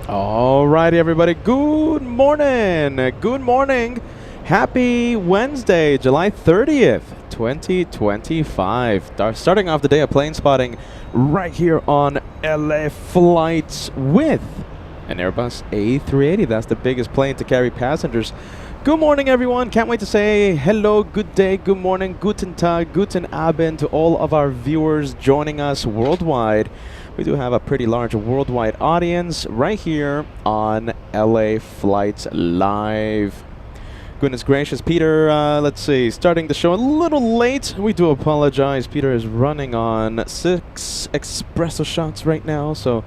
Alrighty, everybody. Good morning. Good morning. Happy Wednesday, July 30th, 2025. Starting off the day of plane spotting right here on LA Flights with an Airbus A380. That's the biggest plane to carry passengers. Good morning, everyone. Can't wait to say hello, good day, good morning, guten Tag, guten Abend to all of our viewers joining us worldwide. We do have a pretty large worldwide audience right here on LA Flights Live. Goodness gracious, Peter, let's see, starting the show a little late. We do apologize. Peter is running on 6 espresso shots right now, so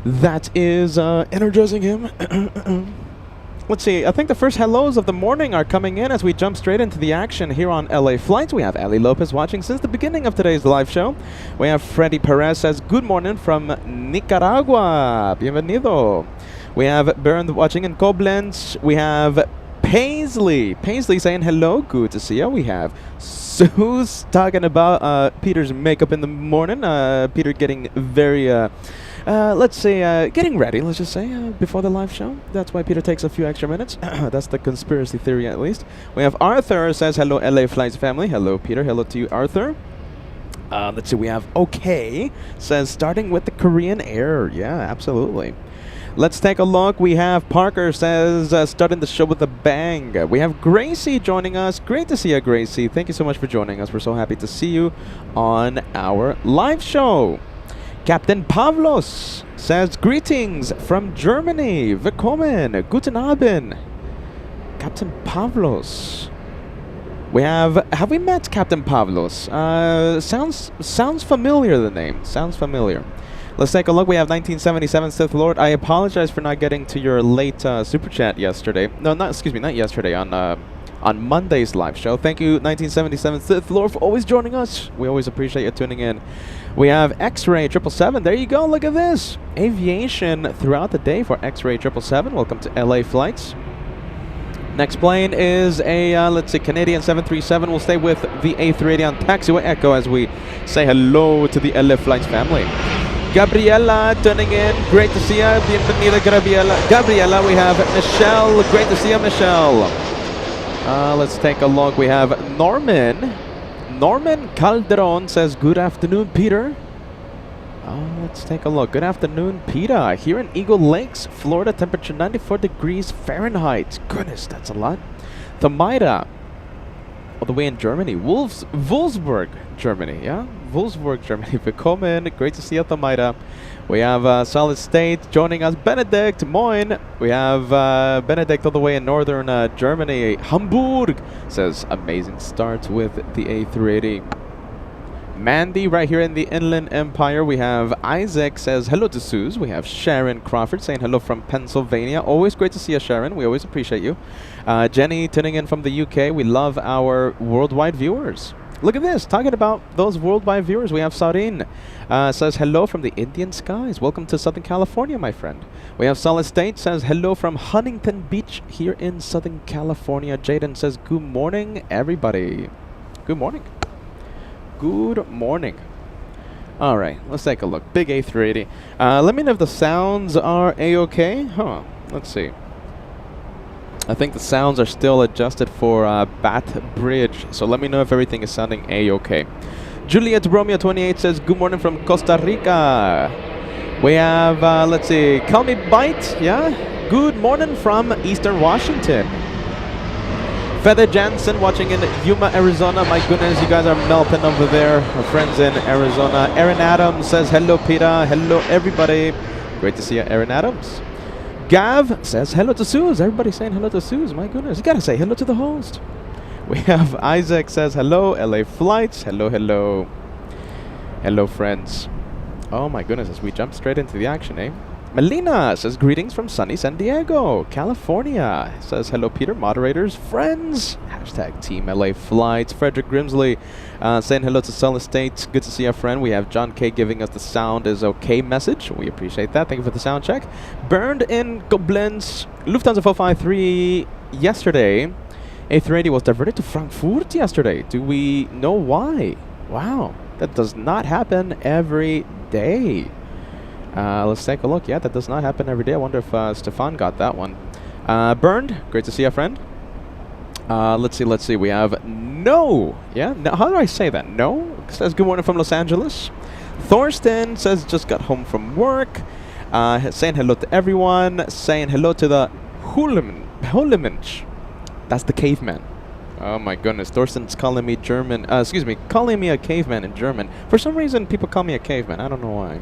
that is energizing him. Let's see, I think the first hellos of the morning are coming in as we jump straight into the action here on LA Flights. We have Ali Lopez watching since the beginning of today's live show. We have Freddy Perez says, good morning from Nicaragua. Bienvenido. We have Bernd watching in Koblenz. We have Paisley saying hello, good to see you. We have Suze talking about Peter's makeup in the morning. Peter getting very... let's say, getting ready, let's just say, before the live show. That's why Peter takes a few extra minutes. That's the conspiracy theory, at least. We have Arthur says, hello, LA Flights family. Hello, Peter. Hello to you, Arthur. Let's see, we have OK says, starting with the Korean Air. Yeah, absolutely. Let's take a look. We have Parker says, starting the show with a bang. We have Gracie joining us. Great to see you, Gracie. Thank you so much for joining us. We're so happy to see you on our live show. Captain Pavlos says, greetings from Germany. Willkommen. Guten Abend. Captain Pavlos. We have we met Captain Pavlos? Sounds familiar, the name. Sounds familiar. Let's take a look. We have 1977 Sith Lord. I apologize for not getting to your late super chat yesterday. No, not yesterday, on Monday's live show. Thank you, 1977 Sith Lord, for always joining us. We always appreciate you tuning in. We have X-Ray 777. There you go. Look at this. Aviation throughout the day for X-Ray 777. Welcome to LA Flights. Next plane is a, let's see, Canadian 737. We'll stay with the A380 on taxiway Echo as we say hello to the LA Flights family. Gabriela tuning in. Great to see you. Bienvenida, Gabriela. We have Michelle. Great to see you, Michelle. Let's take a look. We have Norman. Norman Calderon says, good afternoon, Peter. Let's take a look. Good afternoon, Peter. Here in Eagle Lakes, Florida, temperature 94 degrees Fahrenheit. Goodness, that's a lot. Thermida, all the way in Germany. Wolfsburg, Germany, yeah? Wolfsburg, Germany. Willkommen. Great to see you, Thermida. We have Solid State joining us. Benedict, moin. We have Benedict all the way in northern Germany. Hamburg says, amazing start with the A380. Mandy right here in the Inland Empire. We have Isaac says, hello to Suze. We have Sharon Crawford saying hello from Pennsylvania. Always great to see you, Sharon. We always appreciate you. Jenny tuning in from the UK. We love our worldwide viewers. Look at this, talking about those worldwide viewers. We have Sarin, says hello from the Indian skies. Welcome to Southern California, my friend. We have Solid State, says hello from Huntington Beach here in Southern California. Jaden says good morning, everybody. Good morning. Good morning. All right, let's take a look. Big A380. Let me know if the sounds are A-okay. Huh, let's see. I think the sounds are still adjusted for Bat Bridge, so let me know if everything is sounding A-okay. Juliet Romeo 28 says, good morning from Costa Rica. We have, let's see, Call Me Bite, yeah? Good morning from Eastern Washington. Feather Jansen watching in Yuma, Arizona. My goodness, you guys are melting over there. Our friends in Arizona. Aaron Adams says, hello, Peter. Hello, everybody. Great to see you, Aaron Adams. Gav says hello to Suze. Everybody saying hello to Suze. My goodness, you gotta say hello to the host. We have Isaac says hello, LA Flights. Hello, hello. Hello, friends. Oh my goodness, as we jump straight into the action, eh? Melina says greetings from sunny San Diego, California. Says hello, Peter, moderators, friends. Hashtag Team LA Flights. Frederick Grimsley saying hello to Solid State. Good to see our friend. We have John K giving us the sound is okay message. We appreciate that. Thank you for the sound check. Burned in Koblenz. Lufthansa 453 yesterday. A380 was diverted to Frankfurt yesterday. Do we know why? Wow, that does not happen every day. Let's take a look. Yeah, that does not happen every day. I wonder if Stefan got that one. Burned, great to see you, friend. Let's see. We have No. Yeah, no, how do I say that? No? Says good morning from Los Angeles. Thorsten says just got home from work. Saying hello to everyone. Saying hello to the Hulemensch. That's the caveman. Oh my goodness, Thorsten's calling me German, calling me a caveman in German. For some reason, people call me a caveman. I don't know why.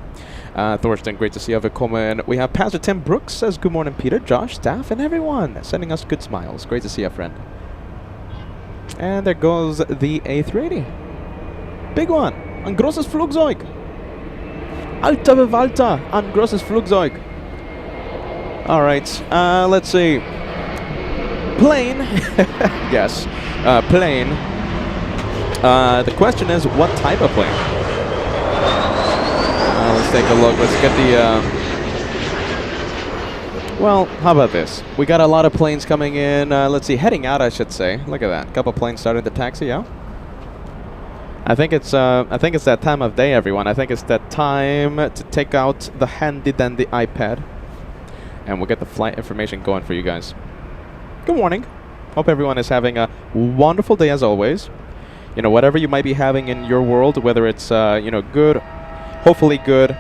Thorsten, great to see you. Willkommen. We have Pastor Tim Brooks says, good morning, Peter, Josh, staff, and everyone. Sending us good smiles. Great to see you, friend. And there goes the A380. Big one. Ein großes Flugzeug. Alter Verwalter. Ein großes Flugzeug. All right, let's see. Plane. Yes. Plane. The question is, what type of plane? Let's take a look. Let's get the... Well, how about this? We got a lot of planes coming in. Let's see, heading out, I should say. Look at that. A couple planes starting to taxi, yeah? I think it's that time of day, everyone. I think it's that time to take out the handy-dandy iPad. And we'll get the flight information going for you guys. Good morning. Hope everyone is having a wonderful day as always. You know, whatever you might be having in your world, whether it's, you know, good, hopefully good,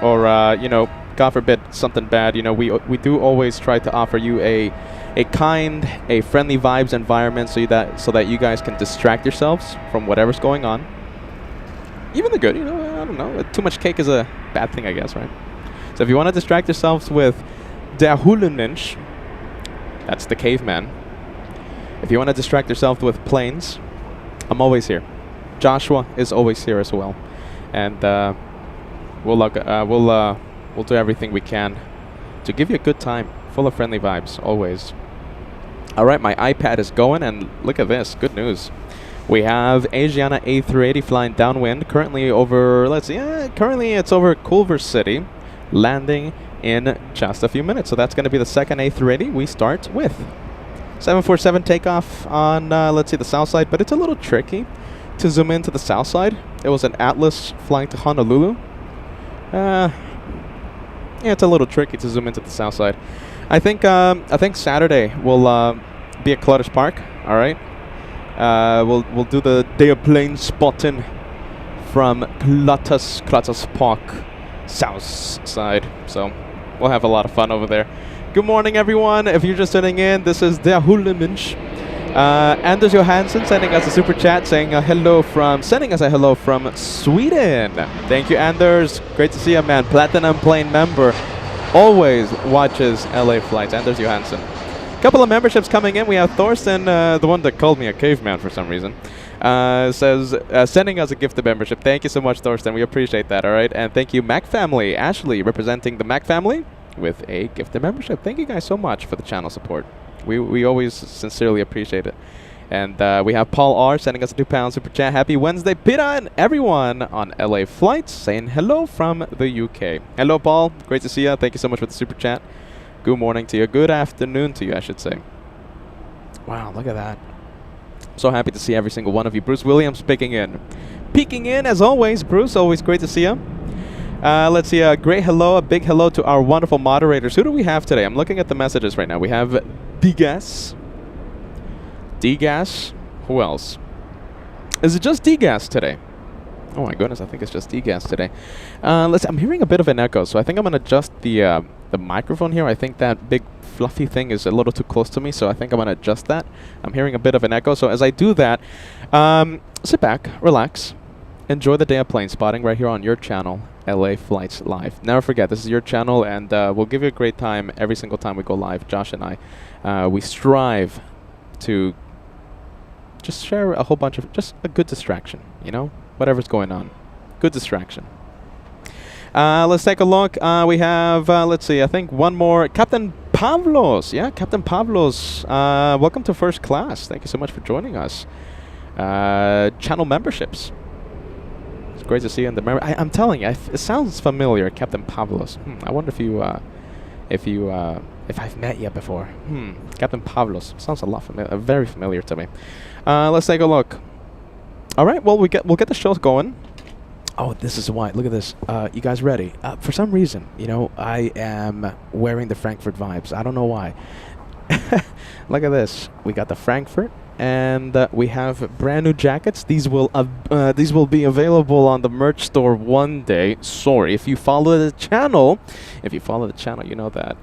or, you know, God forbid, something bad. You know, we do always try to offer you a kind, a friendly vibes environment so that you guys can distract yourselves from whatever's going on. Even the good, you know, I don't know. Too much cake is a bad thing, I guess, right? So if you want to distract yourselves with der Hulenmensch, that's the caveman. If you want to distract yourself with planes, I'm always here. Joshua is always here as well, and we'll do everything we can to give you a good time, full of friendly vibes, always. All right, my iPad is going, and look at this, good news. We have Asiana A380 flying downwind, currently over, let's see, currently it's over Culver City, landing in just a few minutes. So that's going to be the second A380 we start with. 747 takeoff on, let's see, the south side, but it's a little tricky to zoom into the south side. It was an Atlas flying to Honolulu. Yeah, it's a little tricky to zoom into the south side. I think Saturday will be at Clutter's Park. All right, we'll do the day of plane spotting from Clutter's Park south side. So we'll have a lot of fun over there. Good morning, everyone. If you're just tuning in, this is Der Hulemensch. Anders Johansson sending us a super chat saying sending us a hello from Sweden. Thank you, Anders. Great to see you, man. Platinum Plane member. Always watches LA flights. Anders Johansson. Couple of memberships coming in. We have Thorsten, the one that called me a caveman for some reason. Says, sending us a gift of membership. Thank you so much, Thorsten. We appreciate that, all right? And thank you, Mac Family. Ashley, representing the Mac Family, with a gift of membership. Thank you guys so much for the channel support. We always sincerely appreciate it. And we have Paul R. sending us a £2 super chat. Happy Wednesday, Peter, and everyone on LA flights saying hello from the UK. Hello, Paul. Great to see you. Thank you so much for the super chat. Good morning to you. Good afternoon to you, I should say. Wow, look at that. So happy to see every single one of you. Bruce Williams peeking in as always. Bruce, always great to see you. Let's see, a big hello to our wonderful moderators. Who do we have today? I'm looking at the messages right now. We have D-Gas. Who else? Is it just D-Gas today? Oh my goodness, I think it's just D-Gas today. I'm hearing a bit of an echo, so I think I'm going to adjust the microphone here. I think that big fluffy thing is a little too close to me, so I think I'm going to adjust that. I'm hearing a bit of an echo, so as I do that, sit back, relax, enjoy the day of plane spotting right here on your channel, LA Flights Live. Never forget, this is your channel, and we'll give you a great time every single time we go live. Josh and I, we strive to just share a whole bunch of, just a good distraction, you know, whatever's going on. Good distraction. Let's take a look. We have, let's see, I think one more. Captain Pavlos. Yeah, Captain Pavlos. Welcome to first class. Thank you so much for joining us. Channel memberships. It's great to see you in the member. I'm telling you, it sounds familiar, Captain Pavlos. I wonder if I've met you before. Captain Pavlos. Sounds a lot familiar, very familiar to me. Let's take a look. All right, well, we'll get the show going. Oh, this is why. Look at this. You guys ready? For some reason, you know, I am wearing the Frankfurt vibes. I don't know why. Look at this. We got the Frankfurt, and we have brand new jackets. These will be available on the merch store one day. Sorry, if you follow the channel, you know that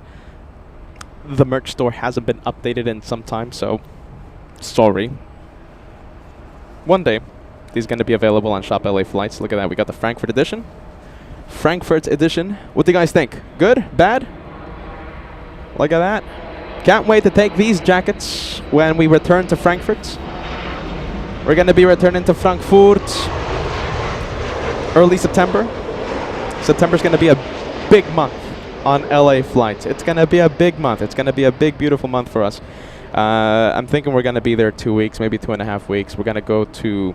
the merch store hasn't been updated in some time. So, sorry. One day, these are going to be available on Shop LA Flights. Look at that. We got the Frankfurt edition. Frankfurt edition. What do you guys think? Good? Bad? Look at that. Can't wait to take these jackets when we return to Frankfurt. We're going to be returning to Frankfurt early September. September's going to be a big month on LA flights. It's going to be a big month. It's going to be a big, beautiful month for us. I'm thinking we're going to be there 2 weeks, maybe 2.5 weeks. We're going to go to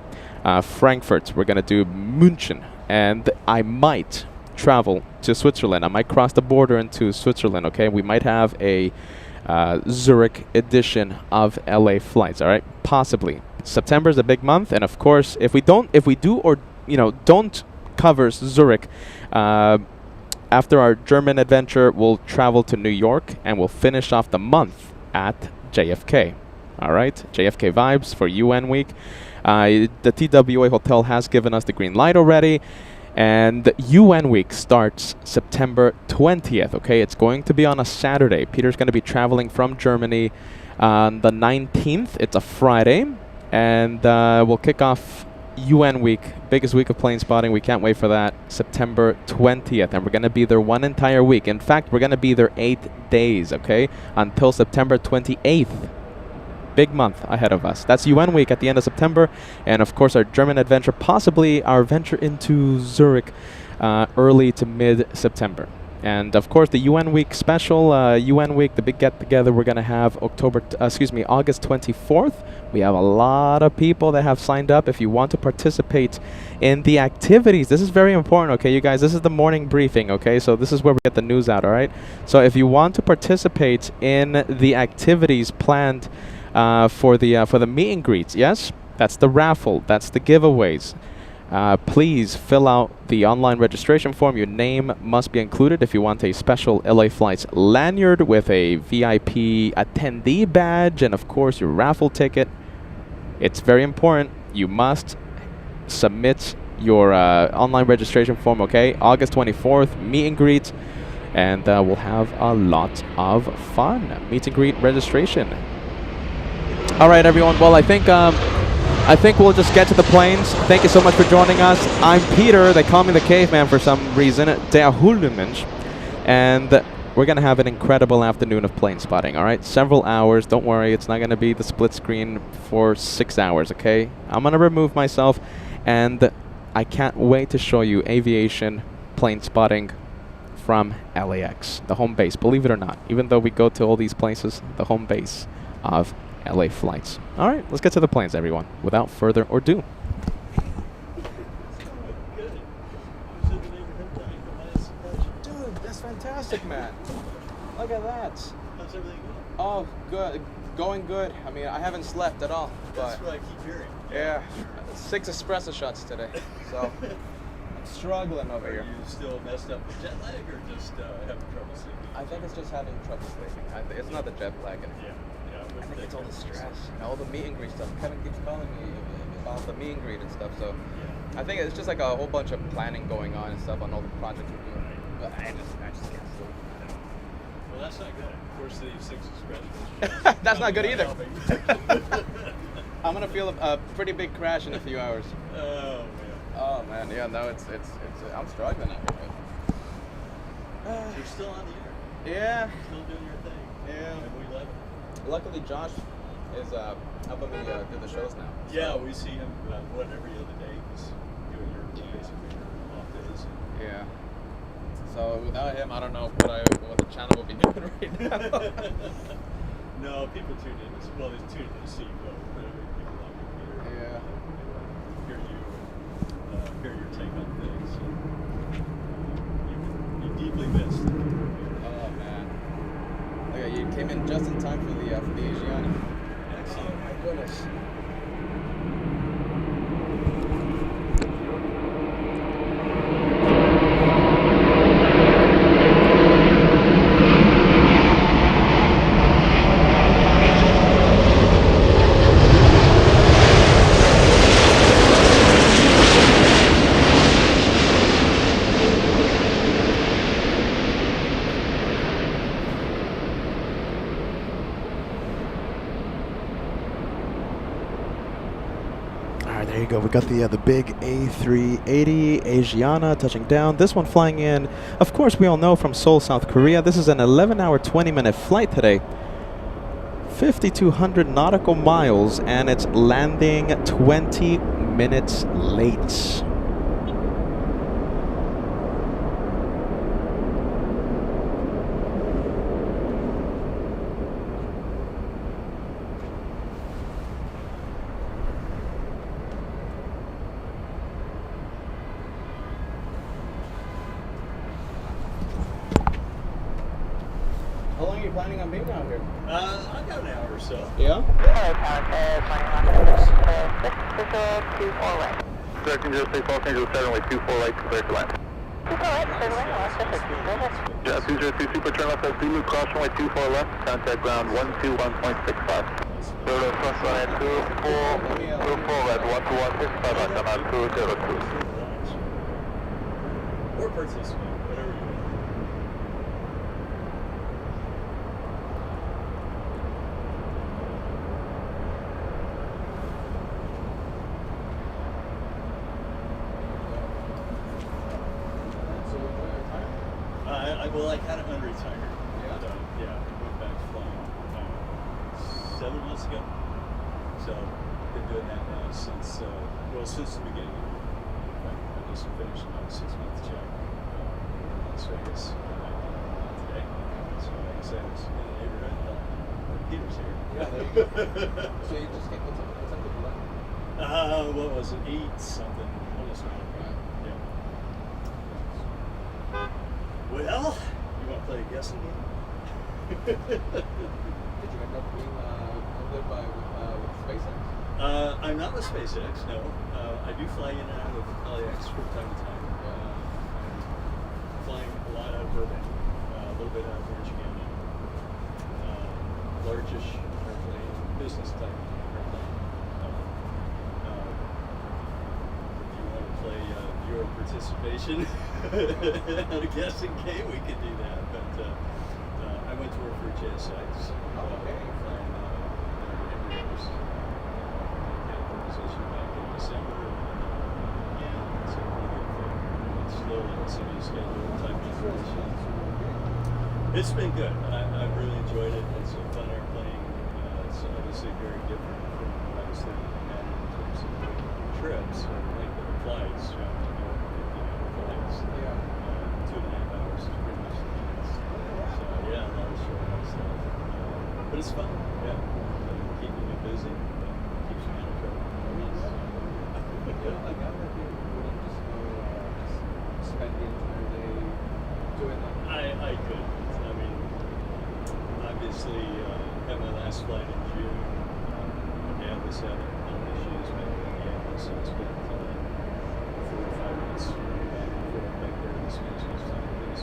Frankfurt. We're going to do München. And I might travel to Switzerland. I might cross the border into Switzerland, okay? We might have a Zurich edition of LA flights, all right? Possibly. September is a big month, and of course, if we do or don't cover Zurich, after our German adventure, we'll travel to New York and we'll finish off the month at JFK. All right, JFK vibes for UN week. The TWA Hotel has given us the green light already. And UN week starts September 20th, okay? It's going to be on a Saturday. Peter's going to be traveling from Germany on the 19th. It's a Friday. And we'll kick off UN week, biggest week of plane spotting. We can't wait for that. September 20th. And we're going to be there one entire week. In fact, we're going to be there 8 days, okay? Until September 28th. Big month ahead of us. That's UN week at the end of September, and of course our German adventure, possibly our venture into Zurich early to mid-September. And of course the UN week special, UN week, the big get-together, we're going to have August 24th. We have a lot of people that have signed up. If you want to participate in the activities, this is very important, okay, you guys? This is the morning briefing, okay? So this is where we get the news out, all right? So if you want to participate in the activities planned for the meet and greets, yes, that's the raffle, that's the giveaways. Please fill out the online registration form. Your name must be included if you want a special LA Flights lanyard with a VIP attendee badge, and of course your raffle ticket. It's very important. You must submit your online registration form. Okay, August 24th, meet and greet, and we'll have a lot of fun. Meet and greet registration. All right, everyone. Well, I think we'll just get to the planes. Thank you so much for joining us. I'm Peter. They call me the caveman for some reason. Der Huldemensch. And we're going to have an incredible afternoon of plane spotting, all right? Several hours. Don't worry. It's not going to be the split screen for 6 hours, okay? I'm going to remove myself. And I can't wait to show you aviation plane spotting from LAX, the home base. Believe it or not, even though we go to all these places, the home base of LA flights. All right, let's get to the planes, everyone. Without further ado. Dude, that's fantastic, man. Look at that. How's everything going? Oh, good. Going good. I mean, I haven't slept at all. That's what I keep hearing. Yeah, 6 espresso shots today. So I'm struggling over here. Are you still messed up with jet lag or just having trouble sleeping? I think it's just having trouble sleeping. It's not the jet lag. Yeah. I think it's all the stress and all the meet and greet stuff. Kevin keeps calling me about the meet and greet and stuff. So I think it's just like a whole bunch of planning going on and stuff on all the projects we're doing. But I just can't sleep. Well, that's not good. Of course, the 6 espresso. That's not good either. I'm gonna feel a pretty big crash in a few hours. Oh man. Oh man, yeah, no, it's I'm struggling out here. You're still on the air. Yeah. Still doing your thing. Yeah. And we love it. Luckily, Josh is helping me do the shows now. So. Yeah, we see him every other day. He's doing basically your off days. Yeah. So without him, I don't know what the channel will be doing right now. No, people tune in. Well, they tune in to see you go. People love you, Peter. Yeah. They hear you and hear your take on things. You deeply missed. Oh man. Okay, you came in just in time for the Asiana. Excellent. Oh my goodness. you go. We got the big A380 Asiana touching down. This one flying in, of course, we all know from Seoul, South Korea. This is an 11-hour, 20-minute flight today. 5,200 nautical miles, and it's landing 20 minutes late. How long are you planning on being out here? I got an hour or so. Yeah? Directing 06, Los Angeles 7, way 24 right, clear to land. 24 right, turn left, Los Angeles, go ahead. Yeah, 202 Super, turn left, that's Zulu, cross runway 24 left, contact ground 121.65. Zulu, cross runway 24 red, 121.65, I'm 202. Or participate, whatever you want. Well, I kind of unretired. Yeah? Yeah, went back to flying 7 months ago. So, been doing that now since the beginning. In fact, I just finished my 6-month check in Las Vegas today. So, like I said, it's in the neighborhood. Peter's here. Yeah, there you go. So you just get what's up with the What was it? 8 something. Almost 9. Yeah. Well, you want to play a guessing game? Did you end up being with SpaceX? I'm not with SpaceX, no. I do fly in and out of LAX from time to time. I'm flying a lot out of Burbank, a little bit out of Orange County. Largish airplane, business type airplane. If you want to play Euro participation at a guessing game, we could do that. But I went to work for JSX. Flying embryos. Had a position back in December. And so it's still a semi-scheduled type of position. It's been good. I've really enjoyed it. It's a fun airplane. It's obviously very different from what I was thinking about in terms of trips or length of flights. You have to go 50-hour flights. 2.5 hours is pretty much the max. So yeah, a lot of short haul stuff. But it's fun. Yeah. Keeping me busy. Keeps me on track. I got that you wouldn't just go spend the entire day doing that. I could. I mean, obviously, had my last flight in June. My dad was having health issues back in Minneapolis, so I spent 4 or 5 months back there in the Spanish Coast time. It was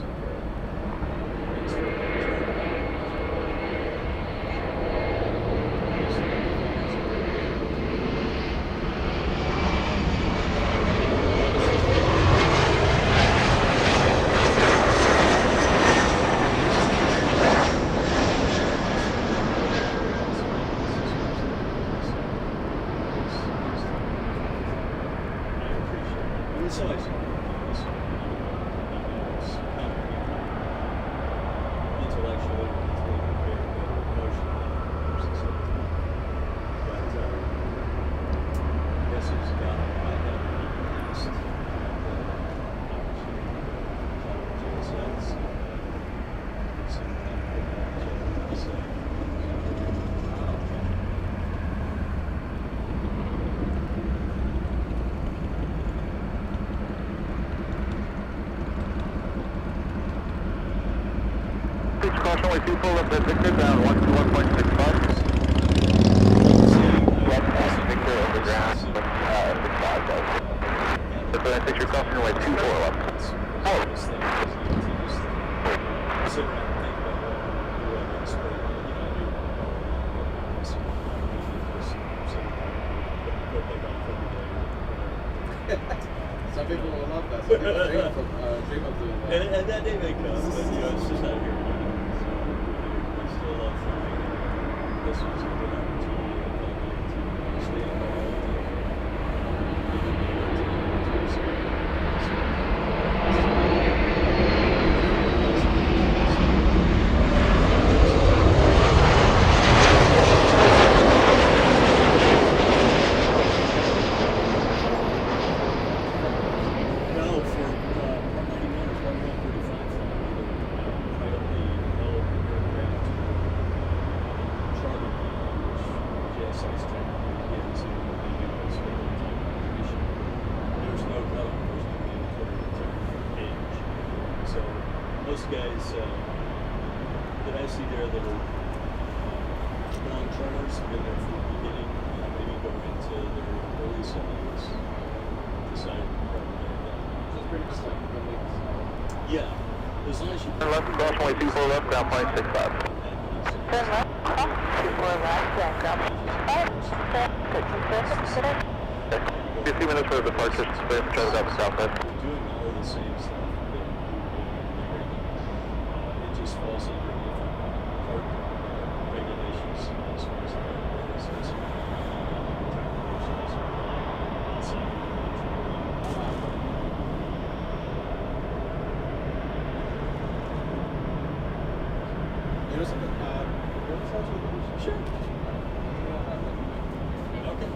it's always intellectually, mentally prepared, but emotionally, but I guess it's about that last JSX. Cross runway 24 left, that's Victor, down 121.65. Left, Victor, over ground, 65, guys. So then picture cross runway 24 left. Some people will love that. Some people dream of doing that. And that day may come, but it's just not here yet. So we still love flying. This was a good opportunity, I think, to stay involved and most guys that I see there that are long termers, been there from the beginning, maybe go into their early 70s, decide probably It's pretty much like the late. yeah, as long as you Turn left, cross runway 24 left, ground point 65. Turn left, cross 24 left, and ground 5, 50 minutes for the departure, split, try to go southwest. doing all the same stuff that we were doing right now. It just falls under different park regulations as far as the park is concerned. You know something? Sure. Okay.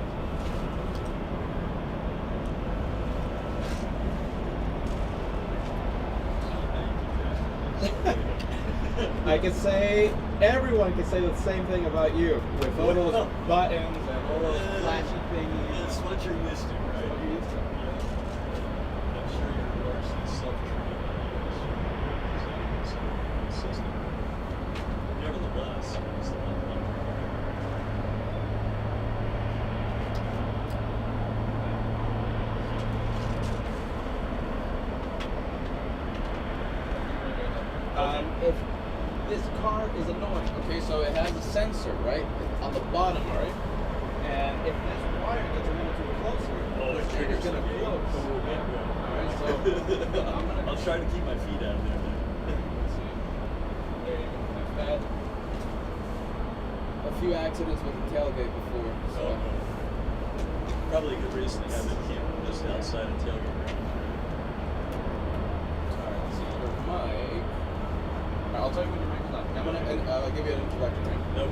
I could say, everyone could say the same thing about you, with all those buttons and all those flashy thingies. That's what you're used to, right? I'm sure you're largely self-trained. Consistent. Nevertheless, it's a lot of fun. If this car is annoying, okay, so it has a sensor, right, on the bottom, right? And if this wire gets a little too closer, Oh, it triggers gonna the close. Alright, so I'm gonna I'll try to keep my feet out of there. Let's see. There you go. I've had a few accidents with the tailgate before, so. Probably a good reason to have it camped just outside of tailgate. Alright, let's see your mic. Alright, I'll tell you when your mic is on. I'm gonna give you an introduction, right? Nope.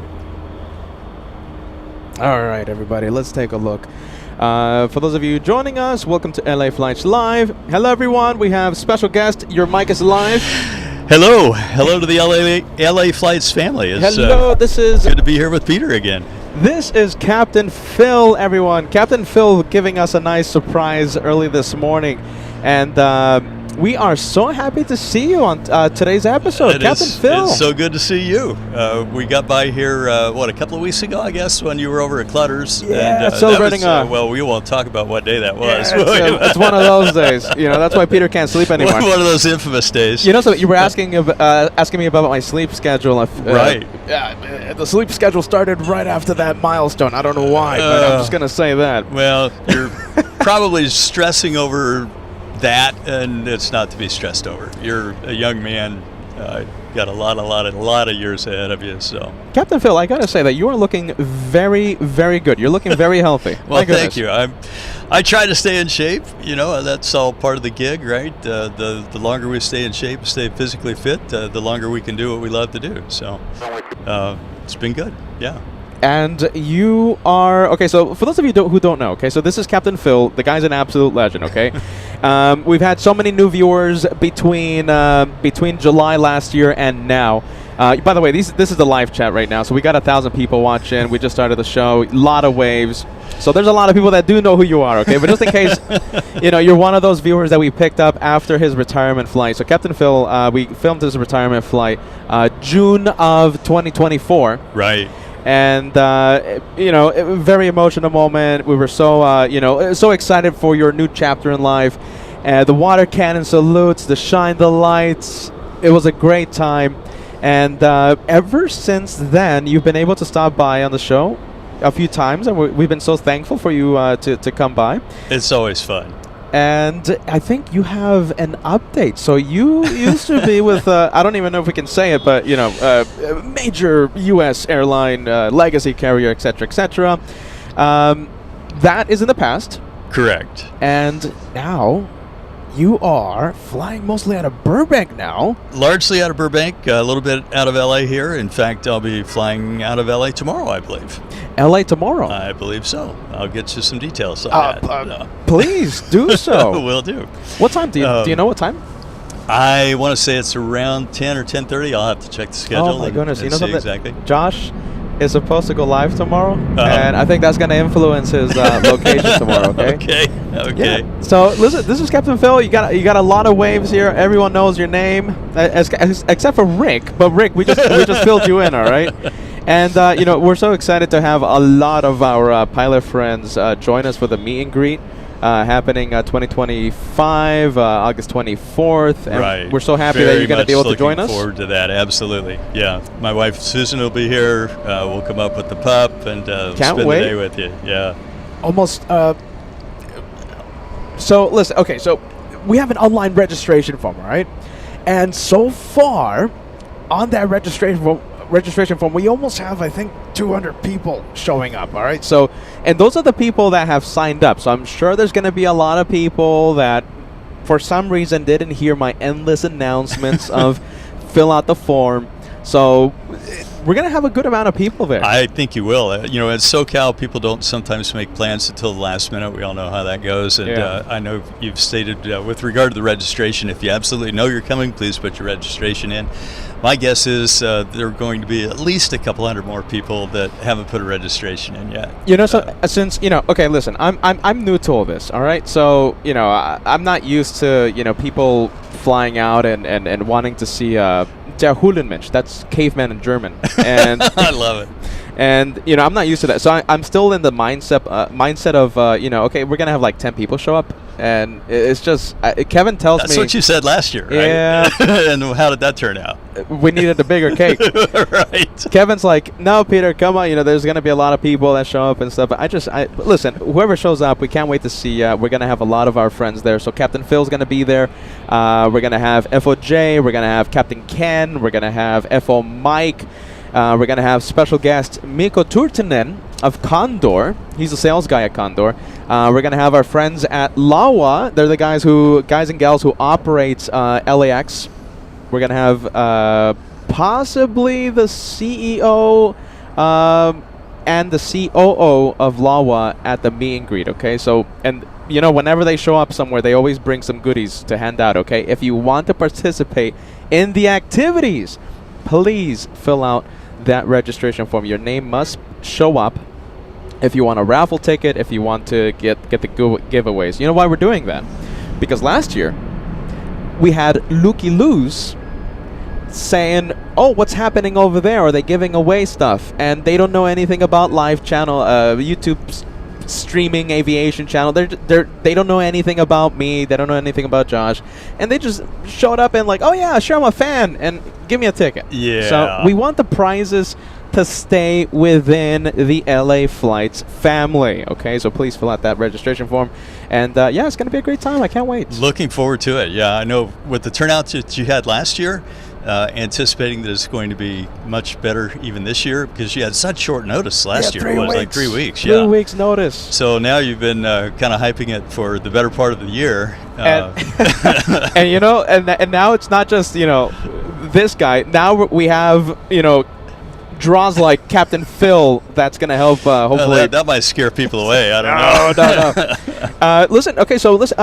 All right, everybody, let's take a look. For those of you joining us, welcome to LA Flights Live. Hello, everyone. We have special guest. Your mic is live. Hello to the LA Flights family. It's, Hello, this is good to be here with Peter again. This is Captain Phil, everyone. Captain Phil giving us a nice surprise early this morning, and we are so happy to see you on today's episode, Captain Phil. It's so good to see you. We got by here, a couple of weeks ago, I guess, when you were over at Clutter's. Yeah, and, celebrating that was, well, we won't talk about what day that was. Yeah, it's one of those days. You know, that's why Peter can't sleep anymore. One of those infamous days. You know, so you were asking me about my sleep schedule. Right. Yeah, the sleep schedule started right after that milestone. I don't know why, but I'm just gonna say that. Well, you're probably stressing over that, and it's not to be stressed over. You're a young man, got a lot of years ahead of you. So, Captain Phil, I gotta say that you are looking very, very good. You're looking very healthy. well, thank you. I try to stay in shape. You know, that's all part of the gig, right? The longer we stay in shape, stay physically fit, the longer we can do what we love to do. So, it's been good. Yeah. And you are okay. So for those of you who don't know, okay, so this is Captain Phil. The guy's an absolute legend. Okay, we've had so many new viewers between July last year and now. By the way, this is the live chat right now. So we got 1,000 people watching. We just started the show. A lot of waves. So there's a lot of people that do know who you are. Okay, but just in case, you know, you're one of those viewers that we picked up after his retirement flight. So Captain Phil, we filmed his retirement flight June of 2024. Right. And, you know, a very emotional moment. We were so, you know, so excited for your new chapter in life. The water cannon salutes, the shine the lights. It was a great time. And ever since then, you've been able to stop by on the show a few times. And we've been so thankful for you to come by. It's always fun. And I think you have an update. So you used to be with, I don't even know if we can say it, but, you know, a major U.S. airline, legacy carrier, et cetera, et cetera. That is in the past. Correct. And now you are flying mostly out of Burbank now. Largely out of Burbank, a little bit out of LA here. In fact, I'll be flying out of LA tomorrow, I believe. LA tomorrow? I believe so. I'll get you some details on that. Please do so. Will do. What time? Do you know what time? I want to say it's around 10 or 10:30. I'll have to check the schedule. Oh my goodness! You know see something? exactly. Josh, is supposed to go live tomorrow, and I think that's going to influence his location tomorrow. Okay. Okay. Yeah. So listen, this is Captain Phil. You got a lot of waves here. Everyone knows your name, except for Rick. But Rick, we just filled you in, all right? And we're so excited to have a lot of our pilot friends join us for the meet and greet. Happening 2025, August 24th. And Right. we're so happy Very that you're going to be able to join us. Looking forward to that. Absolutely. Yeah. My wife Susan will be here. We'll come up with the pup and spend wait. the day with you. Yeah. Almost. So listen. Okay. So we have an online registration form, all right? And so far, on that registration form, we almost have, I think, 200 people showing up, all right? So, and those are the people that have signed up. So I'm sure there's going to be a lot of people that, for some reason, didn't hear my endless announcements of fill out the form. So we're going to have a good amount of people there. I think you will. At SoCal, people don't sometimes make plans until the last minute. We all know how that goes. And I know you've stated with regard to the registration, if you absolutely know you're coming, please put your registration in. My guess is there are going to be at least a couple hundred more people that haven't put a registration in yet. Since okay, listen, I'm new to all this, all right? So I'm not used to people flying out and wanting to see Der Höhlenmensch. That's caveman in German, and I love it. And I'm not used to that, so I'm still in the mindset of okay, we're gonna have like 10 people show up, and it's just Kevin tells me that's what you said last year, right? Yeah. And how did that turn out? We needed a bigger cake. Right. Kevin's like, no, Peter, come on. There's gonna be a lot of people that show up and stuff. But listen. Whoever shows up, we can't wait to see. We're gonna have a lot of our friends there. So Captain Phil's gonna be there. We're gonna have FOJ. We're gonna have Captain Ken. We're gonna have FO Mike. We're going to have special guest Mikko Turtinen of Condor. He's a sales guy at Condor. We're going to have our friends at Lawa. They're the guys and gals who operates LAX. We're going to have possibly the CEO and the COO of Lawa at the meet and greet, okay? So, and whenever they show up somewhere, they always bring some goodies to hand out, okay? If you want to participate in the activities, please fill out that registration form. Your name must show up if you want a raffle ticket, if you want to get the giveaways. You know why we're doing that? Because last year we had Lukey Luz saying, oh, what's happening over there? Are they giving away stuff? And they don't know anything about live channel, YouTube streaming aviation channel. They don't know anything about me. They don't know anything about Josh, and they just showed up and like, oh yeah, sure, I'm a fan, and give me a ticket. Yeah. So we want the prizes to stay within the LA Flights family. Okay, so please fill out that registration form, and yeah, it's gonna be a great time. I can't wait. Looking forward to it. Yeah, I know with the turnout that you had last year. Anticipating that it's going to be much better even this year because you had such short notice last year. It was like 3 weeks. 3 weeks notice. So now you've been kind of hyping it for the better part of the year. And and now it's not just this guy. Now we have draws like Captain Phil that's going to help hopefully. That might scare people away. I don't know. No. Listen. Okay, so listen.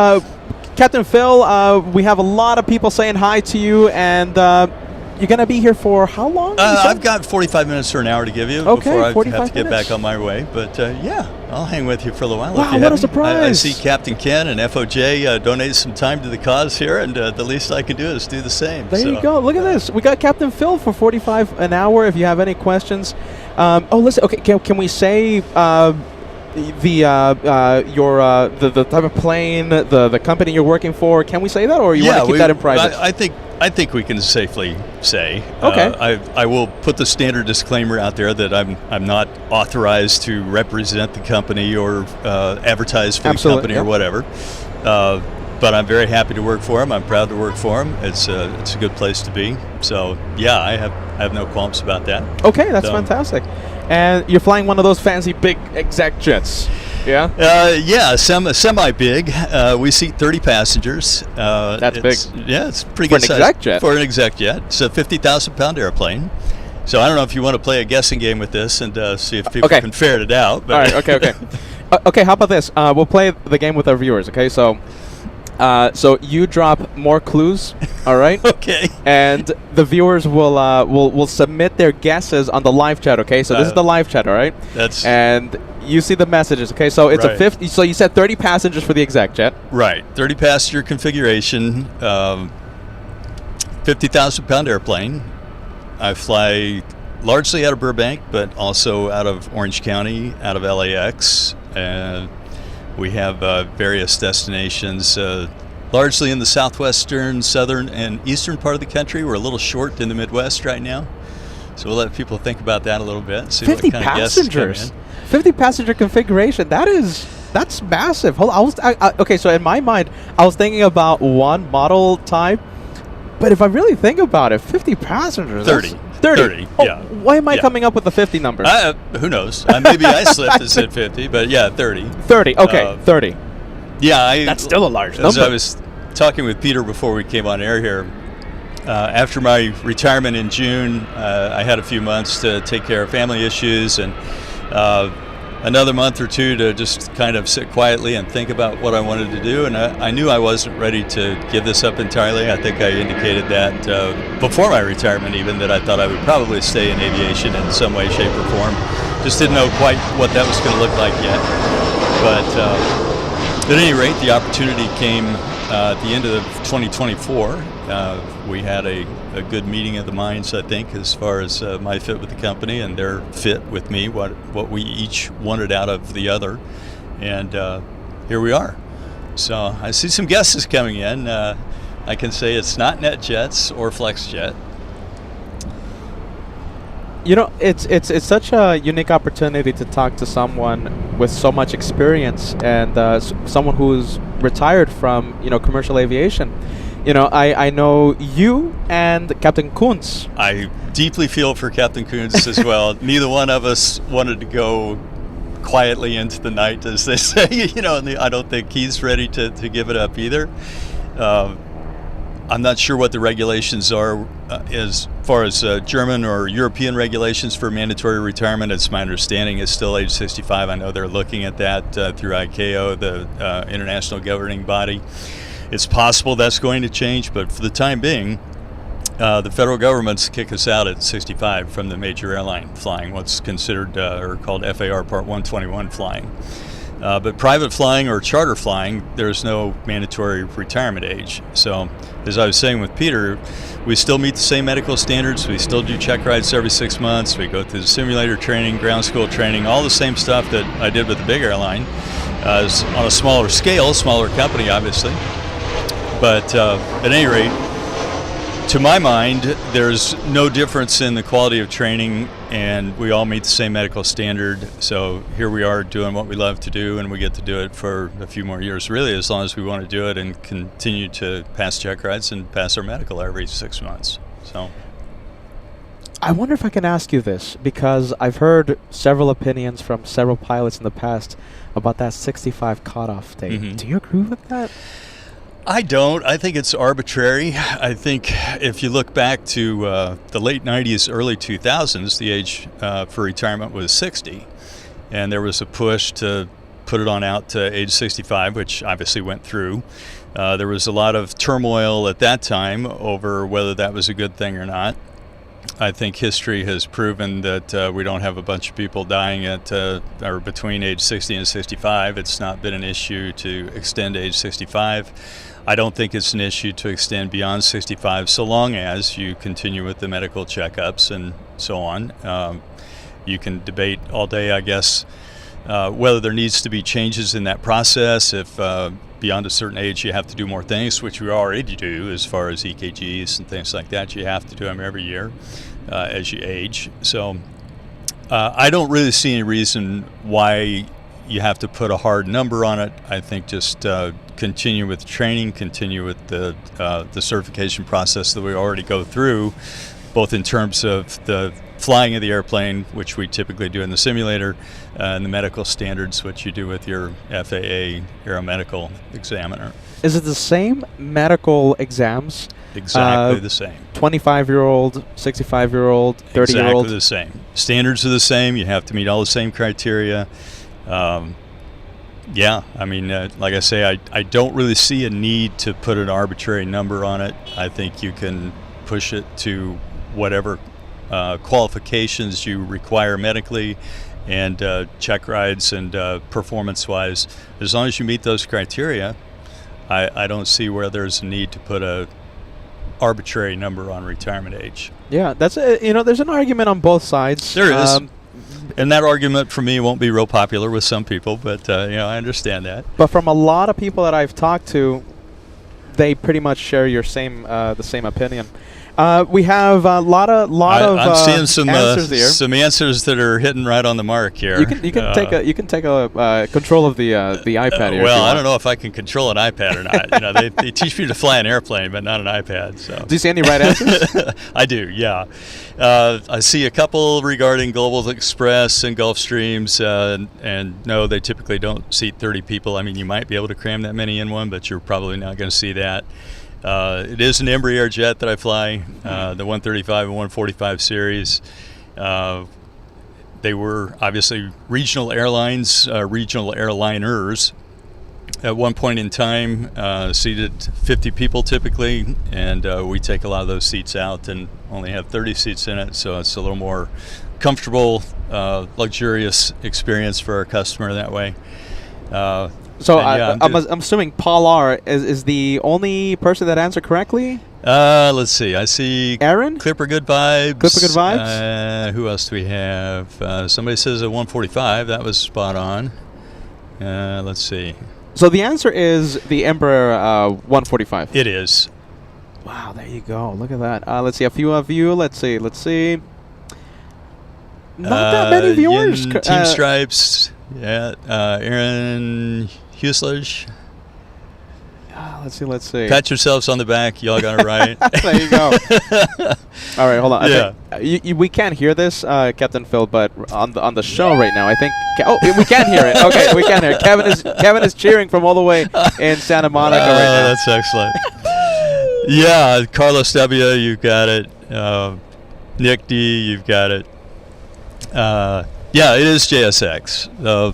Captain Phil, we have a lot of people saying hi to you, and you're going to be here for how long? I've got 45 minutes or an hour to give you before I have to get back on my way. But yeah, I'll hang with you for a little while. Wow, what a surprise. I see Captain Ken and FOJ donated some time to the cause here, and the least I can do is do the same. There you go. Look at this. We got Captain Phil for 45 an hour if you have any questions. Listen, okay, can we say... the type of plane, the company you're working for, can we say that, or you want to keep that in private? I think we can safely say. Okay. I will put the standard disclaimer out there that I'm not authorized to represent the company or advertise for the company or whatever. But I'm very happy to work for them. I'm proud to work for them. It's a good place to be. So yeah, I have no qualms about that. Okay, that's fantastic. And you're flying one of those fancy big exec jets, yeah? Yeah, semi-big. We seat 30 passengers. That's big. Yeah, it's pretty good size. For an exec jet? For an exec jet. It's a 50,000-pound airplane. So I don't know if you want to play a guessing game with this and see if people can ferret it out. But all right, okay. Okay, how about this? We'll play the game with our viewers, okay? So So you drop more clues, all right? Okay. And the viewers will submit their guesses on the live chat. Okay, so this is the live chat, all right? That's and you see the messages. Okay, so it's a Right. 50. So you said 30 passengers for the exec jet. right. 30 passenger configuration, 50,000 pound airplane. I fly largely out of Burbank, but also out of Orange County, out of LAX. We have various destinations, largely in the southwestern, southern, and eastern part of the country. We're a little short in the Midwest right now, so we'll let people think about that a little bit. See 50 what kind of guesses come passengers. in. 50 passenger configuration. That's massive. Hold on, okay, so in my mind, I was thinking about one model type, but if I really think about it, 50 passengers. 30. 30. Oh, yeah. Why am I Yeah. coming up with the 50 number? Who knows? Maybe I slipped and said 50, but yeah, 30. 30. Okay, 30. Yeah, That's still a large As number. I was talking with Peter before we came on air here, after my retirement in June, I had a few months to take care of family issues and another month or two to just kind of sit quietly and think about what I wanted to do. And I knew I wasn't ready to give this up entirely. I think I indicated that before my retirement even, that I thought I would probably stay in aviation in some way, shape, or form. Just didn't know quite what that was going to look like yet. But at any rate, the opportunity came at the end of 2024. We had a good meeting of the minds, I think, as far as my fit with the company and their fit with me, what we each wanted out of the other. And here we are. So I see some guesses coming in. I can say it's not NetJets or FlexJet. You know, it's such a unique opportunity to talk to someone with so much experience and someone who's retired from, commercial aviation. I know you and Captain Kuntz. I deeply feel for Captain Kuntz as well. Neither one of us wanted to go quietly into the night, as they say. And I don't think he's ready to give it up either. I'm not sure what the regulations are as far as German or European regulations for mandatory retirement. It's my understanding it's still age 65. I know they're looking at that through ICAO, the international governing body. It's possible that's going to change, but for the time being, the federal government's kick us out at 65 from the major airline flying, what's considered or called FAR Part 121 flying. But private flying or charter flying, there's no mandatory retirement age. So, as I was saying with Peter, we still meet the same medical standards. We still do check rides every 6 months. We go through the simulator training, ground school training, all the same stuff that I did with the big airline. On a smaller scale, smaller company, obviously. But at any rate, to my mind, there's no difference in the quality of training, and we all meet the same medical standard. So here we are doing what we love to do, and we get to do it for a few more years, really, as long as we want to do it and continue to pass check rides and pass our medical every 6 months. So I wonder if I can ask you this, because I've heard several opinions from several pilots in the past about that 65 cutoff date. Mhm. Do you agree with that? I don't. I think it's arbitrary. I think if you look back to the late 90s, early 2000s, the age for retirement was 60. And there was a push to put it on out to age 65, which obviously went through. There was a lot of turmoil at that time over whether that was a good thing or not. I think history has proven that we don't have a bunch of people dying at or between age 60 and 65. It's not been an issue to extend age 65. I don't think it's an issue to extend beyond 65 so long as you continue with the medical checkups and so on. You can debate all day, I guess, whether there needs to be changes in that process. If beyond a certain age you have to do more things, which we already do as far as EKGs and things like that. You have to do them every year as you age. So I don't really see any reason why you have to put a hard number on it. I think just continue with training, continue with the certification process that we already go through, both in terms of the flying of the airplane, which we typically do in the simulator, and the medical standards, which you do with your FAA aeromedical examiner. Is it the same medical exams? Exactly the same. 25-year-old, 65-year-old, 30-year-old? Exactly the same. Standards are the same. You have to meet all the same criteria. Yeah, I mean, like I say, I don't really see a need to put an arbitrary number on it. I think you can push it to whatever qualifications you require medically and check rides and performance-wise. As long as you meet those criteria, I don't see where there's a need to put a arbitrary number on retirement age. Yeah, that's there's an argument on both sides. There is. And that argument for me won't be real popular with some people, but I understand that. But from a lot of people that I've talked to, they pretty much share your the same opinion. We have a lot of I'm seeing some answers here. some answers that are hitting right on the mark here. You can take a control of the iPad here. Well, I don't know if I can control an iPad or not. They teach me to fly an airplane, but not an iPad. So. Do you see any right answers? I do, yeah. I see a couple regarding Global Express and Gulfstreams, and no, they typically don't seat 30 people. I mean, you might be able to cram that many in one, but you're probably not going to see that. It is an Embraer jet that I fly, the 135 and 145 series. They were obviously regional airlines, regional airliners. At one point in time, seated 50 people typically, and we take a lot of those seats out and only have 30 seats in it, so it's a little more comfortable, luxurious experience for our customer that way. So I'm assuming Paul R. is the only person that answered correctly? Let's see. I see Aaron? Clipper Good Vibes. Clipper Good Vibes? Who else do we have? Somebody says a 145. That was spot on. Let's see. So the answer is the Embraer 145. It is. Wow, there you go. Look at that. Let's see. A few of you. Let's see. Not that many viewers. Team Stripes. Yeah. Aaron Huslage. Let's see. Pat yourselves on the back. Y'all got it right. There you go. All right, hold on. Yeah. We can't hear this, Captain Phil, but on the show right now, I think. We can hear it. Okay, we can hear it. Kevin is cheering from all the way in Santa Monica right now. That's excellent. Yeah, Carlos W. You've got it. Nick D. You've got it. Yeah, it is JSX.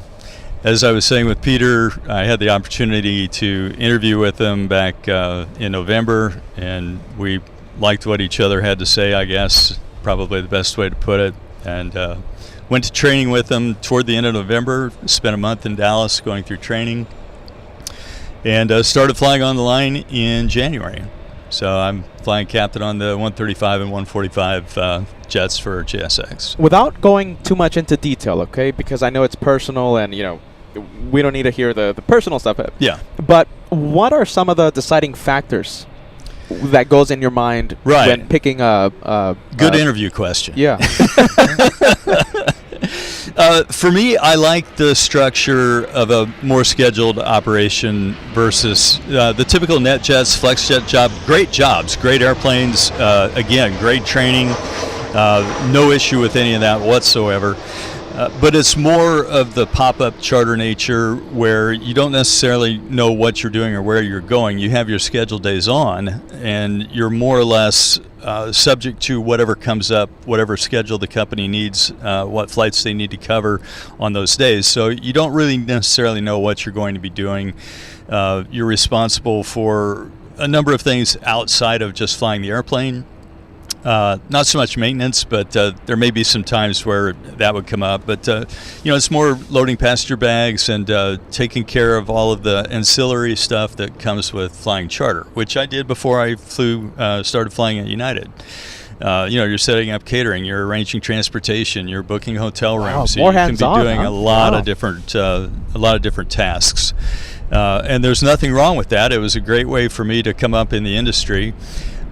As I was saying with Peter, I had the opportunity to interview with him back in November, and we liked what each other had to say, I guess, probably the best way to put it. And went to training with him toward the end of November, spent a month in Dallas going through training, and started flying on the line in January. So I'm flying captain on the 135 and 145 jets for JSX. Without going too much into detail, okay, because I know it's personal and, we don't need to hear the personal stuff. Yeah. But what are some of the deciding factors that goes in your mind when picking a good interview question? Yeah. For me, I like the structure of a more scheduled operation versus the typical NetJets, FlexJet job. Great jobs, great airplanes, again, great training. No issue with any of that whatsoever. But it's more of the pop-up charter nature where you don't necessarily know what you're doing or where you're going. You have your scheduled days on, and you're more or less subject to whatever comes up, whatever schedule the company needs, what flights they need to cover on those days. So you don't really necessarily know what you're going to be doing. You're responsible for a number of things outside of just flying the airplane. Not so much maintenance, but there may be some times where that would come up. But, it's more loading passenger bags and taking care of all of the ancillary stuff that comes with flying charter, which I did before I started flying at United. You're setting up catering, you're arranging transportation, you're booking hotel rooms. More you can be hands-on, doing a lot of different tasks. And there's nothing wrong with that. It was a great way for me to come up in the industry.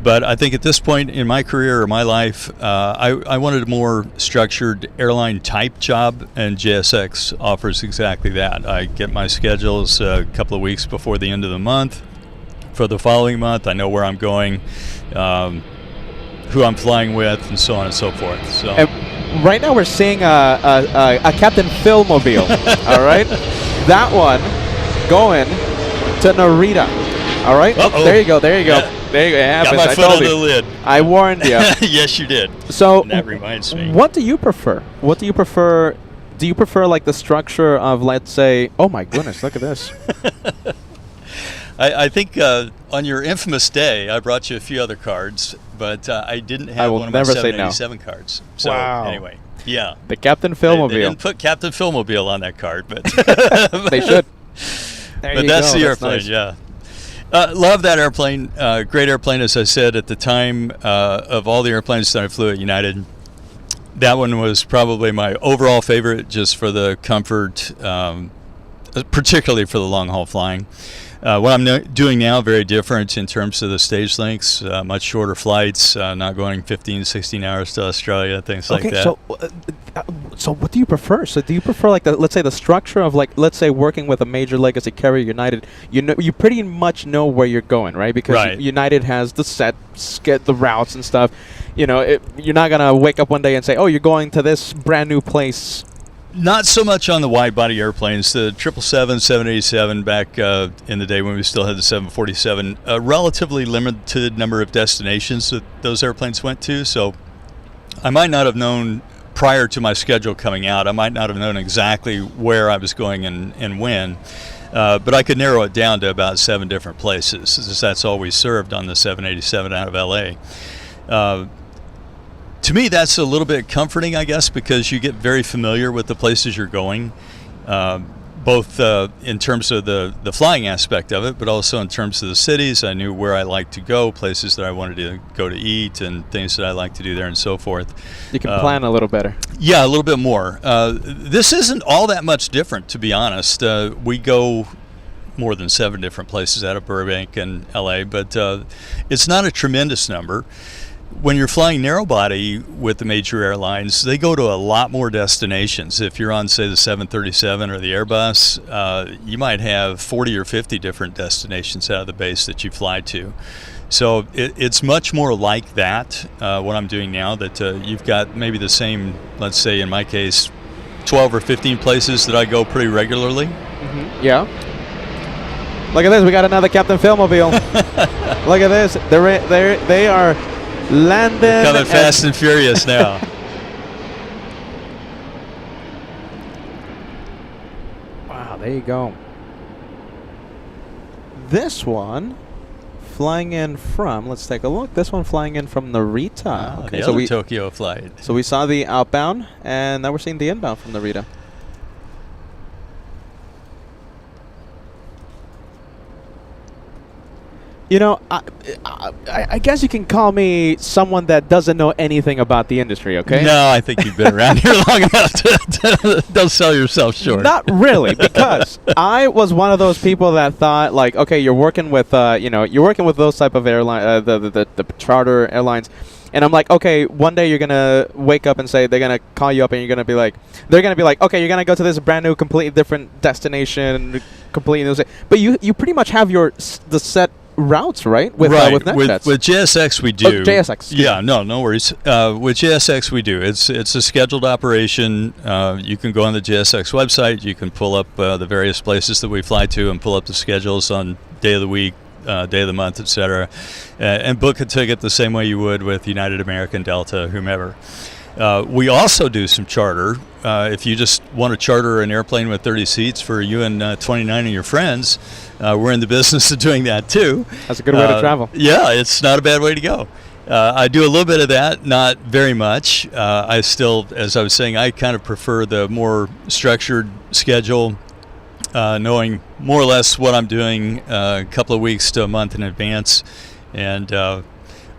But I think at this point in my career or my life, I wanted a more structured airline type job, and JSX offers exactly that. I get my schedules a couple of weeks before the end of the month. For the following month, I know where I'm going, who I'm flying with, and so on and so forth. So right now we're seeing a Captain Phil mobile. All right, that one going to Narita. All right, there you go. Yeah. There you go. It happens. Got my foot under the lid. I warned you. Yes, you did. So and that reminds me. What do you prefer? What do you prefer, do you prefer like the structure of, let's say, oh my goodness, look at this. I think on your infamous day, I brought you a few other cards, but I didn't I have will one of my never say no. 787 cards. So Wow. anyway, yeah. The Captain They Philmobile. didn't put Captain Philmobile on that card, but They should. There but you that's go. the That's airplane, nice. yeah. Love that airplane. Great airplane, as I said at the time. Of all the airplanes that I flew at United, that one was probably my overall favorite, just for the comfort, particularly for the long haul flying. What I'm doing now, very different in terms of the stage lengths, much shorter flights, not going 15, 16 hours to Australia, things like that. So what do you prefer? So do you prefer like let's say the structure of like, let's say working with a major legacy carrier, United, you pretty much know where you're going, right? Because Right. United has the routes and stuff. You're not gonna wake up one day and say, oh, you're going to this brand new place. Not so much on the wide-body airplanes. The 777, 787 back in the day when we still had the 747, a relatively limited number of destinations that those airplanes went to. So I might not have known prior to my schedule coming out, I might not have known exactly where I was going and when. But I could narrow it down to about 7 different places, since that's all we served on the 787 out of LA. To me, that's a little bit comforting, I guess, because you get very familiar with the places you're going, both in terms of the flying aspect of it, but also in terms of the cities. I knew where I liked to go, places that I wanted to go to eat, and things that I like to do there and so forth. You can plan a little better. Yeah, a little bit more. This isn't all that much different, to be honest. We go more than 7 different places out of Burbank and LA, but it's not a tremendous number. When you're flying narrow body with the major airlines, they go to a lot more destinations. If you're on, say, the 737 or the Airbus, you might have 40 or 50 different destinations out of the base that you fly to. So it's much more like that, what I'm doing now, that you've got maybe the same, let's say in my case, 12 or 15 places that I go pretty regularly. Mm-hmm. Yeah. Look at this. We got another Captain Philmobile. Look at this. They are landing. Coming fast and furious now. Wow, there you go. This one flying in from, let's take a look. This one flying in from Narita. Okay, the other Tokyo flight. So we saw the outbound, and now we're seeing the inbound from Narita. You know, I guess you can call me someone that doesn't know anything about the industry, okay? No, I think you've been around here long enough to don't sell yourself short. Not really, because I was one of those people that thought, like, okay, you're working with, you're working with those type of airline, the charter airlines, and I'm like, okay, one day you're gonna wake up and say they're gonna call you up and they're gonna be like, okay, you're gonna go to this brand new, completely different destination, completely new, but you pretty much have the set routes, right? With NetJets. With JSX we do. Oh, JSX. Yeah, no worries. With JSX we do. It's a scheduled operation. You can go on the JSX website. You can pull up the various places that we fly to and pull up the schedules on day of the week, day of the month, etc., and book a ticket the same way you would with United, American, Delta, whomever. We also do some charter. If you just want to charter an airplane with 30 seats for you and 29 of your friends, we're in the business of doing that too. That's a good way to travel. Yeah, it's not a bad way to go. I do a little bit of that, not very much. I still, as I was saying, I kind of prefer the more structured schedule, knowing more or less what I'm doing a couple of weeks to a month in advance, and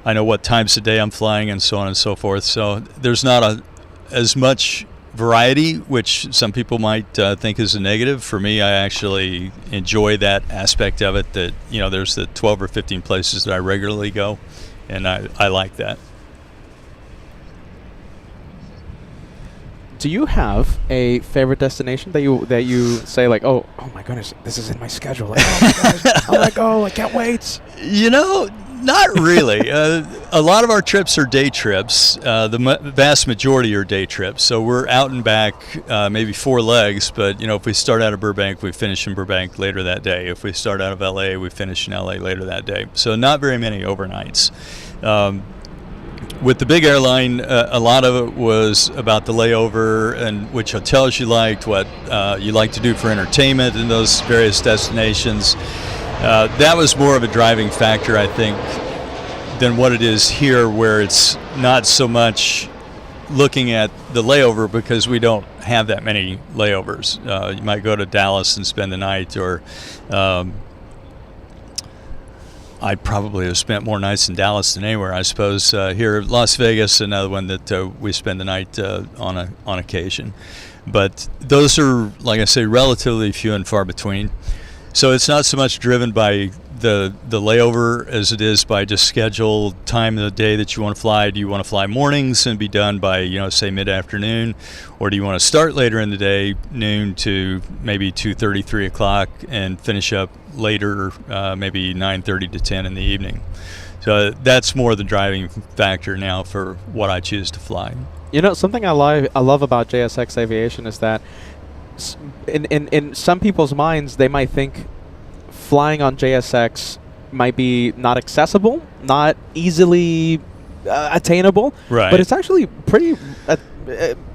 I know what times a day I'm flying and so on and so forth. So there's not as much variety, which some people might think is a negative. For me, I actually enjoy that aspect of it, that, there's the 12 or 15 places that I regularly go, and I like that. Do you have a favorite destination that you say, like, oh my goodness, this is in my schedule, like, oh my gosh, I'm gonna go, I can't wait? Not really. A lot of our trips are day trips. The vast majority are day trips. So we're out and back, maybe 4 legs. But if we start out of Burbank, we finish in Burbank later that day. If we start out of LA, we finish in LA later that day. So not very many overnights. with the big airline, a lot of it was about the layover and which hotels you liked, what you like to do for entertainment in those various destinations. That was more of a driving factor, I think, than what it is here, where it's not so much looking at the layover because we don't have that many layovers. You might go to Dallas and spend the night, or I'd probably have spent more nights in Dallas than anywhere, I suppose. Here, Las Vegas, another one that we spend the night on occasion. But those are, like I say, relatively few and far between. So it's not so much driven by the layover as it is by just schedule time of the day that you want to fly. Do you want to fly mornings and be done by, say mid-afternoon, or do you want to start later in the day, noon to maybe 2:30, 3 o'clock, and finish up later, maybe 9:30 to 10 in the evening? So that's more the driving factor now for what I choose to fly. Something I love about JSX Aviation is that in some people's minds, they might think flying on JSX might be not accessible, not easily attainable. Right. But it's actually pretty.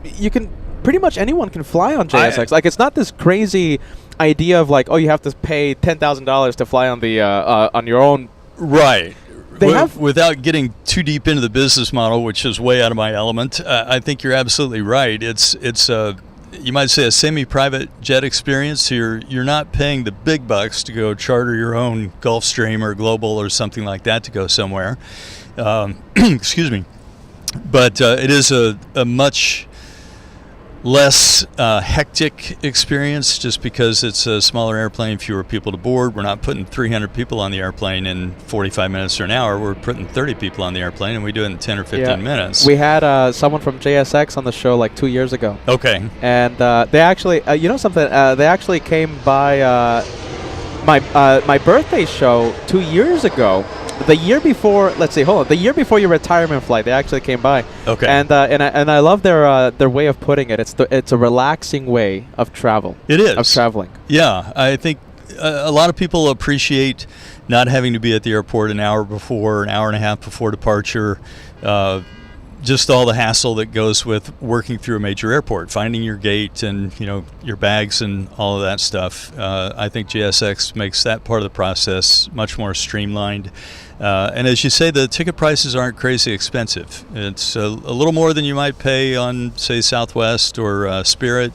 You can pretty much anyone can fly on JSX. Like, it's not this crazy idea of like, oh, you have to pay $10,000 to fly on the on your own. Right. They have, without getting too deep into the business model, which is way out of my element. I think you're absolutely right. It's you might say a semi-private jet experience. You're not paying the big bucks to go charter your own Gulfstream or Global or something like that to go somewhere. Excuse me. But it is a much less hectic experience just because it's a smaller airplane, fewer people to board. We're not putting 300 people on the airplane in 45 minutes or an hour. We're putting 30 people on the airplane, and we do it in 10 or 15 minutes. We had someone from JSX on the show like 2 years ago. Okay. And they actually, something? They actually came by my birthday show 2 years ago. The year before, the year before your retirement flight, they actually came by. Okay. And I love their way of putting it. It's a relaxing way of travel. It is. Of traveling. Yeah, I think a lot of people appreciate not having to be at the airport an hour before, an hour and a half before departure. Just all the hassle that goes with working through a major airport, finding your gate and your bags and all of that stuff. I think GSX makes that part of the process much more streamlined. And as you say, the ticket prices aren't crazy expensive. It's a little more than you might pay on, say, Southwest or Spirit,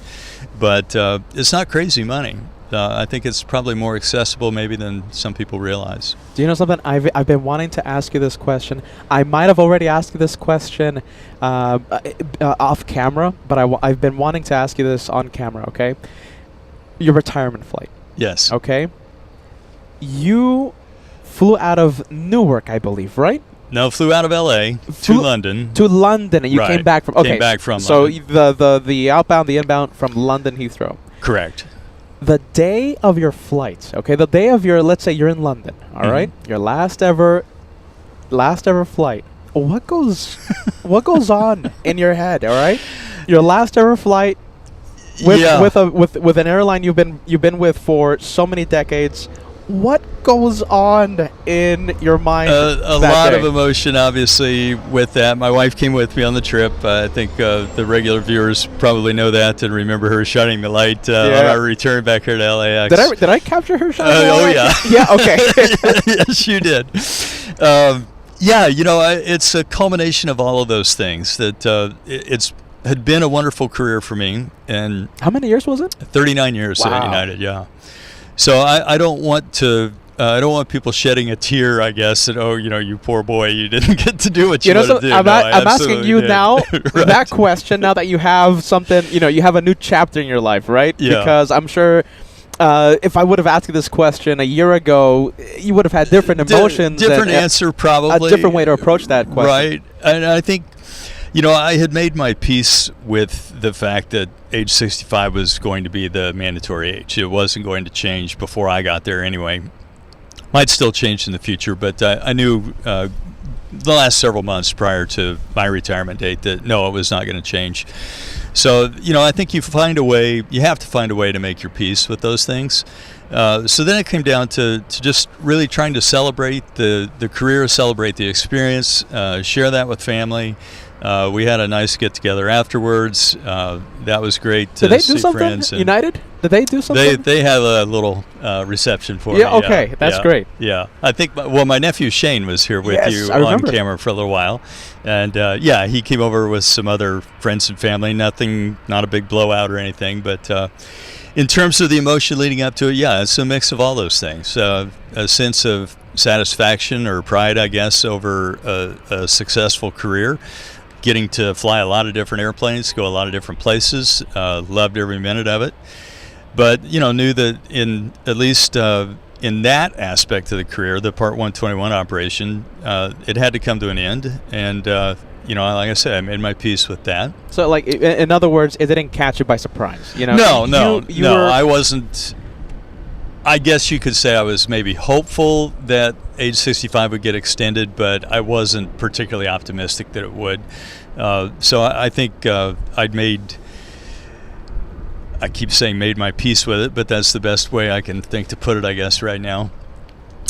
but it's not crazy money. I think it's probably more accessible maybe than some people realize. Do you know something? I've been wanting to ask you this question. I might have already asked you this question off camera, but I've been wanting to ask you this on camera, okay? Your retirement flight. Yes. Okay? You flew out of Newark, I believe, right? No, flew out of L.A. to London. To London, and you came back from... Okay, came back from so London. the outbound, the inbound from London Heathrow. Correct. The day of your flight, okay, the day of your, let's say you're in London, all right, your last ever flight. What goes on in your head, all right? Your last ever flight with an airline you've been with for so many decades. What goes on in your mind? A lot of emotion, obviously, with that. My wife came with me on the trip. I think the regular viewers probably know that and remember her shining the light on our return back here to LAX. Did I capture her shining the light? Yeah. Yeah, okay. Yes, you did. It's a culmination of all of those things that it's had been a wonderful career for me. And how many years was it? 39 years at United, yeah. So I don't want people shedding a tear, I guess, that, you poor boy, you didn't get to do what you wanted to do. I'm asking you now that question, now that you have something, you have a new chapter in your life, right? Yeah. Because I'm sure if I would have asked you this question a year ago, you would have had different emotions. Different answer, probably. A different way to approach that question. Right. And I think, I had made my peace with the fact that age 65 was going to be the mandatory age. It wasn't going to change before I got there anyway. Might still change in the future, but I knew the last several months prior to my retirement date that, no, it was not going to change. So, I think you have to find a way to make your peace with those things. So then it came down to just really trying to celebrate the career, celebrate the experience, share that with family. We had a nice get-together afterwards. That was great to Did they see do something, friends. And United? Did they do something? They had a little reception for me. Yeah, okay. That's great. Yeah. I think, my nephew Shane was here with Yes, you I on remember. camera for a little while. And, he came over with some other friends and family. Not a big blowout or anything. But in terms of the emotion leading up to it, it's a mix of all those things. A sense of satisfaction or pride, I guess, over a successful career. Getting to fly a lot of different airplanes, go a lot of different places, loved every minute of it. But, knew that in at least in that aspect of the career, the Part 121 operation, it had to come to an end. And, like I said, I made my peace with that. So, like, in other words, it didn't catch you by surprise. No. I wasn't. I guess you could say I was maybe hopeful that age 65 would get extended, but I wasn't particularly optimistic that it would. So I think I keep saying made my peace with it, but that's the best way I can think to put it, I guess, right now.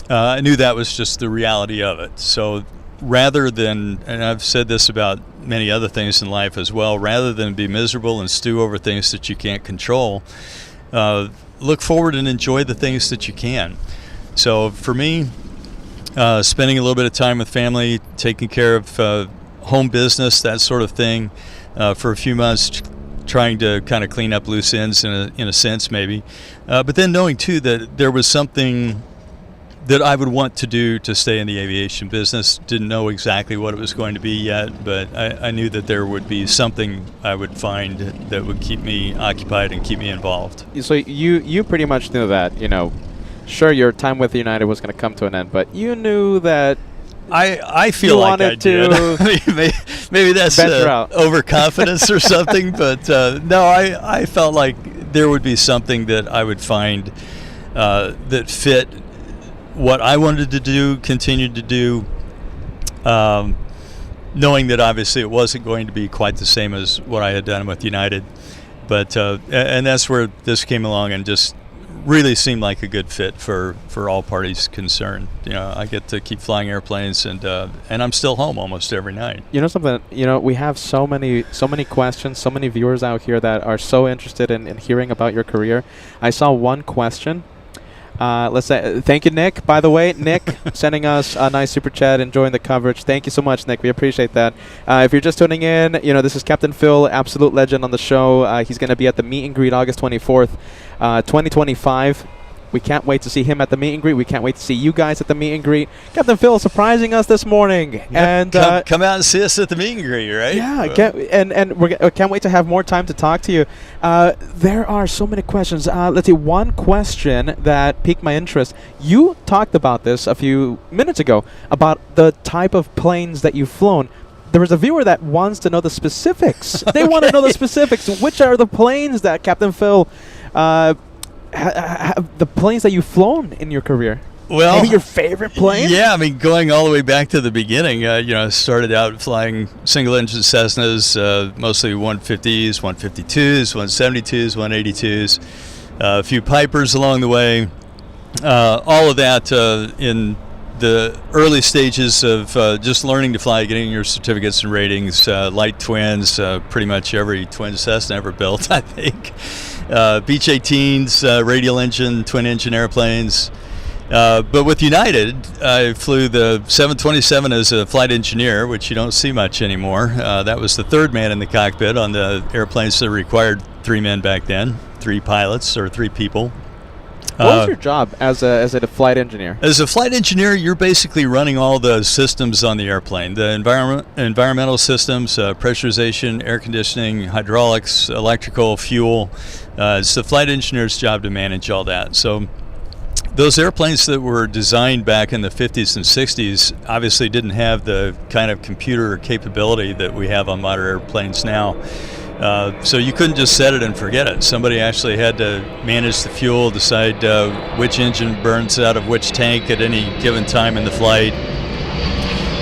I knew that was just the reality of it. So rather than, and I've said this about many other things in life as well, rather than be miserable and stew over things that you can't control, look forward and enjoy the things that you can. So for me, spending a little bit of time with family, taking care of home business, that sort of thing, for a few months, trying to kind of clean up loose ends in a sense maybe. But then knowing too that there was something that I would want to do to stay in the aviation business. Didn't know exactly what it was going to be yet, but I knew that there would be something I would find that would keep me occupied and keep me involved. So you pretty much knew that, sure, your time with United was going to come to an end, but you knew that I feel you like I wanted to did. Maybe that's overconfidence or something, but no, I felt like there would be something that I would find that fit what I wanted to do, continued to do, knowing that obviously it wasn't going to be quite the same as what I had done with United. But and that's where this came along and just really seemed like a good fit for all parties concerned. I get to keep flying airplanes, and I'm still home almost every night. Something. We have so many questions, so many viewers out here that are so interested in hearing about your career. I saw one question. Let's say thank you, Nick. By the way, Nick sending us a nice super chat, enjoying the coverage. Thank you so much, Nick. We appreciate that. If you're just tuning in, this is Captain Phil, absolute legend on the show. He's going to be at the meet and greet August 24th, 2025. We can't wait to see him at the meet and greet. We can't wait to see you guys at the meet and greet. Captain Phil surprising us this morning. Yeah, and come out and see us at the meet and greet, right? Yeah, we can't wait to have more time to talk to you. There are so many questions. Let's see, one question that piqued my interest. You talked about this a few minutes ago, about the type of planes that you've flown. There is a viewer that wants to know the specifics. They want to know the specifics. Which are the planes that Captain Phil... the planes that you've flown in your career? Well, maybe your favorite plane? Yeah, going all the way back to the beginning. I started out flying single-engine Cessnas, mostly 150s, 152s, 172s, 182s, a few Pipers along the way. All of that in the early stages of just learning to fly, getting your certificates and ratings, light twins, pretty much every twin Cessna ever built, I think. Beech 18s, radial engine, twin engine airplanes. But with United, I flew the 727 as a flight engineer, which you don't see much anymore. That was the third man in the cockpit on the airplanes that required 3 men back then, 3 pilots or 3 people. What was your job as a flight engineer? As a flight engineer, you're basically running all the systems on the airplane. The environmental systems, pressurization, air conditioning, hydraulics, electrical, fuel. It's the flight engineer's job to manage all that. So those airplanes that were designed back in the 50s and 60s obviously didn't have the kind of computer capability that we have on modern airplanes now. So you couldn't just set it and forget it. Somebody actually had to manage the fuel, decide which engine burns out of which tank at any given time in the flight,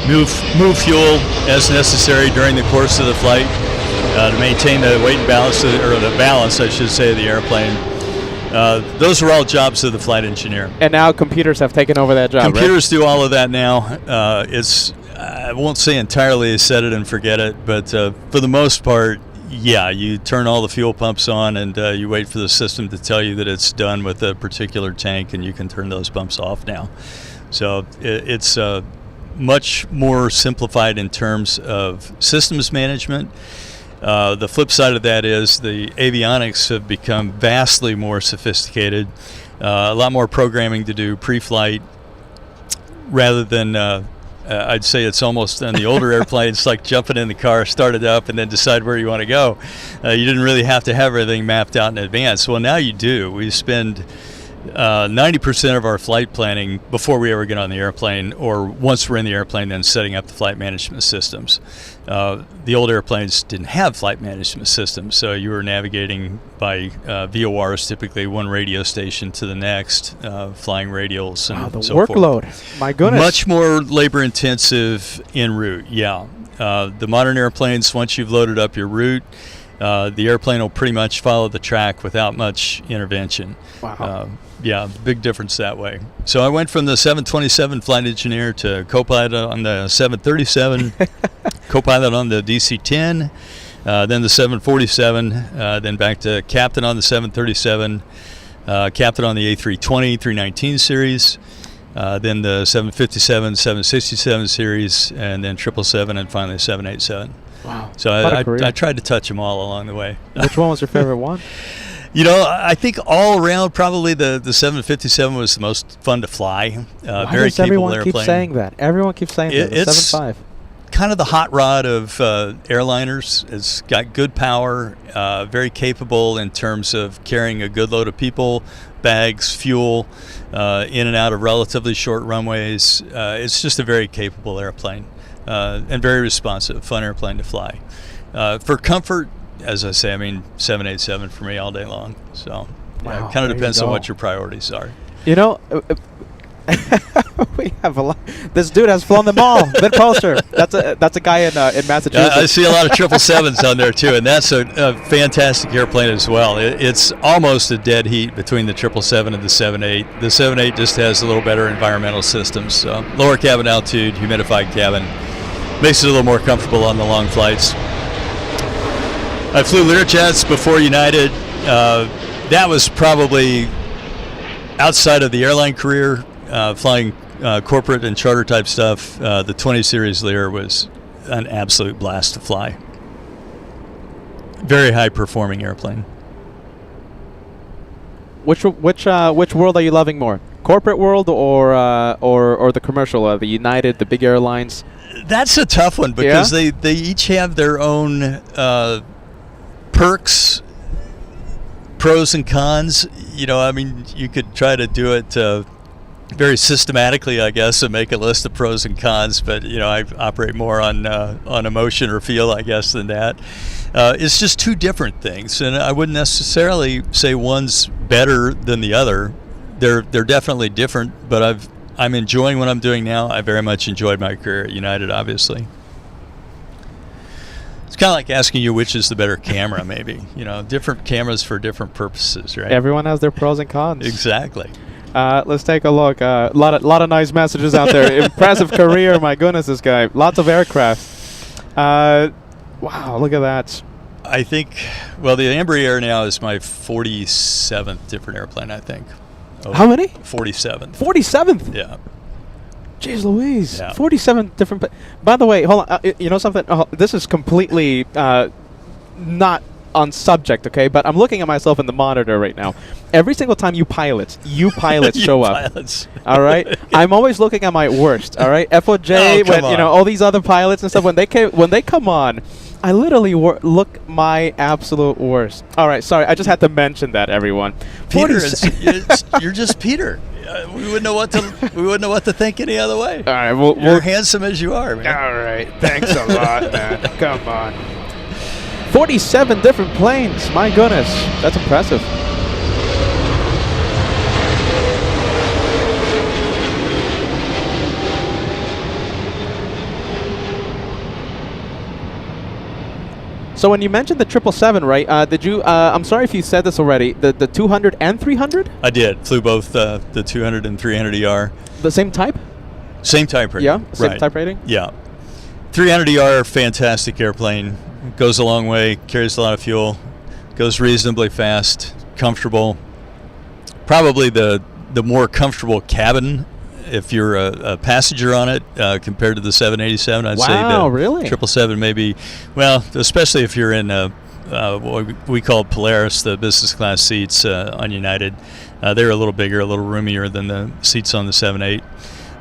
move fuel as necessary during the course of the flight. to maintain the weight and balance, or the balance, I should say, of the airplane. Those are all jobs of the flight engineer. And now computers have taken over that job, Computers do all of that now. I won't say entirely set it and forget it, but for the most part, yeah, you turn all the fuel pumps on and you wait for the system to tell you that it's done with a particular tank, and you can turn those pumps off now. So it's much more simplified in terms of systems management. The flip side of that is the avionics have become vastly more sophisticated, a lot more programming to do pre-flight rather than I'd say it's almost on the older airplanes like jumping in the car, start it up, and then decide where you want to go. You didn't really have to have everything mapped out in advance. Well, now you do. We spend 90% of our flight planning before we ever get on the airplane, or once we're in the airplane, then setting up the flight management systems. The old airplanes didn't have flight management systems, so you were navigating by VORs, typically one radio station to the next, flying radials and the so workload. forth. My goodness. Much more labor intensive en route, yeah. The modern airplanes, once you've loaded up your route, the airplane will pretty much follow the track without much intervention. Wow. Yeah, big difference that way. So I went from the 727 flight engineer to co-pilot on the 737, co-pilot on the DC-10, then the 747, then back to captain on the 737, captain on the A320, 319 series, then the 757, 767 series, and then 777, and finally 787. Wow. So I tried to touch them all along the way. Which one was your favorite one? You know, I think all around probably the 757 was the most fun to fly. Why Very does capable everyone airplane. keep saying that? Everyone keeps saying that. The It's 7.5. kind of the hot rod of airliners. It's got good power, very capable in terms of carrying a good load of people, bags, fuel, in and out of relatively short runways. It's just a very capable airplane and very responsive, fun airplane to fly. For comfort, as I say, I mean, 787 for me all day long. So Wow, it kind of depends on go. what your priorities are. You know, we have a lot. This dude has flown them all. Ben Poster. That's a guy in Massachusetts. I see a lot of 777s on there too, and that's a fantastic airplane as well. It's almost a dead heat between the 777 and the 78. The 78 just has a little better environmental systems. Lower cabin altitude, humidified cabin, makes it a little more comfortable on the long flights. I flew Learjets before United. That was probably outside of the airline career, flying corporate and charter type stuff. The 20 Series Lear was an absolute blast to fly. Very high performing airplane. Which world are you loving more? Corporate world or the commercial? The United, the big airlines. That's a tough one because they each have their own perks, pros and cons. You know, I mean, you could try to do it very systematically, I guess, and make a list of pros and cons. But you know, I operate more on emotion or feel, I guess, than that. It's just two different things, and I wouldn't necessarily say one's better than the other. They're definitely different, but I'm enjoying what I'm doing now. I very much enjoyed my career at United, obviously. It's kind of like asking you which is the better camera, maybe. You know, different cameras for different purposes, right? Everyone has their pros and cons. Exactly. Let's take a look. A lot of nice messages out there. Impressive career, my goodness, this guy. Lots of aircraft. Wow, look at that. I think, well, the Embraer now is my 47th different airplane, I think. Oh, How many? 47th. 47th. Yeah. Jeez Louise. Yeah. 47 different. By the way, hold on. You know something? This is completely not on subject, okay? But I'm looking at myself in the monitor right now. Every single time you pilots show up. Pilots. All right? I'm always looking at my worst, all right? FOJ, Oh, come when, you on. know, all these other pilots and stuff, when they come on, I literally look my absolute worst. All right, sorry. I just had to mention that, everyone. Peter, you're just Peter. We wouldn't know what to think any other way. All right, You're handsome as you are, man. All right, thanks a lot, man. Come on. 47 different planes. My goodness, that's impressive. So when you mentioned the 777, right? Did you? I'm sorry if you said this already. The 200 and 300, I did. Flew both the 200 and 300ER. the same type? Same type rating. Yeah, same right. type rating. Yeah. 300ER, fantastic airplane. Goes a long way, carries a lot of fuel, goes reasonably fast, comfortable. Probably the more comfortable cabin if you're a passenger on it compared to the 787. I'd say the really? 777 maybe, well, especially if you're in what we call Polaris, the business class seats on United. They're a little bigger, a little roomier than the seats on the 78.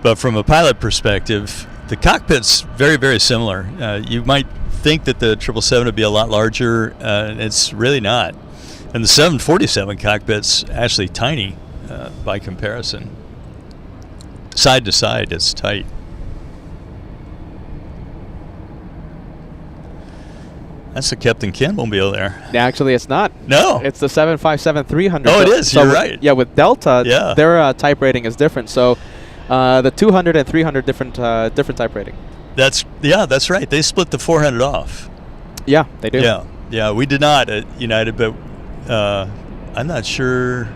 But from a pilot perspective, the cockpit's very, very similar. You might think that the 777 would be a lot larger. It's really not. And the 747 cockpit's actually tiny by comparison. Side to side, it's tight. That's the Captain Ken-mobile there. Actually, it's not. No. It's the 757-300. Oh, it is. You're right. Yeah, with Delta, Yeah. their type rating is different. So the 200 and 300 different type rating. That's right. They split the 400 off. Yeah, they do. Yeah. We did not at United, but I'm not sure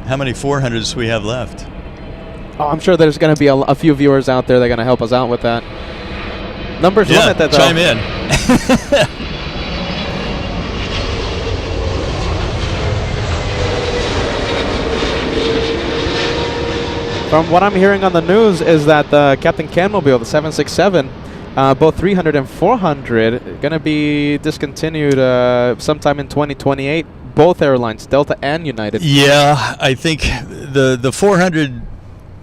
how many 400s we have left. Oh, I'm sure there's going to be a few viewers out there that are going to help us out with that. Numbers limit that, though. Chime in. From what I'm hearing on the news is that the Captain Ken-mobile, the 767, both 300 and 400, going to be discontinued sometime in 2028. Both airlines, Delta and United. Yeah, I think the 400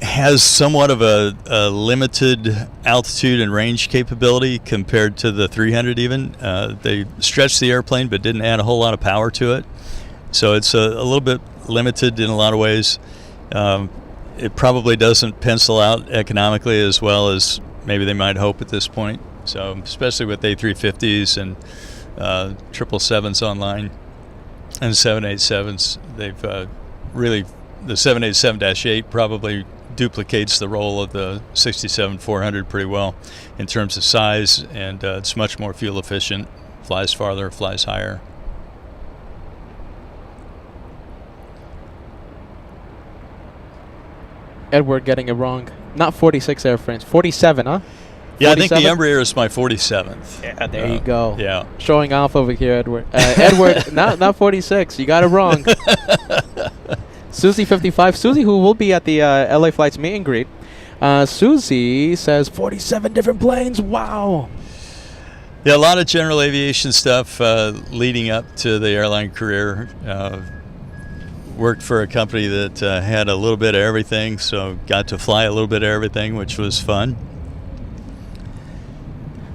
has somewhat of a limited altitude and range capability compared to the 300 even. They stretched the airplane but didn't add a whole lot of power to it. So it's a little bit limited in a lot of ways. It probably doesn't pencil out economically as well as maybe they might hope at this point. So especially with A350s and 777s online and 787s, they've really, the 787-8 probably duplicates the role of the 67-400 pretty well in terms of size, and it's much more fuel efficient, flies farther, flies higher. Edward getting it wrong. Not 46 airframes, 47, huh? Yeah, I think the 47? Embraer is my 47th. Yeah, there you go. Yeah. Showing off over here, Edward. Edward, not 46. You got it wrong. Susie 55. Susie, who will be at the LA Flights meet and greet. Susie says 47 different planes. Wow. Yeah, a lot of general aviation stuff leading up to the airline career. Worked for a company that had a little bit of everything, so got to fly a little bit of everything, which was fun.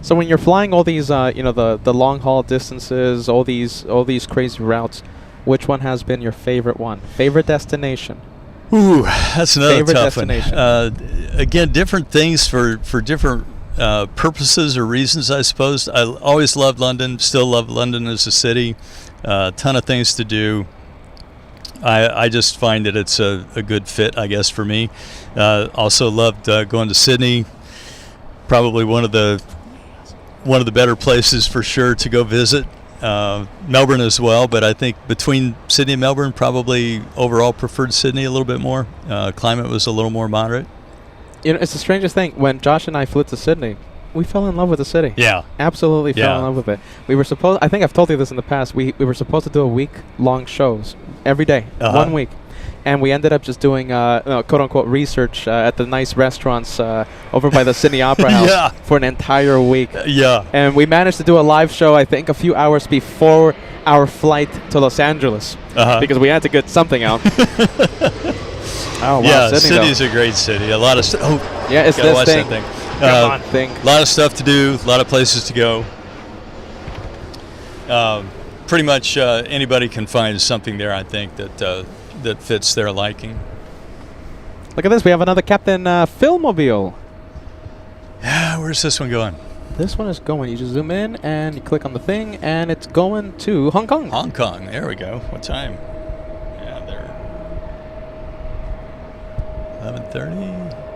So when you're flying all these, the long haul distances, all these crazy routes, which one has been your favorite one? Favorite destination? Ooh, that's another Favorite tough destination. one. Again, different things for different purposes or reasons, I suppose. I always loved London, still love London as a city. A ton of things to do. I just find that it's a good fit, I guess, for me. Also loved going to Sydney. Probably one of the better places for sure to go visit. Melbourne as well, but I think between Sydney and Melbourne, probably overall preferred Sydney a little bit more. Climate was a little more moderate. It's the strangest thing. When Josh and I flew to Sydney, we fell in love with the city. Yeah. Absolutely fell in love with it. We were supposed, I think I've told you this in the past, we were supposed to do a week-long shows every day, 1 week. And we ended up just doing, quote-unquote, research at the nice restaurants over by the Sydney Opera House for an entire week. And we managed to do a live show, I think, a few hours before our flight to Los Angeles because we had to get something out. Oh, wow. Yeah, Sydney's a great city. A lot of stuff. Oh, yeah, it's this thing. Come on, thing. A lot of stuff to do, a lot of places to go. Pretty much anybody can find something there, I think, that fits their liking. Look at this. We have another Captain Philmobile. Yeah, where's this one going? This one is going. You just zoom in and you click on the thing, and it's going to Hong Kong. Hong Kong. There we go. What time? Yeah, there. 11:30.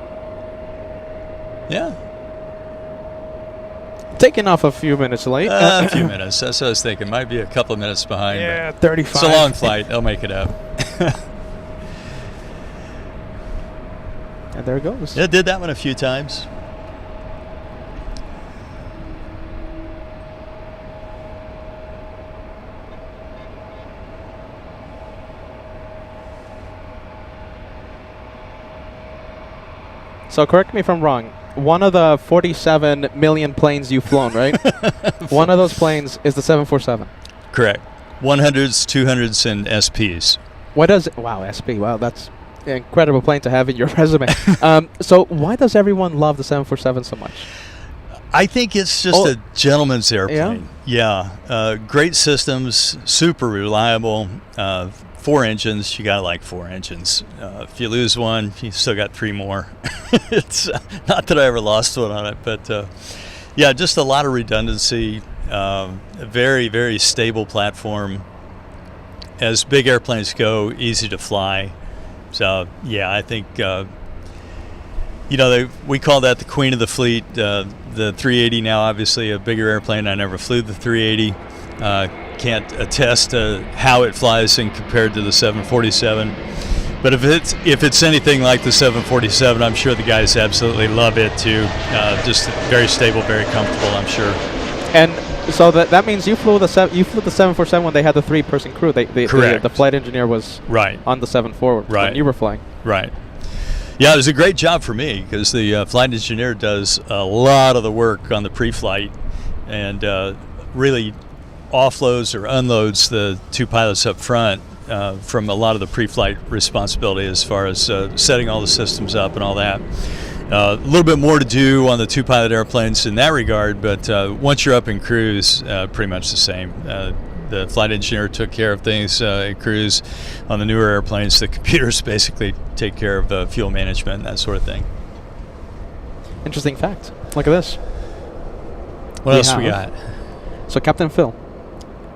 Yeah. taking off a few minutes late. A few minutes. That's what I was thinking. Might be a couple of minutes behind. Yeah, but 35. It's a long flight. They'll make it up. And there it goes. Yeah, did that one a few times. So correct me if I'm wrong. One of the 47 million planes you've flown, right? One of those planes is the 747. Correct. 100s, 200s, and SPs. Why does wow, SP? Wow, that's an incredible plane to have in your resume. So why does everyone love the 747 so much? I think it's just a gentleman's airplane. Yeah? Great systems, super reliable. 4 engines. You got like 4 engines. If you lose one, you still got 3 more. It's not that I ever lost one on it, but yeah, just a lot of redundancy. A very, very stable platform. As big airplanes go, easy to fly. So yeah, I think we call that the queen of the fleet. The 380 now, obviously a bigger airplane. I never flew the 380. Can't attest to how it flies in compared to the 747. But if it's anything like the 747, I'm sure the guys absolutely love it too. Just very stable, very comfortable, I'm sure. And so that means you flew the 747 when they had the 3-person crew. Correct. The flight engineer was right on the 74 right. when you were flying. Right. Yeah, it was a great job for me because the flight engineer does a lot of the work on the pre-flight and really offloads or unloads the 2 pilots up front from a lot of the pre-flight responsibility as far as setting all the systems up and all that. A little bit more to do on the 2-pilot airplanes in that regard, but once you're up in cruise, pretty much the same. The flight engineer took care of things in cruise. On the newer airplanes, the computers basically take care of fuel management and that sort of thing. Interesting fact. Look at this. What else we got? So Captain Phil,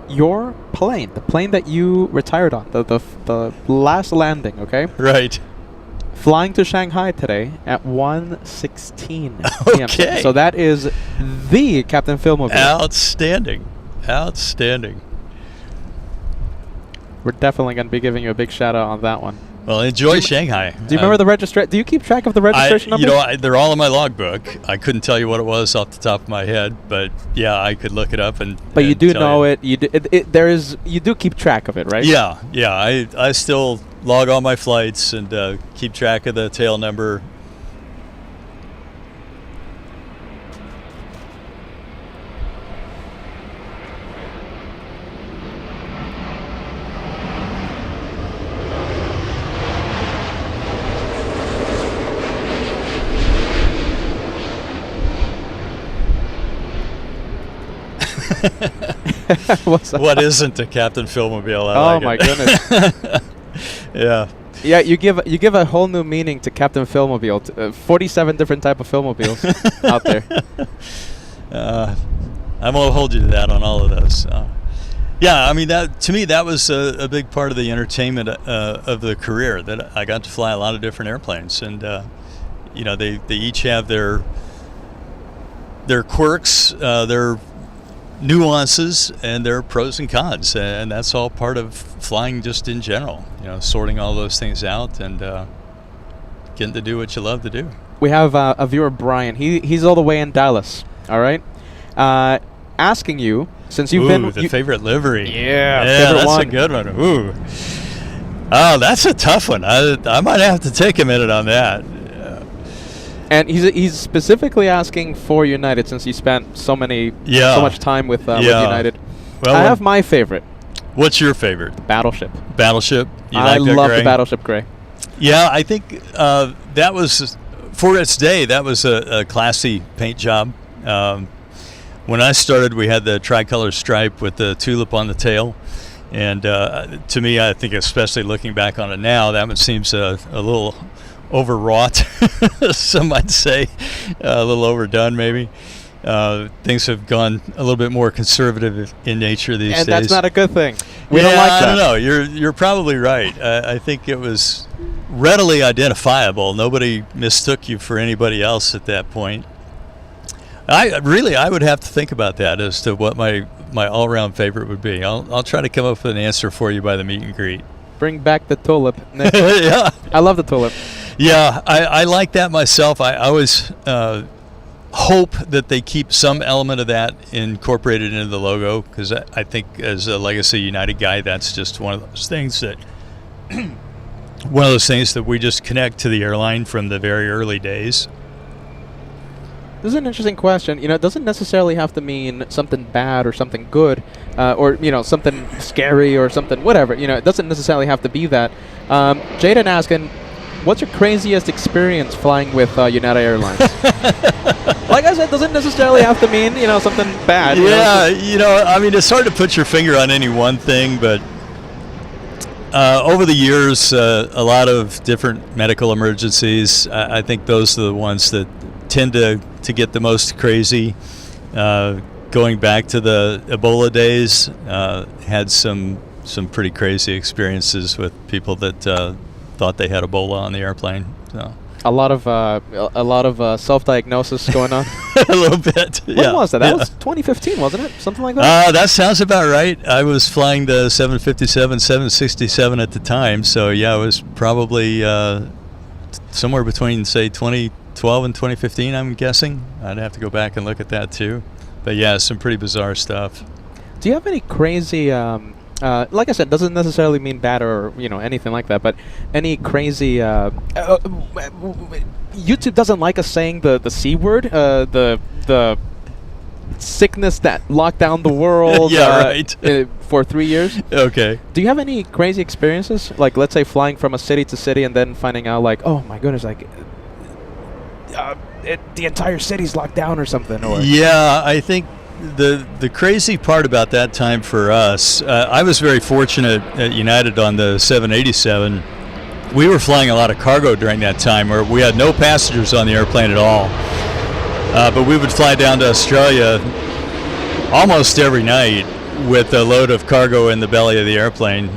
your plane, the plane that you retired on, the last landing, okay? Right. Flying to Shanghai today at 1:16 p.m. Okay. So that is the Captain Phil mobile. Outstanding. Outstanding. We're definitely going to be giving you a big shout out on that one. Well, enjoy Shanghai. Do you remember the registration? Do you keep track of the registration numbers? They're all in my logbook. I couldn't tell you what it was off the top of my head, but yeah, I could look it up and. But you do know you. it. You do keep track of it, right? Yeah. I still log all my flights and keep track of the tail number. What isn't a Captain Philmobile? Oh my goodness! Yeah. Yeah, you give a whole new meaning to Captain Philmobile. 47 different type of Philmobiles out there. I'm gonna hold you to that on all of those. Yeah, I mean to me that was a big part of the entertainment of the career, that I got to fly a lot of different airplanes, and they each have their quirks, their nuances, and their pros and cons, and that's all part of flying just in general. Sorting all those things out and getting to do what you love to do. We have a viewer, Brian. He's all the way in Dallas. All right, asking you, since you've been the favorite livery. Yeah, that's one. a good one. Ooh, oh, that's a tough one. I might have to take a minute on that. And he's specifically asking for United, since you spent so much time with United. Well, I have my favorite. What's your favorite? Battleship. Battleship. I love the Battleship Gray. Yeah, I think that was, for its day, that was a classy paint job. When I started, we had the tricolor stripe with the tulip on the tail. And to me, I think, especially looking back on it now, that one seems a little overwrought, some might say, a little overdone maybe. Things have gone a little bit more conservative in nature these days. And that's not a good thing. We don't like that. I don't know. You're probably right. I think it was readily identifiable. Nobody mistook you for anybody else at that point. I would have to think about that as to what my all-around favorite would be. I'll try to come up with an answer for you by the meet and greet. Bring back the tulip, Nick. Yeah, I love the tulip. yeah, I like that myself. I always hope that they keep some element of that incorporated into the logo, because I think as a Legacy United guy, that's just one of those things that we just connect to the airline from the very early days. This is an interesting question. It doesn't necessarily have to mean something bad or something good, or something scary or something whatever. It doesn't necessarily have to be that. Jaden asking, what's your craziest experience flying with United Airlines? Like I said, doesn't necessarily have to mean something bad. Yeah, I mean, it's hard to put your finger on any one thing, but over the years, a lot of different medical emergencies. I think those are the ones that tend to get the most crazy. Going back to the Ebola days, had some pretty crazy experiences with people that thought they had Ebola on the airplane. So. A lot of self-diagnosis going on. A little bit. When was that? That was 2015, wasn't it? Something like that. That sounds about right. I was flying the 757, 767 at the time, so yeah, it was probably somewhere between say 2012 and 2015. I'm guessing. I'd have to go back and look at that too. But yeah, some pretty bizarre stuff. Do you have any crazy? Like I said, doesn't necessarily mean bad or anything like that, but any crazy YouTube doesn't like us saying the C word, the sickness that locked down the world for 3 years. Okay. Do you have any crazy experiences, like let's say flying from a city to city and then finding out like, oh my goodness, like the entire city's locked down or something? Or yeah, I think the crazy part about that time for us, I was very fortunate at United on the 787. We were flying a lot of cargo during that time where we had no passengers on the airplane at all. But we would fly down to Australia almost every night with a load of cargo in the belly of the airplane.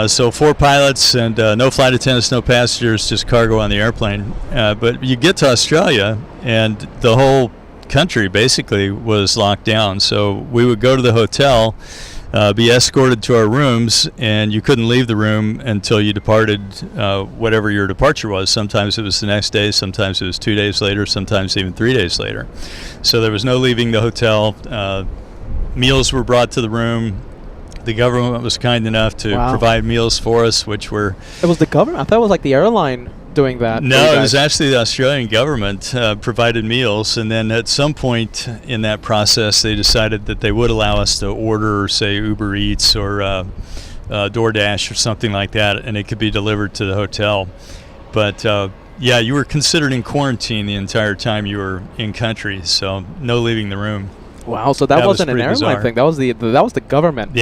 So 4 pilots and no flight attendants, no passengers, just cargo on the airplane. But you get to Australia and the whole country basically was locked down, so we would go to the hotel, be escorted to our rooms, and you couldn't leave the room until you departed whatever your departure was. Sometimes it was the next day, sometimes it was 2 days later, sometimes even 3 days later. So there was no leaving the hotel. Meals were brought to the room. The government was kind enough to provide meals for us, which were... It was the government? I thought it was like the airline doing that. No, it was actually the Australian government provided meals, and then at some point in that process they decided that they would allow us to order, say, Uber Eats or DoorDash or something like that, and it could be delivered to the hotel. But yeah, you were considered in quarantine the entire time you were in country, so no leaving the room. Wow, so that wasn't an airline bizarre thing. That was the government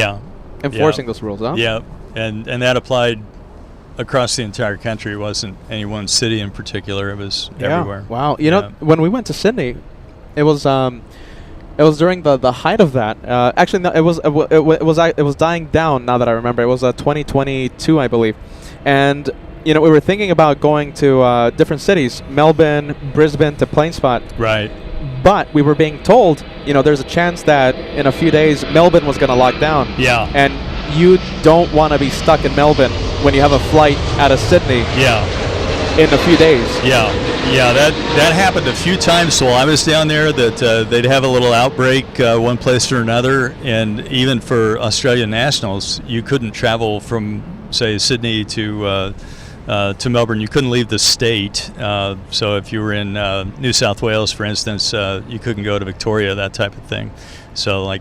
enforcing those rules, huh? Yeah, and that applied across the entire country. It wasn't any one city in particular. It was everywhere. Wow. You know, when we went to Sydney, it was during the height of that. Actually, no, it was dying down. Now that I remember, it was 2022, I believe, and we were thinking about going to different cities, Melbourne, Brisbane, to Plainspot. Right. But we were being told, there's a chance that in a few days Melbourne was going to lock down. Yeah. And you don't want to be stuck in Melbourne when you have a flight out of Sydney. Yeah. In a few days. Yeah. Yeah. That happened a few times while I was down there. That they'd have a little outbreak one place or another, and even for Australian nationals, you couldn't travel from, say, Sydney to Melbourne. You couldn't leave the state. So if you were in New South Wales, for instance, you couldn't go to Victoria, that type of thing. So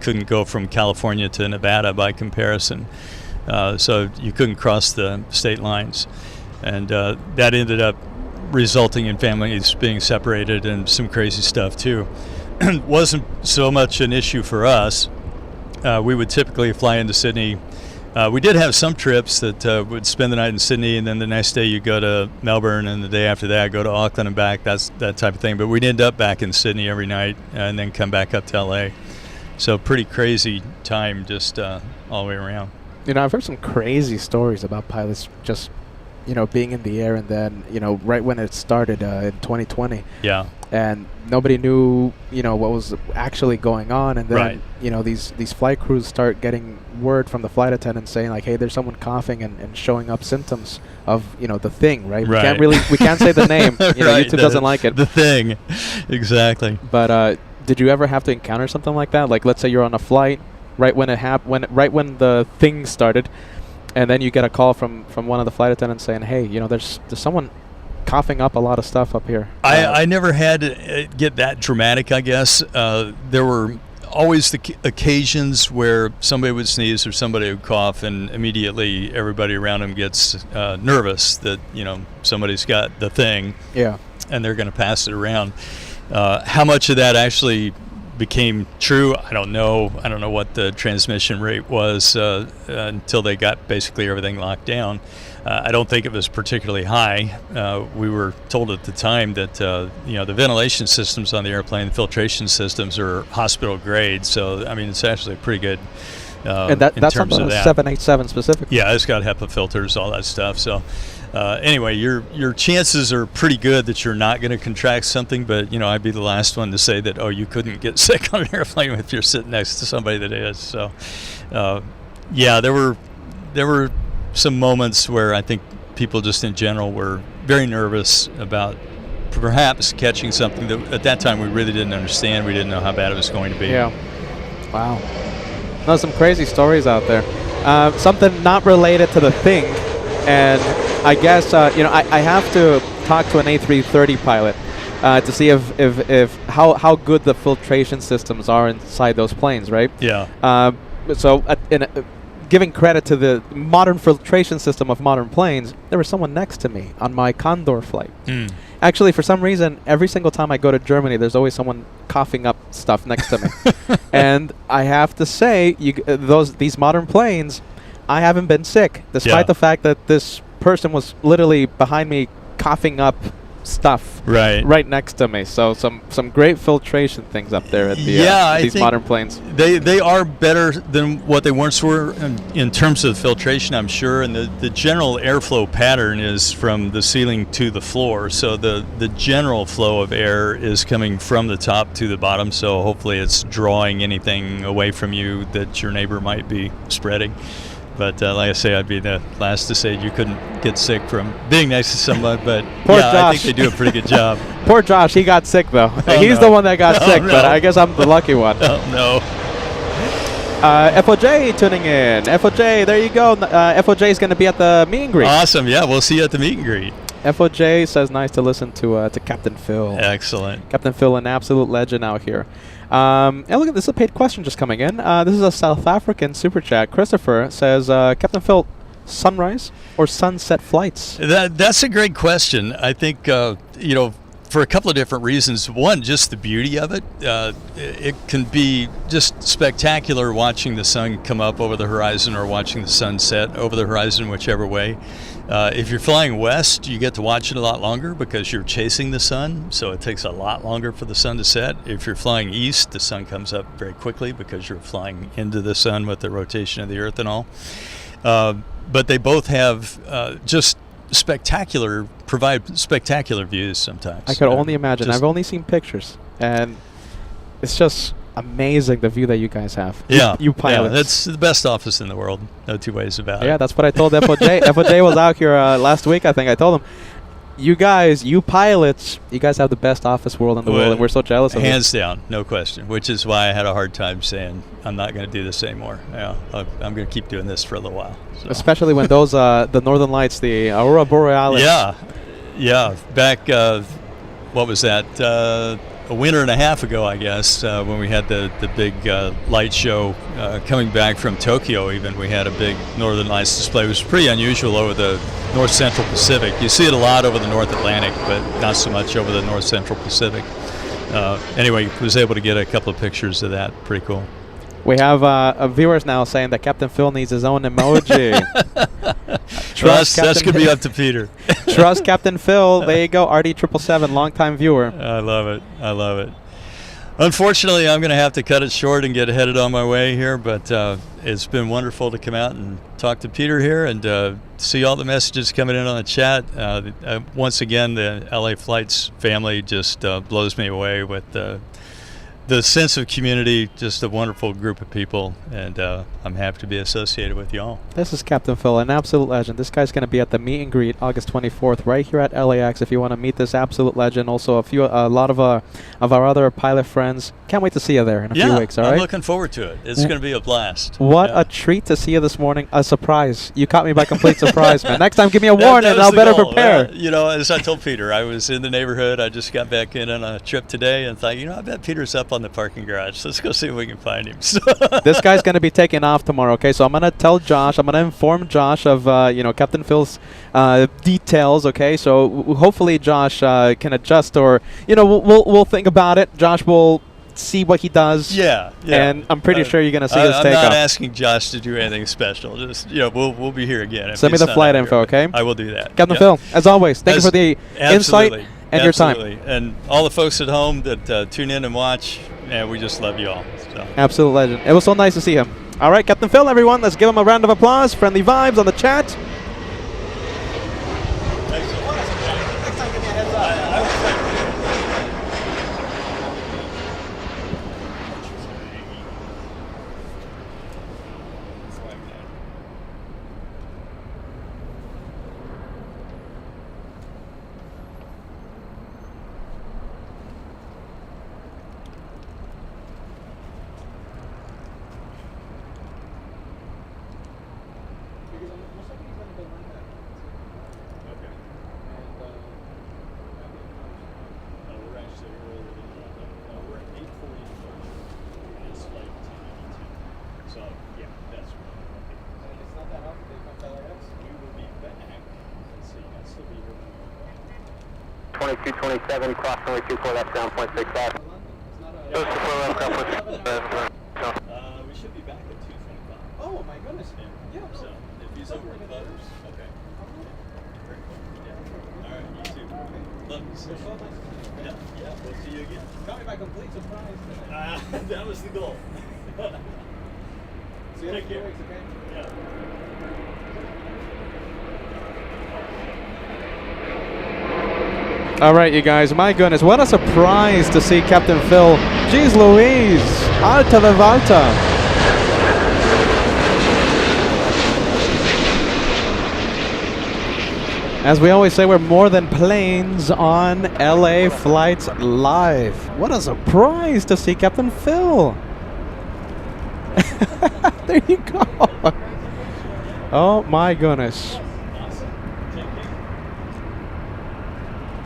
couldn't go from California to Nevada by comparison. So you couldn't cross the state lines. And that ended up resulting in families being separated and some crazy stuff too. Wasn't so much an issue for us. We would typically fly into Sydney. We did have some trips that would spend the night in Sydney, and then the next day you go to Melbourne, and the day after that go to Auckland and back. That's that type of thing. But we'd end up back in Sydney every night, and then come back up to LA. So pretty crazy time, just all the way around. I've heard some crazy stories about pilots just, being in the air, and then right when it started in 2020. Yeah. And nobody knew what was actually going on, and then Right. these flight crews start getting word from the flight attendant saying like, hey, there's someone coughing and showing up symptoms of the thing, right? Right. We can't say the name. Right, YouTube doesn't like it. The thing. Exactly. But did you ever have to encounter something like that? Like, let's say you're on a flight right when it right when the thing started, and then you get a call from one of the flight attendants saying, hey, there's someone coughing up a lot of stuff up here. I never had to get that dramatic, I guess. There were always the occasions where somebody would sneeze or somebody would cough, and immediately everybody around them gets nervous that somebody's got the thing. Yeah. And they're going to pass it around. How much of that actually became true, I don't know. I don't know what the transmission rate was until they got basically everything locked down. I don't think it was particularly high. We were told at the time that the ventilation systems on the airplane, the filtration systems, are hospital grade. So I mean, it's actually pretty good. And that's on the 787 specifically. Yeah, it's got HEPA filters, all that stuff. So anyway, your chances are pretty good that you're not going to contract something. But I'd be the last one to say that you couldn't get sick on an airplane if you're sitting next to somebody that is. So yeah, there were some moments where I think people just in general were very nervous about perhaps catching something that at that time we really didn't understand. We didn't know how bad it was going to be. Yeah. Wow. There's some crazy stories out there. Something not related to the thing, and I guess I have to talk to an A330 pilot to see if how good the filtration systems are inside those planes, right? Yeah. So giving credit to the modern filtration system of modern planes, there was someone next to me on my Condor flight. Actually, for some reason, every single time I go to Germany, there's always someone coughing up stuff next to me. And I have to say, these modern planes, I haven't been sick, despite the fact that this person was literally behind me coughing up stuff right next to me. So some great filtration things up there at these modern planes. They are better than what they once were in terms of filtration, I'm sure. And the general airflow pattern is from the ceiling to the floor. So the general flow of air is coming from the top to the bottom. So hopefully it's drawing anything away from you that your neighbor might be spreading. But like I say, I'd be the last to say you couldn't get sick from being next to someone. But I think they do a pretty good job. Poor Josh, he got sick though. He's the one that got sick, but I guess I'm the lucky one. Oh no. FOJ tuning in. FOJ, there you go. FOJ is going to be at the meet and greet. Awesome. Yeah, we'll see you at the meet and greet. FOJ says nice to listen to Captain Phil. Excellent. Captain Phil, an absolute legend out here. And look at this, a paid question just coming in. This is a South African super chat. Christopher says, Captain Phil, sunrise or sunset flights? That's a great question. I think, for a couple of different reasons. One, just the beauty of it. It can be just spectacular watching the sun come up over the horizon or watching the sun set over the horizon, whichever way. If you're flying west, you get to watch it a lot longer because you're chasing the sun, so it takes a lot longer for the sun to set. If you're flying east, the sun comes up very quickly because you're flying into the sun with the rotation of the Earth and all. But they both have just provide spectacular views sometimes. I could only imagine. I've only seen pictures, and it's just amazing the view that you guys have. Yeah, you pilots. Yeah, that's the best office in the world. No two ways about it. Yeah, that's what I told FOJ. FOJ was out here last week, I think. I told him, you pilots, you guys have the best office world in the world, and we're so jealous of it. Hands down, no question, which is why I had a hard time saying, I'm not going to do this anymore. Yeah, I'm going to keep doing this for a little while. So. Especially when those, the Northern Lights, the Aurora Borealis. Yeah. Back, what was that? A winter and a half ago, I guess, when we had the big light show coming back from Tokyo even, we had a big Northern Lights display. It was pretty unusual over the North Central Pacific. You see it a lot over the North Atlantic, but not so much over the North Central Pacific. Anyway, was able to get a couple of pictures of that. Pretty cool. We have viewers now saying that Captain Phil needs his own emoji. That's going to be up to Peter. Trust Captain Phil. There you go, RD777, longtime viewer. I love it. Unfortunately, I'm going to have to cut it short and get headed on my way here, but it's been wonderful to come out and talk to Peter here and see all the messages coming in on the chat. Once again, the LA Flights family just blows me away with the sense of community, just a wonderful group of people, and I'm happy to be associated with you all. This is Captain Phil, an absolute legend. This guy's going to be at the meet and greet August 24th right here at LAX if you want to meet this absolute legend. Also, a lot of our other pilot friends. Can't wait to see you there in a few weeks, all right? I'm looking forward to it. It's going to be a blast. What a treat to see you this morning. A surprise. You caught me by complete surprise, man. Next time, give me a warning and I'll better prepare. You know, as I told Peter, I was in the neighborhood. I just got back in on a trip today and thought, I bet Peter's up on the parking garage. Let's go see if we can find him. This guy's going to be taking off tomorrow, okay? So I'm going to tell Josh, I'm going to inform Josh of, Captain Phil's details, okay? So hopefully Josh can adjust or, we'll think about it. Josh will see what he does. Yeah. And I'm pretty sure you're going to see his takeoff. I'm not asking Josh to do anything special. Just, we'll be here again. Send me the flight info, okay? I will do that. Captain Phil, as always, thank you for the insight and your time. And all the folks at home that tune in and watch, we just love you all. So. Absolute legend. It was so nice to see him. All right, Captain Phil, everyone, let's give him a round of applause. Friendly vibes on the chat. Two 27, cross runway 24 left, ground point 65. Those 24 left, ground point 65. We should be back at 225. Oh, my goodness. Yeah. So, if he's over with others, okay. Very cool. Yeah. All right, you too. Love you, sir. Yeah, we'll see you again. Caught me by complete surprise. That was the goal. See you in a Take few care. weeks, okay? Yeah. All right, you guys. My goodness, what a surprise to see Captain Phil. Jeez Louise. Alta de Volta. As we always say, we're more than planes on LA Flights Live. What a surprise to see Captain Phil. There you go. Oh, my goodness.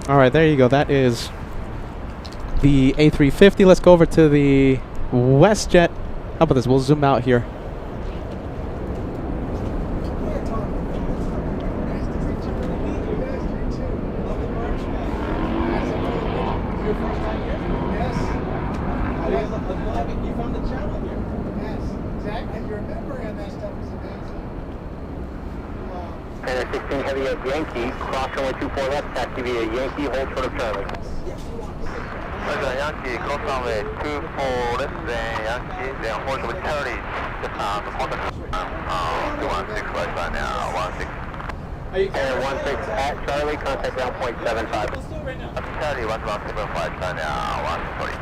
All right, there you go. That is the A350. Let's go over to the WestJet. How about this? We'll zoom out here. And 16 heavy at Yankee, cross runway 24 left, taxi via Yankee, hold short of Charlie. Yankee, cross runway 24 left, then Yankee, then hold short of Charlie. Just on the corner. 216 right by now, 16. And 16 at Charlie, contact ground point 75. Charlie, 175 by now, 140.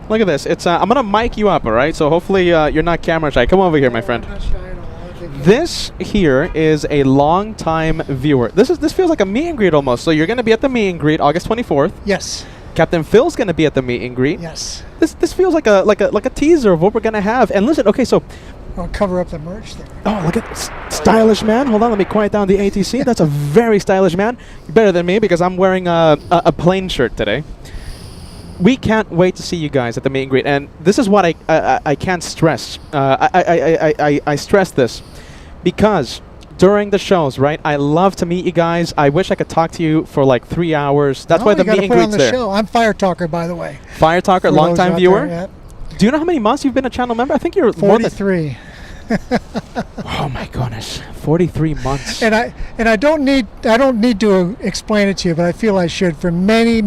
Look at this. It's I'm gonna mic you up, all right? So hopefully you're not camera shy. Come over here, my friend. This here is a long-time viewer. This feels like a meet and greet almost. So you're gonna be at the meet and greet August 24th. Yes. Captain Phil's gonna be at the meet and greet. Yes. This feels like a teaser of what we're gonna have. And listen, okay, so I'll cover up the merch there. oh, look at this stylish man. Hold on, let me quiet down the ATC. That's a very stylish man. You're better than me because I'm wearing a plain shirt today. We can't wait to see you guys at the meet and greet, and this is what I can't stress. I stress this because during the shows, right? I love to meet you guys. I wish I could talk to you for like 3 hours. That's why the meet and greet's there. Show. I'm Fire Talker, by the way. Fire Talker, long-time viewer. There, Do you know how many months you've been a channel member? I think you're 43. Oh my goodness, 43 months. And I don't need to explain it to you, but I feel I should. For many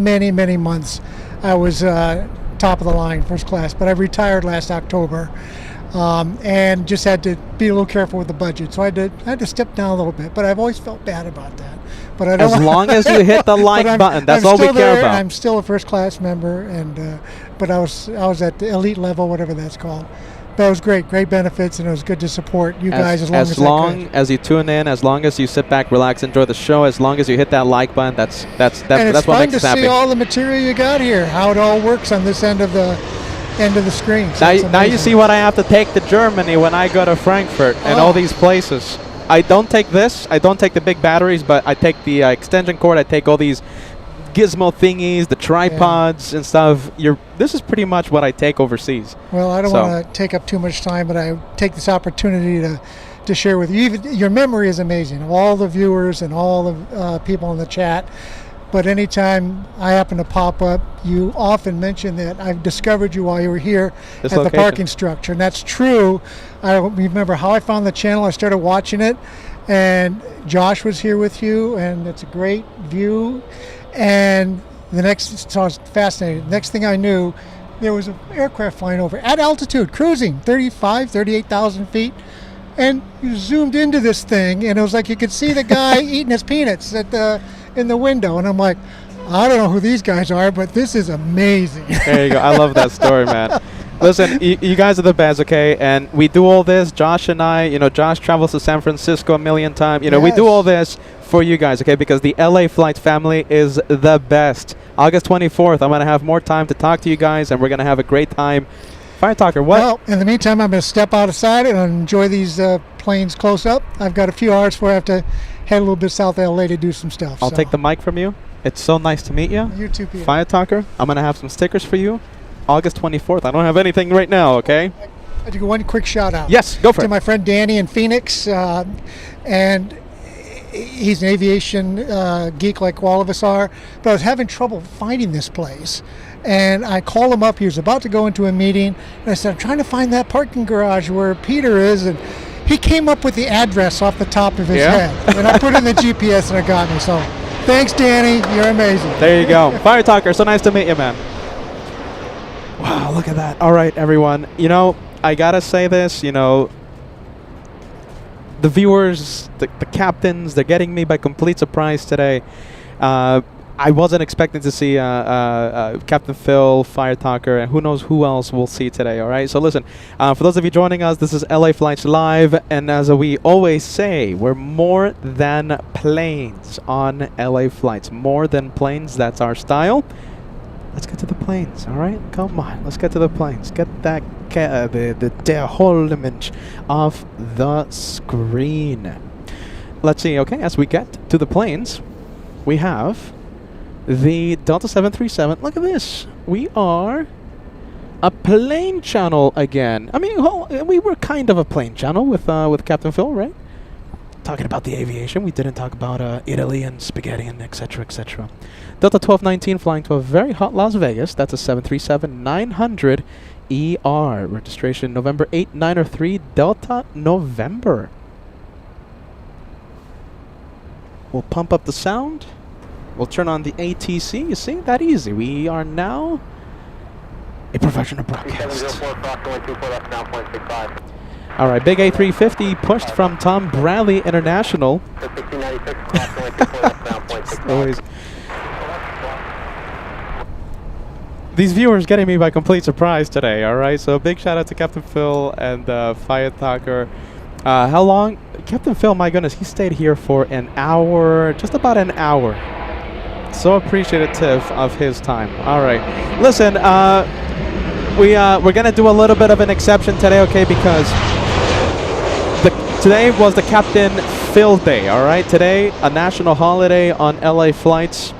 months, I was top of the line, first class. But I retired last October, and just had to be a little careful with the budget. So I had to step down a little bit. But I've always felt bad about that. But I don't. As long as you hit the like button, that's all we care about. I'm still a first class member, and but I was at the elite level, whatever that's called. But it was great benefits, and it was good to support you guys as long as you tune in, as long as you sit back, relax, enjoy the show, as long as you hit that like button, that's what makes us happy. And it's fun to see all the material you got here, how it all works on this end of the screen. So now you see what I have to take to Germany when I go to Frankfurt and all these places. I don't take this. I don't take the big batteries, but I take the extension cord. I take all these gizmo thingies, the tripods and stuff. This is pretty much what I take overseas. Well, I don't want to take up too much time, but I take this opportunity to share with you. Your memory is amazing, of all the viewers and all the people in the chat. But anytime I happen to pop up, you often mention that I've discovered you while you were here at the parking structure. And that's true. I don't remember how I found the channel. I started watching it, and Josh was here with you, and it's a great view. And so I was fascinated. Next thing I knew, there was an aircraft flying over at altitude, cruising 38,000 feet. And you zoomed into this thing, and it was like you could see the guy eating his peanuts in the window. And I'm like, I don't know who these guys are, but this is amazing. There you go. I love that story, man. Listen, you guys are the best, okay? And we do all this. Josh and I, Josh travels to San Francisco a million times. We do all this for you guys, okay? Because the LA Flights family is the best. August 24th, I'm going to have more time to talk to you guys, and we're going to have a great time. Fire Talker, what? Well, in the meantime, I'm going to step outside and enjoy these planes close up. I've got a few hours before I have to head a little bit south of LA to do some stuff. I'll take the mic from you. It's so nice to meet you. You too, Peter. Fire Talker, I'm going to have some stickers for you. August 24th. I don't have anything right now, okay? I'll do one quick shout out. Yes, go for it. To my friend Danny in Phoenix, and he's an aviation geek like all of us are, but I was having trouble finding this place. And I called him up. He was about to go into a meeting, and I said, I'm trying to find that parking garage where Peter is, and he came up with the address off the top of his head. And I put in the GPS, and it got me. So thanks, Danny. You're amazing. There you go. Fire Talker, so nice to meet you, man. Wow, look at that. All right, everyone. I got to say this, the viewers, the captains, they're getting me by complete surprise today. I wasn't expecting to see Captain Phil, Fire Talker, and who knows who else we'll see today, all right? So listen, for those of you joining us, this is LA Flights Live, and as we always say, we're more than planes on LA Flights. More than planes, that's our style. Let's get to the planes, all right? Come on, let's get to the planes. Get that the whole image off the screen. Let's see, okay, as we get to the planes, we have the Delta 737. Look at this. We are a plane channel again. I mean, we were kind of a plane channel with Captain Phil, right? Talking about the aviation. We didn't talk about Italy and spaghetti and etc. etc. Delta 1219 flying to a very hot Las Vegas. That's a 737-900 ER. Registration November 8, 903 Delta November. We'll pump up the sound. We'll turn on the ATC. You see, that easy. We are now a professional broadcast. All right, big A350 pushed from Tom Bradley International. These viewers getting me by complete surprise today, all right? So big shout out to Captain Phil and Fire Talker. How long? Captain Phil, my goodness, he stayed here for an hour, just about an hour. So appreciative of his time. All right. Listen, we're going to do a little bit of an exception today, okay, because today was the Captain Phil Day, all right? Today, a national holiday on LA Flights.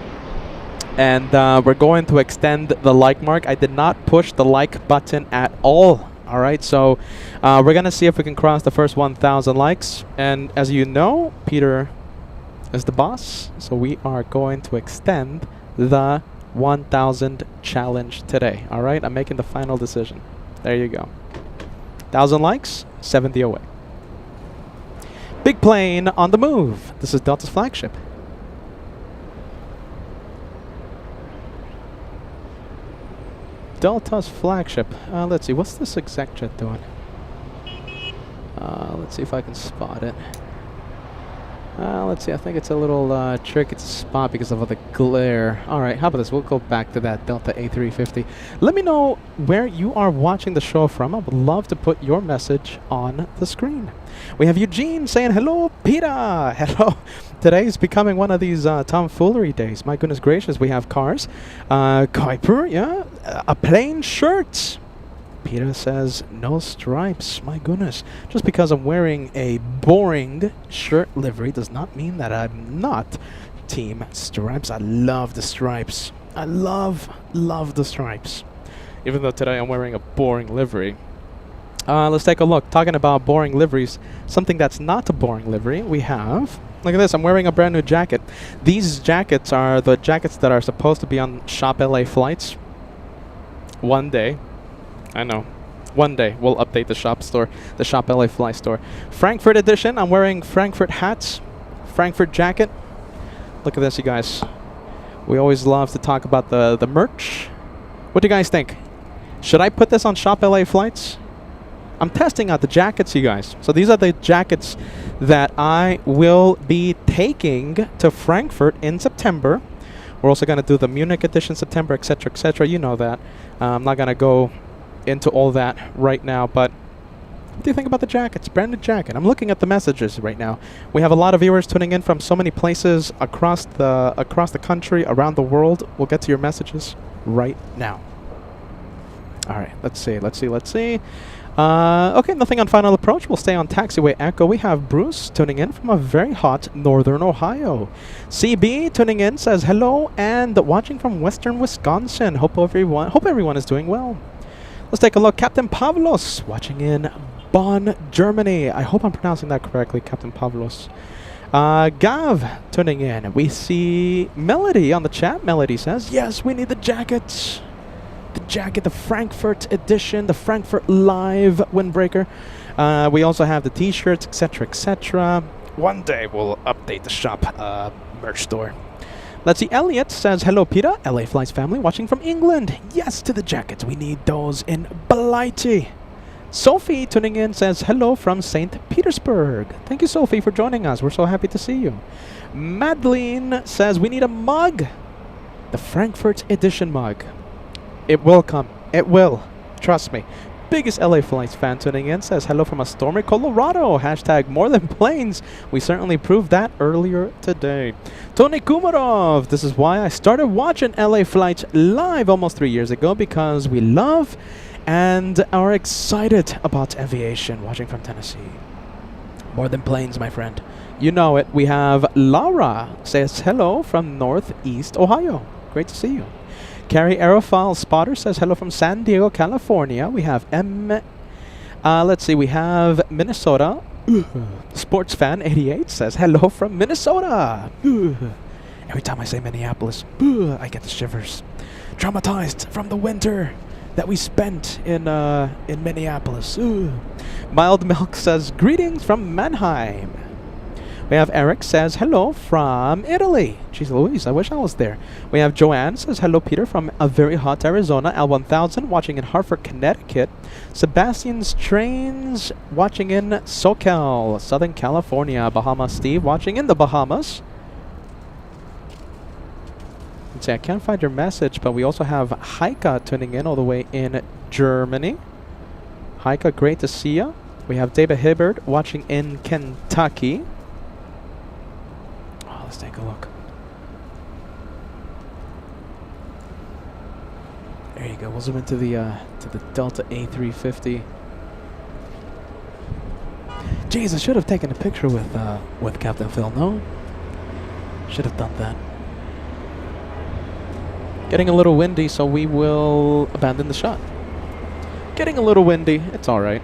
And we're going to extend the like mark. I did not push the like button at all. All right, so we're going to see if we can cross the first 1,000 likes. And as you know, Peter is the boss. So we are going to extend the 1,000 challenge today. All right, I'm making the final decision. There you go. 1,000 likes, 70 away. Big plane on the move. This is Delta's flagship. Delta's flagship. Let's see, what's this exec jet doing? Let's see if I can spot it. Let's see, I think it's a little tricky to spot because of the glare. Alright, how about this? We'll go back to that Delta A350. Let me know where you are watching the show from. I would love to put your message on the screen. We have Eugene saying, hello, Peter! Hello! Today's becoming one of these tomfoolery days. My goodness gracious, we have cars. Kuiper, yeah. A plain shirt. Peter says, no stripes. My goodness. Just because I'm wearing a boring shirt livery does not mean that I'm not team stripes. I love the stripes. I love the stripes. Even though today I'm wearing a boring livery. Let's take a look. Talking about boring liveries, something that's not a boring livery, we have... Look at this, I'm wearing a brand new jacket. These jackets are the jackets that are supposed to be on Shop LA flights. One day. I know. One day we'll update the shop store, the Shop LA Fly store. Frankfurt edition. I'm wearing Frankfurt hats, Frankfurt jacket. Look at this, you guys. We always love to talk about the merch. What do you guys think? Should I put this on Shop LA flights? I'm testing out the jackets, you guys. So these are the jackets that I will be taking to Frankfurt in September. We're also going to do the Munich edition September, etc., etc. You know that. I'm not going to go into all that right now, but what do you think about the jackets? Brand new jacket. I'm looking at the messages right now. We have a lot of viewers tuning in from so many places across the country, around the world. We'll get to your messages right now. All right, let's see. Okay, nothing on final approach. We'll stay on taxiway Echo. We have Bruce tuning in from a very hot northern Ohio. CB tuning in says hello and watching from western Wisconsin. Hope everyone is doing well. Let's take a look. Captain Pavlos watching in Bonn, Germany. I hope I'm pronouncing that correctly, Captain Pavlos. Gav tuning in. We see Melody on the chat. Melody says, yes, we need the jackets. The jacket, the Frankfurt edition, the Frankfurt Live windbreaker. We also have the t-shirts, etc., etc. One day we'll update the shop merch store. Let's see, Elliot says, hello, Peter, LA Flights family, watching from England. Yes to the jackets. We need those in Blighty. Sophie tuning in says, hello from St. Petersburg. Thank you, Sophie, for joining us. We're so happy to see you. Madeline says, we need a mug. The Frankfurt edition mug. It will come. It will. Trust me. Biggest LA Flights fan tuning in says hello from a stormy Colorado. Hashtag more than planes. We certainly proved that earlier today. Tony Kumarov. This is why I started watching LA Flights live almost 3 years ago, because we love and are excited about aviation. Watching from Tennessee. More than planes, my friend. You know it. We have Laura says hello from Northeast Ohio. Great to see you. Carrie Aerophile Spotter says hello from San Diego, California. We have let's see, we have Minnesota. Sports Fan 88 says hello from Minnesota. Every time I say Minneapolis, I get the shivers. Traumatized from the winter that we spent in Minneapolis. Mild Milk says greetings from Mannheim. We have Eric says hello from Italy. Jeez Louise, I wish I was there. We have Joanne says hello, Peter, from a very hot Arizona. L1000 watching in Hartford, Connecticut. Sebastian's Trains watching in SoCal, Southern California. Bahamas Steve watching in the Bahamas. Let's see, I can't find your message, but we also have Heike tuning in all the way in Germany. Heike, great to see you. We have David Hibbert watching in Kentucky. Let's take a look. There you go. We'll zoom into the Delta A350. Jeez, I should have taken a picture with Captain Phil. No, should have done that. Getting a little windy, so we will abandon the shot. Getting a little windy. It's all right.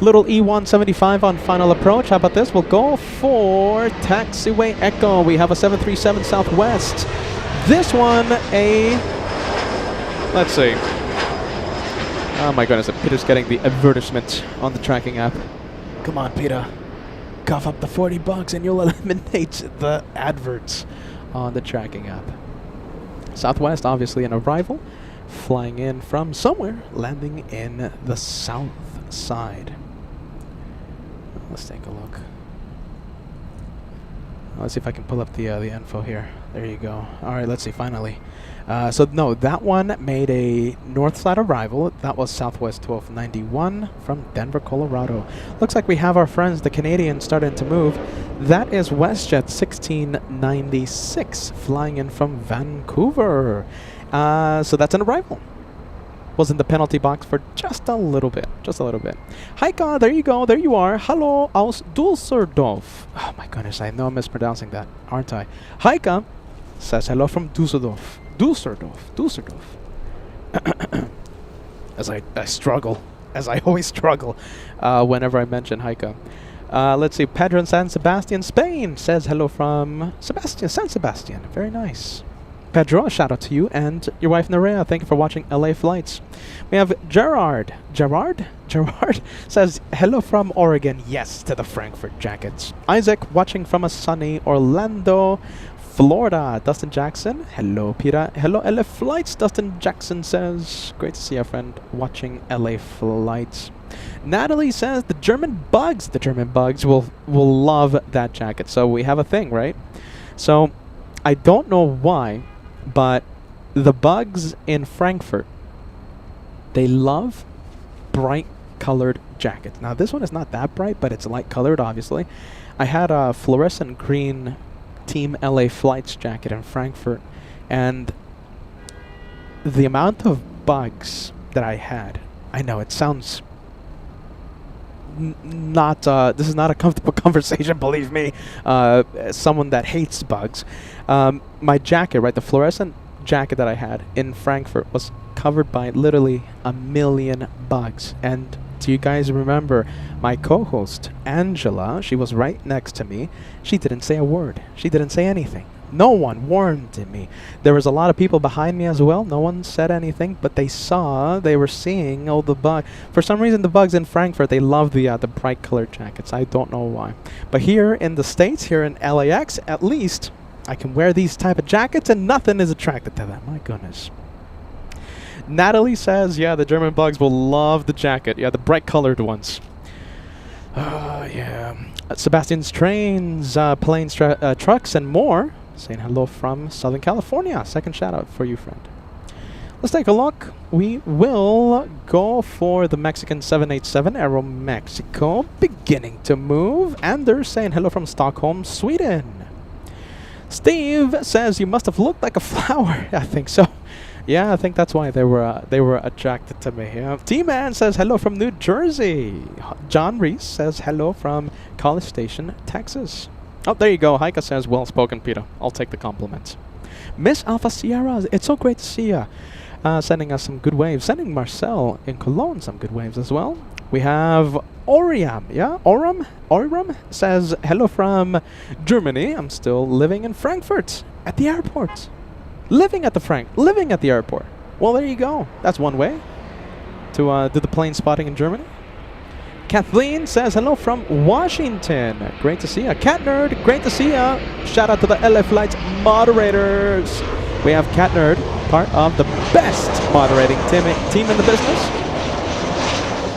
Little E175 on final approach. How about this? We'll go for taxiway Echo. We have a 737 Southwest. This one, let's see. Oh my goodness, Peter's getting the advertisement on the tracking app. Come on, Peter. Cough up the $40 and you'll eliminate the adverts on the tracking app. Southwest, obviously an arrival flying in from somewhere, landing in the south side. Let's take a look. Let's see if I can pull up the info here. There you go. All right, let's see. Finally, so no, that one made a north side arrival. That was Southwest 1291 from Denver, Colorado. Looks like we have our friends, the Canadians, starting to move. That is WestJet 1696 flying in from Vancouver. So that's an arrival. Was in the penalty box for just a little bit. Heike, there you go. There you are. Hallo aus Düsseldorf. Oh my goodness, I know I'm mispronouncing that, aren't I? Heike says hello from Düsseldorf. Düsseldorf. As I struggle, as I always struggle whenever I mention Heike. Let's see. Pedro in San Sebastian, Spain says hello from San Sebastian. Very nice. Pedro, a shout out to you and your wife Nerea. Thank you for watching LA Flights. We have Gerard says hello from Oregon. Yes to the Frankfurt Jackets. Isaac watching from a sunny Orlando, Florida. Dustin Jackson. Hello Peter. Hello LA Flights. Dustin Jackson says great to see a friend watching LA Flights. Natalie says the German bugs will love that jacket. So we have a thing, right? So I don't know why, but the bugs in Frankfurt, they love bright colored jackets. Now this one is not that bright, but it's light colored, obviously. I had a fluorescent green Team LA Flights jacket in Frankfurt, and the amount of bugs that I had, I know it sounds not this is not a comfortable conversation, believe me, someone that hates bugs. My jacket, right, the fluorescent jacket that I had in Frankfurt was covered by literally a million bugs. And do you guys remember my co-host Angela? She was right next to me. She didn't say a word. She didn't say anything. No one warned me. There was a lot of people behind me as well. No one said anything, but they were seeing all the bugs. For some reason, the bugs in Frankfurt, they love the bright colored jackets. I don't know why. But here in the States, here in LAX, at least, I can wear these type of jackets and nothing is attracted to them. My goodness. Natalie says, yeah, the German bugs will love the jacket. Yeah, the bright colored ones. Yeah. Sebastian's Trains, Planes, Trucks, and more. Saying hello from Southern California. Second shout out for you, friend. Let's take a look. We will go for the Mexican 787 Aero Mexico, beginning to move. And they're saying hello from Stockholm, Sweden. Steve says you must have looked like a flower. I think so. Yeah, I think that's why they were attracted to me. Yeah. T-Man says hello from New Jersey. John Reese says hello from College Station, Texas. Oh, there you go. Heike says, well spoken, Peter. I'll take the compliments. Miss Alpha Sierra, it's so great to see you. Sending us some good waves. Sending Marcel in Cologne some good waves as well. We have Oriam, yeah? Oriam says, hello from Germany. I'm still living in Frankfurt at the airport. Living at the airport. Well, there you go. That's one way to do the plane spotting in Germany. Kathleen says hello from Washington. Great to see ya. Cat Nerd, great to see ya. Shout out to the LA Flights moderators. We have Cat Nerd, part of the best moderating team in the business.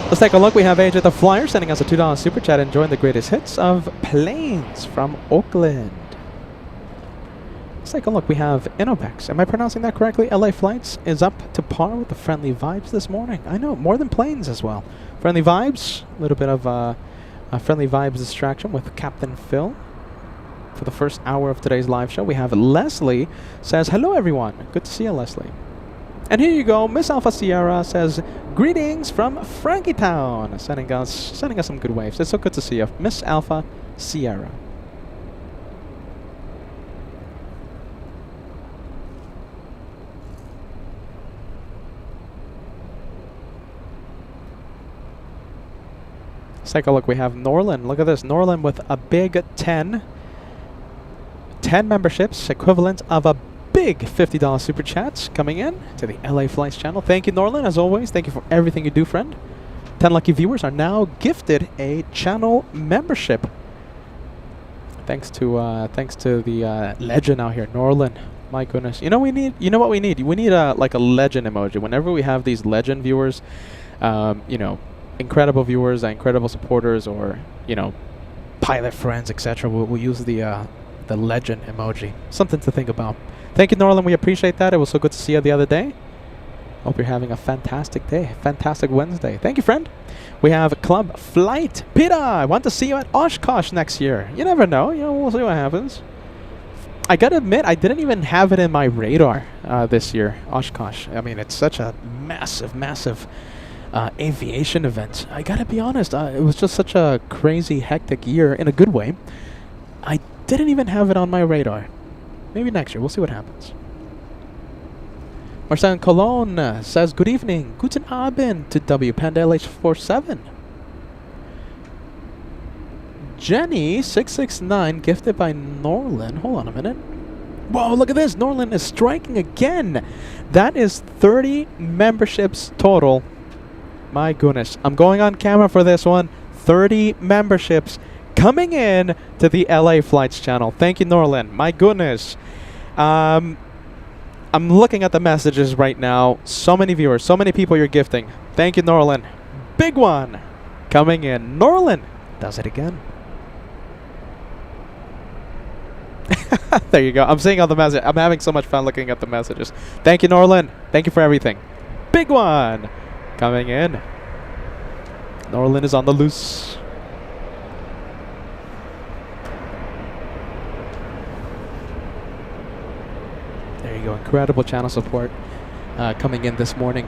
Let's take a look. We have AJ the Flyer sending us a $2 super chat, enjoying the greatest hits of planes from Oakland. Let's take a look. We have Innovex. Am I pronouncing that correctly? LA Flights is up to par with the friendly vibes this morning. I know, more than planes as well. Friendly vibes, a little bit of a friendly vibes distraction with Captain Phil for the first hour of today's live show. We have Leslie says, hello everyone. Good to see you, Leslie. And here you go. Miss Alpha Sierra says, greetings from Frankietown. Sending us some good waves. It's so good to see you, Miss Alpha Sierra. Let's take a look. We have Norland. Look at this. Norland with a big 10 memberships, equivalent of a big $50 super chats coming in to the LA Flights channel. Thank you, Norland, as always. Thank you for everything you do, friend. 10 lucky viewers are now gifted a channel membership. Thanks to the legend out here, Norland. My goodness. You know we need. You know what we need? We need a like a legend emoji. Whenever we have these legend viewers, you know, incredible viewers, incredible supporters, or you know, pilot friends, etc. We'll use the legend emoji. Something to think about. Thank you, Norland. We appreciate that. It was so good to see you the other day. Hope you're having a fantastic day, fantastic Wednesday. Thank you, friend. We have Club Flight. Peter, I want to see you at Oshkosh next year. You never know. You know, we'll see what happens. I gotta admit, I didn't even have it in my radar this year, Oshkosh. I mean, it's such a massive, massive aviation event. I gotta be honest, it was just such a crazy, hectic year in a good way. I didn't even have it on my radar. Maybe next year. We'll see what happens. Marcel Cologne says, good evening. Guten Abend to W Panda LH47. Jenny669 gifted by Norland. Hold on a minute. Whoa, look at this. Norland is striking again. That is 30 memberships total. My goodness. I'm going on camera for this one. 30 memberships coming in to the LA Flights channel. Thank you, Norland. My goodness. I'm looking at the messages right now. So many viewers, so many people you're gifting. Thank you, Norland. Big one coming in. Norland does it again. There you go. I'm seeing all the messages. I'm having so much fun looking at the messages. Thank you, Norland. Thank you for everything. Big one coming in. Norland is on the loose. There you go. Incredible channel support coming in this morning.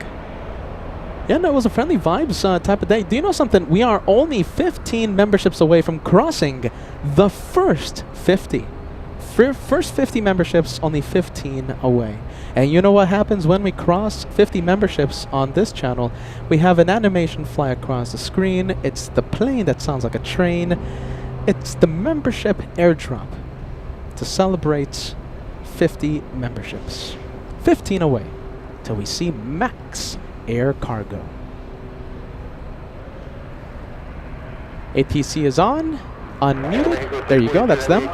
Yeah, no, it was a friendly vibes type of day. Do you know something? We are only 15 memberships away from crossing the first 50. First 50 memberships, only 15 away. And you know what happens when we cross 50 memberships on this channel? We have an animation fly across the screen. It's the plane that sounds like a train. It's the membership airdrop to celebrate 50 memberships. 15 away till we see max air cargo. ATC is on. Unmuted. There you go. That's them.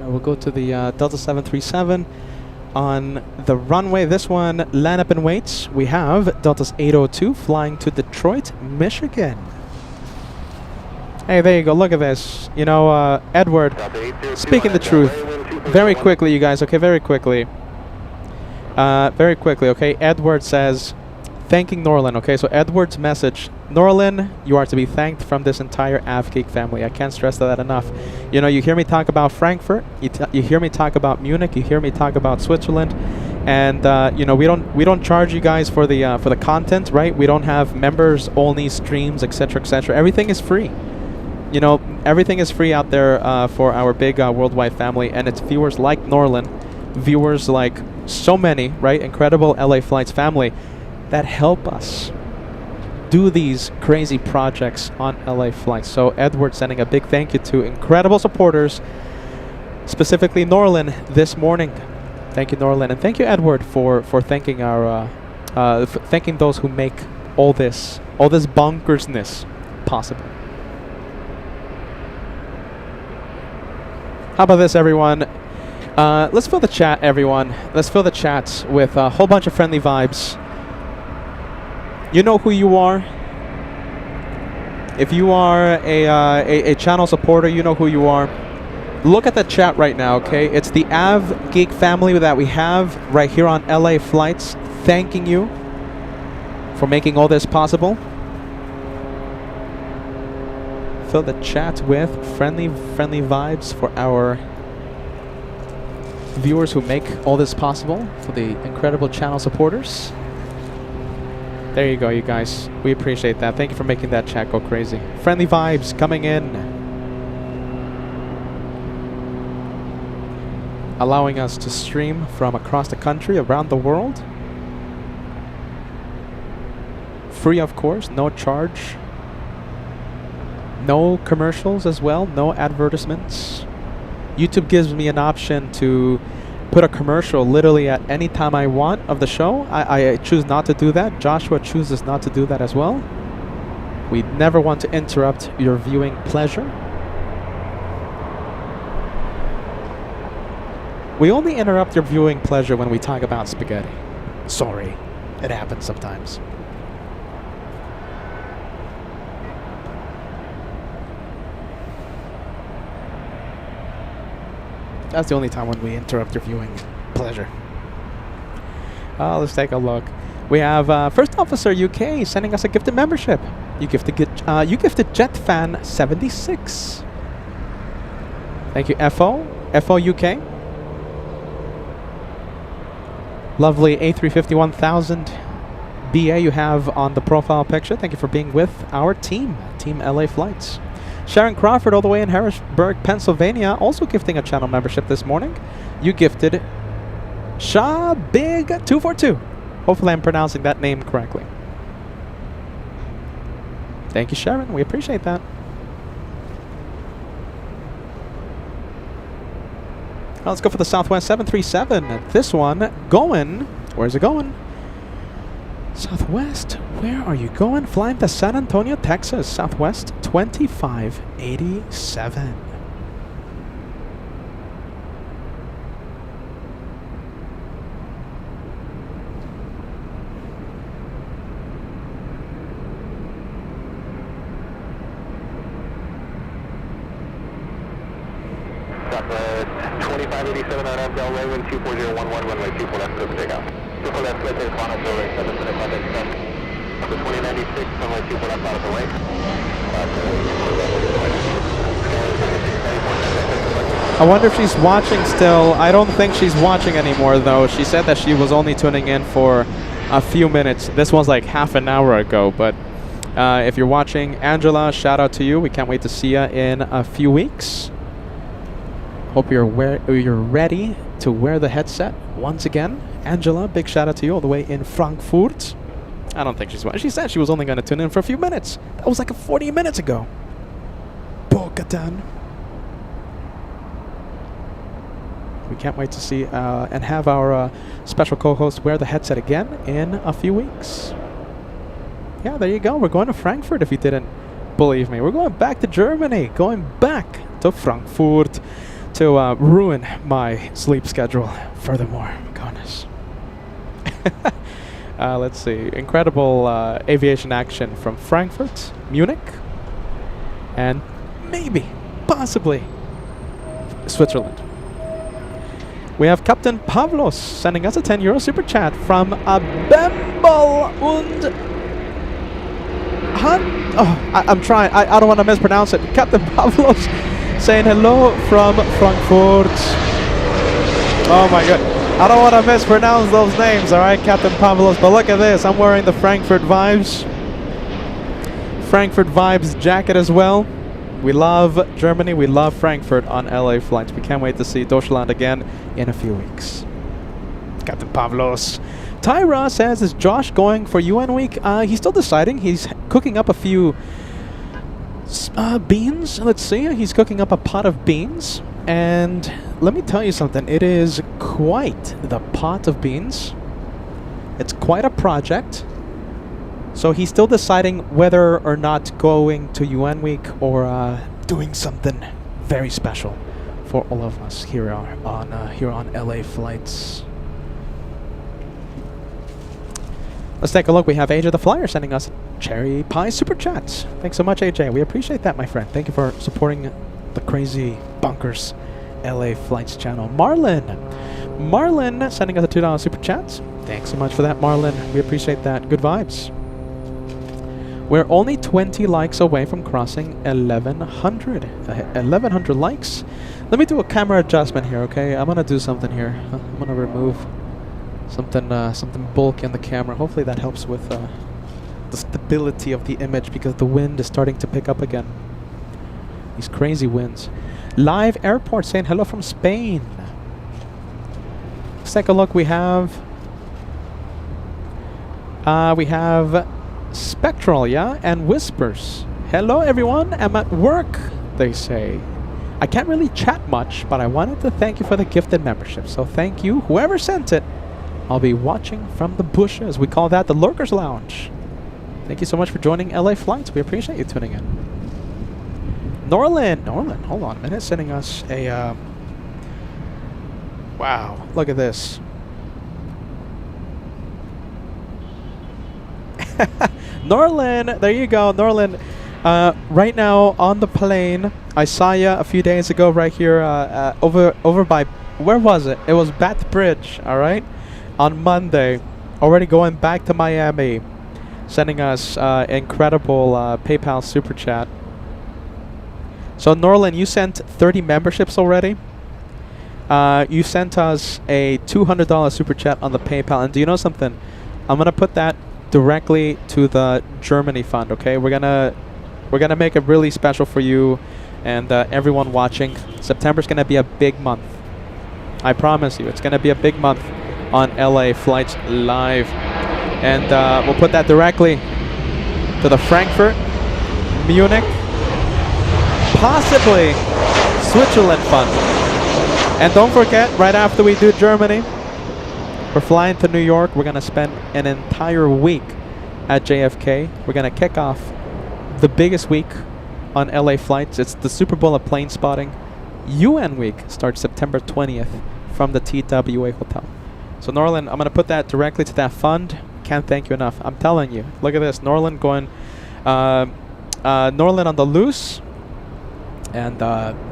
We'll go to the Delta 737 on the runway. This one, land up and waits. We have Delta's 802 flying to Detroit, Michigan. Hey, there you go. Look at this. You know, Edward, speaking the truth, very quickly, you guys. Okay, very quickly. Very quickly, okay. Edward says, thanking Norland. Okay, so Edward's message. Norland, you are to be thanked from this entire AvGeek family. I can't stress that enough. You know, you hear me talk about Frankfurt, you hear me talk about Munich, you hear me talk about Switzerland, and you know, we don't charge you guys for the content, right? We don't have members only streams, etc., etc. Everything is free. You know, everything is free out there for our big worldwide family, and it's viewers like Norland, viewers like so many, right? Incredible LA Flights family that help us do these crazy projects on LA Flights. So Edward sending a big thank you to incredible supporters, specifically Norland this morning. Thank you, Norland, and thank you, Edward, for thanking our thanking those who make all this bonkersness possible. How about this, everyone? Let's fill the chat, everyone. Let's fill the chats with a whole bunch of friendly vibes. You know who you are. If you are a channel supporter, you know who you are. Look at the chat right now, okay? It's the AvGeek family that we have right here on LA Flights. Thanking you for making all this possible. Fill the chat with friendly vibes for our viewers who make all this possible, for the incredible channel supporters. There you go, you guys. We appreciate that. Thank you for making that chat go crazy. Friendly vibes coming in. Allowing us to stream from across the country, around the world. Free, of course, no charge. No commercials as well, no advertisements. YouTube gives me an option to put a commercial literally at any time I want of the show. I choose not to do that. Joshua chooses not to do that as well. We never want to interrupt your viewing pleasure. We only interrupt your viewing pleasure when we talk about spaghetti. Sorry, it happens sometimes. That's the only time when we interrupt your viewing pleasure. Let's take a look. We have First Officer UK sending us a gifted membership. You gifted JetFan76. Thank you, FO UK. Lovely A350-1000 BA you have on the profile picture. Thank you for being with our team, Team LA Flights. Sharon Crawford, all the way in Harrisburg, Pennsylvania, also gifting a channel membership this morning. You gifted Shaw Big 242. Hopefully I'm pronouncing that name correctly. Thank you, Sharon. We appreciate that. Now let's go for the Southwest 737. This one going, where's it going? Southwest, where are you going? Flying to San Antonio, Texas. Southwest 2587. Southwest 2587 out of Del Raven 24011, runway 24 left, clear for takeoff. 24 left, clear, take final fuel rate 775 extend. Number 2096, runway 24 left, out of the way. I wonder if she's watching still. I don't think she's watching anymore, though. She said that she was only tuning in for a few minutes. This was like half an hour ago, but if you're watching, Angela, shout out to you. We can't wait to see you in a few weeks. Hope you're ready to wear the headset once again. Angela, big shout out to you all the way in Frankfurt. I don't think she's watching. She said she was only going to tune in for a few minutes. That was like 40 minutes ago. Bo-Katan. We can't wait to see and have our special co-host wear the headset again in a few weeks. Yeah, there you go. We're going to Frankfurt if you didn't believe me. We're going back to Germany. Going back to Frankfurt to ruin my sleep schedule furthermore. Goodness. Let's see. Incredible aviation action from Frankfurt, Munich, and maybe, possibly, Switzerland. We have Captain Pavlos sending us a €10 super chat from Bembel und I'm trying. I don't want to mispronounce it. Captain Pavlos saying hello from Frankfurt. Oh my god. I don't want to mispronounce those names, alright, Captain Pavlos. But look at this. I'm wearing the Frankfurt Vibes jacket as well. We love Germany. We love Frankfurt on LA flights. We can't wait to see Deutschland again in a few weeks. Captain Pavlos. Tyra says, is Josh going for UN week? He's still deciding. He's cooking up a few beans. Let's see. He's cooking up a pot of beans. And let me tell you something. It is quite the pot of beans. It's quite a project. So he's still deciding whether or not going to UN week or doing something very special for all of us here on LA flights. Let's take a look. We have AJ the Flyer sending us cherry pie super chats. Thanks so much, AJ. We appreciate that, my friend. Thank you for supporting the crazy bonkers LA Flights channel. Marlin sending us a $2 super chat. Thanks so much for that, Marlin. We appreciate that. Good vibes. We're only 20 likes away from crossing 1,100. 1,100 likes. Let me do a camera adjustment here, okay? I'm gonna do something here. I'm gonna remove something bulky in the camera. Hopefully that helps with the stability of the image because the wind is starting to pick up again. These crazy winds. Live Airport saying hello from Spain. Let's take a look. We have Spectral, yeah, and Whispers. Hello, everyone. I'm at work, they say. I can't really chat much, but I wanted to thank you for the gifted membership. So thank you, whoever sent it. I'll be watching from the bushes. We call that the Lurkers Lounge. Thank you so much for joining LA Flights. We appreciate you tuning in. Norlin, hold on a minute. Sending us a... wow, look at this. Norlin, there you go, Norlin. Right now on the plane, I saw you a few days ago right here over by, where was it? It was Bath Bridge, all right? On Monday, already going back to Miami, sending us incredible PayPal super chat. So Norlin, you sent 30 memberships already. You sent us a $200 super chat on the PayPal, and do you know something? I'm gonna put that directly to the Germany fund. Okay, we're gonna make it really special for you and everyone watching. September's gonna be a big month. I promise you, it's gonna be a big month on LA Flights Live, and we'll put that directly to the Frankfurt, Munich, possibly Switzerland fund. And don't forget, right after we do Germany, we're flying to New York. We're gonna spend an entire week at JFK. We're gonna kick off the biggest week on LA Flights. It's the Super Bowl of plane spotting. UN week starts September 20th from the TWA Hotel. So Norlin, I'm gonna put that directly to that fund. Can't thank you enough. I'm telling you. Look at this, Norlin going, Norlin on the loose, and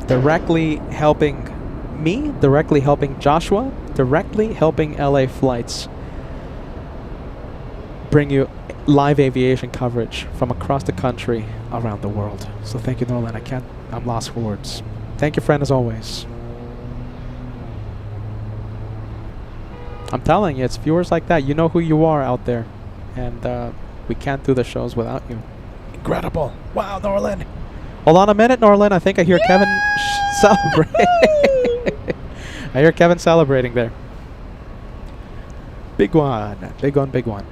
directly helping me, directly helping Joshua, directly helping LA Flights bring you live aviation coverage from across the country, around the world. So thank you, Norlin. I'm lost for words. Thank you, friend, as always. I'm telling you, it's viewers like that. You know who you are out there. And we can't do the shows without you. Incredible. Wow, Norlin. Hold on a minute, Norlin. I think I hear Kevin celebrating. I hear Kevin celebrating there. Big one. Big one, big one.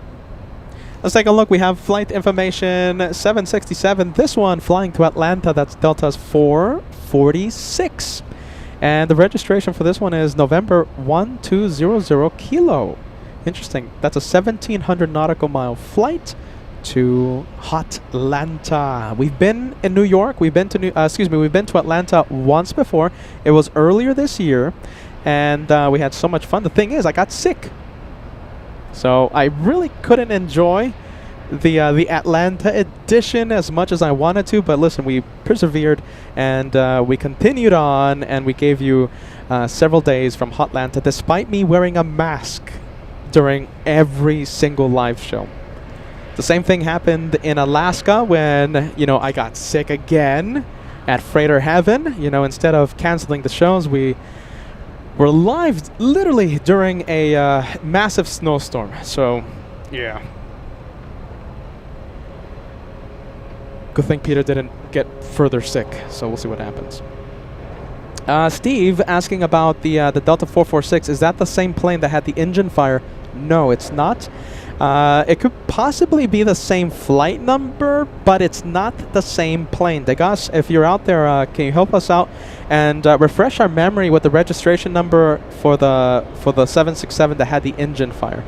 Let's take a look. We have flight information 767. This one flying to Atlanta. That's Delta's 446. And the registration for this one is November 1200 Kilo. Interesting. That's a 1,700 nautical mile flight to Hotlanta. We've been in New York. We've been to we've been to Atlanta once before. It was earlier this year, and we had so much fun. The thing is, I got sick, so I really couldn't enjoy the Atlanta edition as much as I wanted to. But listen, we persevered, and we continued on, and we gave you several days from Hotlanta, despite me wearing a mask during every single live show. The same thing happened in Alaska when, I got sick again at Freighter Heaven. Instead of canceling the shows, we were live literally during a massive snowstorm. So, yeah. Good thing Peter didn't get further sick, so we'll see what happens. Steve asking about the Delta 446. Is that the same plane that had the engine fire? No, it's not. It could possibly be the same flight number, but it's not the same plane. Degas, if you're out there, can you help us out and refresh our memory with the registration number for the 767 that had the engine fire?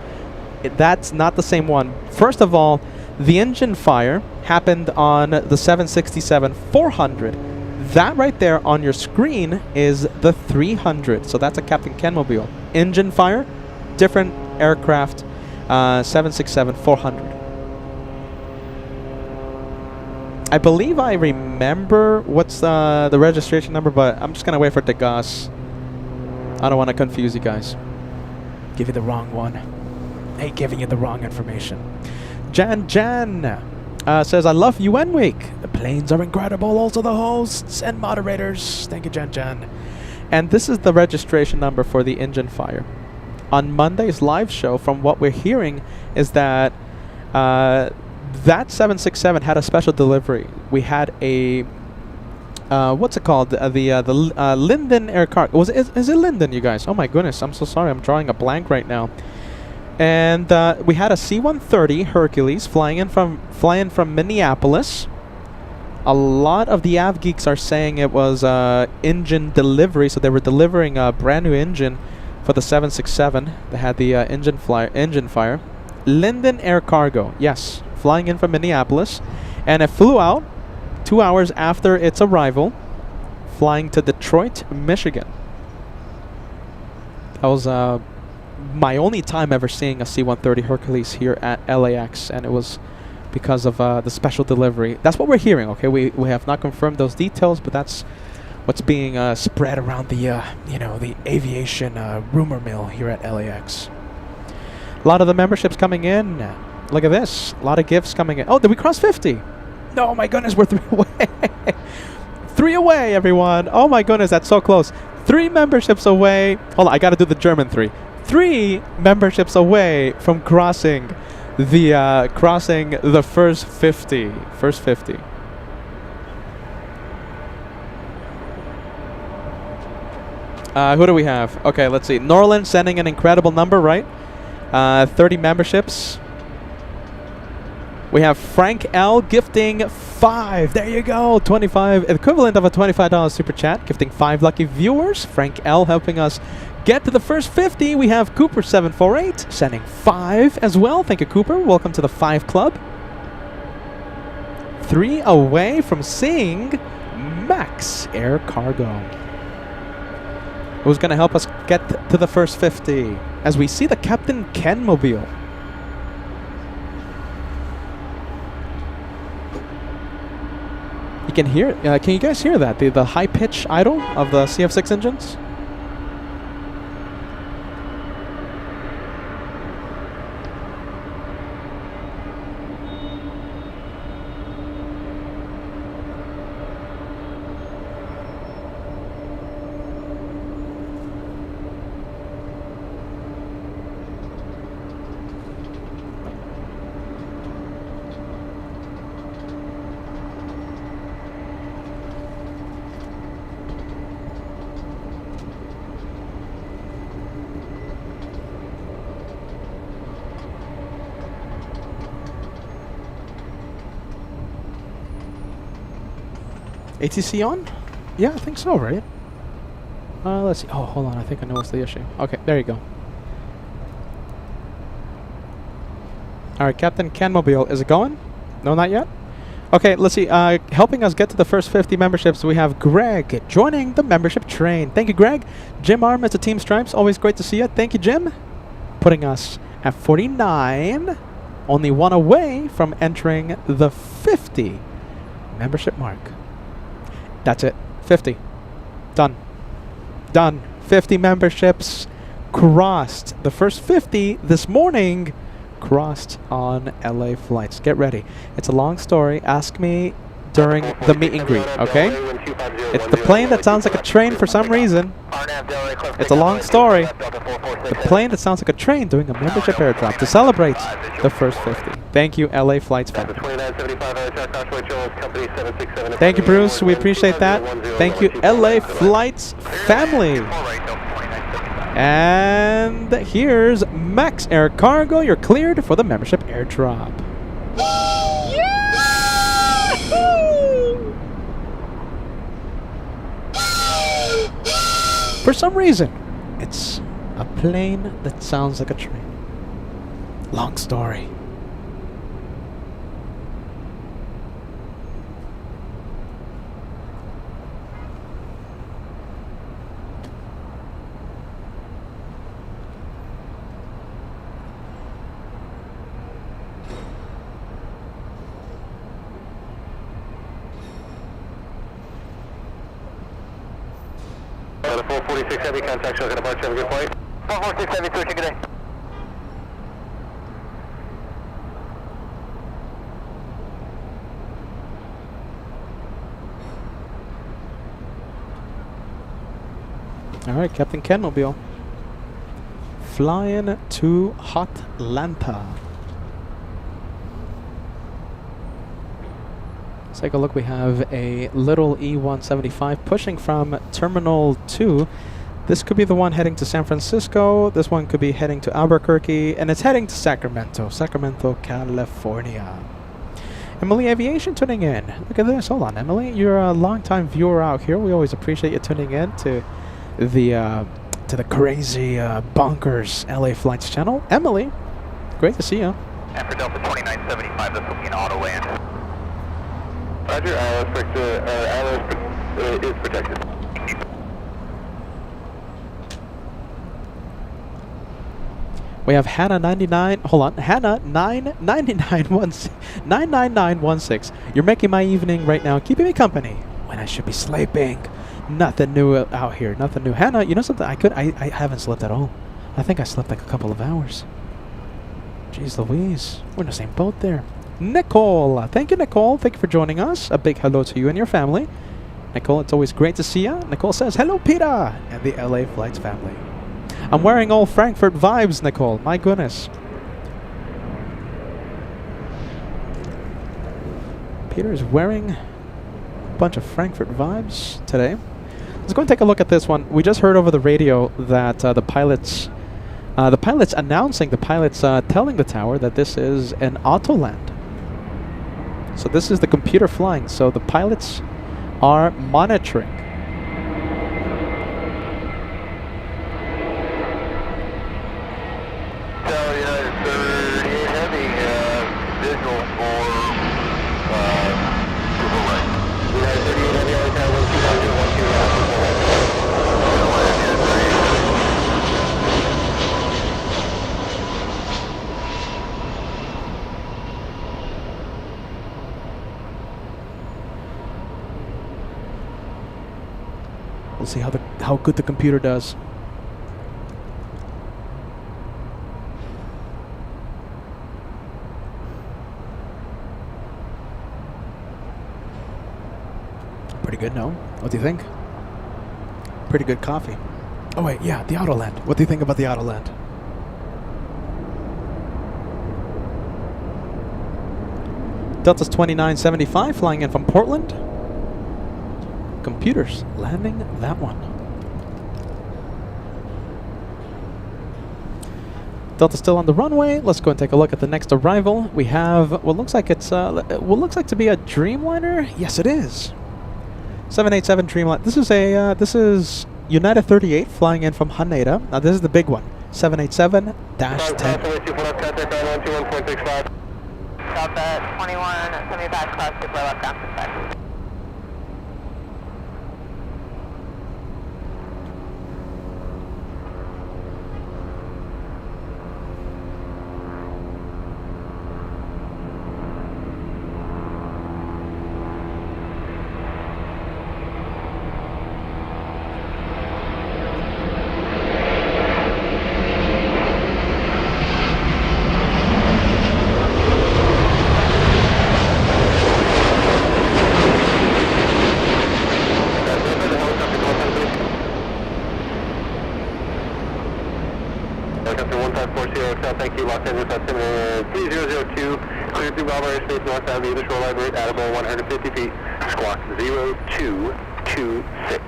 That's not the same one. First of all, the engine fire happened on the 767-400. That right there on your screen is the 300. So that's a Captain Ken mobile. Engine fire, different aircraft. 767-400. I believe I remember what's the registration number, but I'm just gonna wait for Degas. I don't want to confuse you guys. Give you the wrong one. Hey, giving you the wrong information. Jan says, I love UN Week. The planes are incredible. Also the hosts and moderators. Thank you, Jan. And this is the registration number for the engine fire. On Monday's live show, from what we're hearing, is that that 767 had a special delivery. We had a what's it called? The Linden Air Cargo. Is it Linden, you guys? Oh my goodness, I'm so sorry. I'm drawing a blank right now. And we had a C-130 Hercules flying from Minneapolis, A lot of the Av geeks are saying it was engine delivery, so they were delivering a brand new engine for the 767. They had the engine fire. Linden Air Cargo, yes, flying in from Minneapolis, and it flew out 2 hours after its arrival, flying to Detroit, Michigan. That was my only time ever seeing a C-130 Hercules here at LAX, and it was because of the special delivery. That's what we're hearing, okay? We have not confirmed those details, but that's what's being spread around the, the aviation rumor mill here at LAX. A lot of the memberships coming in. Look at this. A lot of gifts coming in. Oh, did we cross 50? No, my goodness, we're 3 away. 3 away, everyone. Oh my goodness, that's so close. 3 memberships away. Hold on, I got to do the German 3. 3 memberships away from crossing the first 50. First 50. Who do we have? Okay, let's see. Norland sending an incredible number, right? 30 memberships. We have Frank L gifting 5. There you go. 25, equivalent of a $25 super chat, gifting 5 lucky viewers. Frank L helping us get to the first 50. We have Cooper748 sending 5 as well. Thank you, Cooper. Welcome to the 5 club. 3 away from seeing Max Air Cargo, who's going to help us get to the first 50 as we see the Captain Ken mobile. You can hear, can you guys hear that? The high pitch idle of the CF6 engines? ATC on? Yeah, I think so, right? Let's see. Oh, hold on. I think I know what's the issue. Okay, there you go. Alright, Captain Ken Mobile. Is it going? No, not yet? Okay, let's see. Helping us get to the first 50 memberships, we have Greg joining the membership train. Thank you, Greg. Jim Arm as a Team Stripes. Always great to see you. Thank you, Jim. Putting us at 49. Only 1 away from entering the 50 membership mark. That's it. 50. Done. Done. 50 memberships crossed. The first 50 this morning crossed on LA flights. Get ready. It's a long story. Ask me during the meet and greet, okay? It's the plane that sounds like a train for some reason. It's a long story. The plane that sounds like a train doing a membership airdrop to celebrate the first 50. Thank you, LA Flights family. Thank you, Bruce. We appreciate that. Thank you, LA Flights family. And here's Max Air Cargo. You're cleared for the membership airdrop. For some reason, it's a plane that sounds like a train. Long story. The 446 Heavy, contact show, departure, have a good flight. 446 Heavy, switching, good day. Alright, Captain Ken Mobile. Flying to Hotlanta. Let's take a look. We have a little E-175 pushing from Terminal 2. This could be the one heading to San Francisco. This one could be heading to Albuquerque. And it's heading to Sacramento, California. Emily Aviation tuning in. Look at this. Hold on, Emily. You're a longtime viewer out here. We always appreciate you tuning in to the crazy bonkers LA Flights channel. Emily, great to see you. After Delta 2975, this will be an auto land. Roger, ILS is protected. We have Hannah 99. Hold on, Hannah 99916. You're making my evening right now, keeping me company when I should be sleeping. Nothing new out here. Nothing new. Hannah, you know something? I haven't slept at all. I think I slept like a couple of hours. Jeez Louise, we're in the same boat there. Nicole, thank you, Nicole. Thank you for joining us. A big hello to you and your family. Nicole, it's always great to see you. Nicole says, hello, Peter, and the LA Flights family. I'm wearing all Frankfurt vibes, Nicole. My goodness. Peter is wearing a bunch of Frankfurt vibes today. Let's go and take a look at this one. We just heard over the radio that the pilots announcing, telling the tower that this is an auto land. So this is the computer flying. So the pilots are monitoring. We'll see how good the computer does. Pretty good, no? What do you think? Pretty good coffee. Oh wait, yeah, the Autoland. What do you think about the Autoland? Delta's 2975 flying in from Portland. Computers landing that one. Delta's still on the runway. Let's go and take a look at the next arrival. We have what looks like it's what looks like to be a Dreamliner. Yes, it is. 787 Dreamliner. This is United 38 flying in from Haneda. Now this is the big one. 787-10. Delta 2175 cross to left down. Thank you, Los Angeles, 3002, clear through Bravo airspace northbound via the shoreline route, Attleboro 150 feet, squawk 0226.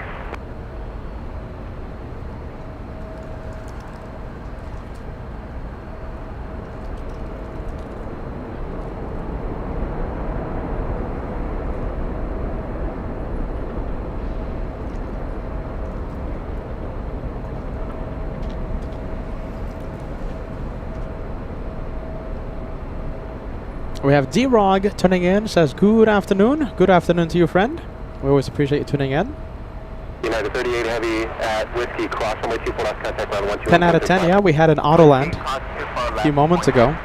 We have D-Rog tuning in, says good afternoon. Good afternoon to you, friend. We always appreciate you tuning in. United 38 Heavy at Whiskey, cross runway 24 left, contact ground 12. 10 out of 10, yeah. We had an Autoland a few moments ago.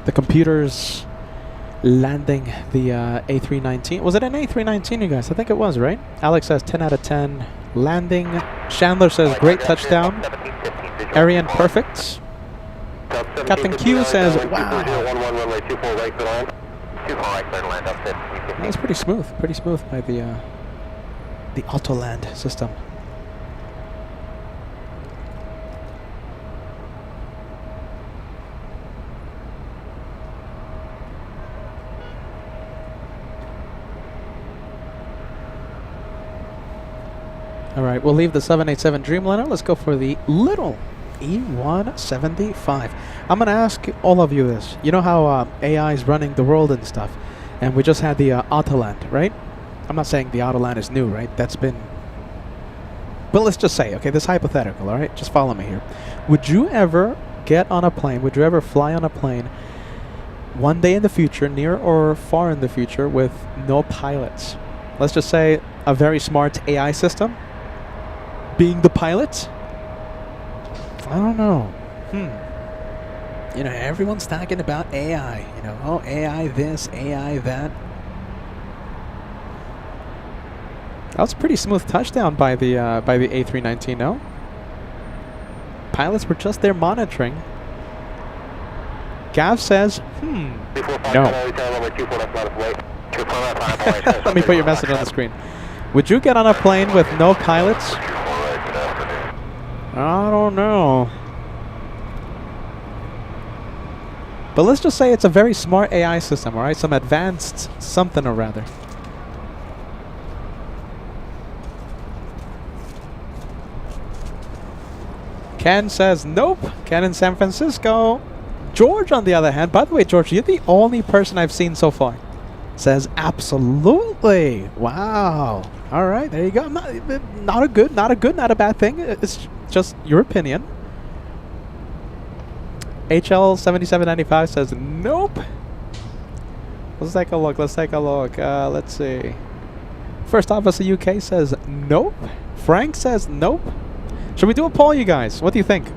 The computer's landing the A319. Was it an A319, you guys? I think it was, right? Alex says 10 out of 10 landing. Chandler says great touchdown. Arian perfect. Captain Q says, wow. That was pretty smooth by the Autoland system. All right, we'll leave the 787 Dreamliner. Let's go for the little E175. I'm going to ask all of you this. You know how AI is running the world and stuff, and we just had the Autoland, right? I'm not saying the Autoland is new, right? That's been... But let's just say, okay, this is hypothetical, all right? Just follow me here. Would you ever get on a plane, would you ever fly on a plane one day in the future, near or far in the future, with no pilots? Let's just say a very smart AI system being the pilot? I don't know. You know, everyone's talking about AI. You know, oh, AI this, AI that. That was a pretty smooth touchdown by the A319, no? Pilots were just there monitoring. Gav says, no. Let me put your message on the screen. Would you get on a plane with no pilots? I don't know. But let's just say it's a very smart AI system, alright? Some advanced something or rather. Ken says nope. Ken in San Francisco. George, on the other hand, by the way, George, you're the only person I've seen so far, says absolutely. Wow. All right, there you go. Not a bad thing. It's just your opinion. HL7795 says nope. Let's take a look. Let's see. First Officer UK says nope. Frank says nope. Should we do a poll, you guys? What do you think?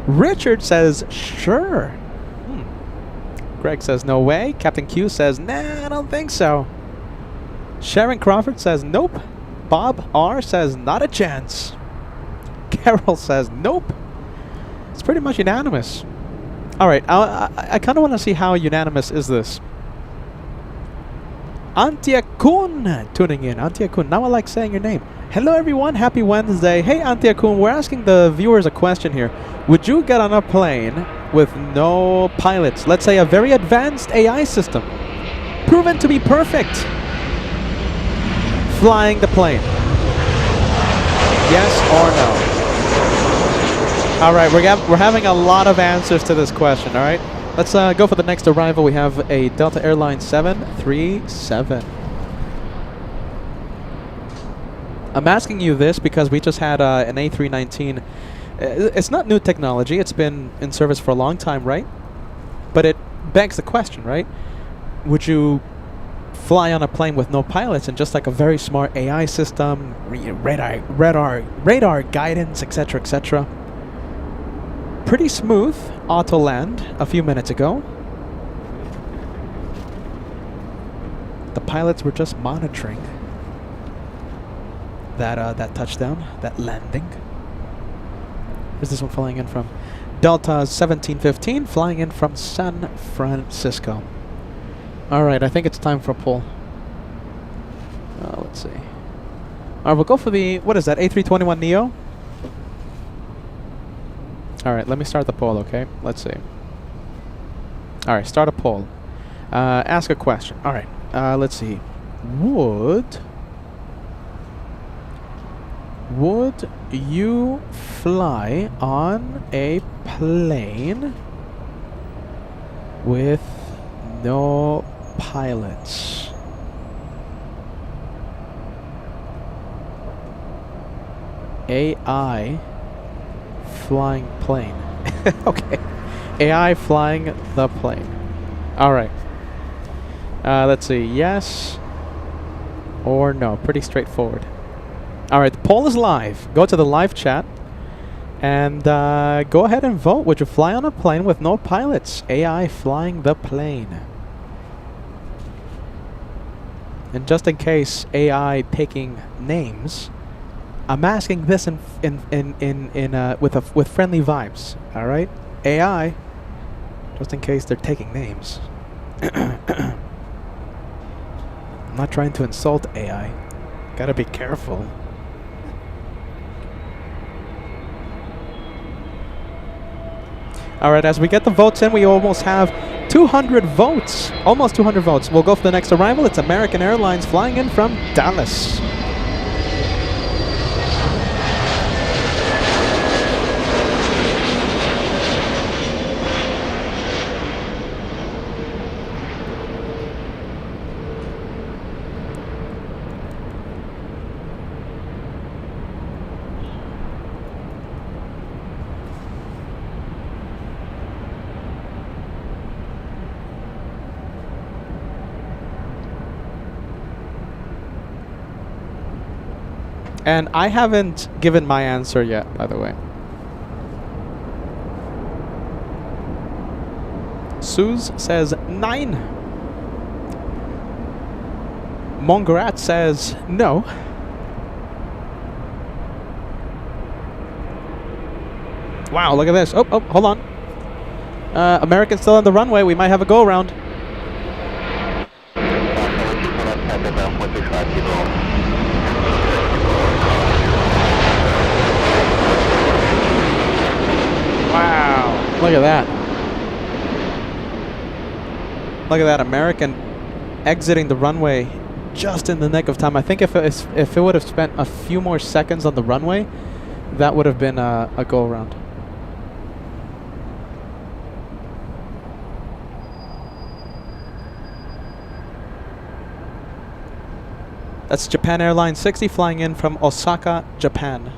Richard says sure. Greg says no way. Captain Q says nah, I don't think so. Sharon Crawford says nope. Bob R says not a chance. Carol says nope. It's pretty much unanimous. Alright, I kind of want to see how unanimous is this. Antia-kun tuning in. Antia-kun, now I like saying your name. Hello everyone, happy Wednesday. Hey Antia-kun, we're asking the viewers a question here. Would you get on a plane with no pilots? Let's say a very advanced AI system, proven to be perfect, flying the plane. Yes or no? Alright, we're having a lot of answers to this question, alright? Let's go for the next arrival. We have a Delta Airlines 737. I'm asking you this because we just had an A319. It's not new technology. It's been in service for a long time, right? But it begs the question, right? Would you fly on a plane with no pilots and just like a very smart AI system, radar guidance, etc., etc.? Pretty smooth auto land a few minutes ago. The pilots were just monitoring that touchdown, that landing. Where's this one flying in from? Delta 1715 flying in from San Francisco. Alright, I think it's time for a poll. Let's see. Alright, we'll go for the, what is that, A321neo? Alright, let me start the poll, okay? Let's see. Alright, start a poll. Ask a question. Alright, let's see. Would you fly on a plane with no pilots? AI flying plane. Okay. AI flying the plane. Alright. Let's see. Yes or no. Pretty straightforward. Alright, the poll is live. Go to the live chat and go ahead and vote. Would you fly on a plane with no pilots? AI flying the plane. And just in case AI taking names, I'm asking this with friendly vibes. All right, AI, just in case they're taking names. I'm not trying to insult AI. Gotta be careful. All right, as we get the votes in, we almost have 200 votes. Almost 200 votes. We'll go for the next arrival. It's American Airlines flying in from Dallas. And I haven't given my answer yet, by the way. Suze says 9. Mongrat says no. Wow, look at this. Oh, hold on. American's still on the runway. We might have a go-around. Wow, look at that. Look at that, American exiting the runway just in the nick of time. I think if it would have spent a few more seconds on the runway, that would have been a go-around. That's Japan Airlines 60 flying in from Osaka, Japan.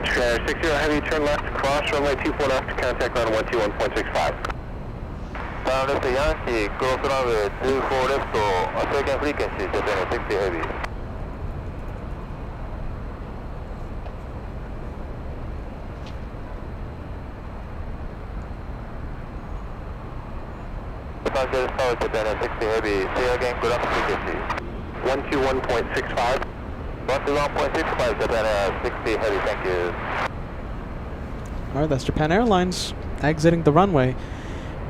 Square 60 heavy, turn left, cross runway 24 left, contact ground 121.65. Down left Yankee, cross runway 24 left, second frequency, Japan 60 heavy. South Japan 60 heavy, say again, good frequency. 121.65. 121.65, Japan 60 heavy, thank you. Alright, that's Japan Airlines exiting the runway.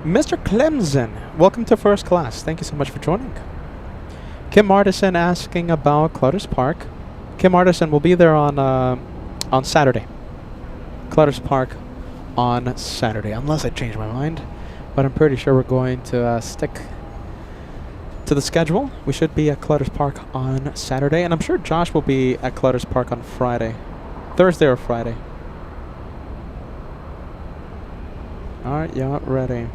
Mr. Clemson, welcome to first class. Thank you so much for joining. Kim Artisan asking about Clutters Park. Kim Artisan will be there on Saturday. Clutters Park on Saturday, unless I change my mind. But I'm pretty sure we're going to stick to the schedule. We should be at Clutters Park on Saturday, and I'm sure Josh will be at Clutters Park on Friday. Thursday or Friday. Alright, yeah, ready.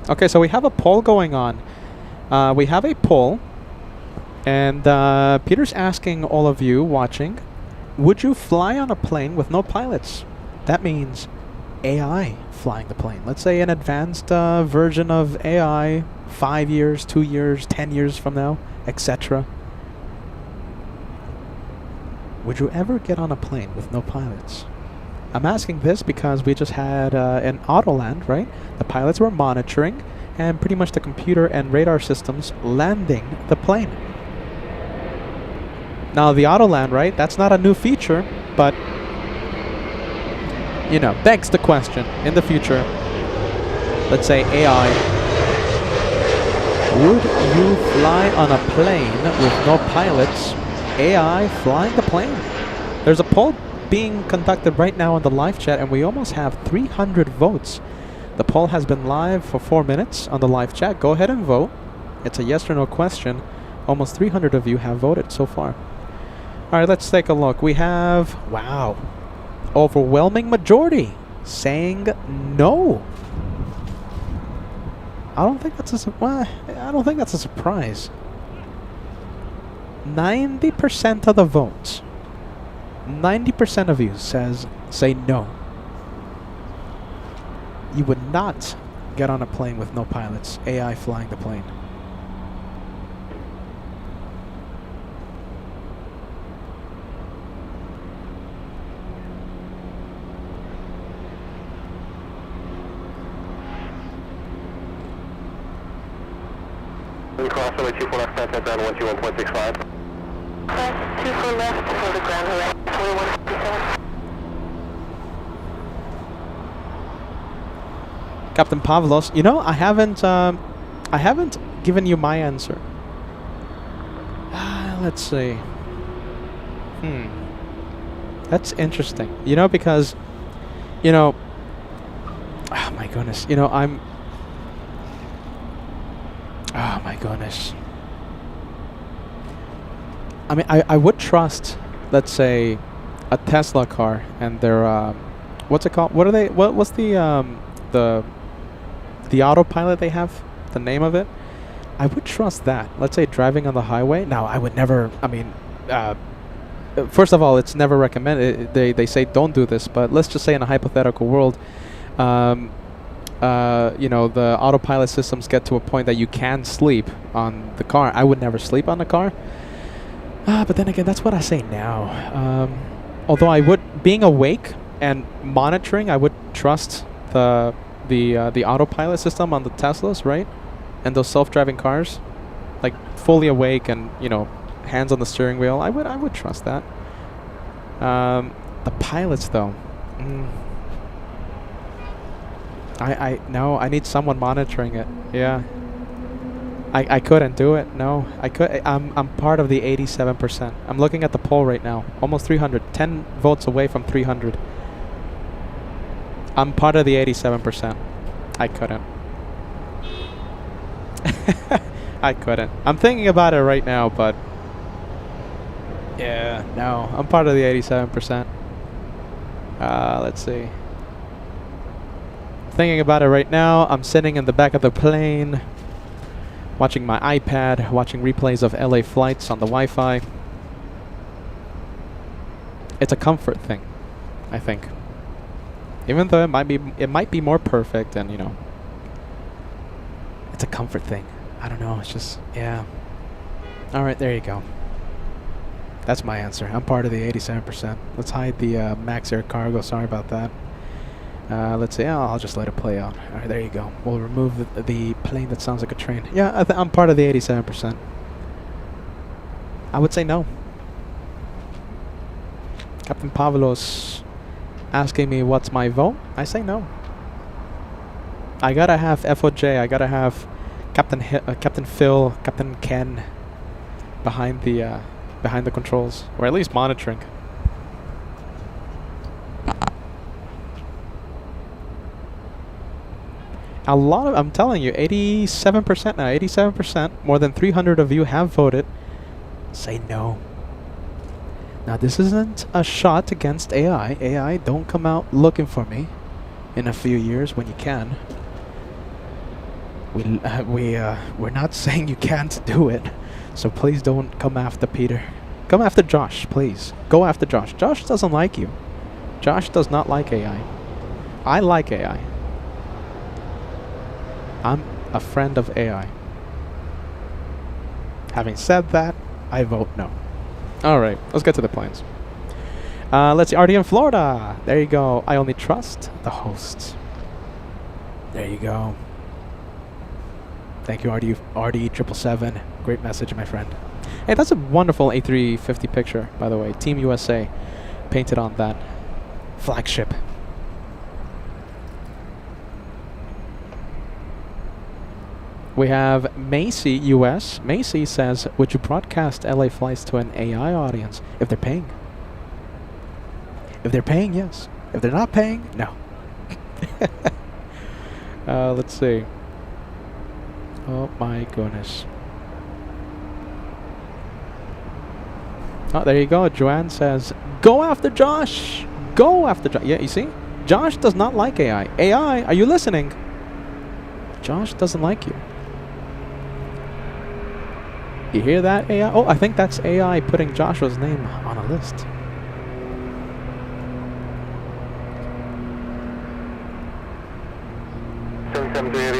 Okay, so we have a poll going on. We have a poll, and Peter's asking all of you watching, would you fly on a plane with no pilots? That means AI flying the plane. Let's say an advanced version of AI 5 years, 2 years, 10 years from now, etc. Would you ever get on a plane with no pilots? I'm asking this because we just had an Autoland, right? The pilots were monitoring and pretty much the computer and radar systems landing the plane. Now the Autoland, right? That's not a new feature, but you know, begs the question, in the future, let's say AI, would you fly on a plane with no pilots, AI flying the plane? There's a poll being conducted right now in the live chat, and we almost have 300 votes. The poll has been live for 4 minutes on the live chat. Go ahead and vote. It's a yes or no question. Almost 300 of you have voted so far. Alright, let's take a look. We have, wow, overwhelming majority saying no. I don't think that's a surprise. 90% of the votes, 90% of you say no. You would not get on a plane with no pilots, AI flying the plane. Cross runway 24 left, contact ground 121.65. Press 24 left for the ground horizon 4157. Captain Pavlos, you know, I haven't given you my answer. Let's see. That's interesting. You know, because, you know, oh my goodness, you know, oh my goodness. I mean, I would trust, let's say, a Tesla car and their what's it called? What are they? What's the autopilot they have? The name of it? I would trust that. Let's say driving on the highway. Now, I would never. I mean, first of all, it's never recommended. They say don't do this, but let's just say in a hypothetical world, you know, the autopilot systems get to a point that you can sleep on the car. I would never sleep on the car. But then again, that's what I say now. Although I would, being awake and monitoring, I would trust the autopilot system on the Teslas, right? And those self-driving cars, like fully awake and, you know, hands on the steering wheel. I would trust that. The pilots, though. No, I need someone monitoring it. Yeah. I couldn't do it. No, I'm part of the 87%. I'm looking at the poll right now. Almost 300. 10 votes away from 300. I'm part of the 87%. I couldn't. I couldn't. I'm thinking about it right now, but yeah, no, I'm part of the 87%. Let's see. Thinking about it right now. I'm sitting in the back of the plane, watching my iPad, watching replays of LA flights on the Wi-Fi. It's a comfort thing, I think. Even though it might be more perfect, and you know, it's a comfort thing. I don't know. It's just, yeah. All right, there you go. That's my answer. I'm part of the 87%. Let's hide the Max Air Cargo. Sorry about that. Let's see. I'll just let it play out. All right, there you go. We'll remove the plane that sounds like a train. Yeah, I'm part of the 87%. I would say no. Captain Pavlos asking me what's my vote. I say no. I gotta have FOJ. I gotta have Captain Phil, Captain Ken behind the controls, or at least monitoring. A lot of, I'm telling you, 87% now, 87%, more than 300 of you have voted. Say no. Now this isn't a shot against AI. AI, don't come out looking for me in a few years when you can. We're not saying you can't do it, so please don't come after Peter. Come after Josh, please. Go after Josh. Josh doesn't like you. Josh does not like AI. I like AI. I'm a friend of AI. Having said that, I vote no. Alright, let's get to the planes. Let's see, RD in Florida. There you go. I only trust the hosts. There you go. Thank you, RD 777. Great message, my friend. Hey, that's a wonderful A350 picture, by the way. Team USA painted on that flagship. We have Macy US. Macy says, would you broadcast LA flights to an AI audience if they're paying? If they're paying, yes. If they're not paying, no. Let's see. Oh my goodness. Oh, there you go. Joanne says, go after Josh. Go after Josh. Yeah, you see? Josh does not like AI. AI, are you listening? Josh doesn't like you. You hear that, AI? Oh, I think that's AI putting Joshua's name on a list.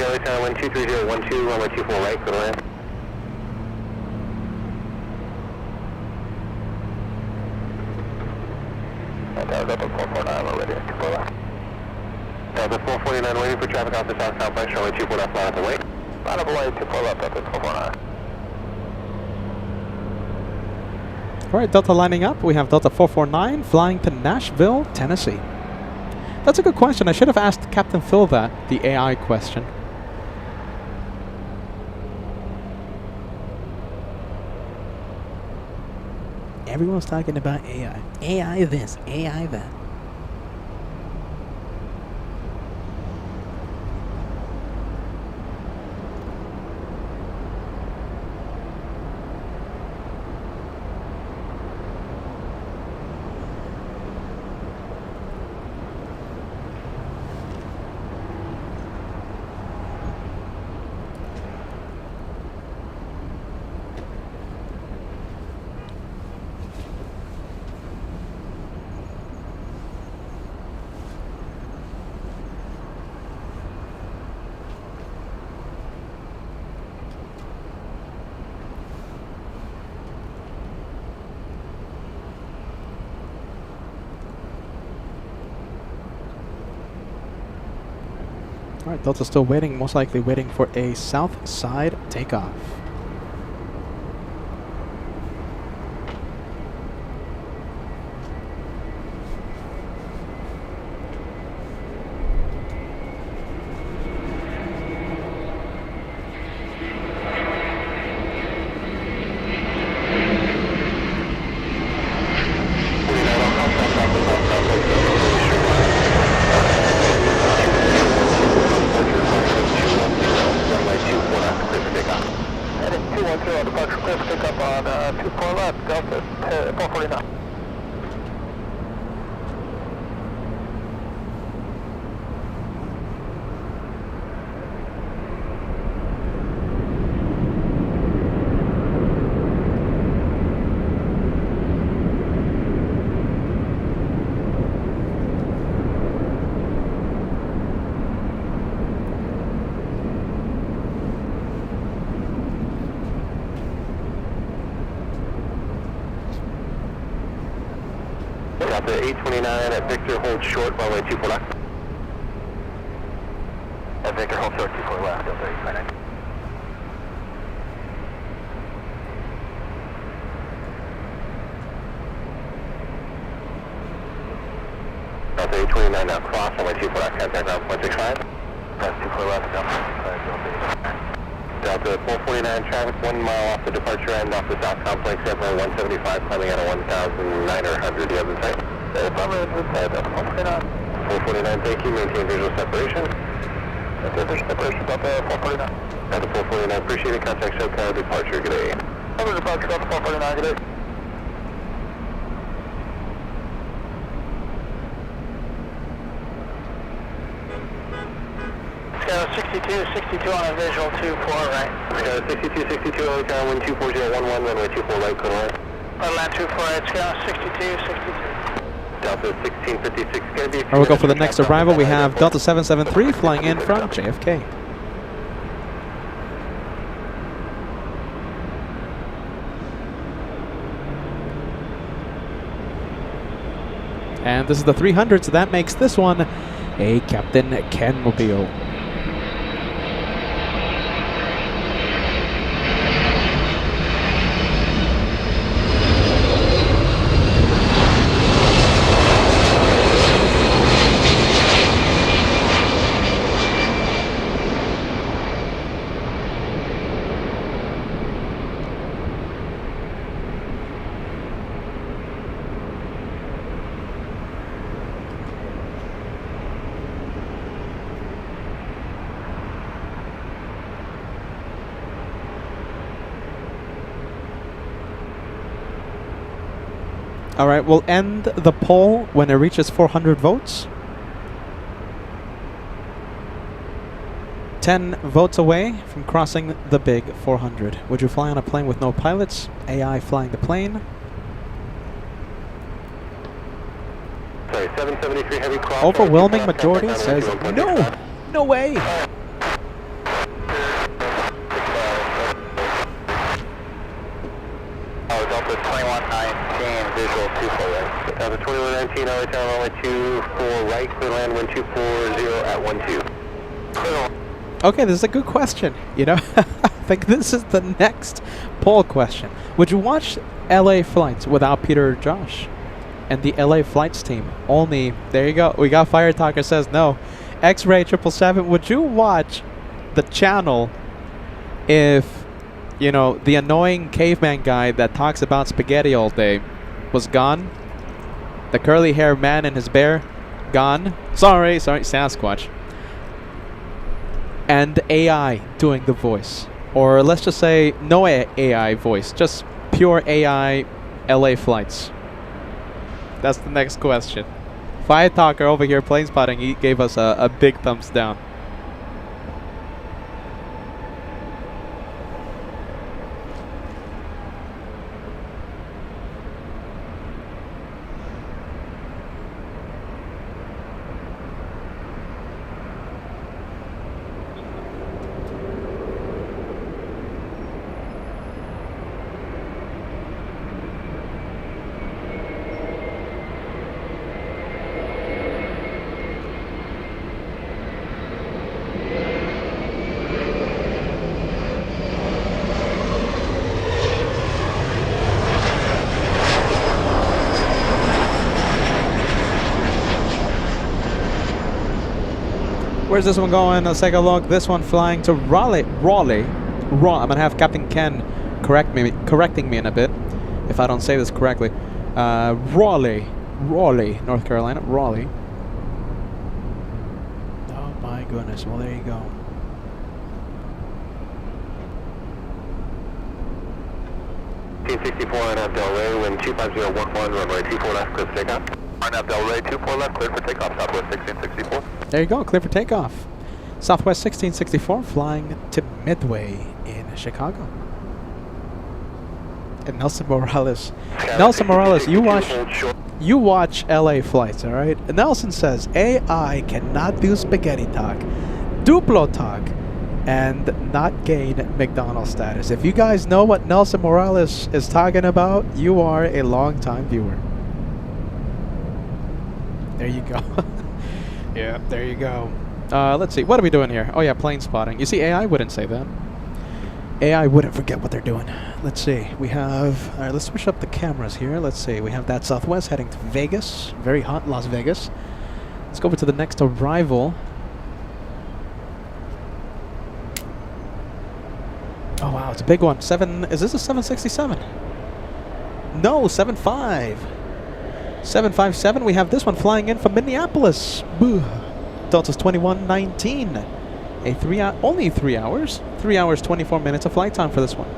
the other tower, 123.012, runway 24 right for the land. Delta 449, we're ready, 24 left. Delta 449, waiting for traffic off the southwest, runway 24 left, line up and wait. Line up and wait, 24 left, Delta 449. Alright, Delta lining up. We have Delta 449 flying to Nashville, Tennessee. That's a good question. I should have asked Captain Phil that, the AI question. Everyone's talking about AI. AI this, AI that. All right, Delta's still waiting, most likely waiting for a south side takeoff. Delta 829 at Victor, hold short, runway 24 left. At Victor, hold short, 24 left, Delta 829. Delta 829 now, cross, runway 24 left, contact ground 165. Press 24 left, Delta 829. Delta 449 traffic, 1 mile off the departure end, off the south complex, airport 175, climbing out of 1,900. Do you have the type? Delta 449, thank you. Maintain visual separation. Visual separation, Delta 449. Delta 449, appreciate it. Contact SoCal, departure, good day. Over departure, Delta 449, good day. Scout 62 on a visual 24, right? Scout 62, early time, wind 24011, runway 24 right, clear line. Land 24 right, Scout 62. Delta 1656, gonna be... All right, we'll go for the next arrival. We have Delta 773 flying in from JFK. And this is the 300, so that makes this one a Captain Ken Mobile. All right, we'll end the poll when it reaches 400 votes. 10 votes away from crossing the big 400. Would you fly on a plane with no pilots? AI flying the plane? Sorry, 773 heavy cross. Overwhelming majority says no. No way. Delta 2119, visual 24 right. Delta 2119, early time, runway 24 right, clear land, wind 240 at 12. Okay, this is a good question. You know, I think this is the next poll question. Would you watch LA flights without Peter or Josh? And the LA flights team only, there you go. We got Fire Talker says no. X-Ray 777, would you watch the channel if, you know, the annoying caveman guy that talks about spaghetti all day was gone? The curly hair man and his bear, gone. Sorry, Sasquatch. And AI doing the voice. Or let's just say no AI voice, just pure AI LA flights. That's the next question. Fire Talker over here, plane spotting, he gave us a big thumbs down. Where's this one going? Let's take a look. This one flying to Raleigh. I'm gonna have Captain Ken correcting me in a bit if I don't say this correctly. Raleigh, North Carolina. Raleigh. Oh my goodness. Well, there you go. Team 64 on up Delray, wind 25011, runway 24 left, clear for takeoff. On up Delray, 24 left, clear for takeoff, Southwest 1664. There you go, clear for takeoff. Southwest 1664 flying to Midway in Chicago. And Nelson Morales. Nelson Morales, you watch LA flights, all right? And Nelson says AI cannot do spaghetti talk, Duplo talk, and not gain McDonald's status. If you guys know what Nelson Morales is talking about, you are a long-time viewer. There you go. Yeah, there you go. Let's see. What are we doing here? Oh, yeah, plane spotting. You see, AI wouldn't say that. AI wouldn't forget what they're doing. Let's see. We have... All right, let's switch up the cameras here. Let's see. We have that Southwest heading to Vegas. Very hot Las Vegas. Let's go over to the next arrival. Oh, wow. It's a big one. Is this a 767? No, 75. 757. We have this one flying in from Minneapolis. Boo. Delta's 2119. Only 3 hours. 3 hours, 24 minutes of flight time for this one.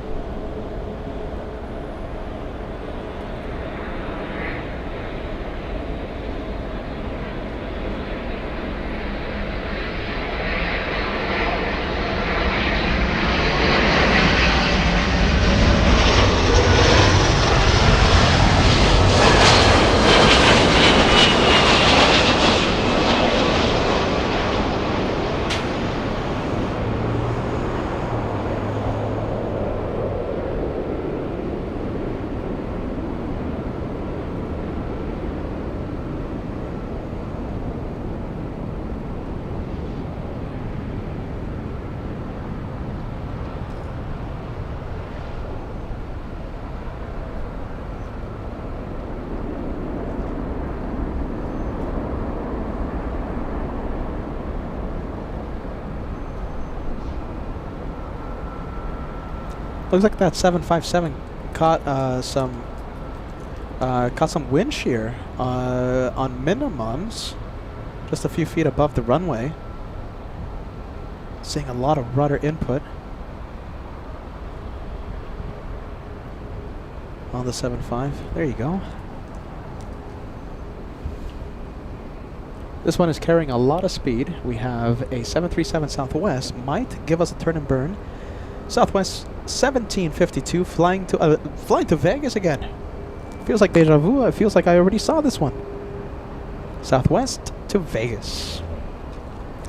Looks like that 757 caught some wind shear on minimums, just a few feet above the runway. Seeing a lot of rudder input on the 75. There you go. This one is carrying a lot of speed. We have a 737 Southwest, might give us a turn and burn. Southwest 1752 flying to Vegas again. Feels like deja vu. It feels like I already saw this one. Southwest to Vegas.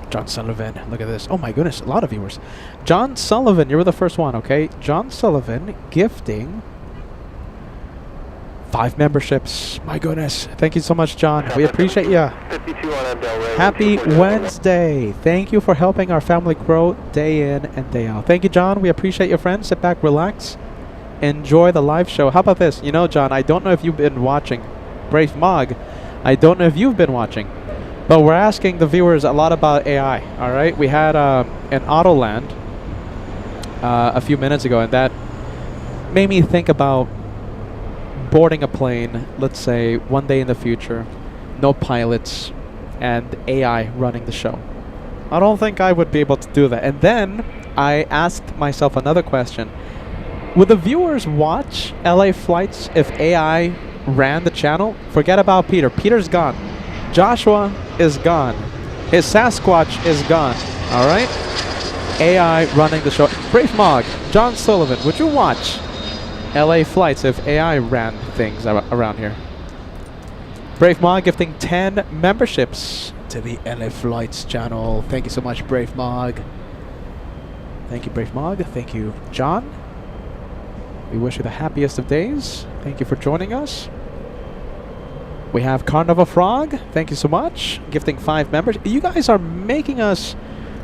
John Sullivan, look at this. Oh my goodness, a lot of viewers. John Sullivan, you were the first one, okay? John Sullivan gifting 5 memberships. My goodness. Thank you so much, John. We appreciate you. Happy Wednesday. Thank you for helping our family grow day in and day out. Thank you, John. We appreciate your friends. Sit back, relax, enjoy the live show. How about this? You know, John, I don't know if you've been watching. Brave Mog, I don't know if you've been watching, but we're asking the viewers a lot about AI, all right? We had an Autoland a few minutes ago, and that made me think about boarding a plane, let's say, one day in the future, no pilots, and AI running the show. I don't think I would be able to do that. And then I asked myself another question. Would the viewers watch LA flights if AI ran the channel? Forget about Peter. Peter's gone. Joshua is gone. His Sasquatch is gone. All right? AI running the show. Brave Mog, John Sullivan, would you watch LA flights if AI ran things around here? Brave Mog gifting 10 memberships to the LA Flights channel. Thank you so much, Brave Mog. Thank you, Brave Mog. Thank you, John. We wish you the happiest of days. Thank you for joining us. We have Carnival Frog. Thank you so much. Gifting 5 members. You guys are making us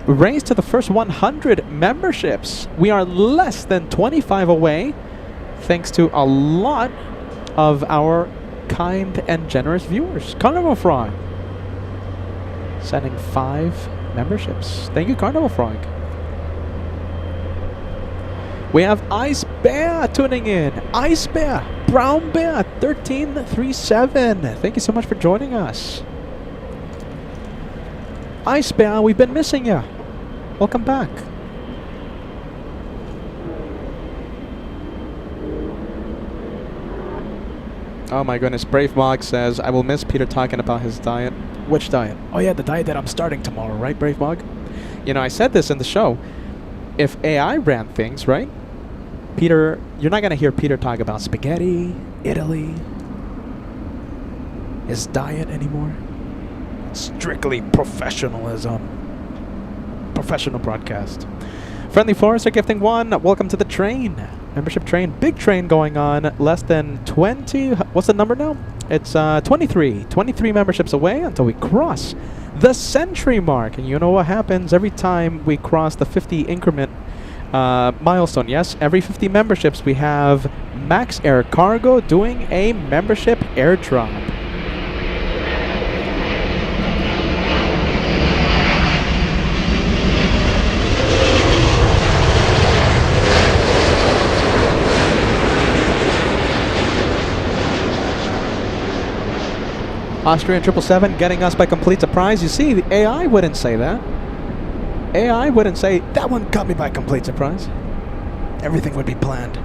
race to the first 100 memberships. We are less than 25 away, thanks to a lot of our kind and generous viewers. Carnival Frog sending 5 memberships. Thank you, Carnival Frog. We have Ice Bear tuning in. Ice Bear, Brown Bear, 1337. Thank you so much for joining us. Ice Bear, we've been missing you. Welcome back. Oh my goodness, Brave Mog says, I will miss Peter talking about his diet. Which diet? Oh yeah, the diet that I'm starting tomorrow, right, Brave Mog? You know, I said this in the show. If AI ran things, right? Peter, you're not going to hear Peter talk about spaghetti, Italy, his diet anymore. Strictly professionalism. Professional broadcast. Friendly Forester gifting 1. Welcome to the train. Membership train. Big train going on. Less than 20. What's the number now? It's 23. 23 memberships away until we cross the century mark. And you know what happens every time we cross the 50 increment milestone. Yes, every 50 memberships we have Max Air Cargo doing a membership airdrop. Austrian 777 getting us by complete surprise. You see, the AI wouldn't say that. AI wouldn't say, that one got me by complete surprise. Everything would be planned.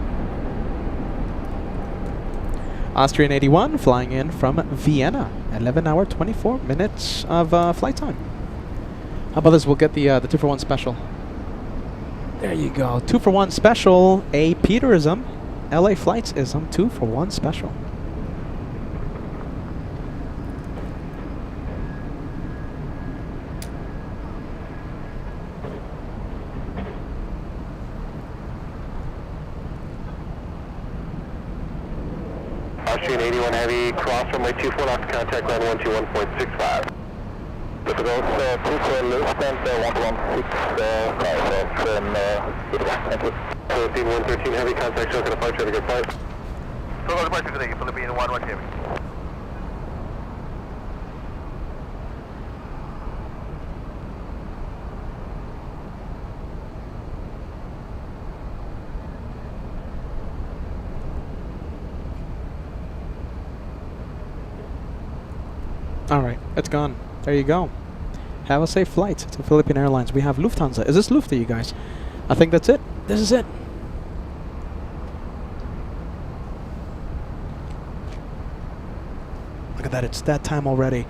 Austrian 81 flying in from Vienna. 11 hour, 24 minutes of flight time. How about this? We'll get the 2-for-1 special. There you go. 2-for-1 special. A Peterism. LA Flightsism. 2-for-1 special. Austrian 81 Heavy, cross runway 24 knots, contact line 121.65. If it goes 24 loose, then 116, thank you. Philippine 113 Heavy, contact show, departure, have a good flight. Total departure today, Philippine 11 Heavy. Alright, it's gone. There you go. Have a safe flight to Philippine Airlines. We have Lufthansa. Is this Lufthansa, you guys? I think that's it. This is it. Look at that, it's that time already.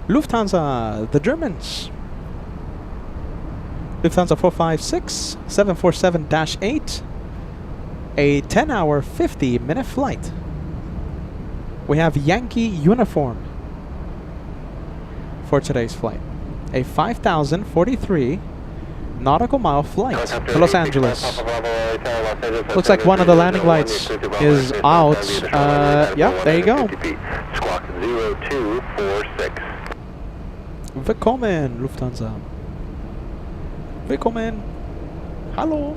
Lufthansa, the Germans. Lufthansa 456, 747-8. A 10-hour, 50-minute flight. We have Yankee uniform for today's flight. A 5,043 nautical mile flight to Los Angeles. Looks like one of the landing lights is out. Yeah, there you go. Squawk 0246. Willkommen, Lufthansa. Willkommen. Hallo.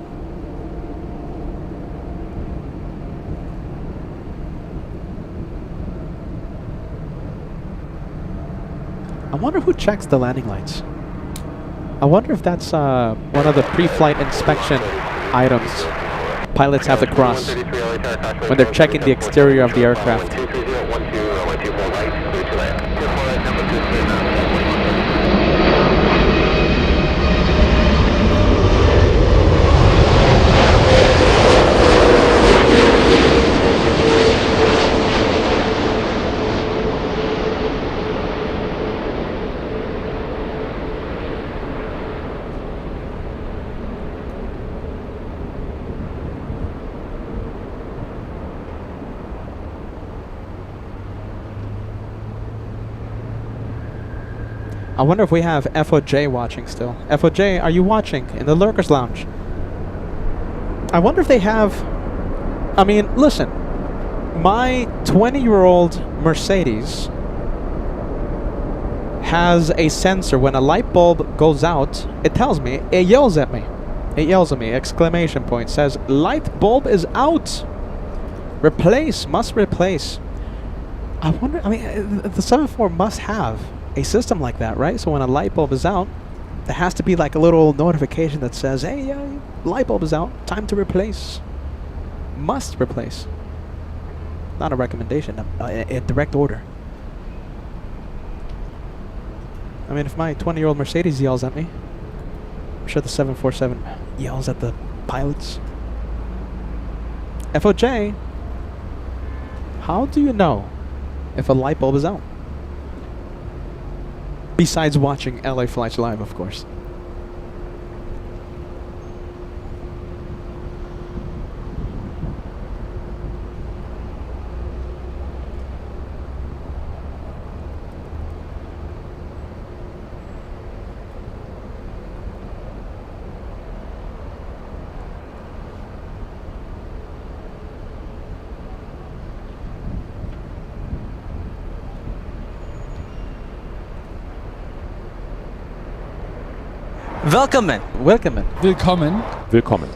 I wonder who checks the landing lights. I wonder if that's one of the pre-flight inspection items pilots have to cross when they're checking the exterior of the aircraft. I wonder if we have FOJ watching still. FOJ, are you watching in the Lurkers Lounge? I wonder if they have... I mean, listen. My 20-year-old Mercedes has a sensor. When a light bulb goes out, it tells me, it yells at me. It yells at me, exclamation point, says, light bulb is out. Replace, must replace. I wonder, I mean, the 74 must have a system like that, right? So when a light bulb is out, There has to be like a little notification that says, hey, light bulb is out, time to replace. Must replace. Not a recommendation, a direct order. I mean, if my 20-year-old Mercedes yells at me, I'm sure the 747 yells at the pilots. FOJ, how do you know if a light bulb is out? Besides watching LA Flights Live, of course. Willkommen. Willkommen. Willkommen. Willkommen.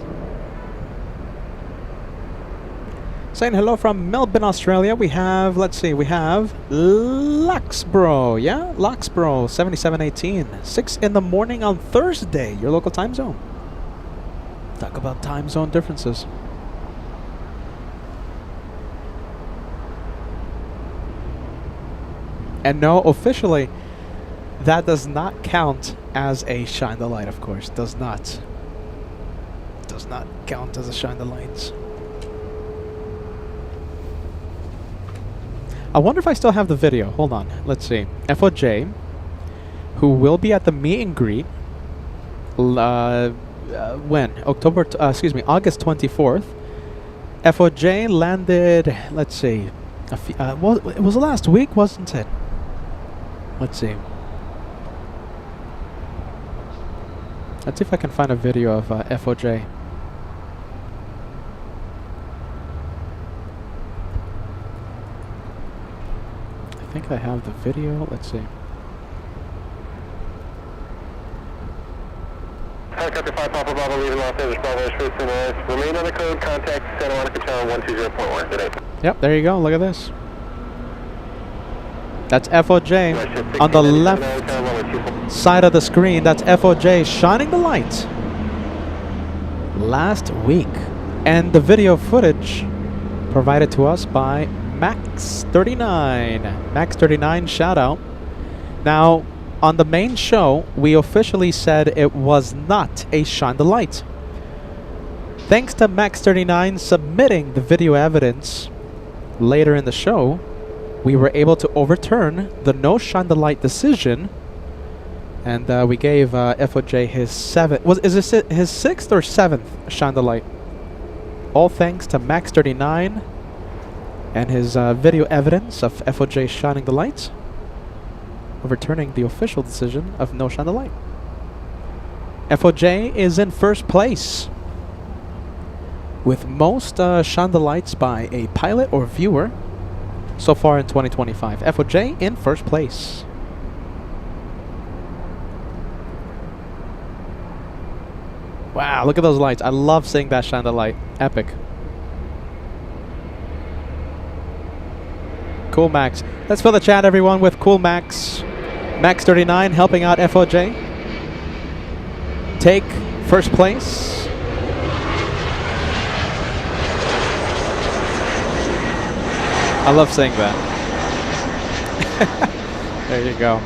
Saying hello from Melbourne, Australia. We have, let's see, we have Luxbro. Yeah, Luxbro, 7718. 6 in the morning on Thursday, your local time zone. Talk about time zone differences. And no, officially, that does not count as a shine the light, of course. Does not count as a shine the lights. I wonder if I still have the video. Hold on. Let's see. FOJ, who will be at the meet and greet when? August 24th. FOJ landed, let's see. Well, it was last week, wasn't it? Let's see. Let's see if I can find a video of FOJ. I think I have the video. Let's see. Helicopter 5 Papa Bravo leaving Los Angeles Bravo Street to North. Remain on the code. Contact Santa Monica Tower 120.1 today. Yep, there you go. Look at this. That's FOJ on the left side of the screen. That's FOJ shining the light last week. And the video footage provided to us by Max39. Max39, shout out. Now, on the main show, we officially said it was not a shine the light. Thanks to Max39 submitting the video evidence later in the show, we were able to overturn the no shine the light decision, and we gave FOJ his his sixth or seventh shine the light. All thanks to Max39 and his video evidence of FOJ shining the lights, overturning the official decision of no shine the light. FOJ is in first place with most shine the lights by a pilot or viewer so far in 2025. FOJ in first place. Wow, look at those lights. I love seeing that shine the light. Epic. Cool Max. Let's fill the chat, everyone, with Cool Max. Max39 helping out FOJ take first place. I love saying that. There you go.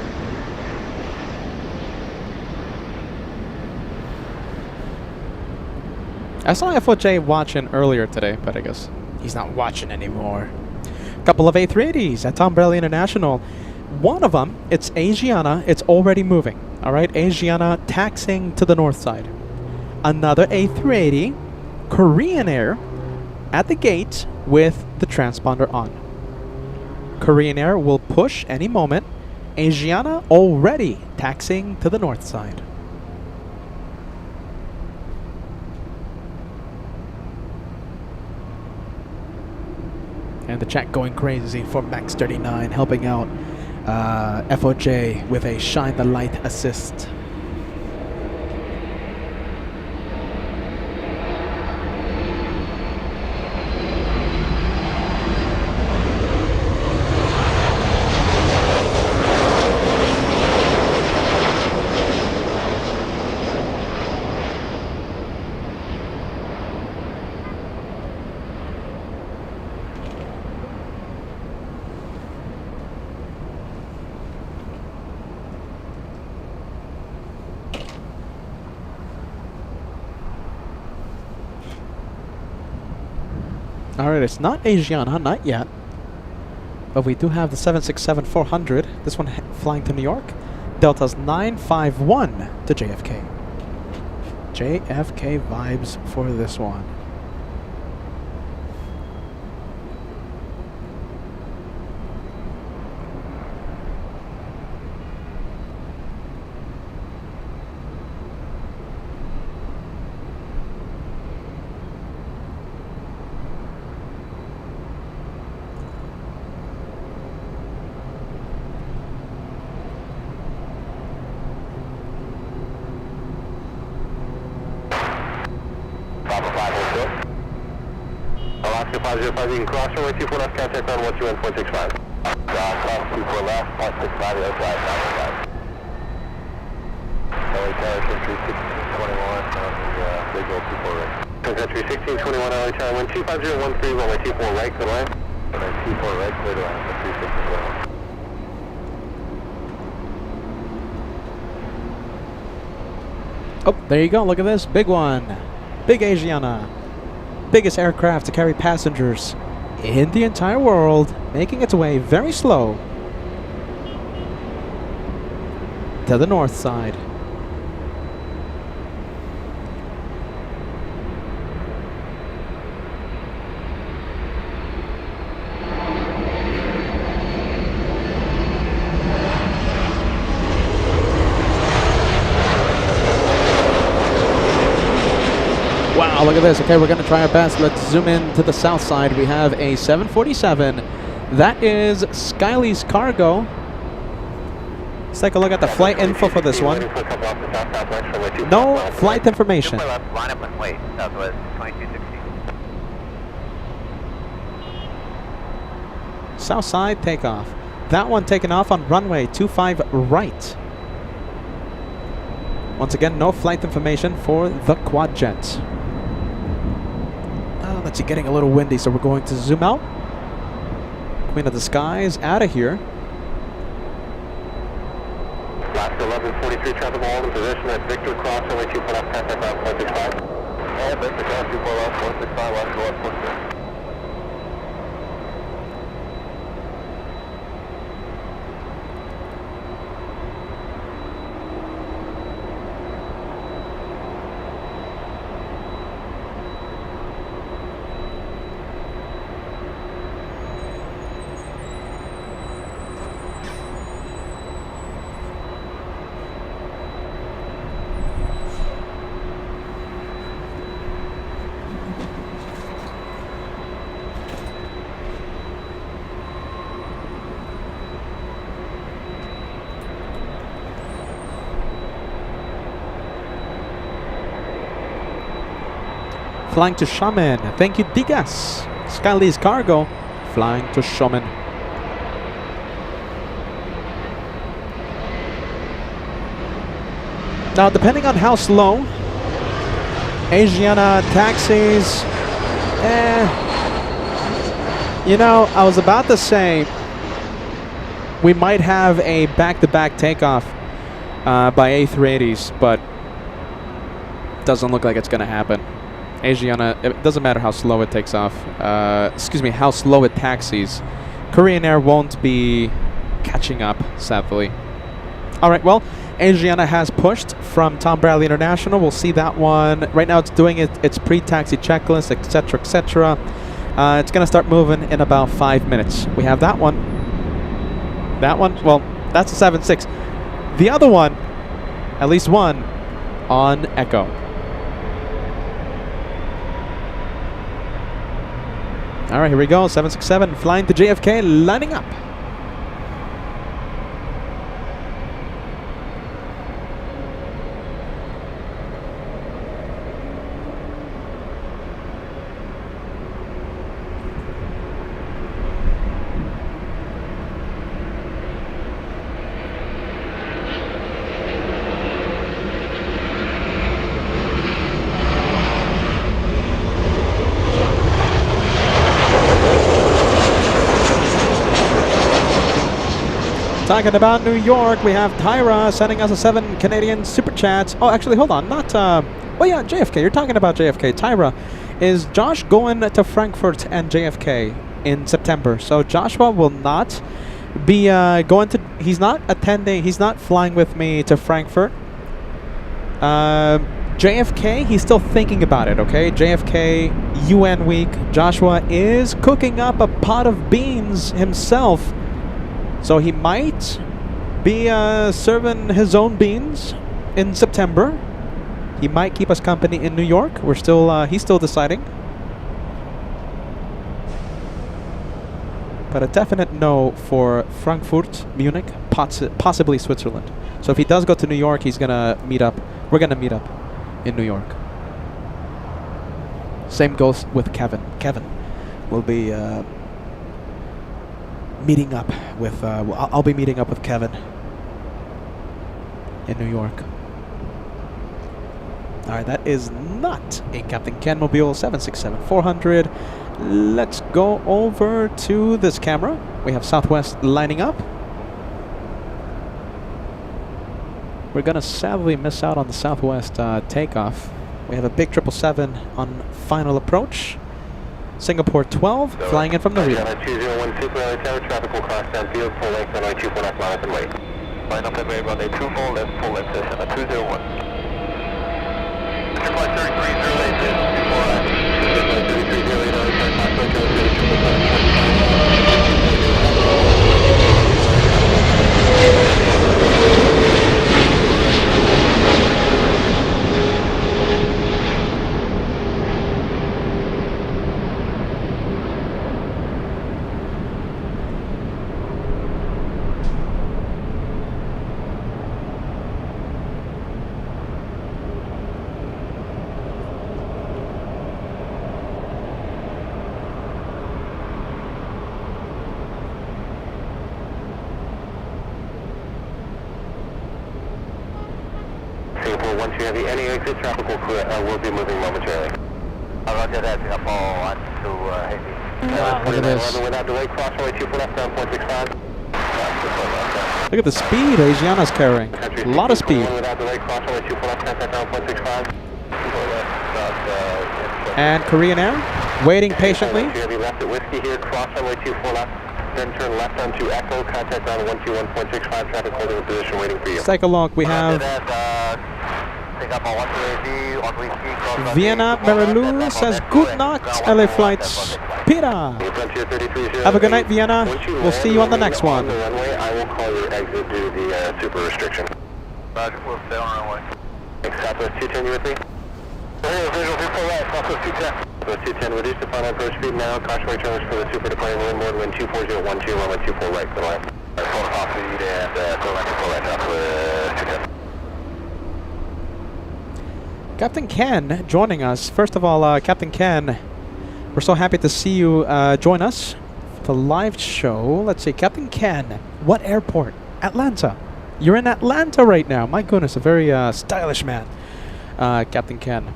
I saw FOJ watching earlier today, but I guess he's not watching anymore. Couple of A380s at Tom Bradley International. One of them, it's Asiana, it's already moving. All right, Asiana taxiing to the north side. Another A380, Korean Air, at the gate with the transponder on. Korean Air will push any moment. Asiana already taxiing to the north side. And the chat going crazy for Max39 helping out FOJ with a shine the light assist. Alright, it's not Asiana, not yet. But we do have the 767-400. This one flying to New York. Delta's 951 to JFK. JFK vibes for this one. Alaska 505, you can cross runway 24 left, contact on 121.65. Cross 24 left, 165, that's right, 905. LA Tower, Century 1621 on the big old 24 right. Century 1621, LA Tower, wind 25013, runway 24 right, clear line. Runway 24 right, clear line, 3621. Oh, there you go. Look at this. Big one. Big Asiana. Biggest aircraft to carry passengers in the entire world, making its way very slow to the north side. Wow, look at this. Okay, we're going to try our best. Let's zoom in to the south side. We have a 747. That is Skyley's cargo. Let's take a look at the flight info for this one. No flight information. Line up and wait, Southwest 2260. South side takeoff. That one taken off on runway 25 right. Once again, no flight information for the quad jet. Let's see, getting a little windy, so we're going to zoom out. Queen of the Skies out of here. Last 1143 traffic hold in position at Victor Cross, only 24 left, contact on 465. And Victor Cross, 24 left, 465, left, go up, 46. Flying to Shaman. Thank you, Digas. Skyley's cargo. Flying to Shaman. Now, depending on how slow Asiana taxis, you know, I was about to say we might have a back-to-back takeoff by A380s, but doesn't look like it's going to happen. Asiana, it doesn't matter how slow it takes off. Excuse me, how slow it taxis. Korean Air won't be catching up, sadly. All right, well, Asiana has pushed from Tom Bradley International. We'll see that one. Right now it's doing its pre-taxi checklist, etc., etc. It's going to start moving in about 5 minutes. We have that one. That one, well, that's a 7.6. The other one, at least one, on Echo. All right, here we go. 767 flying to JFK, lining up. Talking about New York, we have Tyra sending us a 7 Canadian super chats. Oh, actually, hold on. Not, well, yeah, JFK. You're talking about JFK. Tyra is Josh going to Frankfurt and JFK in September. So Joshua will not be going to, he's not attending, he's not flying with me to Frankfurt. JFK, he's still thinking about it, okay? JFK, UN week. Joshua is cooking up a pot of beans himself. So he might be serving his own beans in September. He might keep us company in New York. We're still, he's still deciding. But a definite no for Frankfurt, Munich, possibly Switzerland. So if he does go to New York, he's gonna meet up. We're gonna meet up in New York. Same goes with Kevin. Kevin will be meeting up with. I'll be meeting up with Kevin in New York. All right, that is not a Captain Ken Mobile 767-400. Let's go over to this camera. We have Southwest lining up. We're gonna sadly miss out on the Southwest takeoff. We have a big 777 on final approach. Singapore 12 flying in from the rear. 201 Super Tower, traffic will cross downfield, full length runway 24 left, miles and wait. Line up and wait, runway 24 left, full length session at 201. Mr. Flight 3308 is before I. 3308 on Singapore 12 Heavy, any exit traffic will be moving momentarily. Roger that, Singapore 12 Heavy. Wow, look at this. Without delay, cross runway 24 left, down 0.65. Look at the speed Asiana's carrying. A lot of speed. Without delay, cross runway 24 left, down 0.65. And Korean Air, waiting patiently. Heavy left at Whiskey here, cross runway 24 left. Then turn left onto Echo, contact ground 121.65, traffic holding in position waiting for you. Let's take a look. We have Vienna Marilou says good night, LA flights. Peter, have a good night, Vienna. We'll see you on the next one. I will call your exit due to the super restriction. Roger, we'll stay on runway. Southwest 210, you with me? Visual 248, Southwest 210. Southwest 210, reduce the final approach speed now. Cautionary terms for the super departing wind more wind 24012, runway 24 right, for the line. Full top speed and go back to full right, Southwest 210. Captain Ken joining us. First of all, Captain Ken, we're so happy to see you join us for the live show. Let's see, Captain Ken, what airport? Atlanta. You're in Atlanta right now. My goodness, a very stylish man, Captain Ken.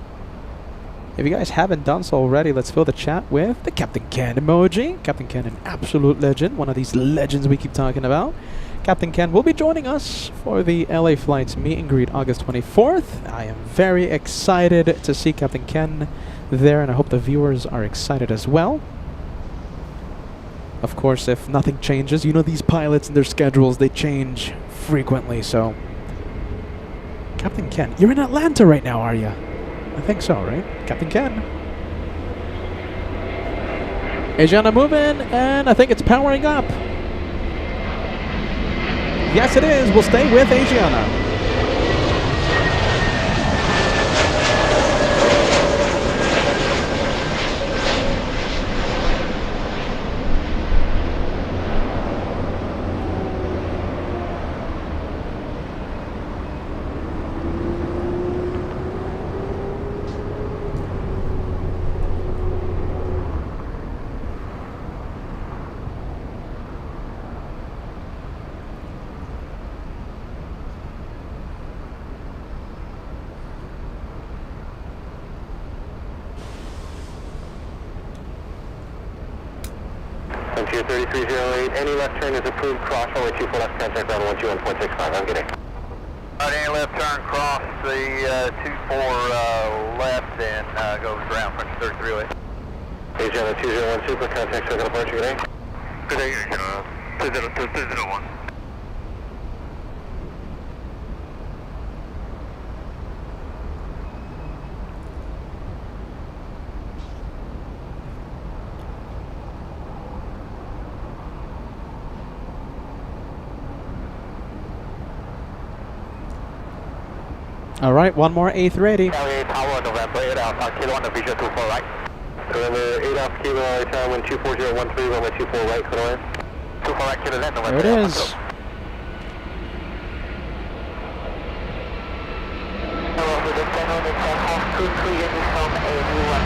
If you guys haven't done so already, let's fill the chat with the Captain Ken emoji. Captain Ken, an absolute legend, one of these legends we keep talking about. Captain Ken will be joining us for the LA Flights meet and greet August 24th. I am very excited to see Captain Ken there, and I hope the viewers are excited as well. Of course, if nothing changes, you know these pilots and their schedules, they change frequently, so... Captain Ken, you're in Atlanta right now, are you? I think so, right? Captain Ken. Asiana moving, and I think it's powering up. Yes, it is. We'll stay with Asiana. Frontier 3308, any left turn is approved, cross runway 24 left, contact ground 121.65, have a good day. Right, left turn, cross the 24 left and goes around French 33 way. KJFK 201 Super, contact circle departure, good day. Good day, 201. All right, one more A380. LA Tower, November 8 Alpha, Kilo 1, Division 24 right. November 8 Alpha, Kilo, LA Tower, wind 24013, runway 24 right, clear line. 24 right, Kilo, left, November There it 8 is. Alpha. Hello, good afternoon, it's half 23 uniform, a new one,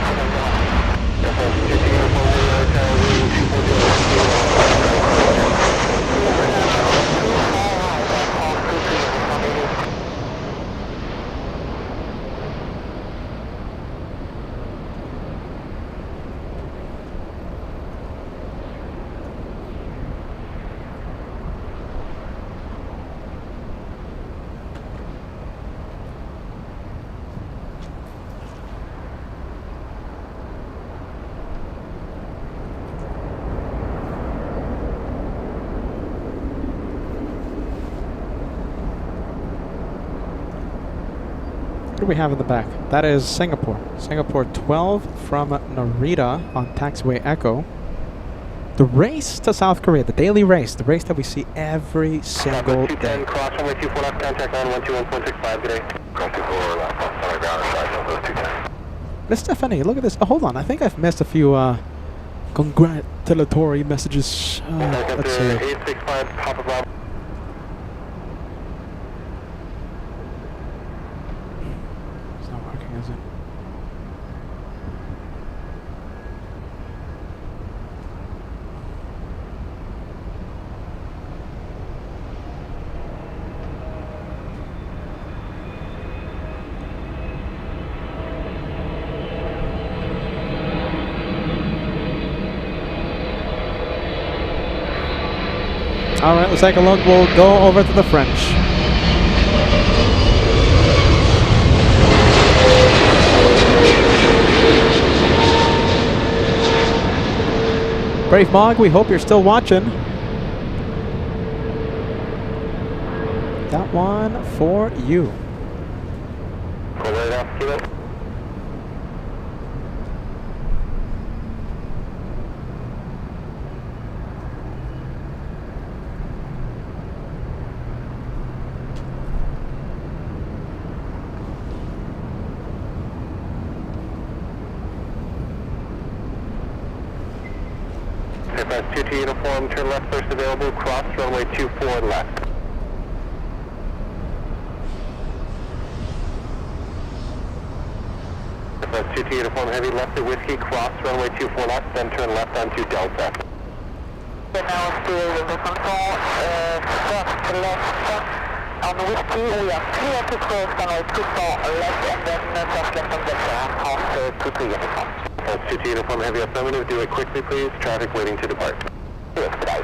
What do we have in the back? That is Singapore. Singapore 12 from Narita on taxiway Echo. The race to South Korea, the daily race, the race that we see every single day. 210, cross runway 24 left, contact on 121.65, good day. Cross 24 left, on ground, side of those 210. Miss Stephanie, look at this. Oh, hold on. I think I've missed a few congratulatory messages. Let's see. 865, Papa Bravo. It's not working, is it? All right, let's take a look. We'll go over to the French. Brave Mog, we hope you're still watching. That one for you. That's 2-2 uniform, turn left first available, cross runway 24 left. That's 2-2 uniform, heavy left to whiskey, cross runway 24 left, then turn left onto Delta. Now still the control, first left on whiskey, we are clear to cross runway 24 left and then just left on Delta, half 2-2 uniform. That's 2-2 uniform, heavy affirmative. Do it quickly, please. Traffic waiting to depart. Yes, today.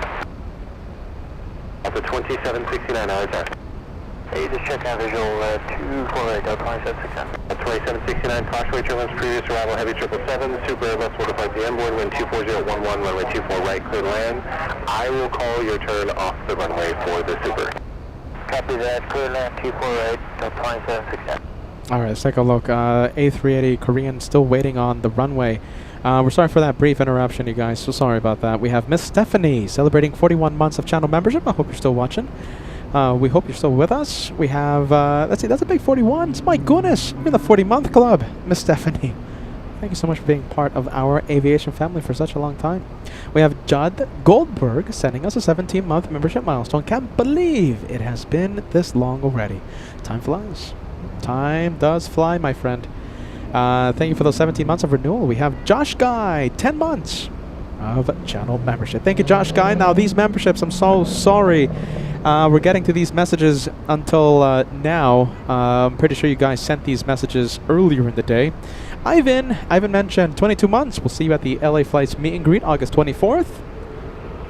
At the 2769 hours time. Hey, just check out visual 248, 2769. At 2769, Foxway turbulence, previous arrival, heavy 777, Super Airbus will depart the inboard, wind 24011, runway 24 right, clear land. I will call your turn off the runway for the Super. Copy that, clear land, 248, 2769. All right, let's take a look. A380 Korean still waiting on the runway. We're sorry for that brief interruption, you guys. So sorry about that. We have Miss Stephanie celebrating 41 months of channel membership. I hope you're still watching. We hope you're still with us. We have, let's see, that's a big 41. My goodness, you're in the 40-month club, Miss Stephanie. Thank you so much for being part of our aviation family for such a long time. We have Judd Goldberg sending us a 17-month membership milestone. Can't believe it has been this long already. Time flies. Time does fly, my friend. Thank you for those 17 months of renewal. We have Josh Guy, 10 months of channel membership. Thank you, Josh Guy. Now, these memberships, I'm so sorry. We're getting to these messages until now. I'm pretty sure you guys sent these messages earlier in the day. Ivan mentioned 22 months. We'll see you at the LA Flights meet and greet August 24th.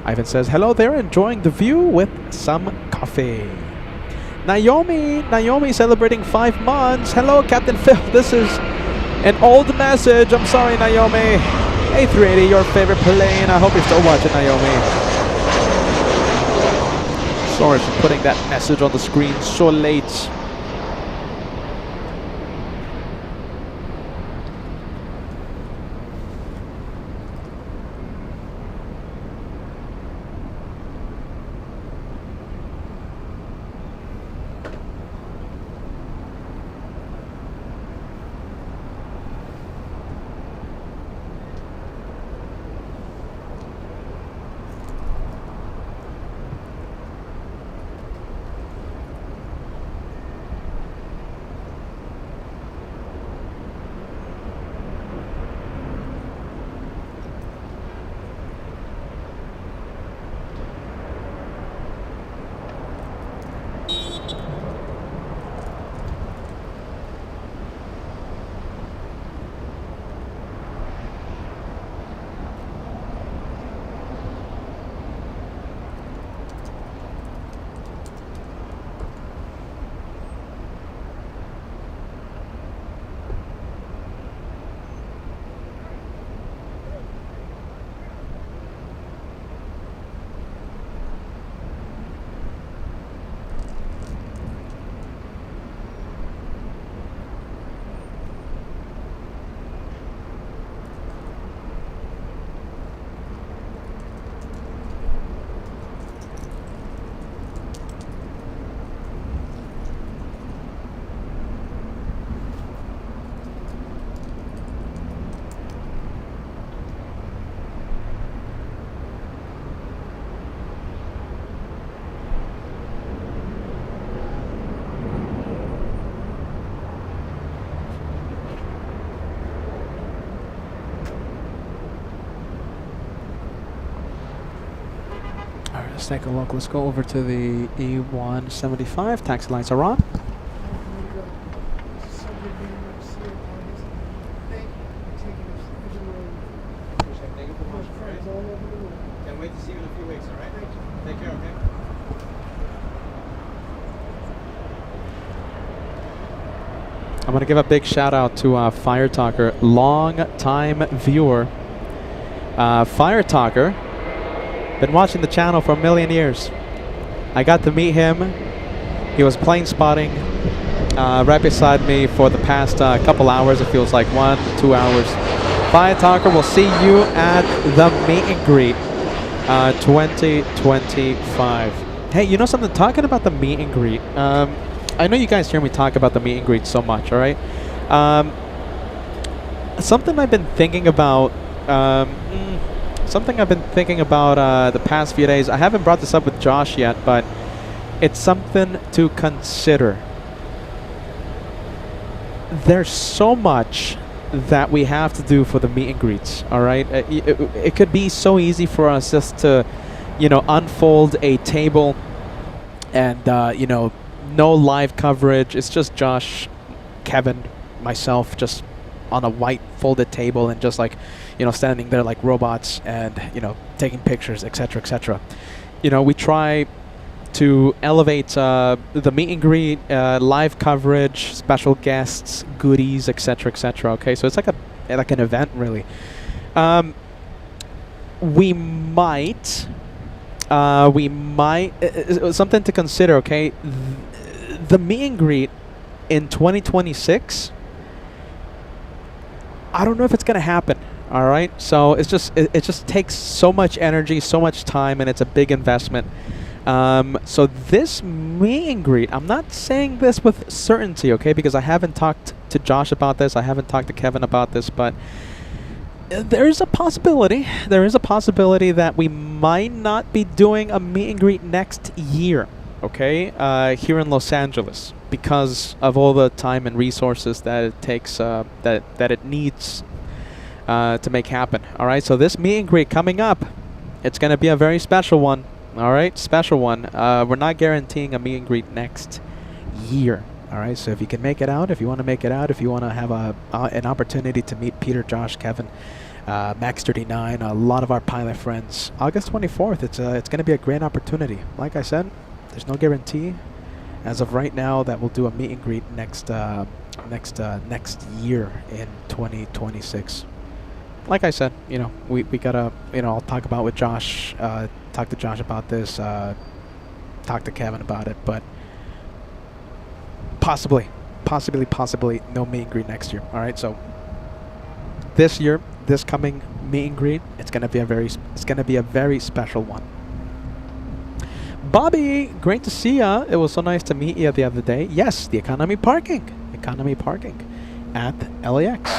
Ivan says, hello there, enjoying the view with some coffee. Naomi celebrating 5 months. Hello, Captain Phil. This is an old message. I'm sorry, Naomi. A380, your favorite plane. I hope you're still watching, Naomi. Sorry for putting that message on the screen so late. Let's take a look. Let's go over to the E175. Taxi lights are on. Can't wait to see you in a few weeks, all right? Take care, okay? I'm going to give a big shout out to Fire Talker, long time viewer. Fire Talker. Been watching the channel for a million years. I got to meet him. He was plane spotting right beside me for the past couple hours. It feels like 1-2 hours. Fire Talker, we'll see you at the meet and greet 2025. Hey, you know something? Talking about the meet and greet. I know you guys hear me talk about the meet and greet so much, all right? Something I've been thinking about. The past few days. I haven't brought this up with Josh yet, but it's something to consider. There's so much that we have to do for the meet and greets, all right? It could be so easy for us just to, unfold a table and, no live coverage. It's just Josh, Kevin, myself, just on a white folded table and just standing there like robots and, taking pictures, etc., etc. We try to elevate the meet and greet, live coverage, special guests, goodies, etc., etc. Okay, so it's like an event, really. We might something to consider. Okay, the meet and greet in 2026. I don't know if it's gonna happen. All right, so it just takes so much energy, so much time, and it's a big investment. So this meet and greet, I'm not saying this with certainty, okay, because I haven't talked to Josh about this, I haven't talked to Kevin about this, but there is a possibility that we might not be doing a meet and greet next year, okay, here in Los Angeles, because of all the time and resources that it takes, that it needs to make happen. All right, so this meet and greet coming up, it's going to be a very special one. All right, special one. We're not guaranteeing a meet and greet next year. All right, so if you can make it out, if you want to make it out, if you want to have an opportunity to meet Peter, Josh, Kevin, Max 39, a lot of our pilot friends, August 24th, it's going to be a great opportunity. Like I said, there's no guarantee. As of right now, that will do a meet and greet next year in 2026. Like I said, you know, we gotta, you know, I'll talk about with Josh, talk to Josh about this, talk to Kevin about it, but possibly no meet and greet next year. All right, so this year, this coming meet and greet, it's gonna be a very special one. Bobby, great to see ya. It was so nice to meet you the other day. Yes, the economy parking at LAX.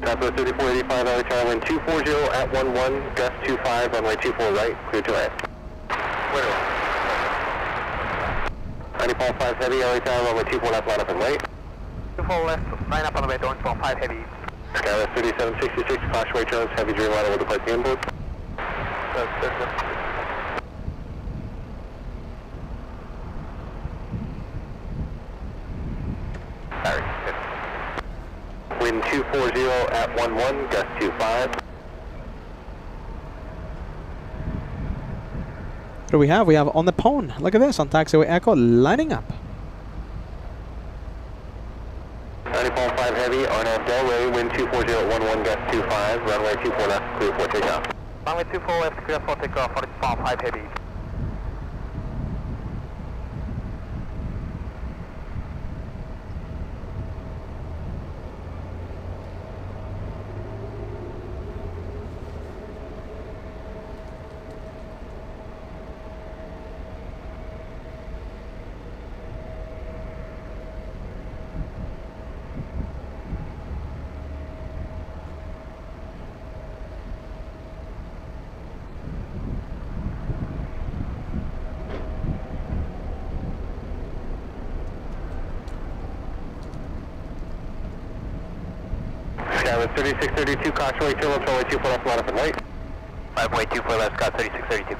Southwest 3485, LA Tower, wind 240 at 11, gust 25, runway 24 right, clear to land. Clear. 94.5 heavy, LA Tower, runway 24 left, line up and wait. 24 left, line up on the way, don't 5 heavy. Skywest 3766, caution turns, heavy Dreamliner will depart the inboard. Sorry. Wind 240 at 11, gust 25. What do we have? We have on the pone. Look at this, on taxiway Echo, lining up. 90.5 heavy, RNAV Delray, wind 240 at 11, gust 25, runway 24 left, clear for takeoff. Runway 24 left, clear for takeoff, 45 heavy. Skywest 3632, caution turn left, runway 24 left, line up and wait. 5-way 24 left, Scott 3632.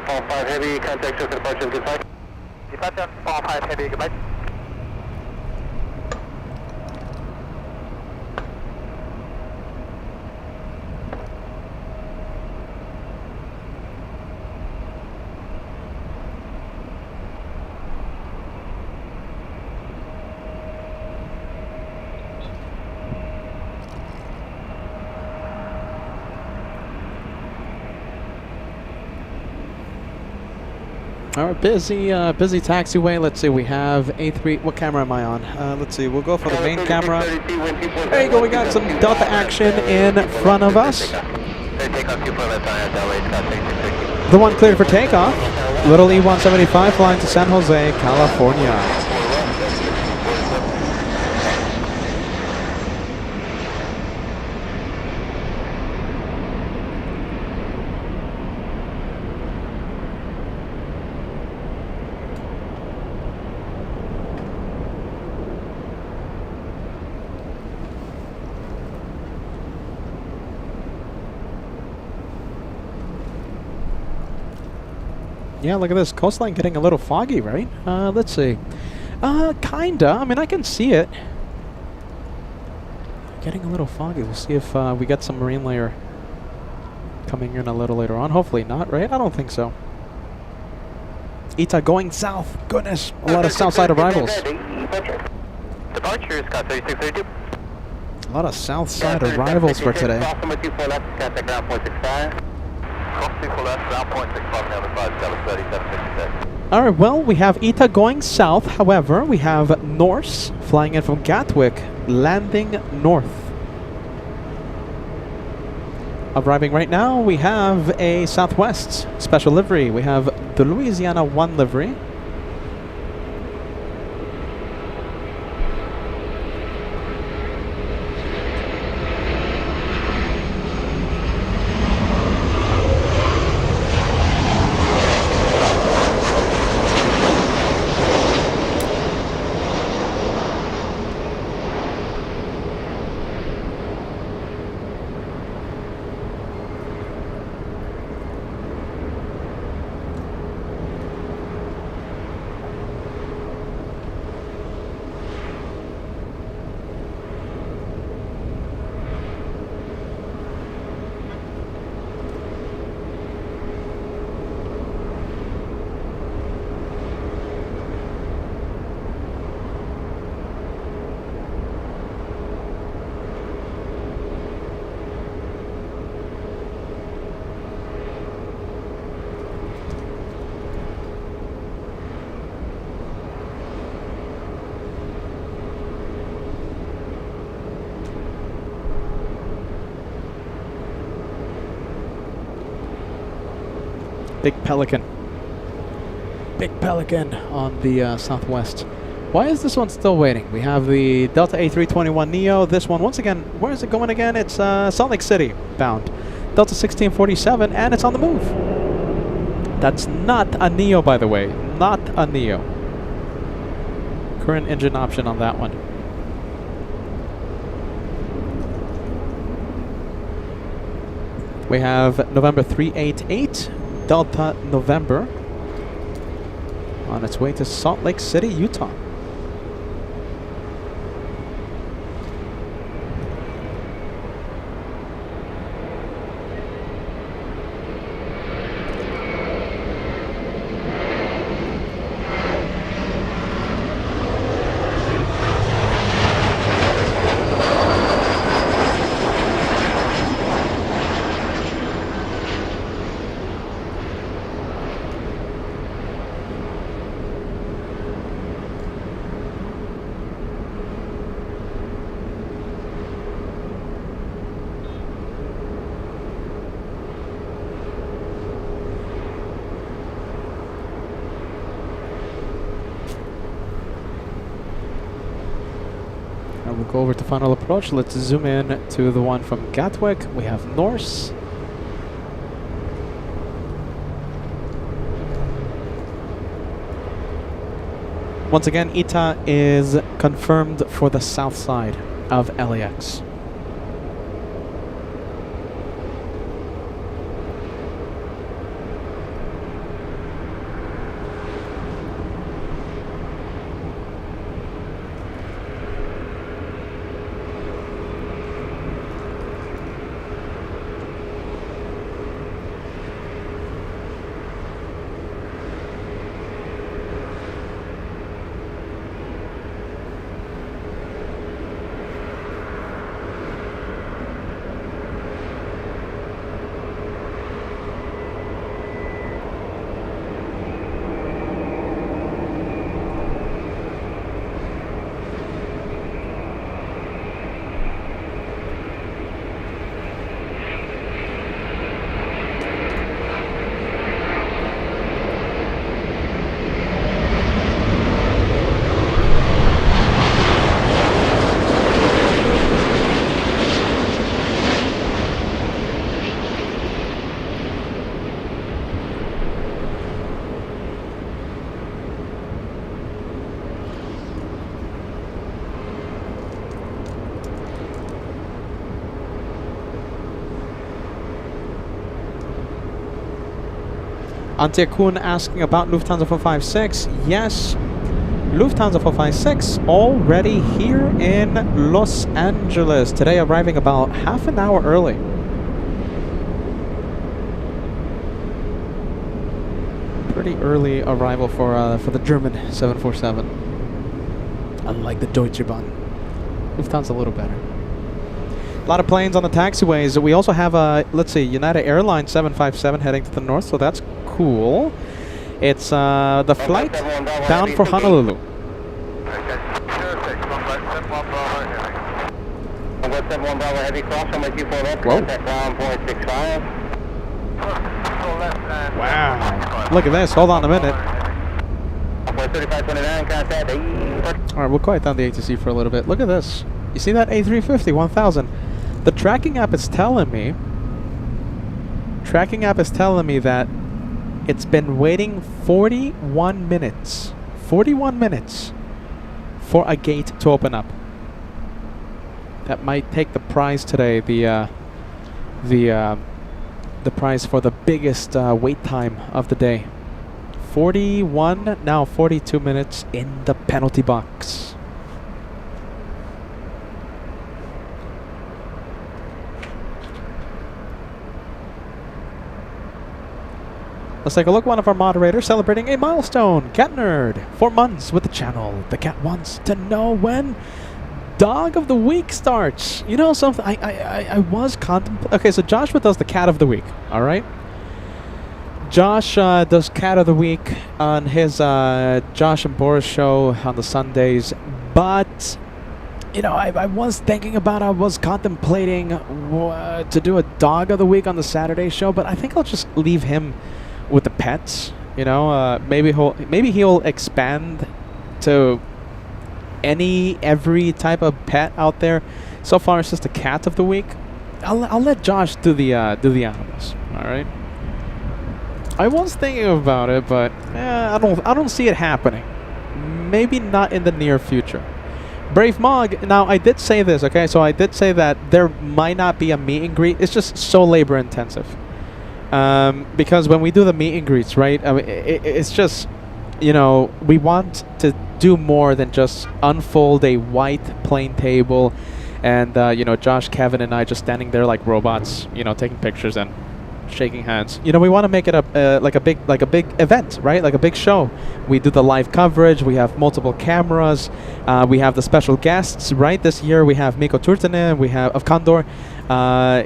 Fall 5 heavy, contact circuit departure, goodbye. Departure, fall 5 heavy, goodbye. All right, busy taxiway. Let's see, we have A3. What camera am I on? Let's see, we'll go for the main camera. There you go, we got some Delta action in front of us. The one cleared for takeoff. Little E-175 flying to San Jose, California. Yeah, look at this. Coastline getting a little foggy, right? Let's see. Kinda. I mean, I can see it. Getting a little foggy. We'll see if we get some marine layer coming in a little later on. Hopefully not, right? I don't think so. Ita going south. Goodness. A lot of south side arrivals. Departure, Scott 3632. A lot of south side arrivals for today. Alright, well, we have Ita going south. However, we have Norse flying in from Gatwick, landing north. Arriving right now, we have a Southwest special livery. We have the Louisiana 1 livery. Big Pelican. Big Pelican on the southwest. Why is this one still waiting? We have the Delta A321neo. This one, once again, where is it going again? It's Salt Lake City bound. Delta 1647, and it's on the move. That's not a neo, by the way. Not a neo. Current engine option on that one. We have November 388, Delta November, on its way to Salt Lake City, Utah. We'll go over to final approach. Let's zoom in to the one from Gatwick. We have Norse. Once again, ITA is confirmed for the south side of LAX. Antje Kuhn asking about Lufthansa 456. Yes, Lufthansa 456 already here in Los Angeles. Today arriving about half an hour early. Pretty early arrival for the German 747. Unlike the Deutsche Bahn. Lufthansa a little better. A lot of planes on the taxiways. We also have let's see, United Airlines 757 heading to the north, so that's cool. It's the flight bound for Honolulu. Whoa. Wow. Look at this. Hold on a minute. Alright, we'll quiet down the ATC for a little bit. Look at this. You see that A350 1000? The tracking app is telling me that it's been waiting 41 minutes. 41 minutes for a gate to open up. That might take the prize today, the prize for the biggest wait time of the day. 41, now 42 minutes in the penalty box. Let's take a look. One of our moderators celebrating a milestone. Cat Nerd, 4 months with the channel. The cat wants to know when Dog of the Week starts. You know something? I was contemplating. Okay, so Joshua does the Cat of the Week. All right. Josh does Cat of the Week on his Josh and Boris show on the Sundays. But you know, I was thinking about. I was contemplating to do a Dog of the Week on the Saturday show. But I think I'll just leave him with the pets. You know, maybe he'll expand to every type of pet out there. So far, it's just the cat of the week. I'll let Josh do the animals. All right. I was thinking about it, but I don't see it happening. Maybe not in the near future. Brave Mog. Now I did say this, okay? So I did say that there might not be a meet and greet. It's just so labor intensive. Because when we do the meet and greets, right? I mean, it's just, you know, we want to do more than just unfold a white plain table, and you know, Josh, Kevin, and I just standing there like robots, you know, taking pictures and shaking hands. You know, we want to make it like a big event, right? Like a big show. We do the live coverage. We have multiple cameras. We have the special guests, right? This year we have Miko Turtinen. We have of Condor.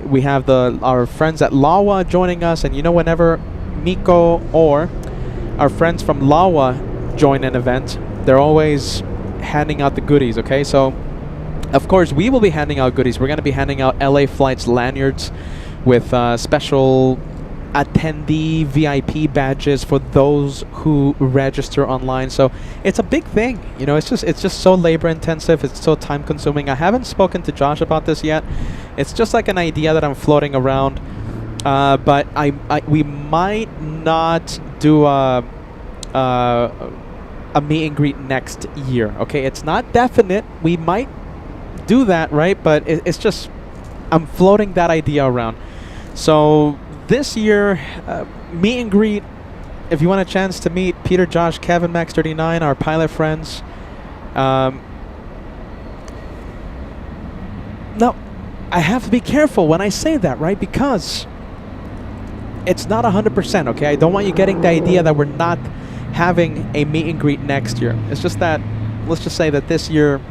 We have our friends at Lawa joining us, and you know, whenever Miko or our friends from Lawa join an event, they're always handing out the goodies. Okay, so of course we will be handing out goodies. We're going to be handing out LA Flights lanyards with special attendee VIP badges for those who register online. So it's a big thing, you know. It's just so labor intensive. It's so time consuming. I haven't spoken to Josh about this yet. It's just like an idea that I'm floating around. But we might not do a meet and greet next year. Okay, it's not definite. We might do that, right? But it's just, I'm floating that idea around. So this year, meet and greet. If you want a chance to meet Peter, Josh, Kevin, Max 39, our pilot friends. No, I have to be careful when I say that, right? Because it's not 100%, okay? I don't want you getting the idea that we're not having a meet and greet next year. It's just that, let's just say that this year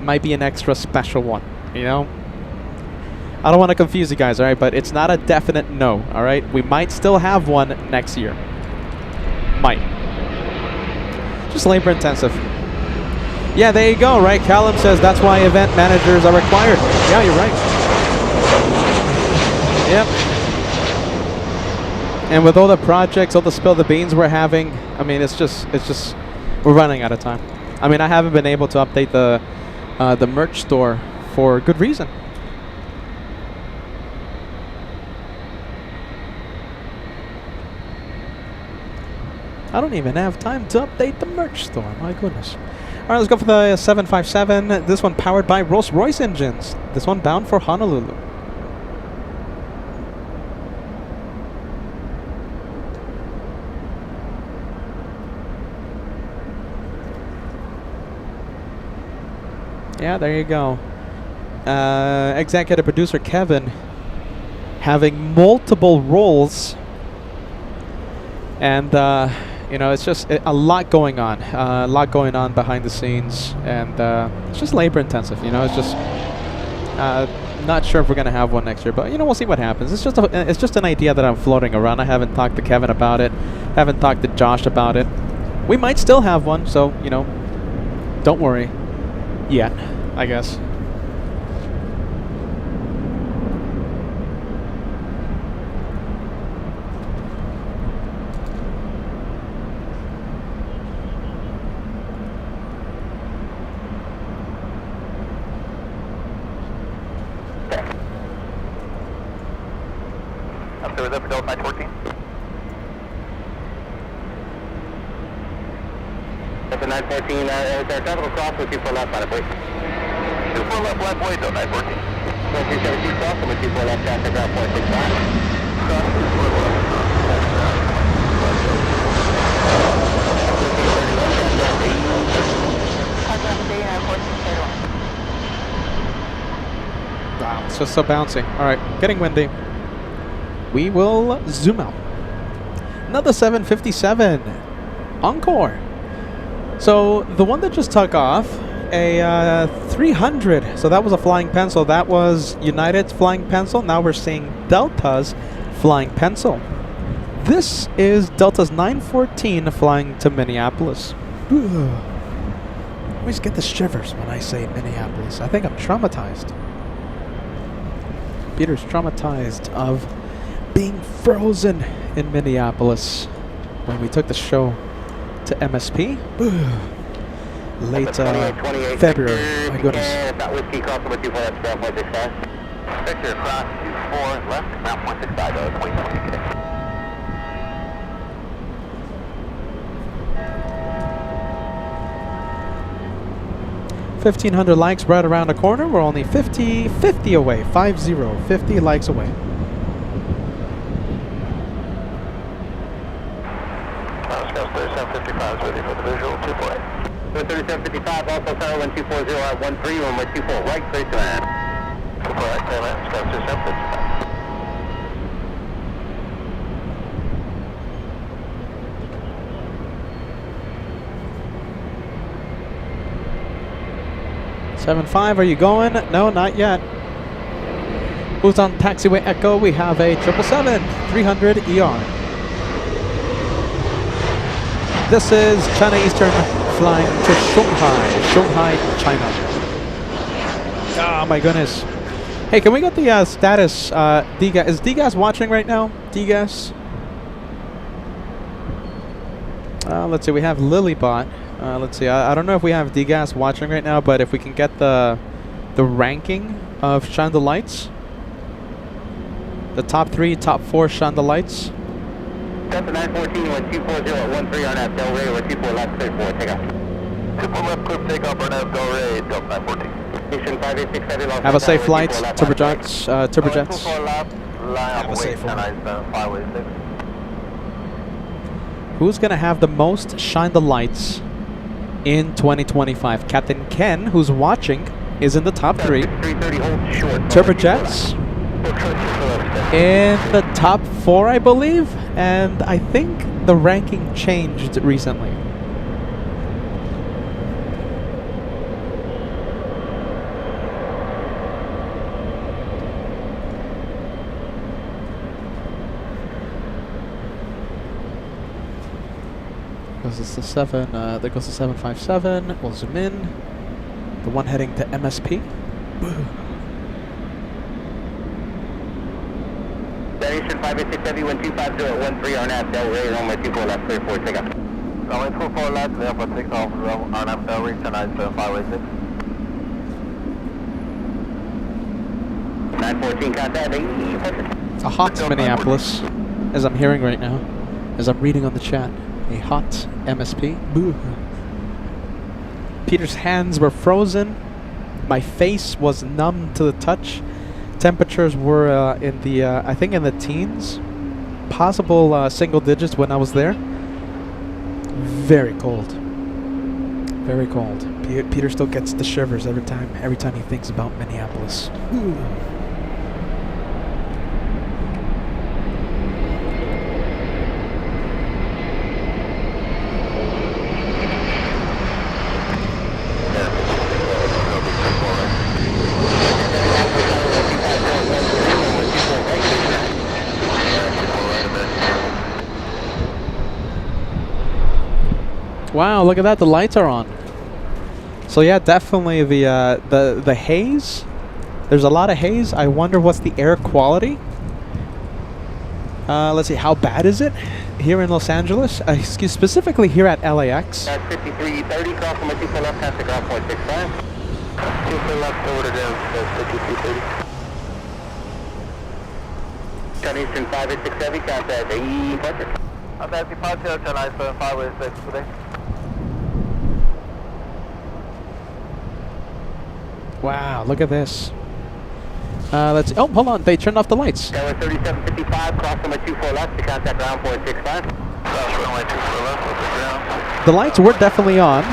might be an extra special one, you know? I don't want to confuse you guys, all right? But it's not a definite no, all right? We might still have one next year. Might. Just labor intensive. Yeah, there you go, right? Callum says that's why event managers are required. Yeah, you're right. Yep. And with all the projects, all the spill the beans we're having, I mean, it's just we're running out of time. I mean, I haven't been able to update the merch store for good reason. I don't even have time to update the merch store. My goodness. All right, let's go for the 757. This one powered by Rolls-Royce engines. This one bound for Honolulu. Yeah, there you go. Executive producer Kevin having multiple roles, and you know, it's just a lot going on. A lot going on behind the scenes, and it's just labor intensive. You know, it's just not sure if we're gonna have one next year, but you know, we'll see what happens. It's just an idea that I'm floating around. I haven't talked to Kevin about it. Haven't talked to Josh about it. We might still have one, so you know, don't worry. Yet, I guess. Up to the Delta 914. Delta 914, is there traffic across with 24 left on it, please? 24 left, left way, Delta 914. 217 cross, and with 24 left, traffic ground 465. Cross, 24 left. Wow, it's just so bouncy. All right, getting windy. We will zoom out. Another 757 Encore. So the one that just took off, a 300. So that was a flying pencil. That was United's flying pencil. Now we're seeing Delta's flying pencil. This is Delta's 914 flying to Minneapolis. I always get the shivers when I say Minneapolis. I think I'm traumatized. Peter's traumatized of being frozen in Minneapolis when we took the show to MSP. Late February. My goodness. That whiskey cross number 24, that's ground point 65. Victor, cross 24, left, ground point 65, 2020. 1,500 likes right around the corner. We're only 50 away. 50 likes away. Scout 3755 is ready for the visual, 2-4. 3755, also tower 1240 at 13, runway 24, right, clear to land. 24, right, clear land, Scout 3755. Are you going? No, not yet. Who's on taxiway Echo? We have a 777-300 ER. This is China Eastern flying to Shanghai, China. Oh my goodness. Hey, can we get the status? DGAS. Is DGAS watching right now? DGAS? Let's see, we have Lilybot. Let's see, I don't know if we have DGAS watching right now, but if we can get the ranking of Shine the Lights. The top 3, top 4 Shine the Lights. Delta 914, 1240 at 13 on that Del Rey, 24 left, clear 4, take off. 24 left, clear takeoff, on that Del Rey, Delta 914. Station 586 heavy loss. Have a safe flight, turbojets. Turbojets. 24 left, line Have a safe one. 586. Who's gonna have the most Shine the Lights in 2025? Captain Ken, who's watching, is in the top 3. 330, hold short. Turbojets in the top 4, I believe, and I think the ranking changed recently. Goes the 7. There goes the 757. We'll zoom in. The one heading to MSP. Station 586 heavy 1250 at 13 on that Del Rey, runway 24 left, clear 4, take off. Runway 24 left, clear for takeoff, on that Del Rey, 586. 914 contact, It's a hot Minneapolis, as I'm hearing right now, as I'm reading on the chat. A hot MSP. Boo. Peter's hands were frozen. My face was numb to the touch. Temperatures were in the, I think in the teens. Possible single digits when I was there. Very cold. Very cold. Peter still gets the shivers every time he thinks about Minneapolis. Ooh. Wow, look at that, the lights are on. So yeah, definitely the haze. There's a lot of haze. I wonder what's the air quality. Let's see, how bad is it here in Los Angeles? Specifically here at LAX. That's 5330, cross from 24 left, past the ground point 65. 24 left over to them, that's 5330. China Eastern 586 heavy, contact AE Parker. I'm at the Poncho, China Eastern 586 today. Wow, look at this. Let's. Oh, hold on. They turned off the lights. Tower 3755, cross number 24 left to contact ground point 65. Cross runway 24 left, over the ground. The lights were definitely on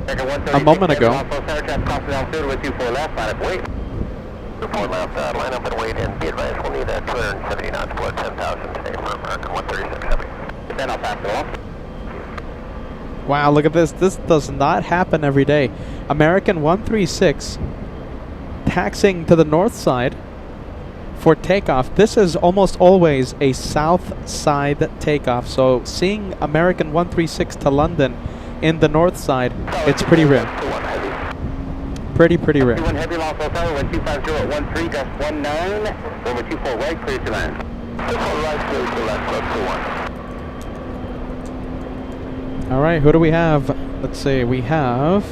a moment ago. Center trap crossing downfield with 24 left, line up wait. 24 left, line up and wait, and be advised we'll need a 270 knots below 10,000 today for American 136 heavy. Then I'll pass it along. Wow, look at this. This does not happen every day. American 136 taxiing to the north side for takeoff. This is almost always a south side takeoff. So seeing American 136 to London in the north side, it's pretty rare. Pretty rare. Heavy long tower, 1250 at 13, gust 19, over 24 right, clear to land. All right, who do we have? Let's see, we have...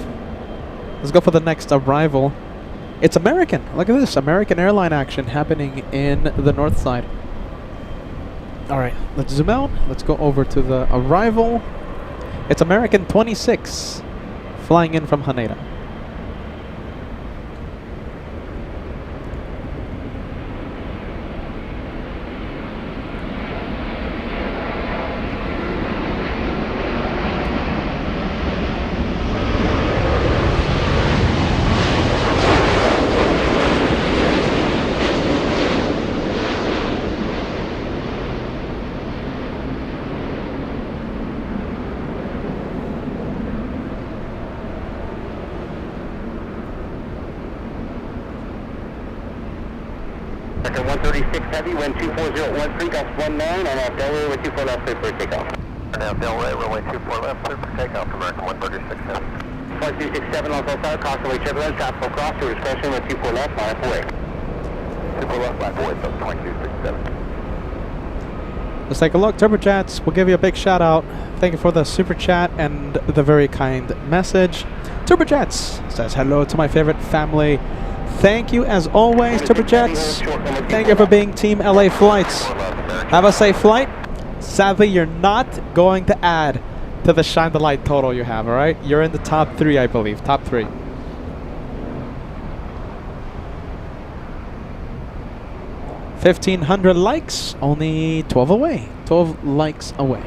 Let's go for the next arrival. It's American. Look at this, American airline action happening in the north side. All right, let's zoom out. Let's go over to the arrival. It's American 26 flying in from Haneda. American 136 Heavy, wind 24013, gust 19, and Delaware with 24 left, clear for takeoff. Now Delaware, runway 24 left, clear for takeoff, American 136 Heavy. 1267 on full side, crossing way turbulence, tropical cross, to discretion with 24 left, line up away. 24 left, line up away, so 2267. Let's take a look. Turbojets, we'll give you a big shout out. Thank you for the super chat and the very kind message. Turbojets says hello to my favorite family. Thank you as always, Turbojets. Thank you for being Team LA Flights. Have a safe flight. Sadly, you're not going to add to the Shine the Light total you have, alright? You're in the top 3, I believe. Top 3. $1,500 likes, only 12 away. 12 likes away.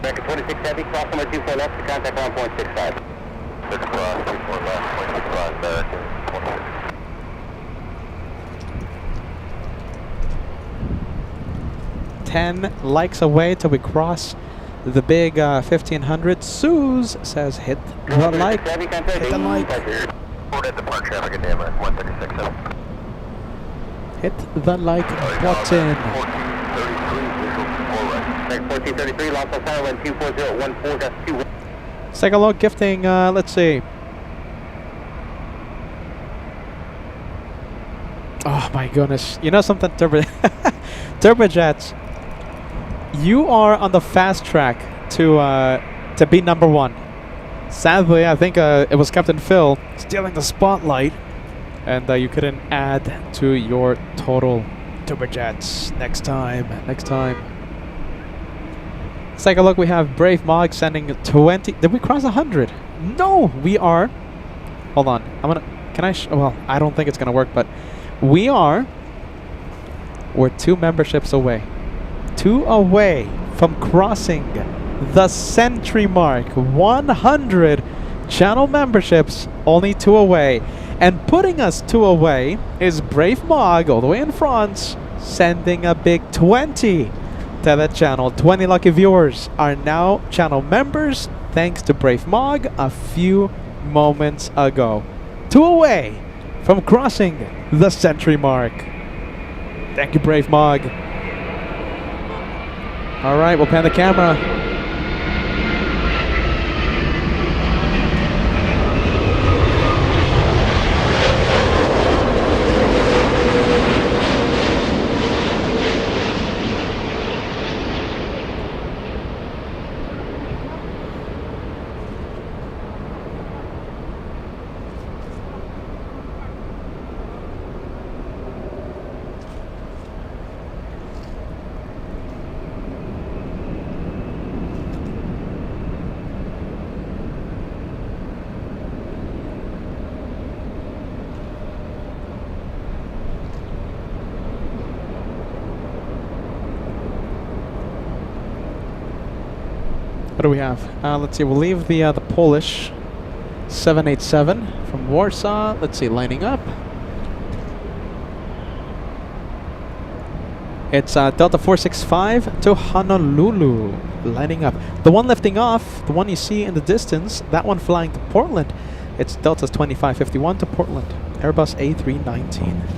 American 26 Heavy, cross number 24 left to contact 1.65. 6 cross, 24 left, 1.65, American 26. 10 likes away till we cross the big 1,500. Suze says hit the like. Hit the like. Ordered the park traffic at Denver, 136 Heavy. Hit the like button. 1433, lost on fire, wind 24014, gust 2. Let's take a look. Gifting, let's see. Oh my goodness. You know something, Turbojets? You are on the fast track to be number 1. Sadly, I think it was Captain Phil stealing the spotlight, and you couldn't add to your total. Turbojets, next time. Let's take a look. We have Brave Mog sending 20. Did we cross 100? No, we are. Hold on. Can I? Well, I don't think it's gonna work, but we're 2 memberships away. 2 away from crossing the century mark. 100 channel memberships, only 2 away. And putting us 2 away is Brave Mog, all the way in France, sending a big 20 to the channel. 20 lucky viewers are now channel members, thanks to Brave Mog a few moments ago. 2 away from crossing the century mark. Thank you, Brave Mog. All right, we'll pan the camera. What do we have? Let's see. We'll leave the Polish 787 from Warsaw. Let's see. Lining up. It's Delta 465 to Honolulu. Lining up. The one lifting off, the one you see in the distance, that one flying to Portland. It's Delta 2551 to Portland. Airbus A319.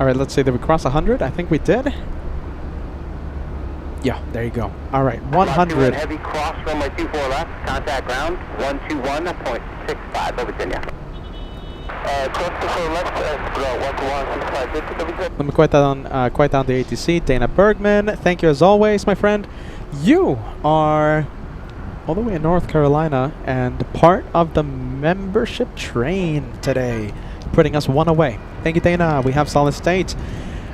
All right, let's see. Did we cross 100? I think we did. Yeah, there you go. All right, 100. Heavy cross runway 24 left, contact ground 121.65 over Virginia. Cross 24 left, 121.65. Let me quiet down the ATC. Dana Bergman, thank you as always, my friend. You are all the way in North Carolina and part of the membership train today, putting us one away. Thank you, Dana. We have Solid State.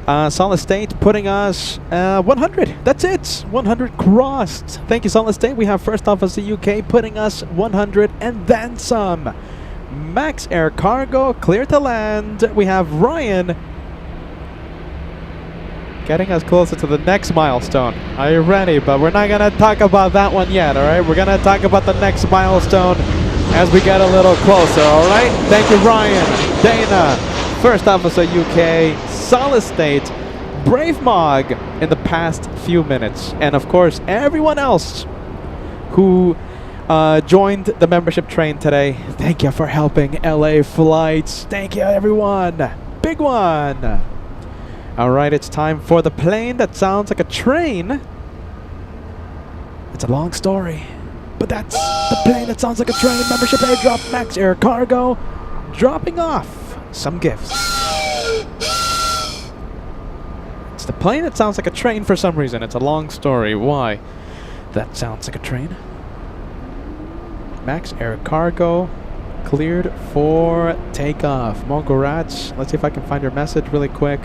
Solid State putting us 100. That's it. 100 crossed. Thank you, Solid State. We have First Officer UK putting us 100 and then some. Max Air Cargo clear to land. We have Ryan getting us closer to the next milestone. Are you ready? But we're not going to talk about that one yet, all right? We're going to talk about the next milestone as we get a little closer, all right? Thank you, Ryan, Dana, First Officer UK, Solid State, Brave Mog in the past few minutes. And of course, everyone else who joined the membership train today. Thank you for helping LA flights. Thank you, everyone. Big one. All right, it's time for the plane that sounds like a train. It's a long story, but that's the plane that sounds like a train. Membership airdrop, Max Air Cargo, dropping off some gifts. It's the plane that sounds like a train for some reason. It's a long story. Why? That sounds like a train. Max Air Cargo cleared for takeoff. Mongo let's see if I can find your message really quick.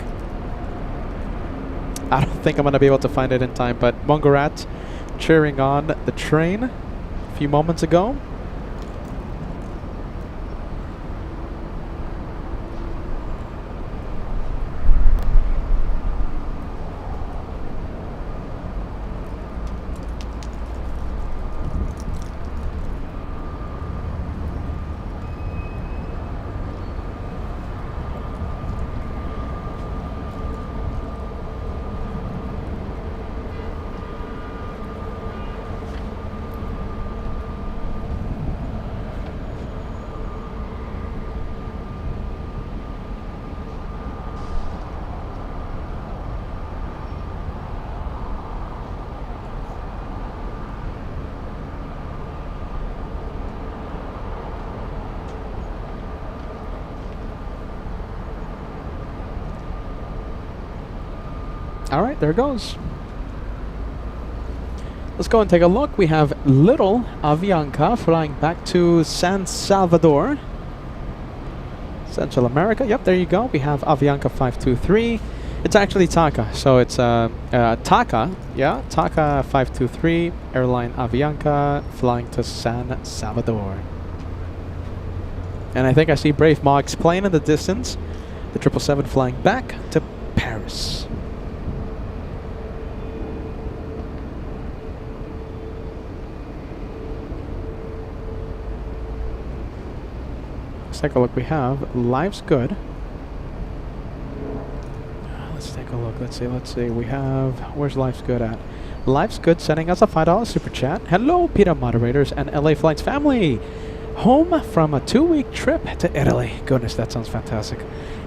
I don't think I'm going to be able to find it in time, but Mongo cheering on the train a few moments ago. All right, there it goes. Let's go and take a look. We have little Avianca flying back to San Salvador, Central America. Yep, there you go. We have Avianca 523. It's actually TACA, so it's TACA. Yeah, TACA 523, airline Avianca flying to San Salvador. And I think I see Brave Mog's plane in the distance. The 777 flying back to Paris. Let's take a look. We have Life's Good. Let's take a look. Let's see. We have, where's Life's Good at? Life's Good sending us a $5 super chat. Hello, PETA moderators and LA Flights family. Home from a 2-week trip to Italy. Goodness, that sounds fantastic.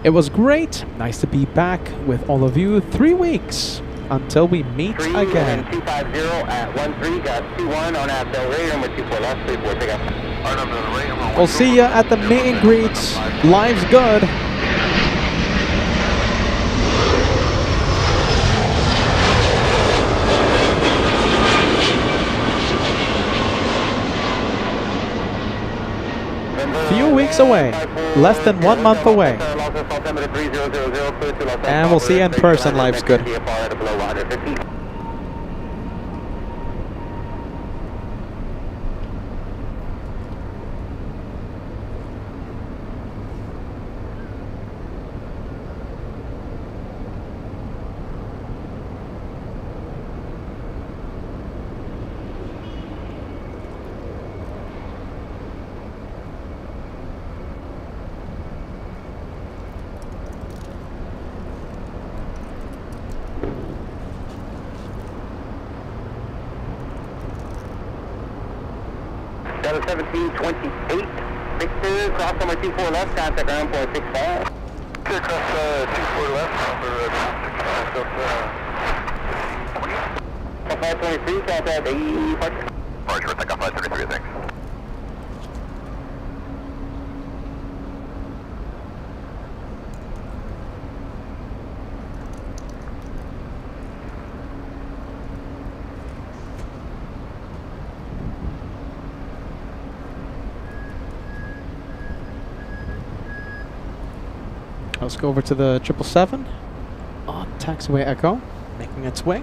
It was great. Nice to be back with all of you. 3 weeks until we meet again. 250 at 13, got 21 on Abdel Ray, number 24 left, 34 pickup. We'll see you at the meet and greets. Life's Good. Few weeks away, less than 1 month away. And we'll see you in person. Life's Good. Delta 1728, Victor, cross number 24 left, contact ground 465. Aircraft 24 left, number 523, contact the departure. Departure, takeoff 523, thanks. Let's go over to the 777 on taxiway Echo, making its way.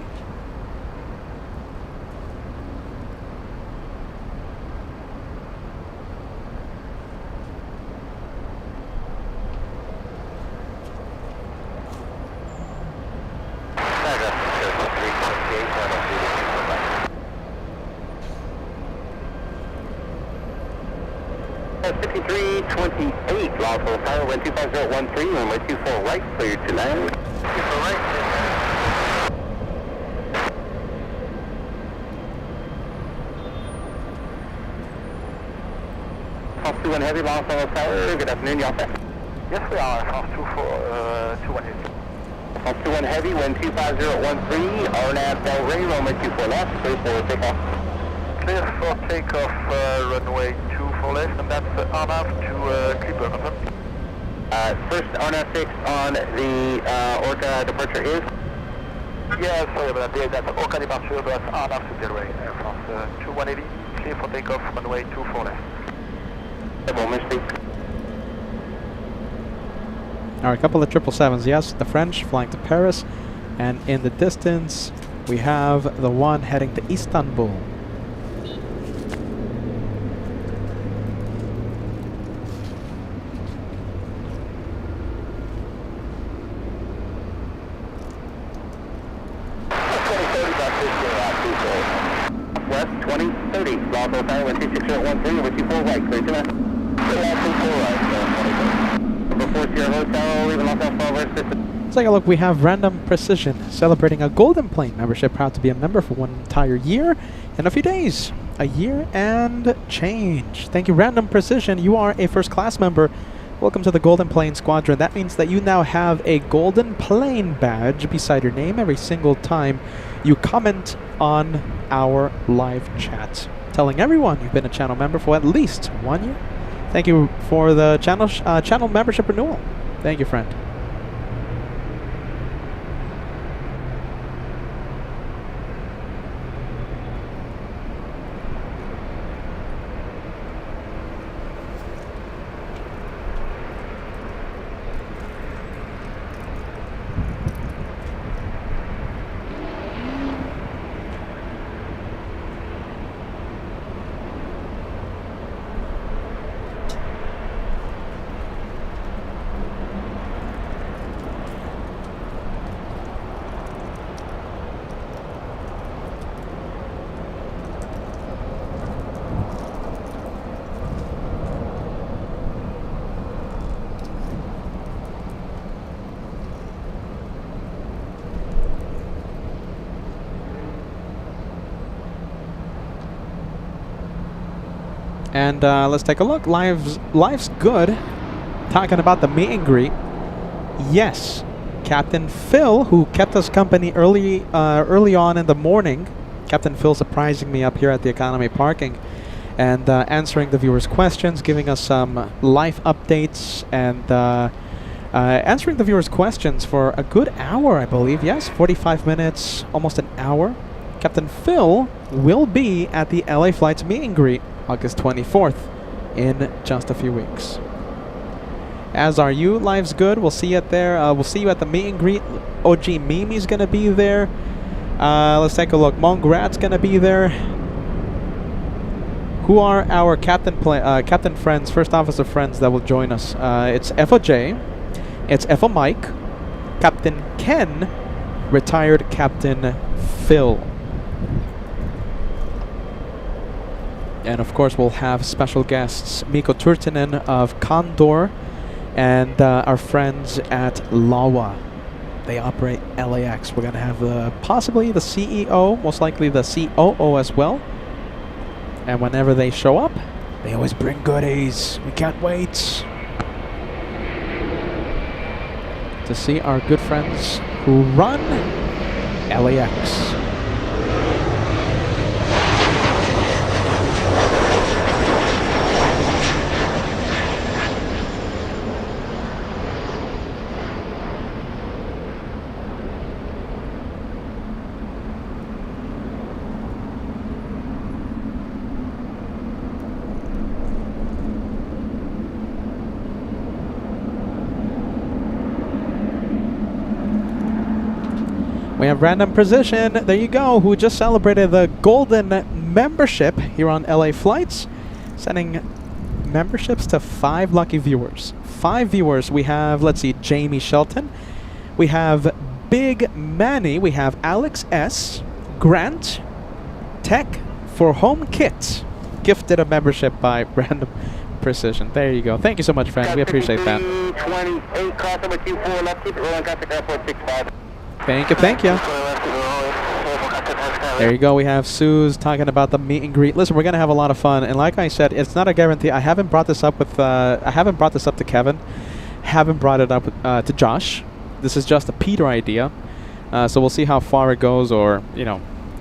That's 5328, lawful tower, wind 25013, runway 24 right, clear to land. 24 right, False 21 heavy, lawful tower, good afternoon, y'all set? Yes, we are, False 21 heavy. False 21 heavy, wind 25013, RNAV Del Rey, runway 24 left, clear for takeoff. Clear for takeoff, runway 24 left, and that's RNAV to Clipper, confirm. First RNAV 6 on the Orca departure is? Yeah, sorry about that, that's Orca departure, but that's RNAV to Del Rey, Air France 2180, clear for takeoff, runway 24 left. A moment, please. All right, a couple of 777s. Yes, the French flying to Paris, and in the distance we have the one heading to Istanbul. West 2030, Bravo Tower, wind 26013, over 24 right, clear to land. Clear out 24 right, number 4 Sierra Hotel, leaving Los Angeles. Let's take a look. We have Random Precision celebrating a Golden Plane membership. Proud to be a member for one entire year in a few days. A year and change. Thank you, Random Precision. You are a first class member. Welcome to the Golden Plane Squadron. That means that you now have a Golden Plane badge beside your name every single time you comment on our live chat, telling everyone you've been a channel member for at least 1 year. Thank you for the channel membership renewal. Thank you, friend. And let's take a look. Life's good. Talking about the meet and greet. Yes, Captain Phil, who kept us company early on in the morning. Captain Phil surprising me up here at the economy parking, and answering the viewers' questions, giving us some life updates, and answering the viewers' questions for a good hour, I believe. Yes, 45 minutes, almost an hour. Captain Phil will be at the LA Flights meet and greet August 24th in just a few weeks. As are you. Life's good. We'll see you at there. We'll see you at the meet and greet. OG Mimi's gonna be there. Let's take a look. Mongrad's gonna be there. Who are our captain friends, first officer friends that will join us? It's FOJ. It's FO Mike, Captain Ken, retired Captain Phil. And of course, we'll have special guests, Mikko Turtinen of Condor, and our friends at Lawa. They operate LAX. We're going to have possibly the CEO, most likely the COO as well. And whenever they show up, they always bring goodies. We can't wait. to see our good friends who run LAX. We have Random Precision, there you go, who just celebrated the golden membership here on LA Flights, sending memberships to 5 lucky viewers. 5 viewers. We have, let's see, Jamie Shelton, we have Big Manny, we have Alex S, Grant, Tech for Home Kit, gifted a membership by Random Precision. There you go. Thank you so much, friend. We appreciate that. 28, cross number 24, left, keep it rolling, contact airport 65. Thank you, thank you. There you go. We have Suze talking about the meet and greet. Listen, we're gonna have a lot of fun, and like I said, it's not a guarantee. I haven't brought this up with. I haven't brought this up to Kevin. Haven't brought it up to Josh. This is just a Peter idea. So we'll see how far it goes, or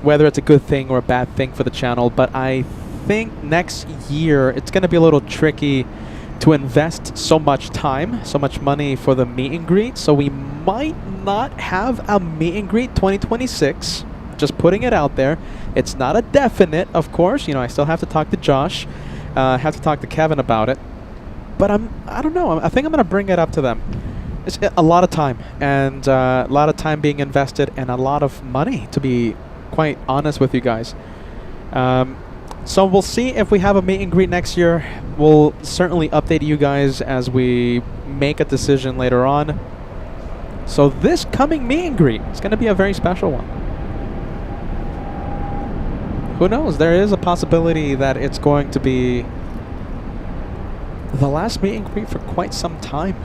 whether it's a good thing or a bad thing for the channel. But I think next year it's gonna be a little tricky to invest so much time, so much money for the meet and greet. So we might not have a meet and greet 2026. Just putting it out there. It's not a definite, of course. I still have to talk to Josh. Have to talk to Kevin about it. But I don't know. I think I'm gonna bring it up to them. It's a lot of time, and a lot of time being invested, and a lot of money, to be quite honest with you guys. So we'll see if we have a meet and greet next year. We'll certainly update you guys as we make a decision later on. So this coming meet and greet is going to be a very special one. Who knows? There is a possibility that it's going to be the last meet and greet for quite some time.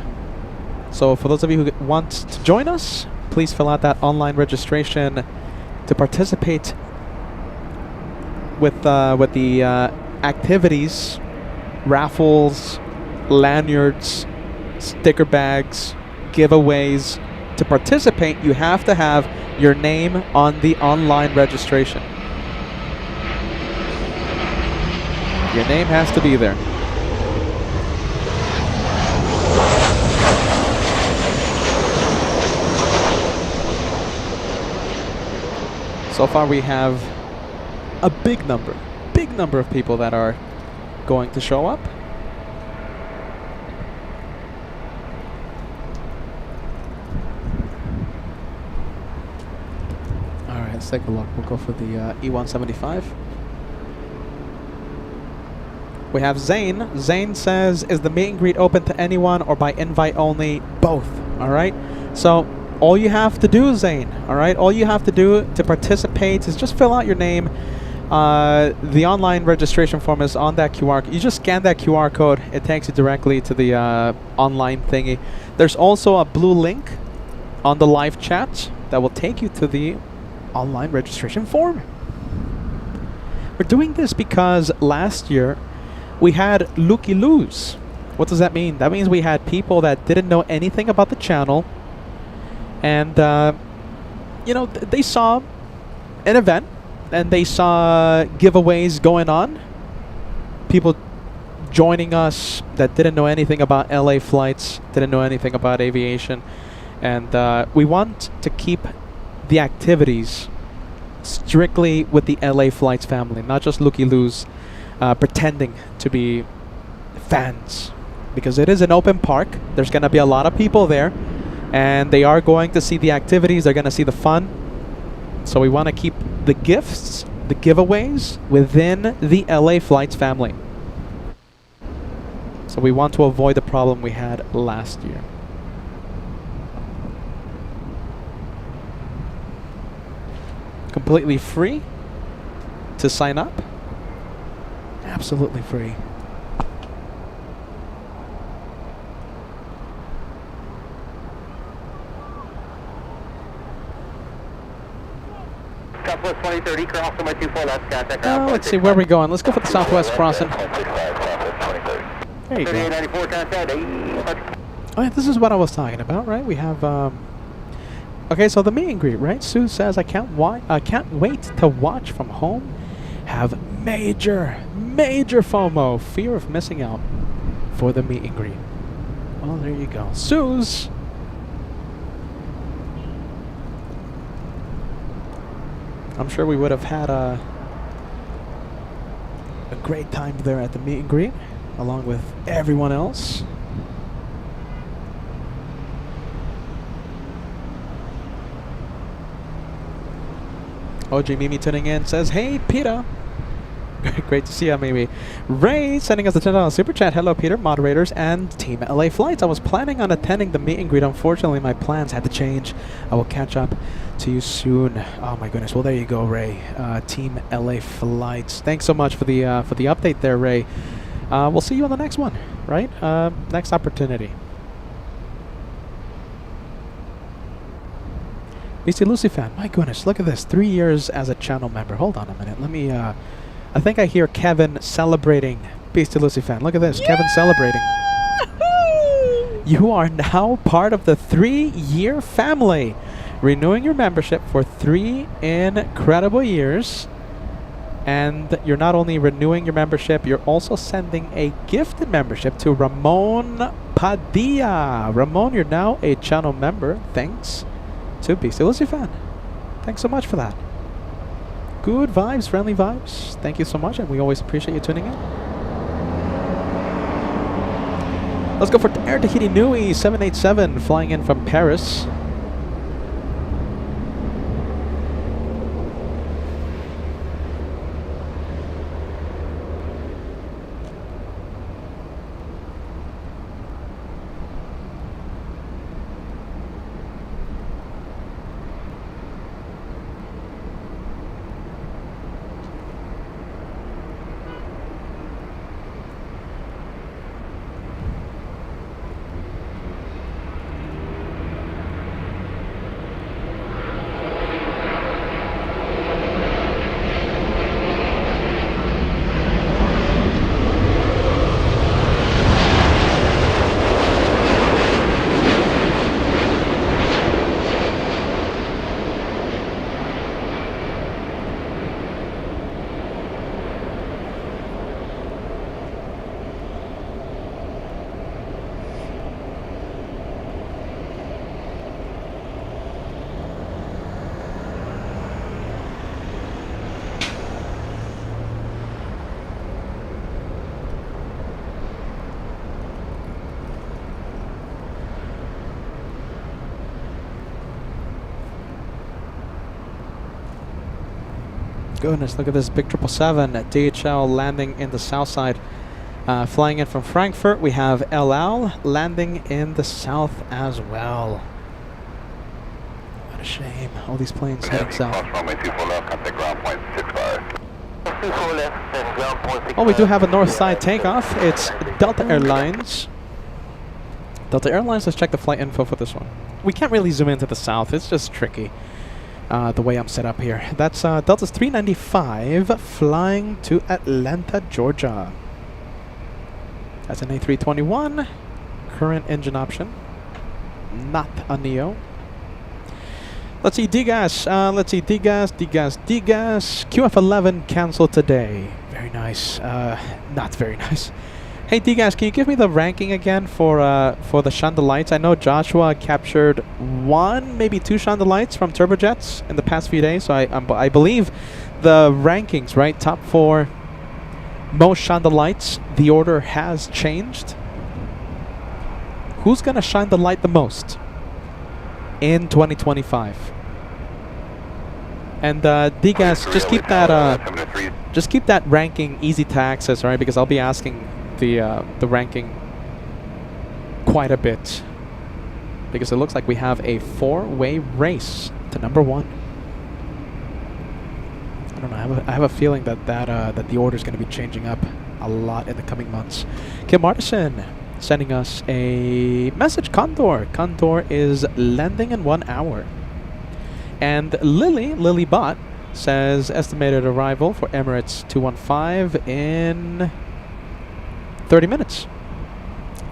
So for those of you who want to join us, please fill out that online registration to participate with the activities, raffles, lanyards, sticker bags, giveaways. To participate, you have to have your name on the online registration. Your name has to be there. So far we have a big number of people that are going to show up. Alright, let's take a look. We'll go for the E175. We have Zane. Zane says, is the meet and greet open to anyone or by invite only? Both. Alright? So all you have to do, Zane, alright? All you have to do to participate is just fill out your name. The online registration form is on that QR code. You just scan that QR code. It takes you directly to the online thingy. There's also a blue link on the live chat that will take you to the online registration form. We're doing this because last year we had looky-loos. What does that mean? That means we had people that didn't know anything about the channel, and they saw an event and they saw giveaways going on, people joining us that didn't know anything about LA flights, didn't know anything about aviation, and we want to keep the activities strictly with the LA Flights family, not just looky-loos pretending to be fans, because it is an open park. There's going to be a lot of people there, and they are going to see the activities, they're going to see the fun. So we want to keep the gifts, the giveaways within the LA Flights family. So we want to avoid the problem we had last year. Completely free to sign up. Absolutely free. Southwest 2030, cross number 24, left, contact. Let's see, where are we going? Let's go for the Southwest crossing. There you go. 3894, contact. Oh, yeah, this is what I was talking about, right? We have okay, so the meet and greet, right? Sue says I can't wait to watch from home. Have major FOMO, fear of missing out for the meet and greet. Well, there you go, Sue's. I'm sure we would have had a great time there at the meet and greet, along with everyone else. OG Mimi tuning in says, "Hey Peter." Great to see you, Mimi. Ray sending us a $10 super chat. Hello, Peter, moderators, and Team LA Flights. I was planning on attending the meet and greet. Unfortunately, my plans had to change. I will catch up to you soon. Oh my goodness. Well, there you go, Ray. Team LA Flights. Thanks so much for the update there, Ray. We'll see you on the next one, right? Next opportunity. BC Lucy fan. My goodness, look at this. 3 years as a channel member. Hold on a minute. Let me. I think I hear Kevin celebrating. BC Lucy fan. Look at this. Yeah! Kevin celebrating. You are now part of the 3-year family. Renewing your membership for 3 incredible years. And you're not only renewing your membership, you're also sending a gifted membership to Ramon Padilla. Ramon, you're now a channel member. Thanks to BC Lucy fan. Thanks so much for that. Good vibes, friendly vibes. Thank you so much, and we always appreciate you tuning in. Let's go for Air Tahiti Nui 787 flying in from Paris. Goodness, look at this big 777 at DHL landing in the south side. Flying in from Frankfurt, we have El Al landing in the south as well. What a shame. All these planes heading south. Oh, we do have a north side takeoff. It's Delta Airlines. Delta Airlines, let's check the flight info for this one. We can't really zoom into the south. It's just tricky. The way I'm set up here. That's Delta's 395 flying to Atlanta, Georgia. That's an A321. Current engine option. Not a Neo. Let's see, DGAS. DGAS. QF11 canceled today. Very nice. Not very nice. Hey DGAS, can you give me the ranking again for the Chandelites? I know Joshua captured 1, maybe 2 Chandelites from turbojets in the past few days. So I believe the rankings, right? Top 4 most Chandelites. The order has changed. Who's gonna shine the light the most in 2025? And DGAS, just keep that ranking easy to access, right? Because I'll be asking the ranking quite a bit, because it looks like we have a 4-way race to number 1. I don't know. I have a feeling that the order is going to be changing up a lot in the coming months. Kim Martison sending us a message. Condor is landing in 1 hour. And Lily Bot says estimated arrival for Emirates 215 in 30 minutes.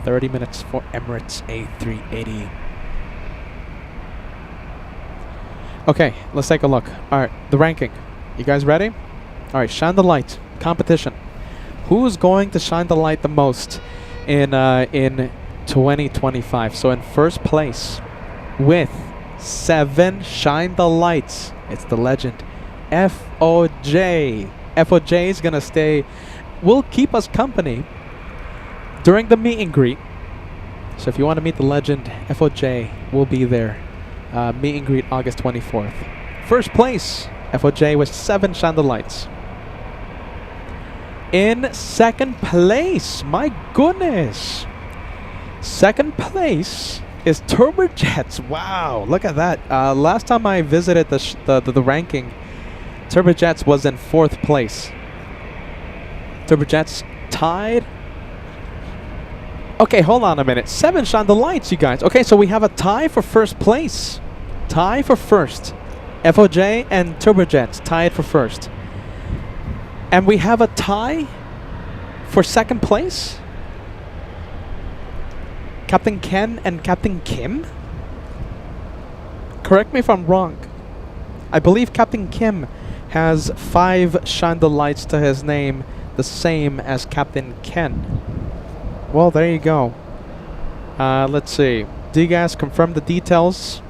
30 minutes for Emirates A380. Okay, let's take a look. All right, the ranking. You guys ready? All right, shine the light. Competition. Who's going to shine the light the most in 2025? So in first place with 7 shine the lights, it's the legend FOJ. FOJ is gonna stay, will keep us company during the meet and greet. So if you want to meet the legend, FOJ will be there. Meet and greet August 24th. First place, FOJ with 7 shine the lights. In second place, my goodness, second place is Turbojets. Wow, look at that. Last time I visited the ranking, Turbojets was in 4th place. Turbojets tied. Okay, hold on a minute. 7 shine the lights, you guys. Okay, so we have a tie for first place. Tie for first. FOJ and Turbojets tied for first. And we have a tie for second place. Captain Ken and Captain Kim? Correct me if I'm wrong. I believe Captain Kim has 5 shine the lights to his name, the same as Captain Ken. Well, there you go. Let's see. Do you guys confirm the details?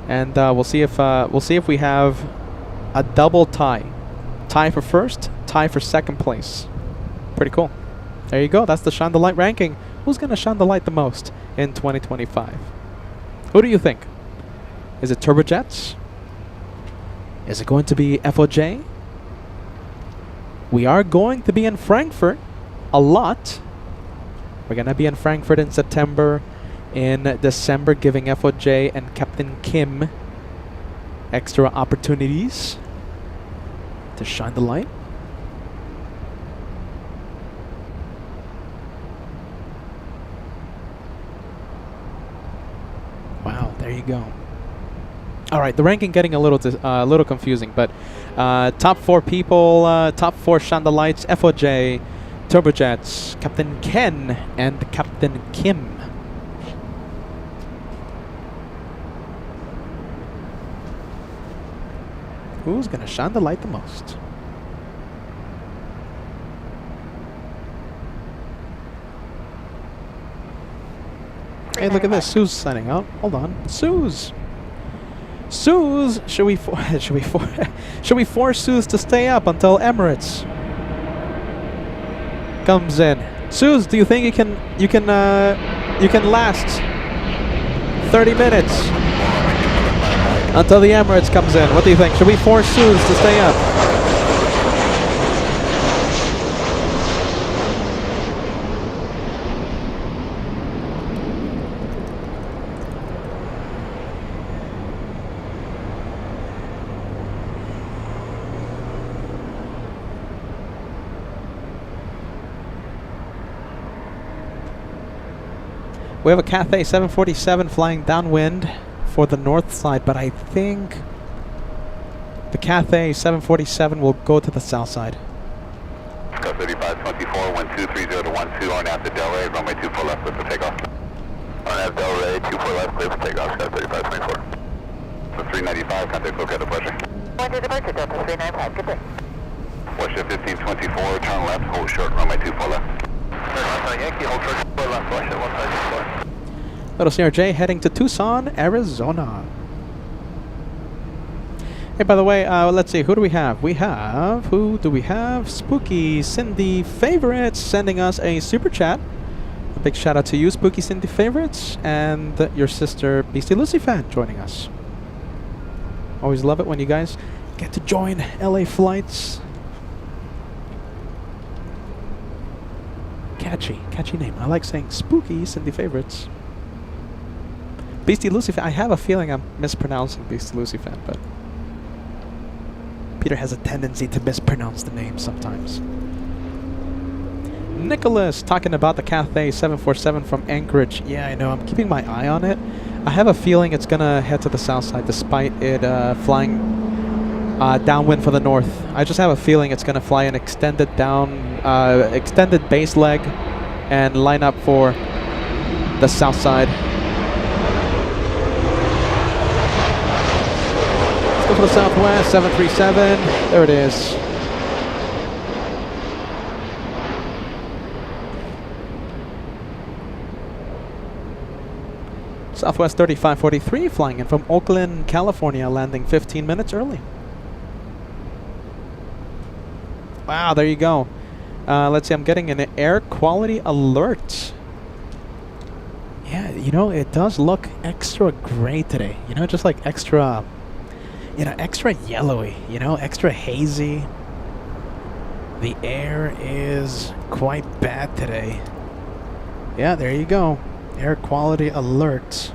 And we'll see if we have a double tie. Tie for first, tie for second place. Pretty cool. There you go. That's the shine the light ranking. Who's gonna shine the light the most in 2025? Who do you think? Is it Turbojets? Is it going to be FOJ? We are going to be in Frankfurt a lot. We're gonna be in Frankfurt in September, in December, giving FOJ and Captain Kim extra opportunities to shine the light. Wow, there you go. All right, the ranking getting a little confusing, but top 4 people, top 4 shine the lights: FOJ, Turbojets, Captain Ken, and Captain Kim. Who's gonna shine the light the most? Hey, look at this. Sue's signing out. Hold on, Sue's. Should we force Suze to stay up until Emirates comes in? Suze, do you think you can last 30 minutes until the Emirates comes in? What do you think? Should we force Suze to stay up? We have a Cathay 747 flying downwind for the north side, but I think the Cathay 747 will go to the south side. Go 3524, 1230 to 12, RNAV to Delray, runway 24 left, clear for takeoff. RNAV Delray, 24 left, clear for takeoff, Sky 3524. So 395, contact located at pleasure. One to departure, Delta 395, good day. Warship 1524, turn left, hold short, runway 24 left. Turn left on Yankee, hold short, 4 left, Warship 1524. Little CRJ heading to Tucson, Arizona. Hey, by the way, let's see, who do we have? Who do we have? Spooky Cindy Favorites sending us a super chat. A big shout out to you, Spooky Cindy Favorites, and your sister, Beastie Lucy Fan, joining us. Always love it when you guys get to join LA flights. Catchy name. I like saying Spooky Cindy Favorites. Beastie Lucy Fan. I have a feeling I'm mispronouncing Beastie Lucy Fan, but Peter has a tendency to mispronounce the name sometimes. Nicholas talking about the Cathay 747 from Anchorage. Yeah, I know. I'm keeping my eye on it. I have a feeling it's gonna head to the south side, despite it flying downwind for the north. I just have a feeling it's gonna fly an extended base leg and line up for the south side. Let's go for the southwest, 737. There it is. Southwest 3543, flying in from Oakland, California, landing 15 minutes early. Wow, there you go. Let's see, I'm getting an air quality alert. Yeah, you know, it does look extra gray today. You know, just like extra, you know, extra yellowy, you know, extra hazy. The air is quite bad today. Yeah, there you go. Air quality alert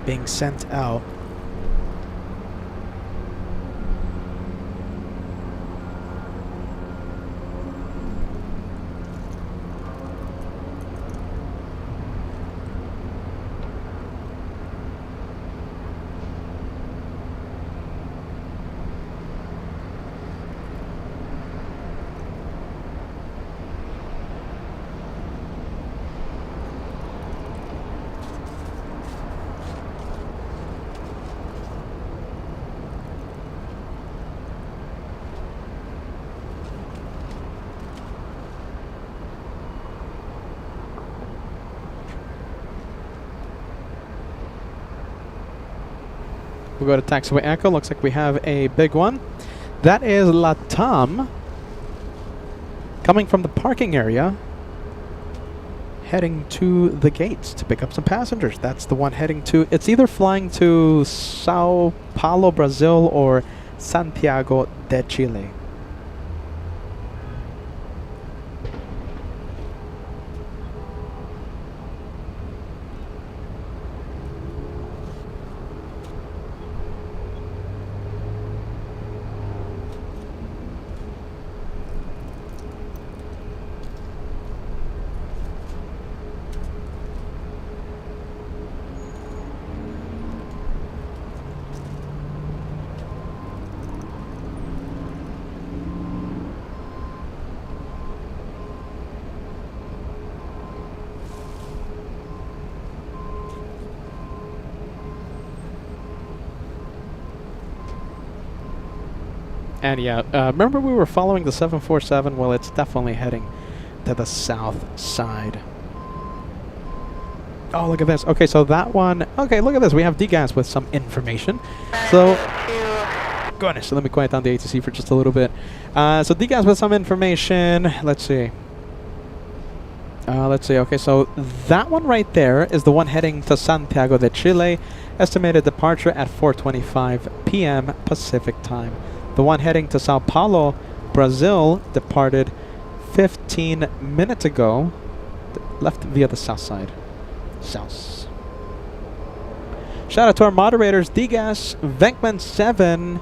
being sent out. We'll go to taxiway Echo. Looks like we have a big one. That is Latam coming from the parking area, heading to the gates to pick up some passengers. That's the one heading to, it's either flying to Sao Paulo, Brazil, or Santiago de Chile. And yeah, remember we were following the 747? Well, it's definitely heading to the south side. Oh, look at this. Okay, so that one... Okay, look at this. We have DGAS with some information. So... Goodness, so let me quiet down the ATC for just a little bit. So DGAS with some information. Let's see. Okay, so that one right there is the one heading to Santiago de Chile. Estimated departure at 4:25 p.m. Pacific time. The one heading to Sao Paulo, Brazil, departed 15 minutes ago. Left via the south side. South. Shout out to our moderators, DGAS, Venkman7,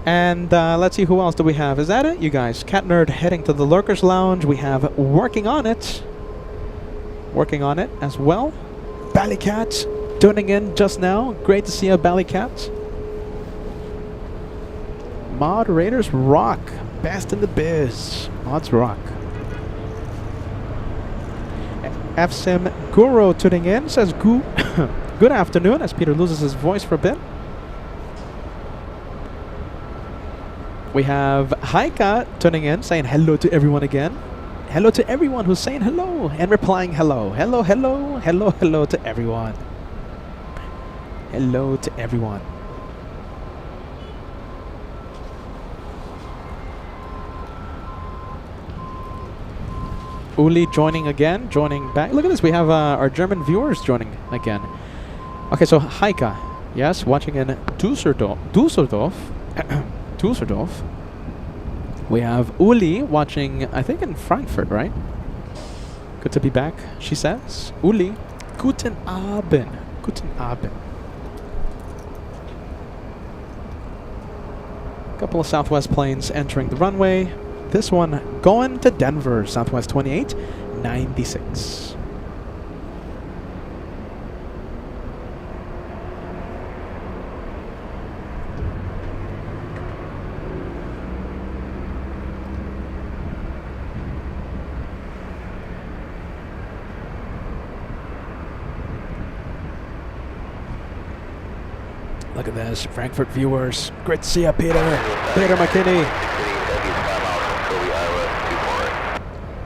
and let's see, who else do we have? Is that it, you guys? Cat Nerd heading to the Lurkers Lounge. We have Working on It. Working on it as well. Ballycat tuning in just now. Great to see you, Ballycat. Moderators rock. Best in the biz. Mods rock. FSIM Guru tuning in. Says good afternoon, as Peter loses his voice for a bit. We have Haika tuning in, saying hello to everyone again. Hello to everyone who's saying hello and replying hello. Hello, hello, hello, hello to everyone. Hello to everyone. Uli joining again, joining back. Look at this, we have our German viewers joining again. Okay, so Haika, yes, watching in Dusseldorf. Dusseldorf. We have Uli watching, I think, in Frankfurt, right? Good to be back, she says. Uli, guten Abend. Guten Abend. Couple of Southwest planes entering the runway. This one going to Denver, Southwest 2896. Look at this, Frankfurt viewers. Great to see you, Peter. Peter McKinney.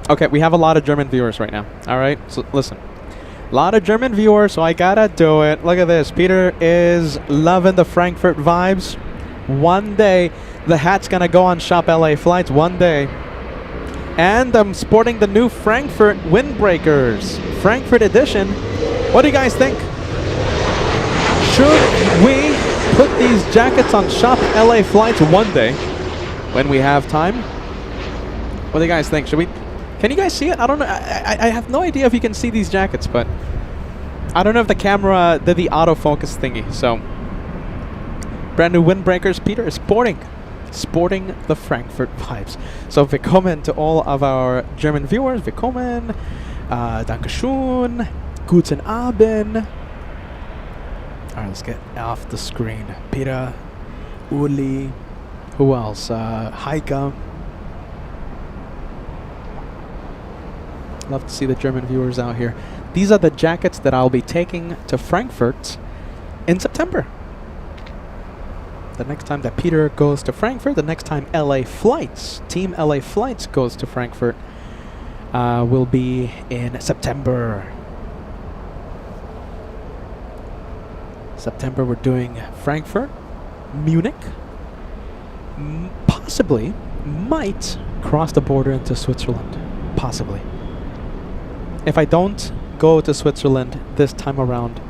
Okay, we have a lot of German viewers right now. All right, so listen. A lot of German viewers, so I gotta do it. Look at this. Peter is loving the Frankfurt vibes. One day, the hat's gonna go on Shop LA Flights. One day. And I'm sporting the new Frankfurt windbreakers. Frankfurt edition. What do you guys think? Should we put these jackets on Shop LA Flights one day when we have time? What do you guys think? Should we? Can you guys see it? I don't know. I have no idea if you can see these jackets, but I don't know if the camera did the autofocus thingy. So, brand new windbreakers. Peter is sporting the Frankfurt vibes. So, willkommen to all of our German viewers. Willkommen. Dankeschön. Guten Abend. Alright, let's get off the screen. Peter, Uli, who else? Heike. Love to see the German viewers out here. These are the jackets that I'll be taking to Frankfurt in September. The next time that Peter goes to Frankfurt, the next time LA Flights, Team LA Flights goes to Frankfurt, will be in September. September, we're doing Frankfurt, Munich, possibly, might cross the border into Switzerland. Possibly. If I don't go to Switzerland this time around,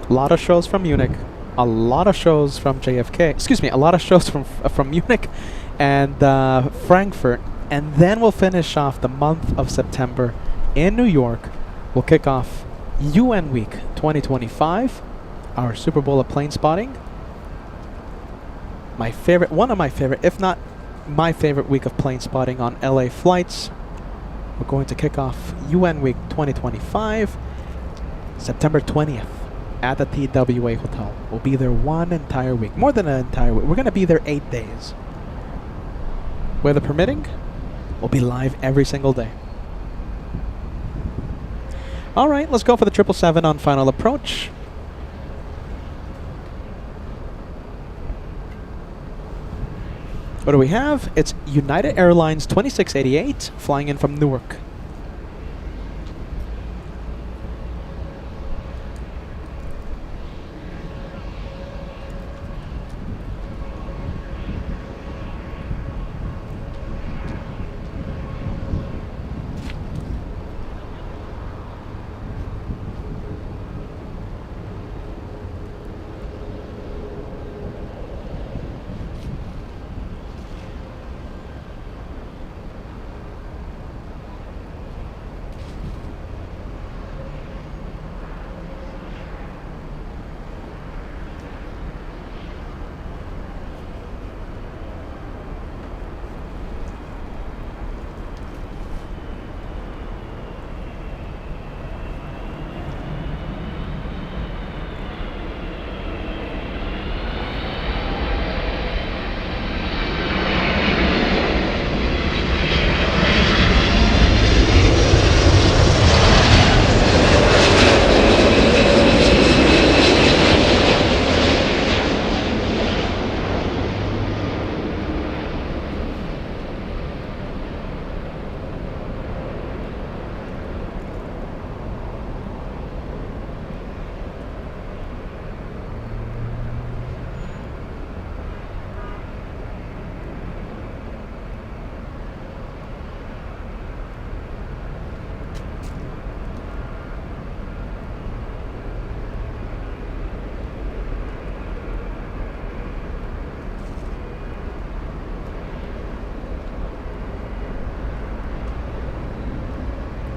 a lot of shows from Munich, a lot of shows from JFK, excuse me, a lot of shows from Munich and Frankfurt, and then we'll finish off the month of September in New York. We'll kick off UN Week 2025, our Super Bowl of plane spotting. My favorite, one of my favorite, if not my favorite week of plane spotting on LA Flights. We're going to kick off UN Week 2025, September 20th at the TWA Hotel. We'll be there one entire week, more than an entire week. We're going to be there 8 days. Weather permitting, we'll be live every single day. All right, let's go for the 777 on final approach. What do we have? It's United Airlines 2688 flying in from Newark.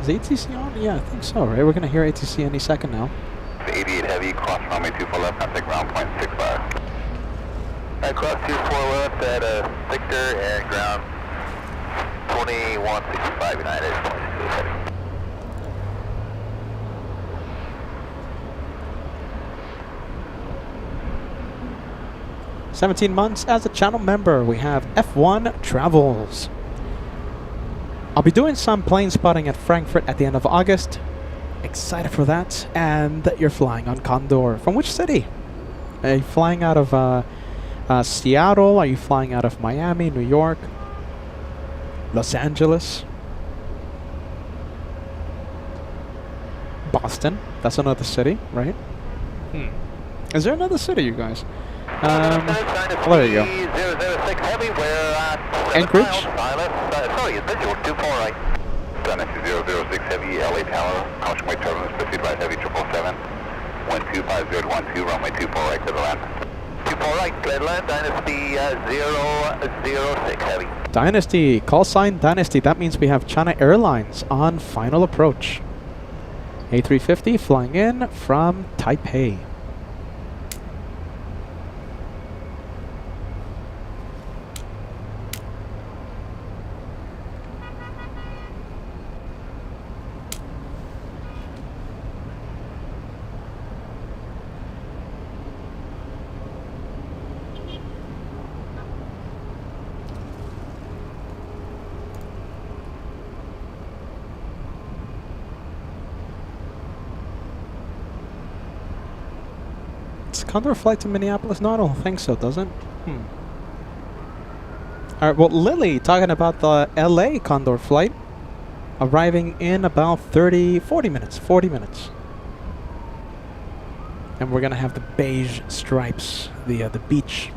Is ATC on? Yeah, I think so, right? We're going to hear ATC any second now. 88 Heavy, cross runway 24 left, contact ground point 65. Alright, cross 24 left at Victor and ground 2165 United, 22 Heavy. "17 months as a channel member, we have F1 Travels. I'll be doing some plane spotting at Frankfurt at the end of August. Excited for that. And you're flying on Condor. From which city? Are you flying out of Seattle? Are you flying out of Miami, New York, Los Angeles, Boston? That's another city, right? Is there another city, you guys? Well, there you go. 006 Heavy, we're at Anchorage? sorry, visual 24 right. Dynasty 006 Heavy, LA Tower, caution weight turbulence, proceed by Heavy 777. 125, runway 24 right, clear to land. 24 right, clear to land, Dynasty 006 Heavy. Dynasty, call sign Dynasty. That means we have China Airlines on final approach. A350 flying in from Taipei. Condor flight to Minneapolis? No, I don't think so, does it? Alright, well, Lily talking about the LA Condor flight arriving in about 40 minutes. And we're gonna have the beige stripes, the beach.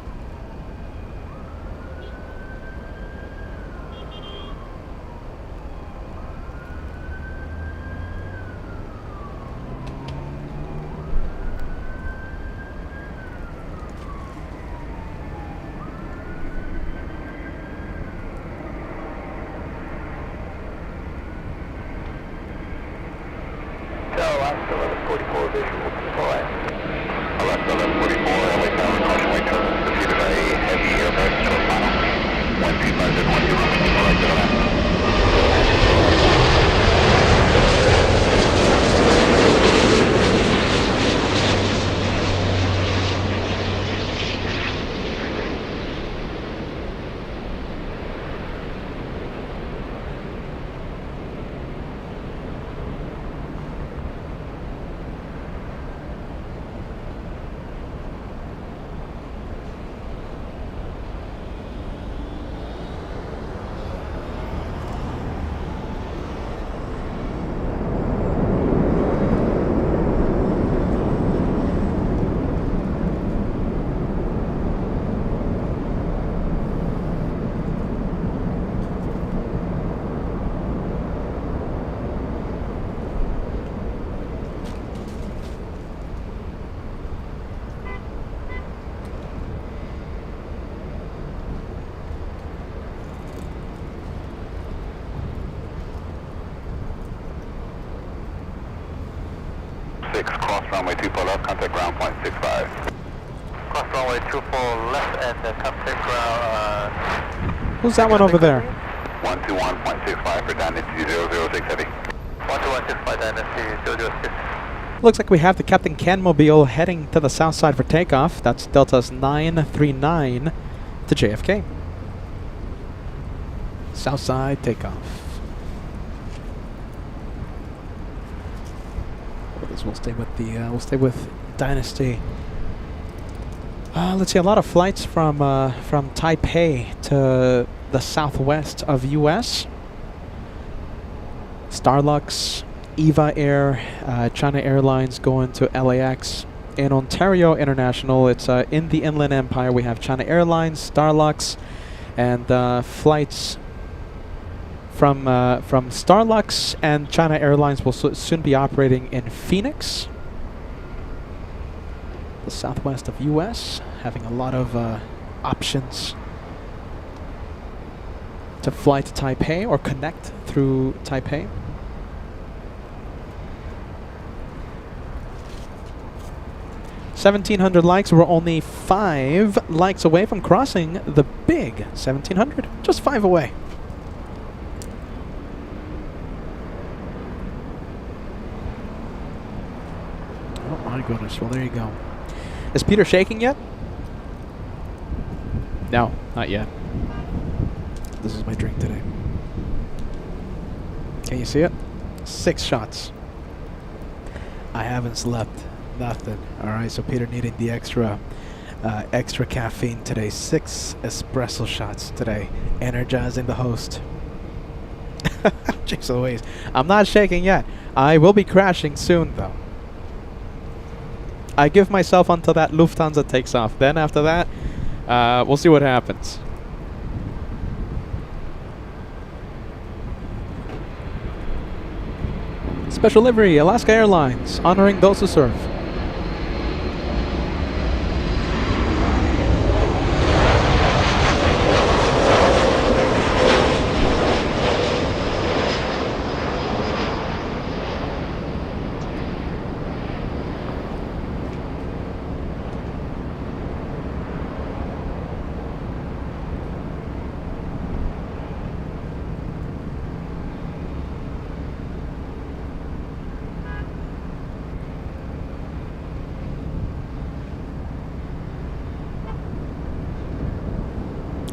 Cross runway 24 left, contact ground point 65. Cross runway 24 left and contact ground. Who's that one over there? 121.65 for Dynasty 006 Heavy. 121.65 Dynasty 006. Looks like we have the Captain Canmobile heading to the south side for takeoff. That's Delta's 939 to JFK. South side takeoff. We'll stay with the Dynasty. Let's see, a lot of flights from Taipei to the southwest of U.S. Starlux, Eva Air, China Airlines going to LAX. In Ontario International, it's in the Inland Empire. We have China Airlines, Starlux, and flights from Starlux and China Airlines will soon be operating in Phoenix, the southwest of U.S., having a lot of options to fly to Taipei or connect through Taipei. $1,700 likes. We're only 5 likes away from crossing the big 1,700. Just 5 away. Oh my goodness. Well, there you go. Is Peter shaking yet? No, not yet. This is my drink today. Can you see it? 6 shots. I haven't slept. Nothing. Alright, so Peter needing the extra extra caffeine today. 6 espresso shots today. Energizing the host. Jeez Louise. I'm not shaking yet. I will be crashing soon, though. I give myself until that Lufthansa takes off. Then after that, we'll see what happens. Special livery, Alaska Airlines, honoring those who serve.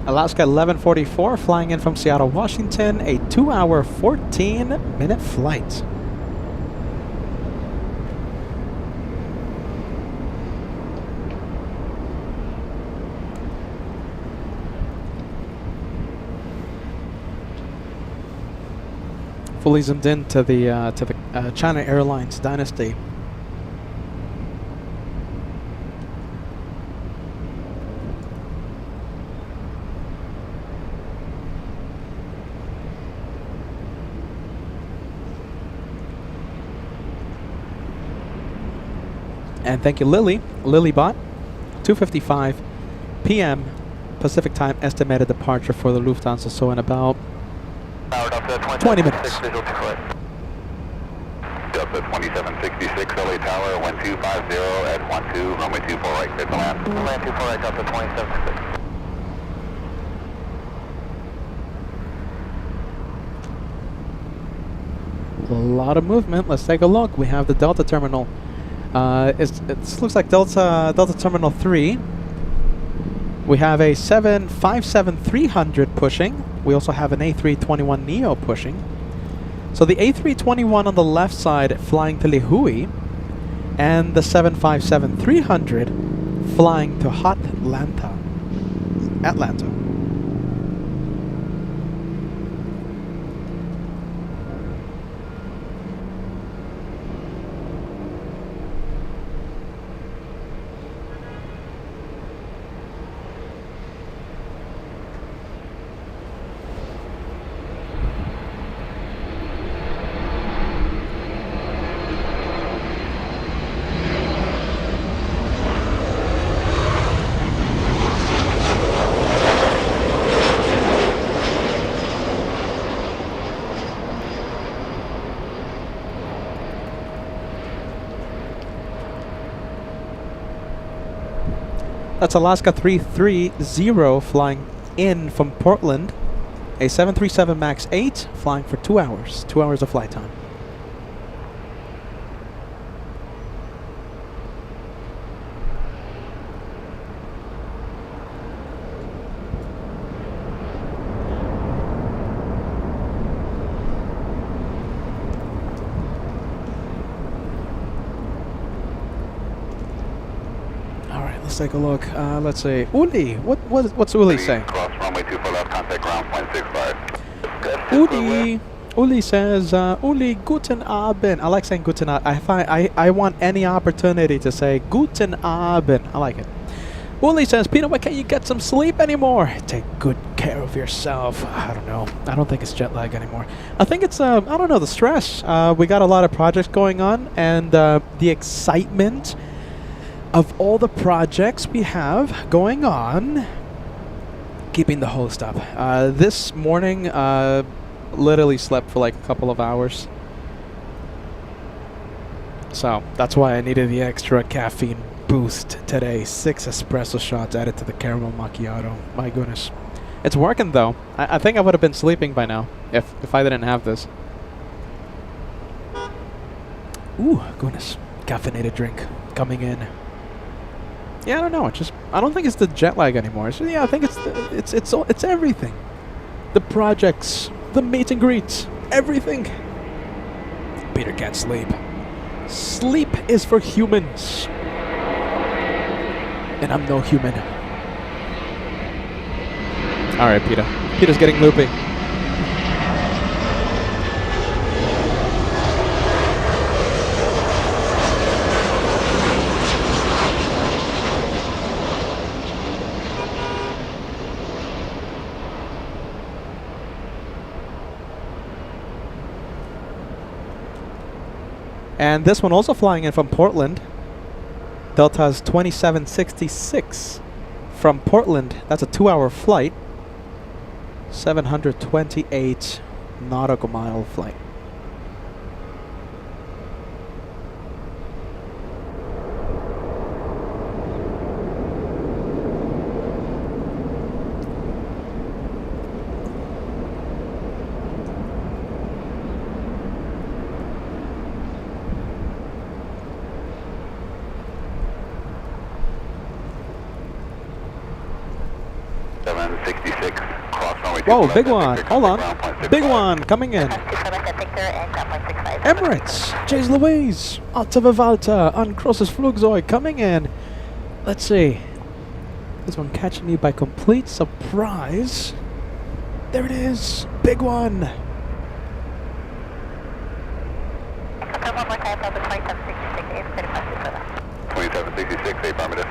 Alaska 1144 flying in from Seattle, Washington, a 2-hour, 14-minute flight. Fully zoomed in to the China Airlines dynasty. And thank you, Lily. Lilybot. 2:55 p.m. Pacific time estimated departure for the Lufthansa. So in about 20 minutes. Delta 2766 LA Tower 1250 at 12 runway 24 right, clear to land. Land 24 right, Delta 2766. A lot of movement. Let's take a look. We have the Delta terminal. It looks like Delta Terminal 3. We have a 757-300 pushing. We also have an A321neo pushing. So the A321 on the left side flying to Lihue, and the 757-300 flying to Atlanta. That's Alaska 330 flying in from Portland. A 737 MAX 8 flying for 2 hours. 2 hours of flight time. Let's take a look. Let's see. Uli, what's Uli saying? Cross runway 24 left, contact ground 0.65. Uli says, Uli, guten Abend. I like saying guten Abend. I want any opportunity to say guten Abend. I like it. Uli says, Peanut, why can't you get some sleep anymore? Take good care of yourself. I don't know. I don't think it's jet lag anymore. I think it's, I don't know, the stress. We got a lot of projects going on, and the excitement of all the projects we have going on, keeping the host up. This morning, literally slept for like a couple of hours. So that's why I needed the extra caffeine boost today. 6 espresso shots added to the caramel macchiato. My goodness. It's working though. I think I would have been sleeping by now if I didn't have this. Ooh, goodness. Caffeinated drink coming in. Yeah, I don't know. I don't think it's the jet lag anymore. I think it's everything. The projects, the meet and greets, everything. Peter can't sleep. Sleep is for humans. and I'm no human. All right, Peter. Peter's getting loopy. And this one also flying in from Portland. Delta's 2766 from Portland. That's a 2-hour flight. 728 nautical mile flight. Whoa, big one. Hold on. Big one coming in. Emirates. Jays Louise. Alta Vivalta. Uncrosses Flugzeug coming in. Let's see. This one catching me by complete surprise. There it is. Big one. One more time, 2766, affirmative.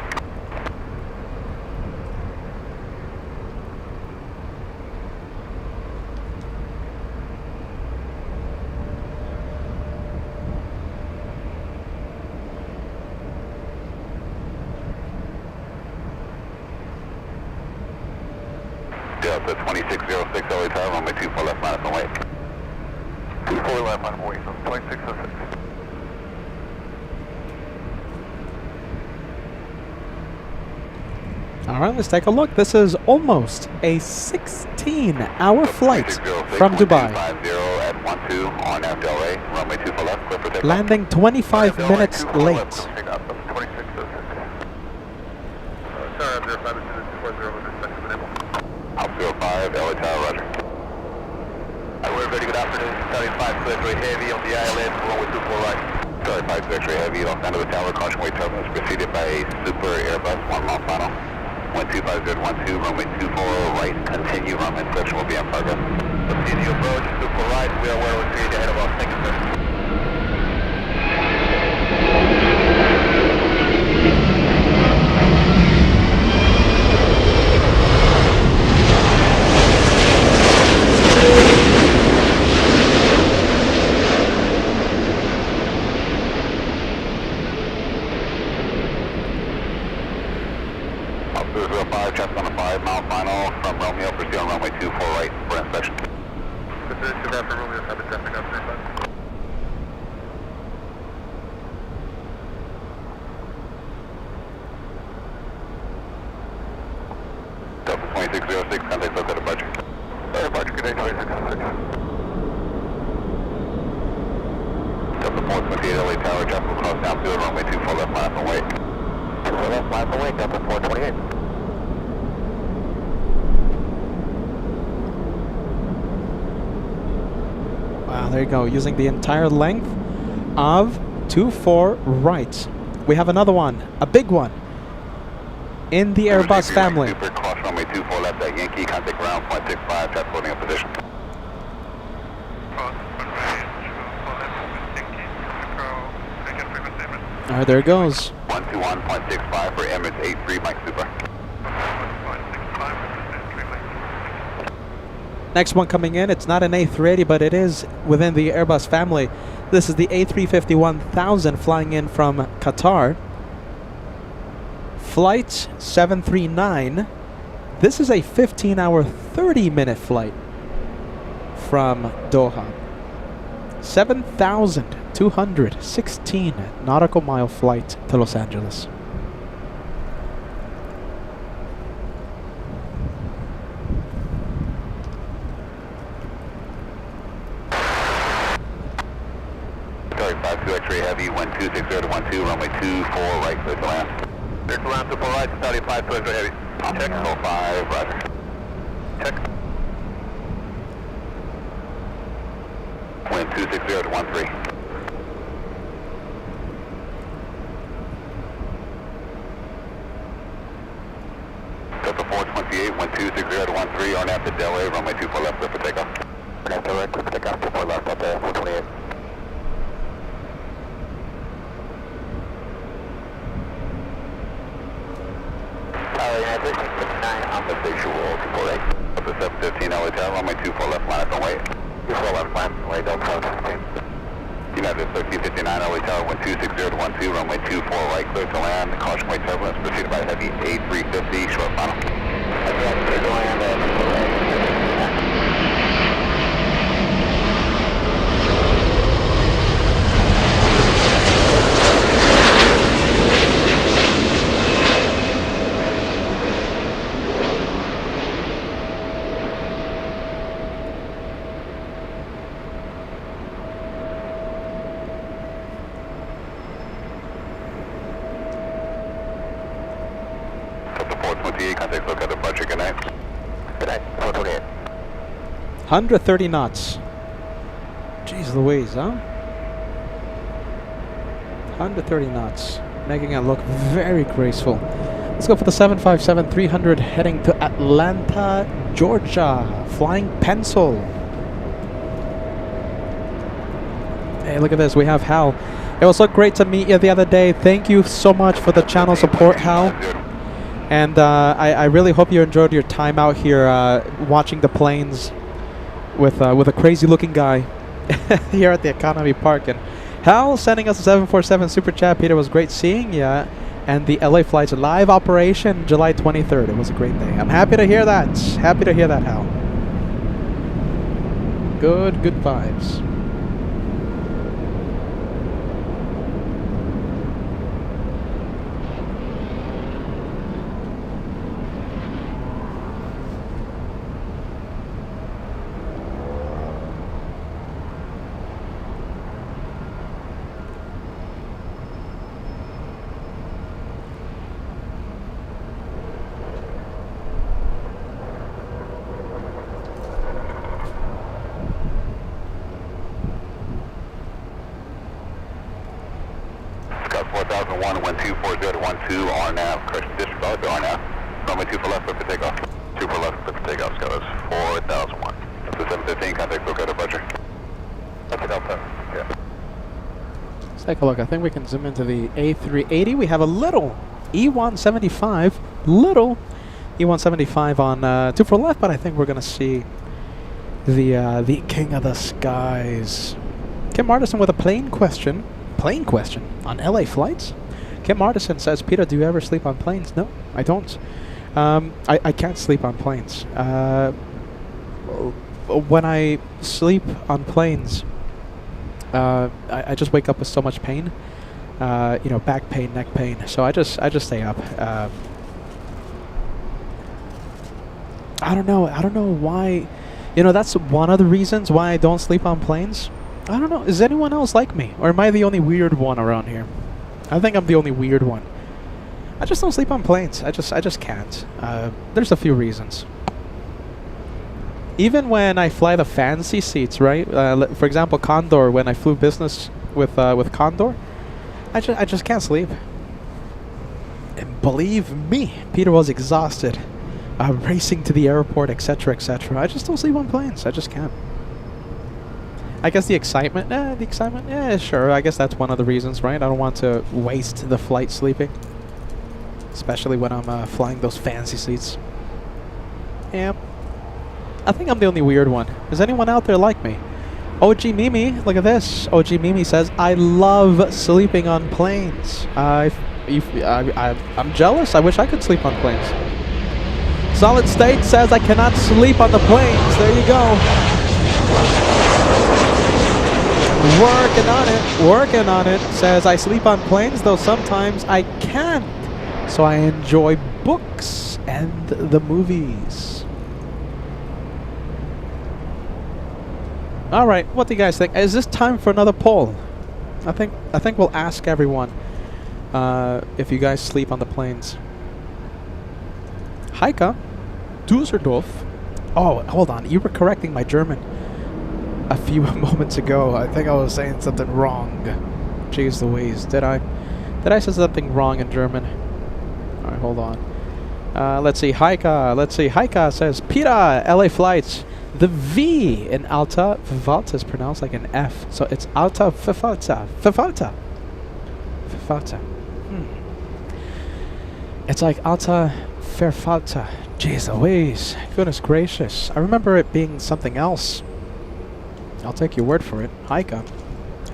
Delta 2606 LA Tower, runway 24 left minus on way. 24 left minus on way, so 2606. All right, let's take a look. This is almost a 16-hour flight from Dubai. Landing 25 minutes late. Alpha 05, LA Tower, roger. Very good afternoon. 35 X-ray heavy on the island, runway 24 right. 35 X-ray heavy, Los Angeles Tower, caution weight turbulence preceded by a Super Airbus, 1 mile final. 125, runway 24 right, continue, runway inspection will be in progress. Proceed to approach, Super right, we are well received ahead of us, thank you, sir. Traffic on the 5 mile final from Romeo, proceed on runway 24 right for inspection. Proceed to that for Romeo, have a traffic on 35. Delta 2606, contact us at departure. Departure, good day, 2606. Delta 428 LA Tower, traffic will cross down field, runway 24 left minus on way. 24 left minus on way, Delta 428. Wow, there you go. Using the entire length of 24 right. We have another one, a big one, in the Airbus family. Super cross runway 24 left at Yankee, contact ground 0.65, traffic holding in position. All right, there it goes. 121.65 for Emirates 83, Mike Super. Next one coming in, it's not an A380, but it is within the Airbus family. This is the A350-1000 flying in from Qatar. Flight 739. This is a 15-hour, 30-minute flight from Doha. 7,216 nautical mile flight to Los Angeles. X-ray heavy, 1260 to 12, runway 24 right, clear to land. Clear to land, 24 right, 35 to X-ray heavy. Check. 05, roger. Check. Wind 260 to 13. 1260 to 13, on after Delaware, runway 24 left, clear for takeoff. Runway 2 right, clear for takeoff, 24 left, up there, 428. Tower United 1359 on the visual, 248. Up to 715 LA Tower, runway 24 left, line up and wait. 24 left, line up and wait, Delta 15. United 1359 LA Tower, wind 260 to 12, runway 24 right, clear to land, caution way turbulence, preceded by heavy A350, short final. Clear to land, contact look at departure, good night. Good night, 428. 130 knots. Jeez Louise, huh? 130 knots. Making it look very graceful. Let's go for the 757-300 heading to Atlanta, Georgia. Flying pencil. Hey, look at this. We have Hal. It was so great to meet you the other day. Thank you so much for the channel support, Hal. And I really hope you enjoyed your time out here watching the planes with a crazy-looking guy here at the Economy Park. And Hal sending us a 747 Super Chat. Peter, was great seeing you. And the LA flight's live operation July 23rd. It was a great day. I'm happy to hear that. Happy to hear that, Hal. Good vibes. Scott 4001, wind 240 to 12, RNAV, correction district, RNAV. Runway 24 left, clear for takeoff. 24 left, clear for takeoff, Scott, that's 4001. Up to 715, contact look at departure. That's a Delta, yeah. Let's take a look. I think we can zoom into the A380. We have a little E175, little E175 on 24 left, but I think we're gonna see the king of the skies. Kim Martison with a plane question on LA flights. Kim Martison says, Peter, do you ever sleep on planes? No, I don't. I can't sleep on planes. When I sleep on planes, I just wake up with so much pain, back pain, neck pain. So I just stay up. I don't know why. That's one of the reasons why I don't sleep on planes. I don't know. Is anyone else like me, or am I the only weird one around here? I think I'm the only weird one. I just don't sleep on planes. I just can't. There's a few reasons. Even when I fly the fancy seats, right? For example, Condor. When I flew business with Condor, I just can't sleep. And believe me, Peter was exhausted, racing to the airport, etc., etc. I just don't sleep on planes. I just can't. I guess the excitement, sure. I guess that's one of the reasons, right? I don't want to waste the flight sleeping, especially when I'm flying those fancy seats. Yeah. I think I'm the only weird one. Is anyone out there like me? OG Mimi, look at this. OG Mimi says, I love sleeping on planes. I'm jealous. I wish I could sleep on planes. Solid State says, I cannot sleep on the planes. There you go. Working on it. Says, I sleep on planes, though sometimes I can't. So I enjoy books and the movies. All right, what do you guys think? Is this time for another poll? I think we'll ask everyone if you guys sleep on the planes. Heike, Dusseldorf. Oh, hold on. You were correcting my German a few moments ago. I think I was saying something wrong. Jeez Louise. Did I say something wrong in German? All right, hold on. Let's see, Haika says, Pira, LA flights. The V in Alta Vivalta is pronounced like an F, so it's Alta Vivalta. Vivalta. It's like Alta Verfalta. Jeez Louise. Goodness gracious. I remember it being something else. I'll take your word for it. Haika.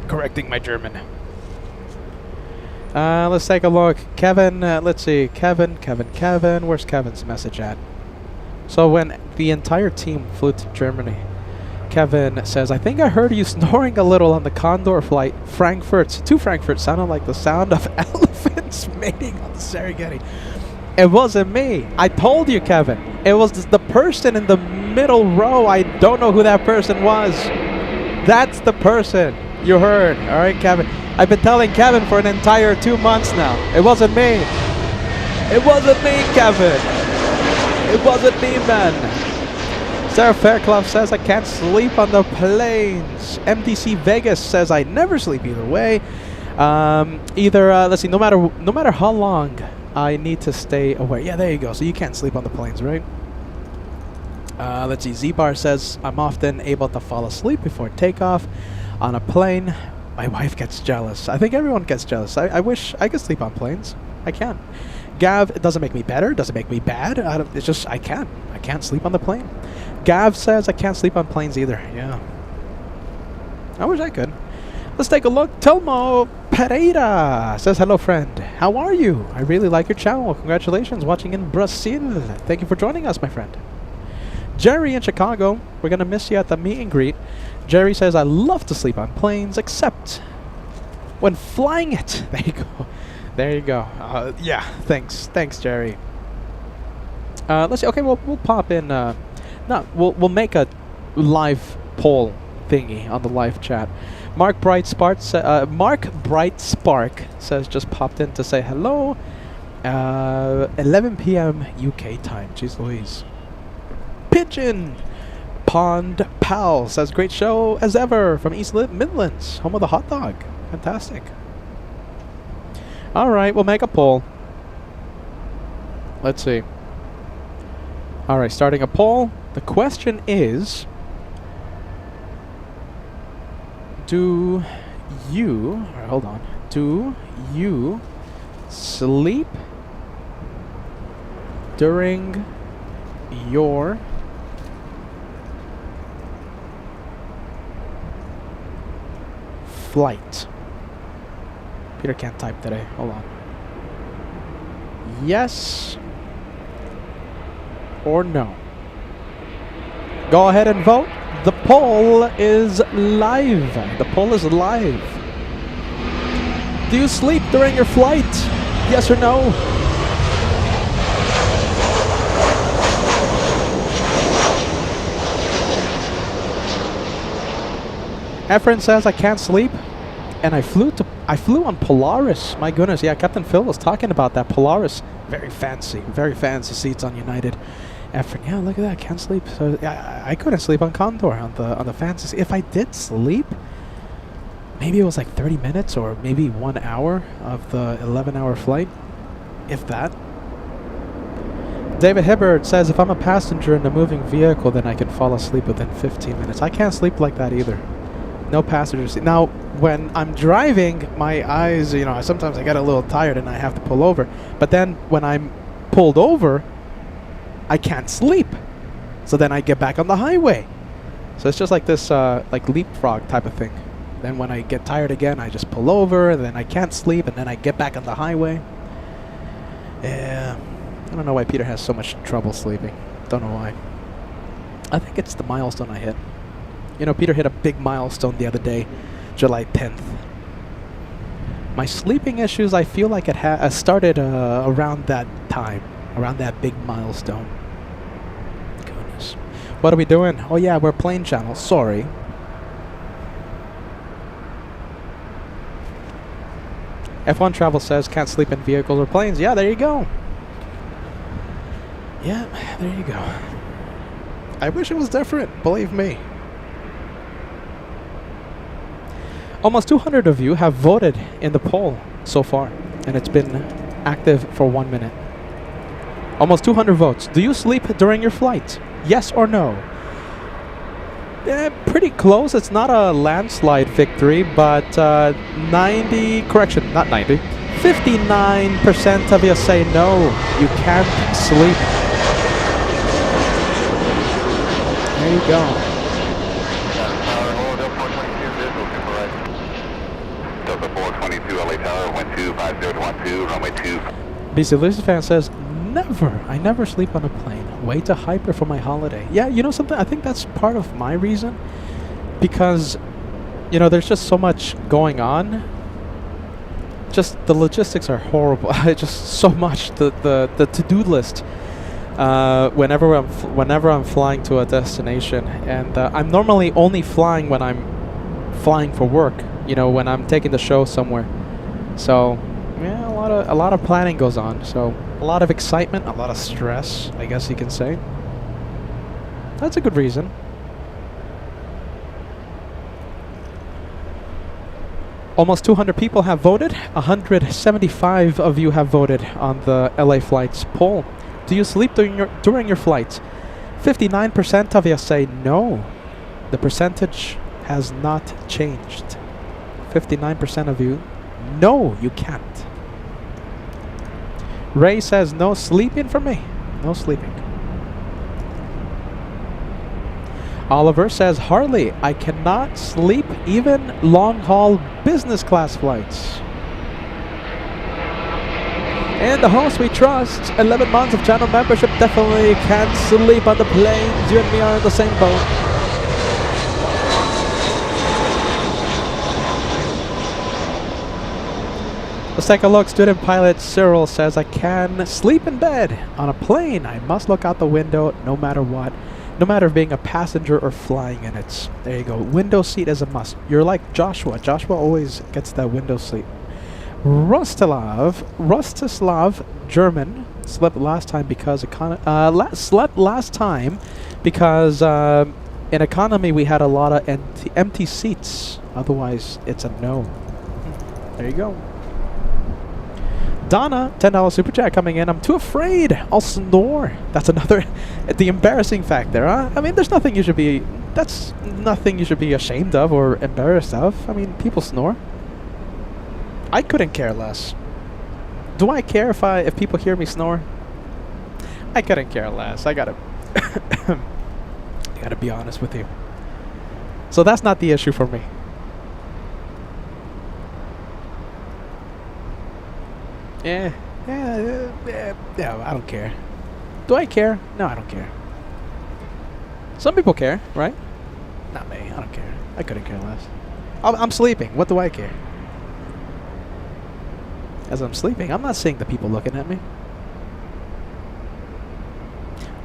Correcting my German. Let's take a look. Kevin, let's see. Kevin. Where's Kevin's message at? So when the entire team flew to Germany, Kevin says, I think I heard you snoring a little on the Condor flight to Frankfurt. Sounded like the sound of elephants mating on the Serengeti. It wasn't me. I told you, Kevin. It was the person in the middle row. I don't know who that person was. That's the person you heard. All right, Kevin. I've been telling Kevin for an entire 2 months now. It wasn't me. It wasn't me, Kevin. It wasn't me, man. Sarah Fairclough says, I can't sleep on the planes. MDC Vegas says, I never sleep either way. Let's see, no matter how long I need to stay away. Yeah, there you go. So you can't sleep on the planes, right? Let's see, Z-Bar says, I'm often able to fall asleep before takeoff on a plane. My wife gets jealous. I think everyone gets jealous. I wish I could sleep on planes. I can't. Gav, it doesn't make me better. It doesn't make me bad. It's just, I can't. I can't sleep on the plane. Gav says, I can't sleep on planes either. Yeah. I wish I could. Let's take a look. Telmo Pereira says, hello, friend. How are you? I really like your channel. Congratulations. Watching in Brazil. Thank you for joining us, my friend. Jerry in Chicago. We're going to miss you at the meet and greet. Jerry says, I love to sleep on planes, except when flying it. There you go. There you go. Yeah, thanks. Thanks, Jerry. Let's see. Okay, we'll pop in. We'll make a live poll thingy on the live chat. Mark Brightspark says just popped in to say hello. 11 p.m. UK time. Jeez Louise. Pigeon Pond Pal says great show as ever from East Midlands, home of the hot dog. Fantastic. All right, we'll make a poll. Let's see. All right, starting a poll. The question is, do you sleep during your flight? Peter can't type today. Hold on. Yes or no? Go ahead and vote. The poll is live. The poll is live. Do you sleep during your flight? Yes or no? Efren says I can't sleep, and I flew on Polaris. My goodness, yeah, Captain Phil was talking about that Polaris. Very fancy seats on United. Efren, yeah, look at that, can't sleep. So yeah, I couldn't sleep on Condor on the fancy. If I did sleep, maybe it was like 30 minutes or maybe 1 hour of the 11-hour flight, if that. David Hibbert says if I'm a passenger in a moving vehicle, then I can fall asleep within 15 minutes. I can't sleep like that either. No passenger seat. Now, when I'm driving, my eyes, sometimes I get a little tired and I have to pull over. But then when I'm pulled over, I can't sleep. So then I get back on the highway. So it's just like this like leapfrog type of thing. Then when I get tired again, I just pull over, and then I can't sleep, and then I get back on the highway. Yeah. I don't know why Peter has so much trouble sleeping. Don't know why. I think it's the milestone I hit. Peter hit a big milestone the other day, July 10th. My sleeping issues, I feel like it started around that time, around that big milestone. Goodness. What are we doing? Oh yeah, we're plane channel. Sorry. F1 Travel says can't sleep in vehicles or planes. Yeah, there you go. Yeah, there you go. I wish it was different, believe me. Almost 200 of you have voted in the poll so far, and it's been active for 1 minute. Almost 200 votes. Do you sleep during your flight? Yes or no? Pretty close. It's not a landslide victory, but 59% of you say no, you can't sleep. There you go. Delta 422 LA Tower, wind 25012, runway 2. BC Lucy fan says, I never sleep on a plane. Way too hyper for my holiday. Yeah, you know something? I think that's part of my reason. Because, you know, there's just so much going on. Just the logistics are horrible. Just so much. The to-do list. Whenever I'm flying to a destination, and I'm normally only flying when I'm flying for work. You know, when I'm taking the show somewhere. So, yeah, a lot of planning goes on. So, a lot of excitement, a lot of stress, I guess you can say. That's a good reason. Almost 200 people have voted. 175 of you have voted on the LA Flights poll. Do you sleep during your flights? 59% of you say no. The percentage has not changed. 59% of you, no, you can't. Ray says no sleeping for me. No sleeping. Oliver says, Harley, I cannot sleep even long-haul business class flights. And the host we trust, 11 months of channel membership, definitely can't sleep on the planes. You and me are in the same boat. Let's take a look. Student pilot Cyril says, I can sleep in bed. On a plane, I must look out the window no matter what. No matter being a passenger or flying in it. There you go. Window seat is a must. You're like Joshua. Joshua always gets that window seat. Rostislav German slept last time because in economy we had a lot of empty seats. Otherwise, it's a no. There you go. Donna, $10 super chat coming in. I'm too afraid. I'll snore. That's another, the embarrassing factor. Huh? I mean, there's nothing you should be. That's nothing you should be ashamed of or embarrassed of. I mean, people snore. I couldn't care less. Do I care if people hear me snore? I couldn't care less. I gotta be honest with you. So that's not the issue for me. Yeah, I don't care. Do I care? No, I don't care. Some people care, right? Not me. I don't care. I couldn't care less. I'm sleeping. What do I care? As I'm sleeping, I'm not seeing the people looking at me.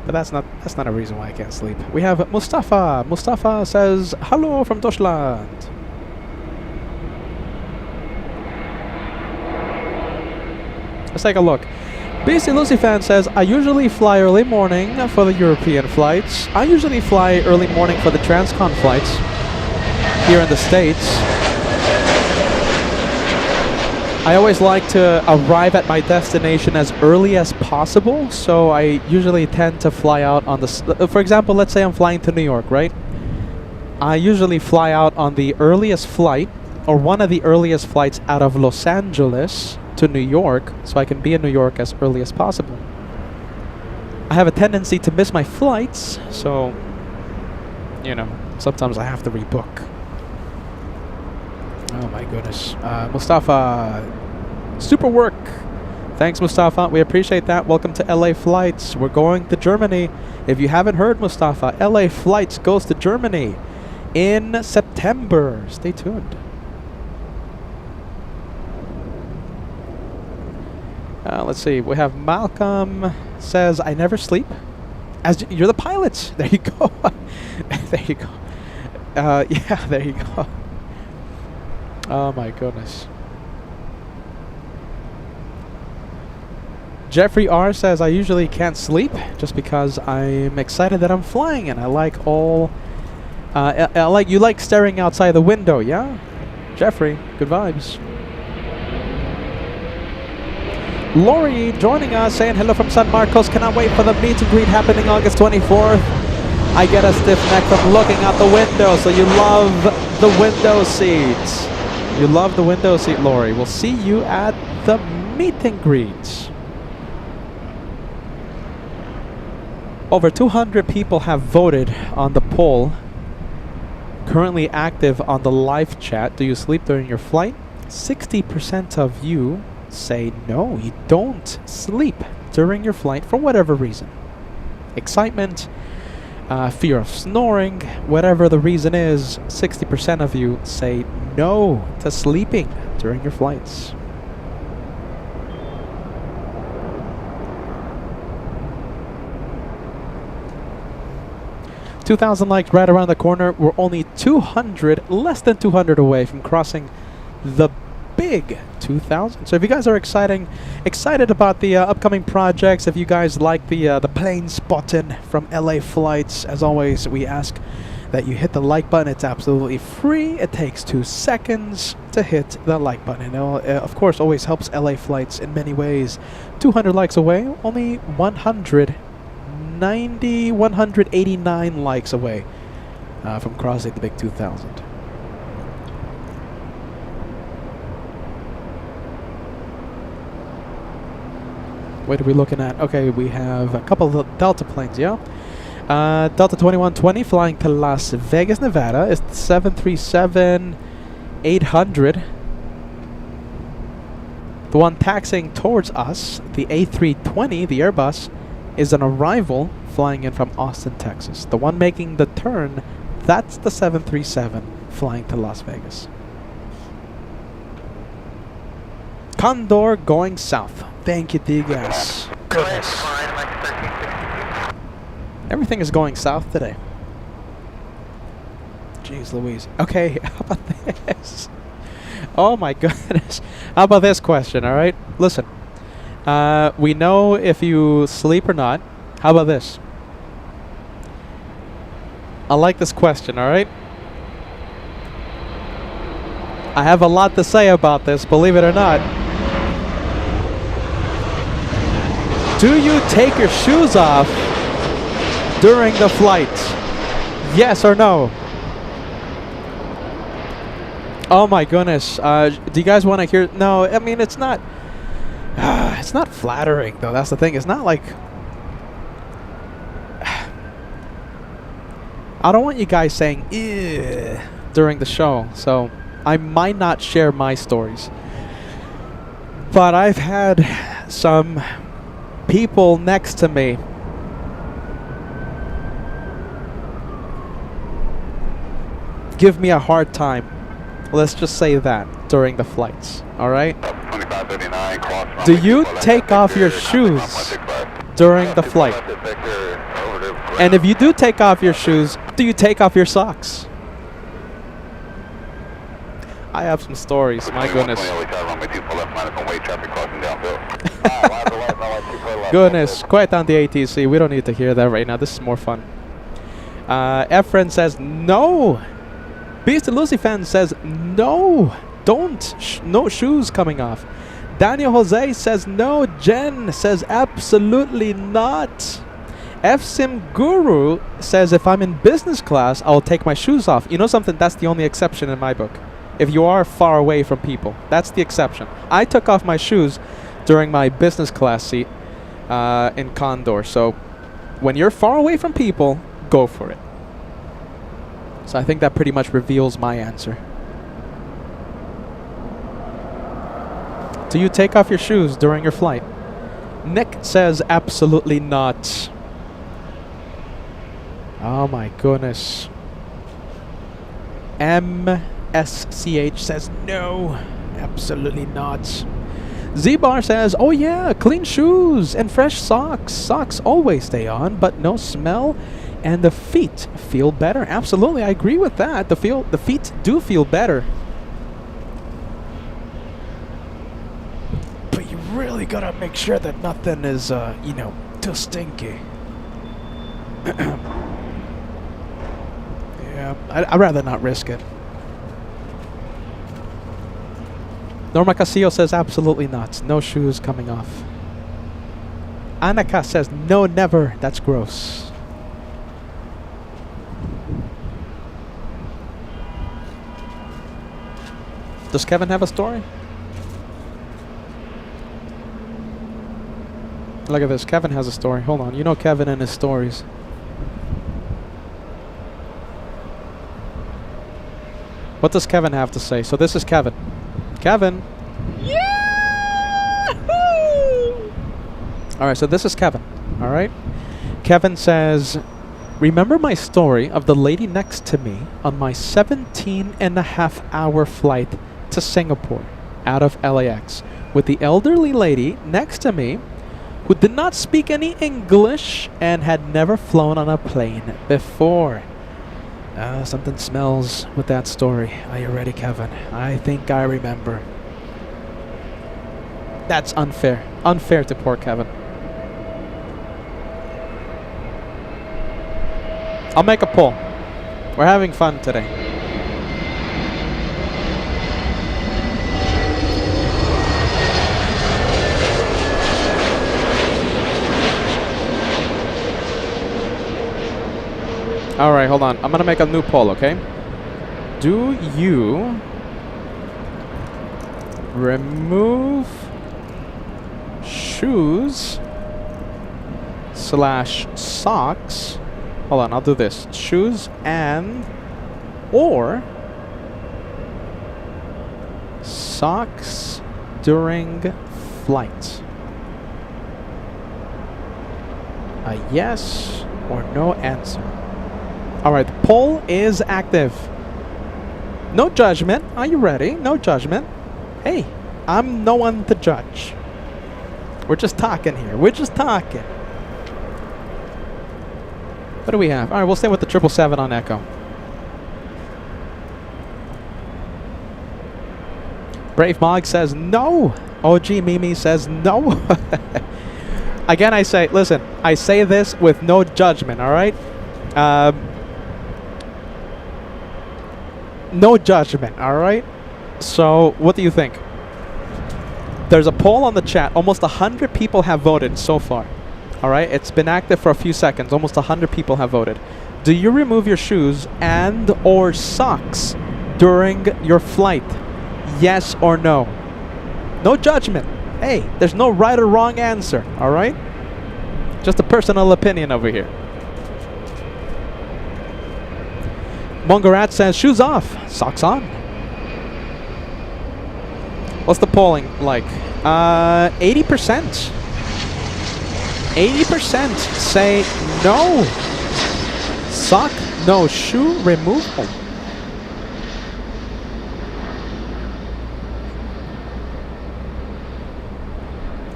But that's not a reason why I can't sleep. We have Mustafa. Mustafa says, hello from Deutschland. Let's take a look. BC Lucy fan says, I usually fly early morning for the European flights. I usually fly early morning for the transcon flights here in the States. I always like to arrive at my destination as early as possible, so I usually tend to fly out on the... for example, let's say I'm flying to New York, right? I usually fly out on the earliest flight, or one of the earliest flights out of Los Angeles to New York, so I can be in New York as early as possible. I have a tendency to miss my flights, so, you know, sometimes I have to rebook. Oh my goodness. Mustafa, super work. Thanks, Mustafa. We appreciate that. Welcome to LA Flights. We're going to Germany. If you haven't heard, Mustafa, LA Flights goes to Germany in September. Stay tuned. Let's see. We have Malcolm says, I never sleep. As you're the pilot. There you go. There you go. Yeah, there you go. Oh my goodness. Jeffrey R says, I usually can't sleep just because I'm excited that I'm flying and I like all... you like staring outside the window, yeah? Jeffrey, good vibes. Lori joining us, saying hello from San Marcos. Cannot wait for the meet and greet happening August 24th. I get a stiff neck from looking out the window, so you love the window seats. You love the window seat, Lori. We'll see you at the meet and greet. Over 200 people have voted on the poll. Currently active on the live chat. Do you sleep during your flight? 60% of you say no, you don't sleep during your flight for whatever reason. Excitement, fear of snoring, whatever the reason is, 60% of you say no to sleeping during your flights. $2,000 likes right around the corner. We're only 200, less than 200 away from crossing the big 2,000. So if you guys are excited about the upcoming projects, if you guys like the plane spotting from LA flights, as always, we ask that you hit the like button. It's absolutely free. It takes 2 seconds to hit the like button. And of course, always helps LA flights in many ways. 200 likes away, only 189 likes away from crossing the big 2,000. What are we looking at? Okay, we have a couple of Delta planes, yeah? Delta 2120 flying to Las Vegas, Nevada is the 737-800. The one taxiing towards us, the A320, the Airbus, is an arrival flying in from Austin, Texas. The one making the turn, that's the 737 flying to Las Vegas. Condor going south. Thank you, Digas. Goodness. Everything is going south today. Jeez Louise. Okay, how about this? Oh my goodness. How about this question, alright? Listen. We know if you sleep or not. How about this? I like this question, alright? I have a lot to say about this, believe it or not. Do you take your shoes off during the flight? Yes or no? Oh my goodness. Do you guys want to hear? No, I mean, it's not flattering though. That's the thing. It's not like I don't want you guys saying ew during the show. So I might not share my stories. But I've had some people next to me give me a hard time. Let's just say that during the flights. All right? Do you take off your shoes during the flight? And if you do take off your shoes, do you take off your socks? I have some stories, my goodness. Goodness, quiet down the ATC. We don't need to hear that right now. This is more fun. Efren says no. Beast and Lucy fan says no. Don't. No shoes coming off. Daniel Jose says no. Jen says absolutely not. FSIM Guru says if I'm in business class, I'll take my shoes off. You know something? That's the only exception in my book. If you are far away from people, that's the exception. I took off my shoes during my business class seat in Condor. So when you're far away from people, go for it. So I think that pretty much reveals my answer. Do you take off your shoes during your flight? Nick says absolutely not. Oh my goodness. MSCH says no, absolutely not. Z-Bar says, oh yeah, clean shoes and fresh socks. Socks always stay on, but no smell, and the feet feel better. Absolutely, I agree with that. The feet do feel better. But you really gotta make sure that nothing is, too stinky. Yeah, I'd rather not risk it. Norma Casillo says absolutely not. No shoes coming off. Annika says no, never. That's gross. Does Kevin have a story? Look at this. Kevin has a story. Hold on. You know Kevin and his stories. What does Kevin have to say? So this is Kevin. Kevin. Yeah! All right, so this is Kevin. All right. Kevin says, remember my story of the lady next to me on my 17.5-hour flight to Singapore out of LAX with the elderly lady next to me who did not speak any English and had never flown on a plane before. Something smells with that story. Are you ready, Kevin? I think I remember. That's unfair. Unfair to poor Kevin. I'll make a poll. We're having fun today. All right, hold on. I'm gonna make a new poll, okay? Do you remove shoes / socks? Hold on, I'll do this. Shoes and or socks during flight? A yes or no answer. All right, the poll is active. No judgment. Are you ready? No judgment. Hey, I'm no one to judge. We're just talking here. We're just talking. What do we have? All right, we'll stay with the 777 on Echo. Brave Mog says no. OG Mimi says no. Again, I say, listen, I say this with no judgment, all right? No judgment, all right? So, what do you think? There's a poll on the chat. Almost 100 people have voted so far. All right? It's been active for a few seconds. Almost 100 people have voted. Do you remove your shoes and or socks during your flight? Yes or no? No judgment. Hey, there's no right or wrong answer, all right? Just a personal opinion over here. Mongarat says, shoes off, socks on. What's the polling like? 80%. 80% say no. Sock, no. Shoe removal.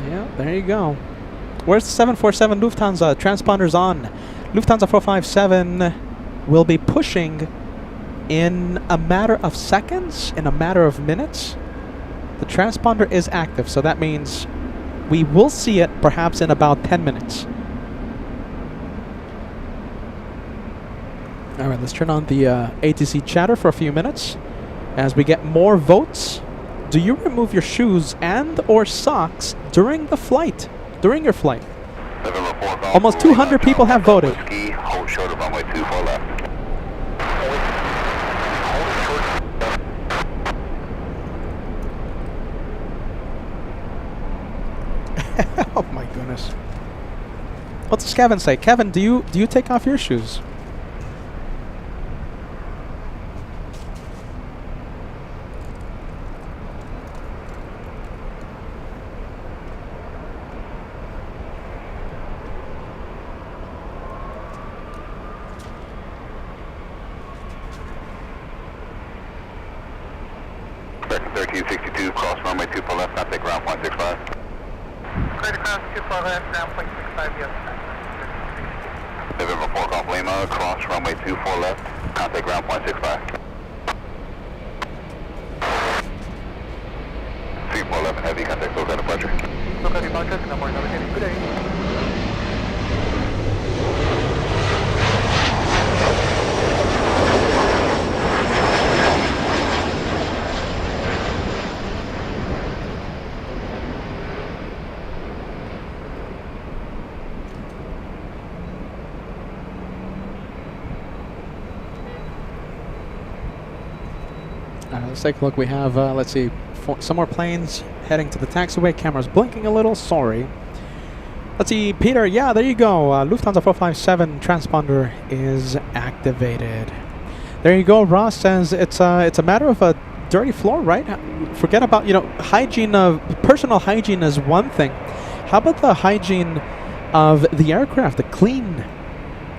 Yeah, there you go. Where's the 747 Lufthansa? Transponders on. Lufthansa 457 will be pushing in a matter of seconds, in a matter of minutes. The transponder is active, so that means we will see it perhaps in about 10 minutes. All right, let's turn on the ATC chatter for a few minutes as we get more votes. Do you remove your shoes and or socks during the flight? During your flight? Almost 200 people have voted. Hold short of runway 24 left. Oh my goodness. What does Kevin say? Kevin, do you take off your shoes? Correct, 1362, cross runway 24 left, contact ground 165. Clear to cross 24 left, ground 0.65, yes. November 4 Golf Lima, cross runway 24 left, contact ground 0.65. 3411, heavy contact, local departure. Local departure, number navigating, good day. Let's take a look. We have, let's see, some more planes heading to the taxiway. Camera's blinking a little. Sorry. Let's see, Peter. Yeah, there you go. Lufthansa 457 transponder is activated. There you go. Ross says it's a matter of a dirty floor, right? Forget about, hygiene of personal hygiene is one thing. How about the hygiene of the aircraft? The clean,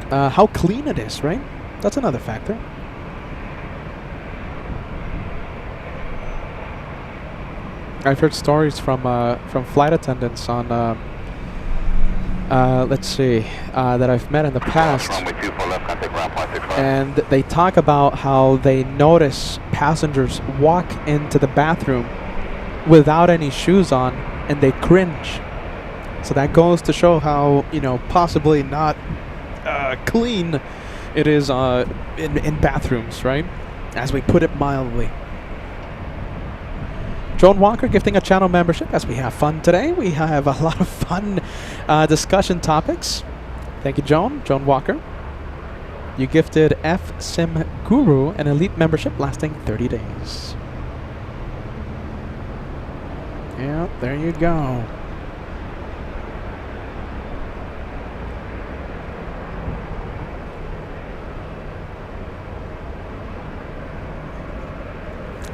how clean it is, right? That's another factor. I've heard stories from flight attendants on let's see, that I've met in the past, and they talk about how they notice passengers walk into the bathroom without any shoes on, and they cringe. So that goes to show how, possibly not clean it is in bathrooms, right? As we put it mildly. Joan Walker gifting a channel membership as we have fun today. We have a lot of fun discussion topics. Thank you, Joan. Joan Walker. You gifted F Sim Guru an elite membership lasting 30 days. Yeah, there you go.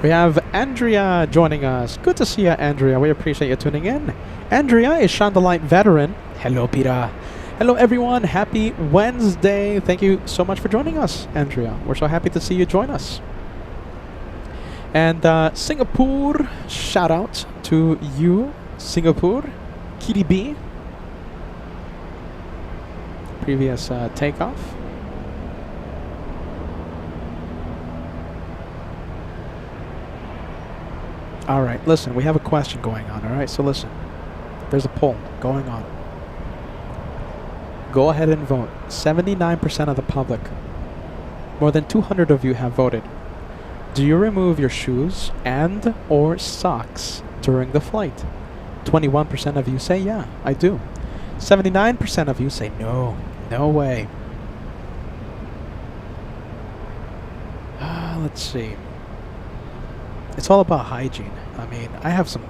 We have Andrea joining us. Good to see you, Andrea. We appreciate you tuning in. Andrea is Chandelight veteran. Hello, Peter. Hello, everyone. Happy Wednesday. Thank you so much for joining us, Andrea. We're so happy to see you join us. And Singapore, shout out to you, Singapore. Kitty B. Previous takeoff. All right, listen, we have a question going on, all right? So listen, there's a poll going on. Go ahead and vote. 79% of the public, more than 200 of you have voted. Do you remove your shoes and or socks during the flight? 21% of you say, yeah, I do. 79% of you say, no, no way. Let's see. It's all about hygiene. I mean, I have some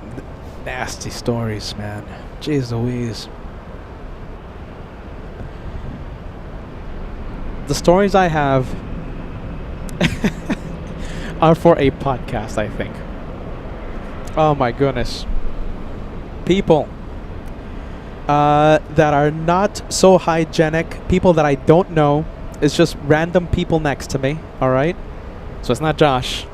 nasty stories, man. Jeez Louise. The stories I have are for a podcast, I think. Oh my goodness. People that are not so hygienic, people that I don't know, it's just random people next to me, alright? So it's not Josh.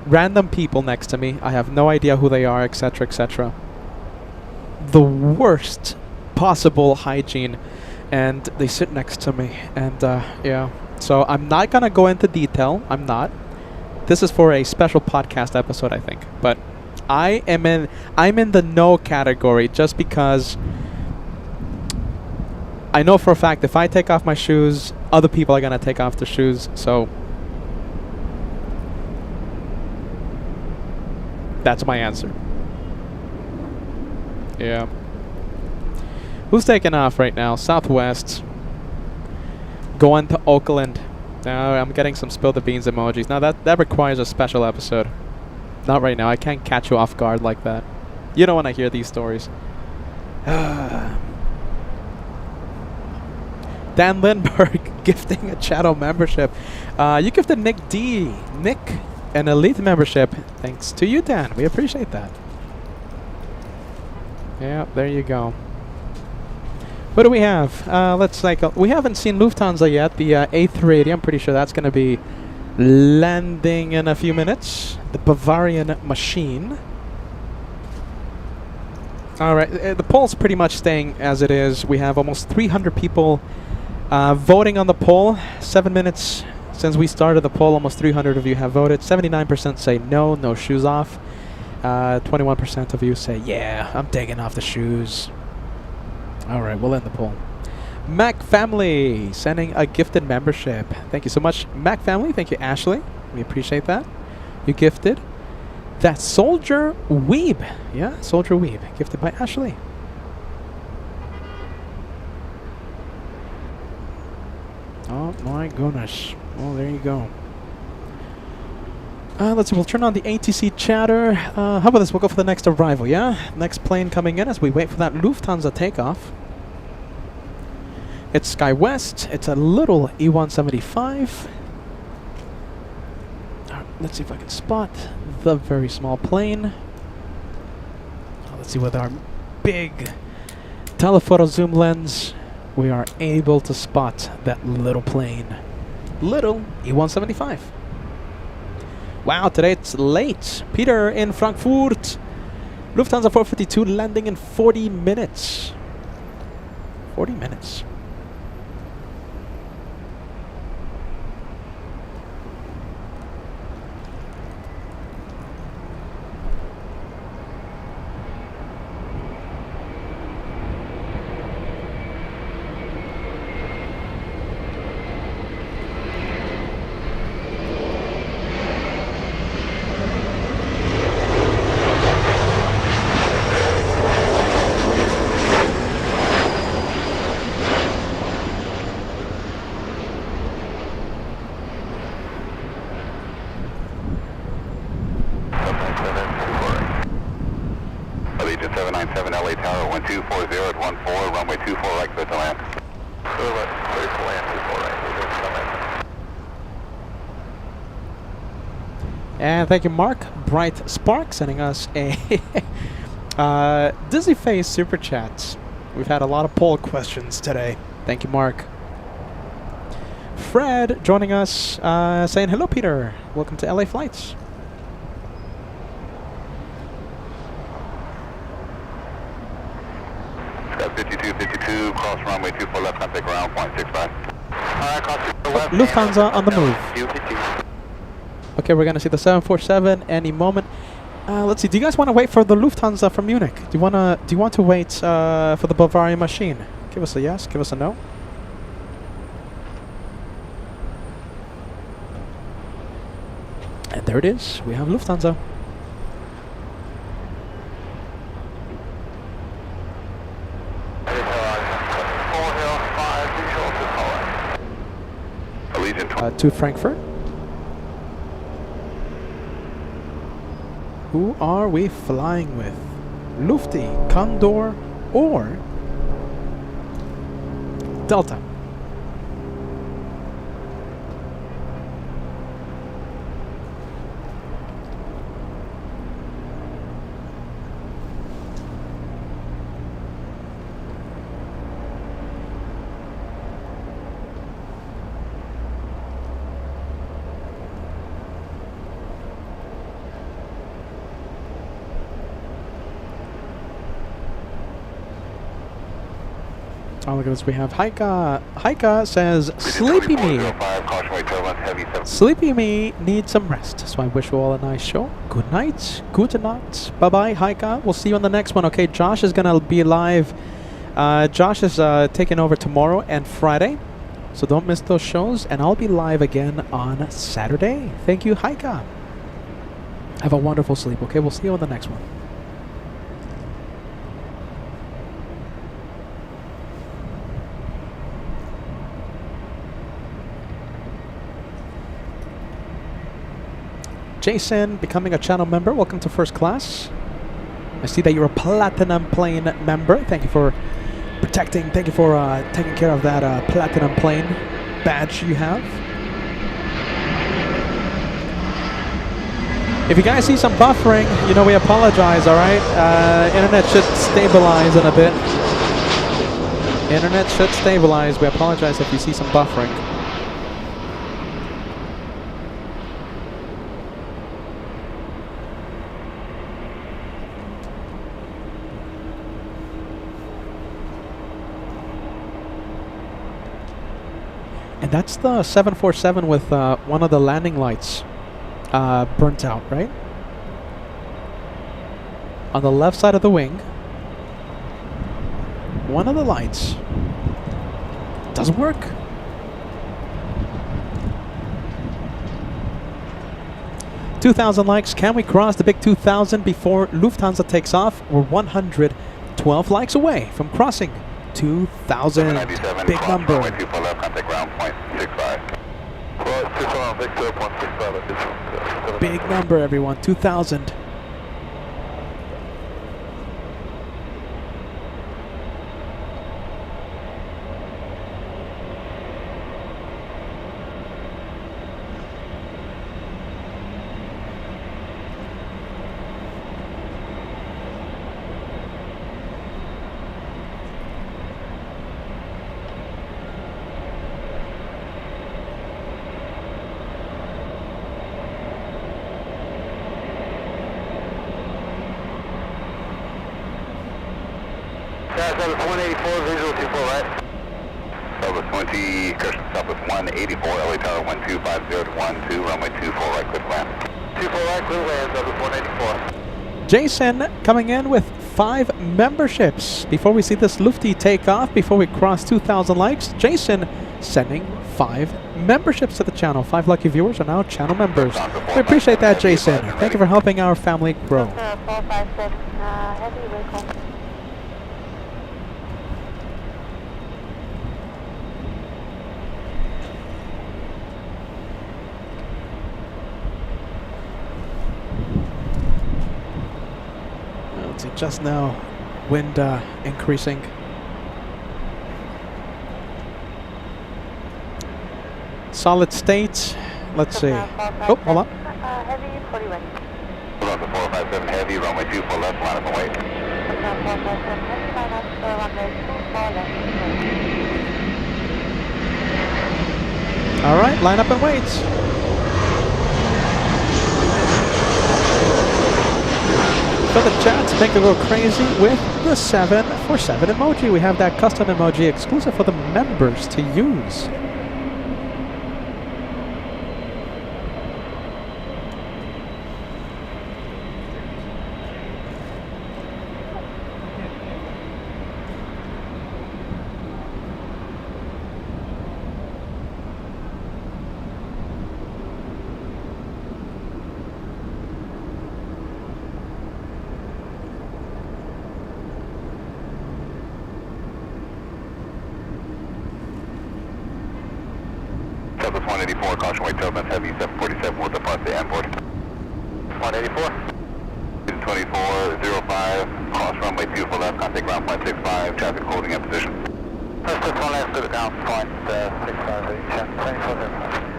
Random people next to me. I have no idea who they are, etc., etc. The worst possible hygiene, and they sit next to me, and yeah. So I'm not gonna go into detail. I'm not. This is for a special podcast episode, I think. But I'm in the no category just because I know for a fact if I take off my shoes, other people are gonna take off their shoes. So that's my answer. Yeah. Who's taking off right now? Southwest. Going to Oakland. Now I'm getting some spill the beans emojis. Now that requires a special episode. Not right now. I can't catch you off guard like that. You know when I hear these stories. Dan Lindbergh gifting a channel membership. You gifted Nick D. Nick, an elite membership. Thanks to you, Dan. We appreciate that. Yeah, there you go. What do we have? Let's we haven't seen Lufthansa yet. The A380. I'm pretty sure that's going to be landing in a few minutes. The Bavarian machine. All right, the poll's pretty much staying as it is. We have almost 300 people voting on the poll. 7 minutes since we started the poll, almost 300 of you have voted. 79% say no, no shoes off. 21% of you say, yeah, I'm taking off the shoes. All right, we'll end the poll. Mac Family sending a gifted membership. Thank you so much, Mac Family. Thank you, Ashley. We appreciate that. You gifted. That's Soldier Weeb. Yeah, Soldier Weeb. Gifted by Ashley. Oh my goodness. Oh, there you go. Let's see, we'll turn on the ATC chatter. How about this? We'll go for the next arrival, yeah? Next plane coming in as we wait for that Lufthansa takeoff. It's SkyWest. It's a little E175. Let's see if I can spot the very small plane. Let's see with our big telephoto zoom lens, we are able to spot that little plane. Little E175. Wow, today it's late. Peter in Frankfurt. Lufthansa 452 landing in 40 minutes. 40 minutes. Allegiant 797 LA Tower 1240 at 14, runway 24 right, clear to land. Clear to land, 24 right, clear to land. And thank you, Mark. Bright Spark sending us a Dizzy Face Super Chat. We've had a lot of poll questions today. Thank you, Mark. Fred joining us, saying, hello, Peter. Welcome to LA Flights. Got 5252, cross runway 24 left, contact ground, 0.65. Alright, cross 24 left. Lufthansa on the move. Okay, we're going to see the 747 any moment. Let's see. Do you guys want to wait for the Lufthansa from Munich? Do you want to wait for the Bavarian machine? Give us a yes. Give us a no. And there it is. We have Lufthansa. To Frankfurt. Who are we flying with? Lufty, Condor, or Delta? Oh, look at this. We have Haika. Haika says, Sleepy Me. Sleepy Me needs some rest. So I wish you all a nice show. Good night. Gute Nacht. Bye-bye, Haika. We'll see you on the next one. Okay, Josh is going to be live. Josh is taking over tomorrow and Friday. So don't miss those shows. And I'll be live again on Saturday. Thank you, Haika. Have a wonderful sleep. Okay, we'll see you on the next one. Jason, becoming a channel member. Welcome to First Class. I see that you're a Platinum Plane member. Thank you for protecting. Thank you for taking care of that Platinum Plane badge you have. If you guys see some buffering, you know we apologize, alright? Internet should stabilize in a bit. Internet should stabilize. We apologize if you see some buffering. And that's the 747 with one of the landing lights burnt out, right? On the left side of the wing, one of the lights doesn't work. $2,000 likes. Can we cross the big 2,000 before Lufthansa takes off? We're 112 likes away from crossing 2,000. Big number. Big number, everyone. 2,000. Southwest 184, visual 24 right. Southwest 20, Christian Southwest 184, LA Tower 1250 to 12, runway 24 right, clear land. 24 right, clear land, Southwest 184. Jason coming in with 5 memberships. Before we see this Lufty take off, before we cross 2,000 likes, Jason sending 5 memberships to the channel. 5 lucky viewers are now channel members. We appreciate that, Jason. Thank you for helping our family grow. 457, heavy vehicle. Let's see, just now, wind increasing. Solid state. Let's see. Oh, hold on. Heavy 41. Hold on to 457 heavy, runway 24 left, line up and wait. 457 heavy, line up, runway 24 left. All right, line up and wait. So the chat's make it go crazy with the 747 emoji. We have that custom emoji exclusive for the members to use. Southwest 184, caution weight turbulence heavy, 747 will depart the airport. 184. 2405, cross runway 24 left, contact ground point 65, traffic holding in position. That's just one left to the ground point 65, 24.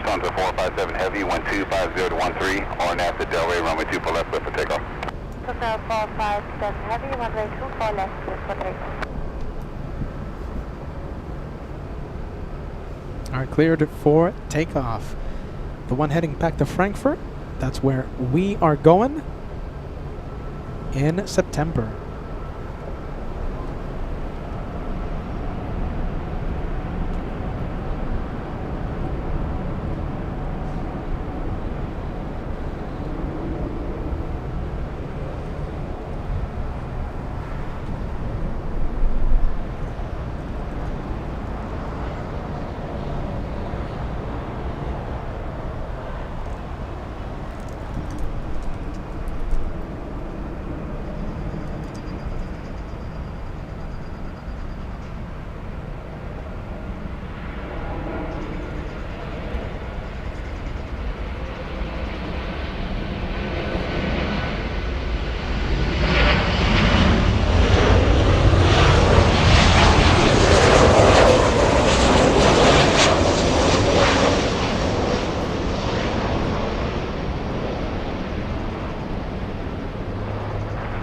On to 457 heavy, 1250 to 13, or NASA Delray, runway 24 left, clear for takeoff. 457 heavy, runway 24 left, clear for takeoff. All right, cleared for takeoff. The one heading back to Frankfurt, that's where we are going in September.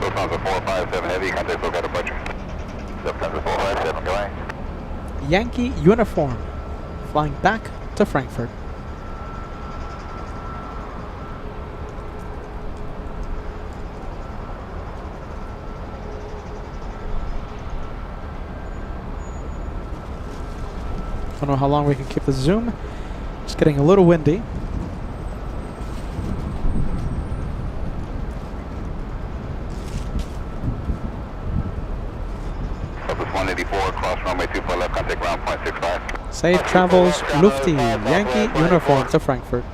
Lufthansa 457 heavy, contact local departure. Lufthansa 457 going. Yankee uniform, flying back to Frankfurt. Don't know how long we can keep the zoom. It's getting a little windy. Focus 184, cross runway 24 left, contact ground point 65. Safe travels, Lufti, Yankee uniform to Frankfurt.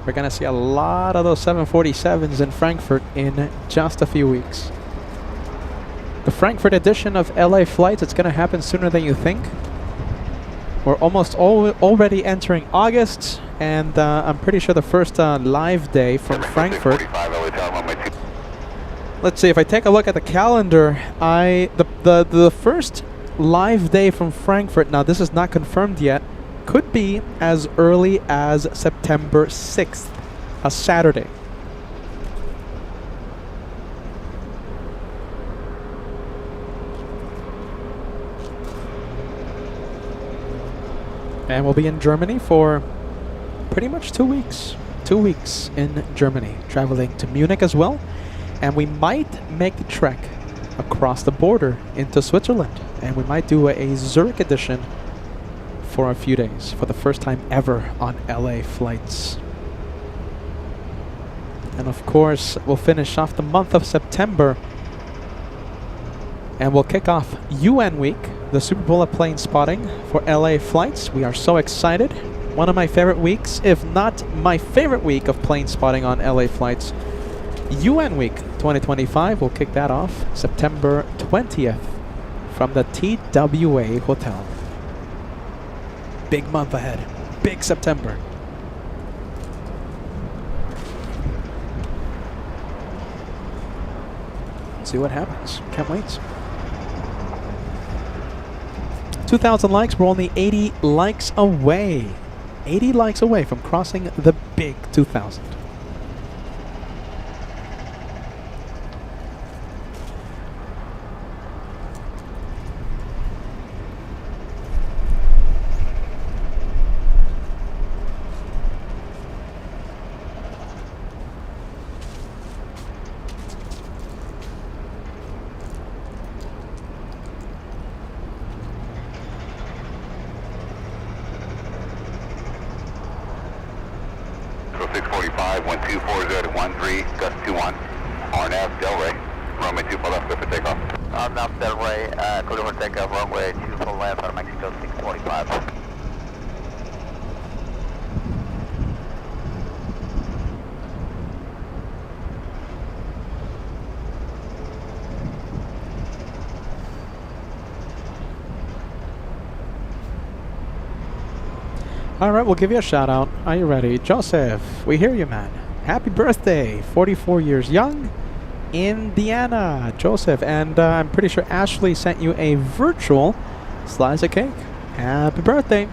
We're going to see a lot of those 747s in Frankfurt in just a few weeks. The Frankfurt edition of LA flights, it's going to happen sooner than you think. We're almost already entering August, and I'm pretty sure the first live day from Frankfurt. Let's see, if I take a look at the calendar, the first live day from Frankfurt, now this is not confirmed yet, could be as early as September 6th, a Saturday. And we'll be in Germany for pretty much 2 weeks. 2 weeks in Germany, traveling to Munich as well. And we might make the trek across the border into Switzerland. And we might do a Zurich edition for a few days, for the first time ever on LA flights. And of course, we'll finish off the month of September. And we'll kick off UN Week, the Super Bowl of plane spotting for LA flights. We are so excited. One of my favorite weeks, if not my favorite week of plane spotting on LA flights. UN Week 2025, we'll kick that off September 20th from the TWA Hotel. Big month ahead. Big September. Let's see what happens. Can't wait. 2,000 likes. We're only 80 likes away. 80 likes away from crossing the big 2,000. Alright, we'll give you a shout out. Are you ready? Joseph, we hear you, man. Happy birthday. 44 years young. Indiana. Joseph. And I'm pretty sure Ashley sent you a virtual slice of cake. Happy birthday.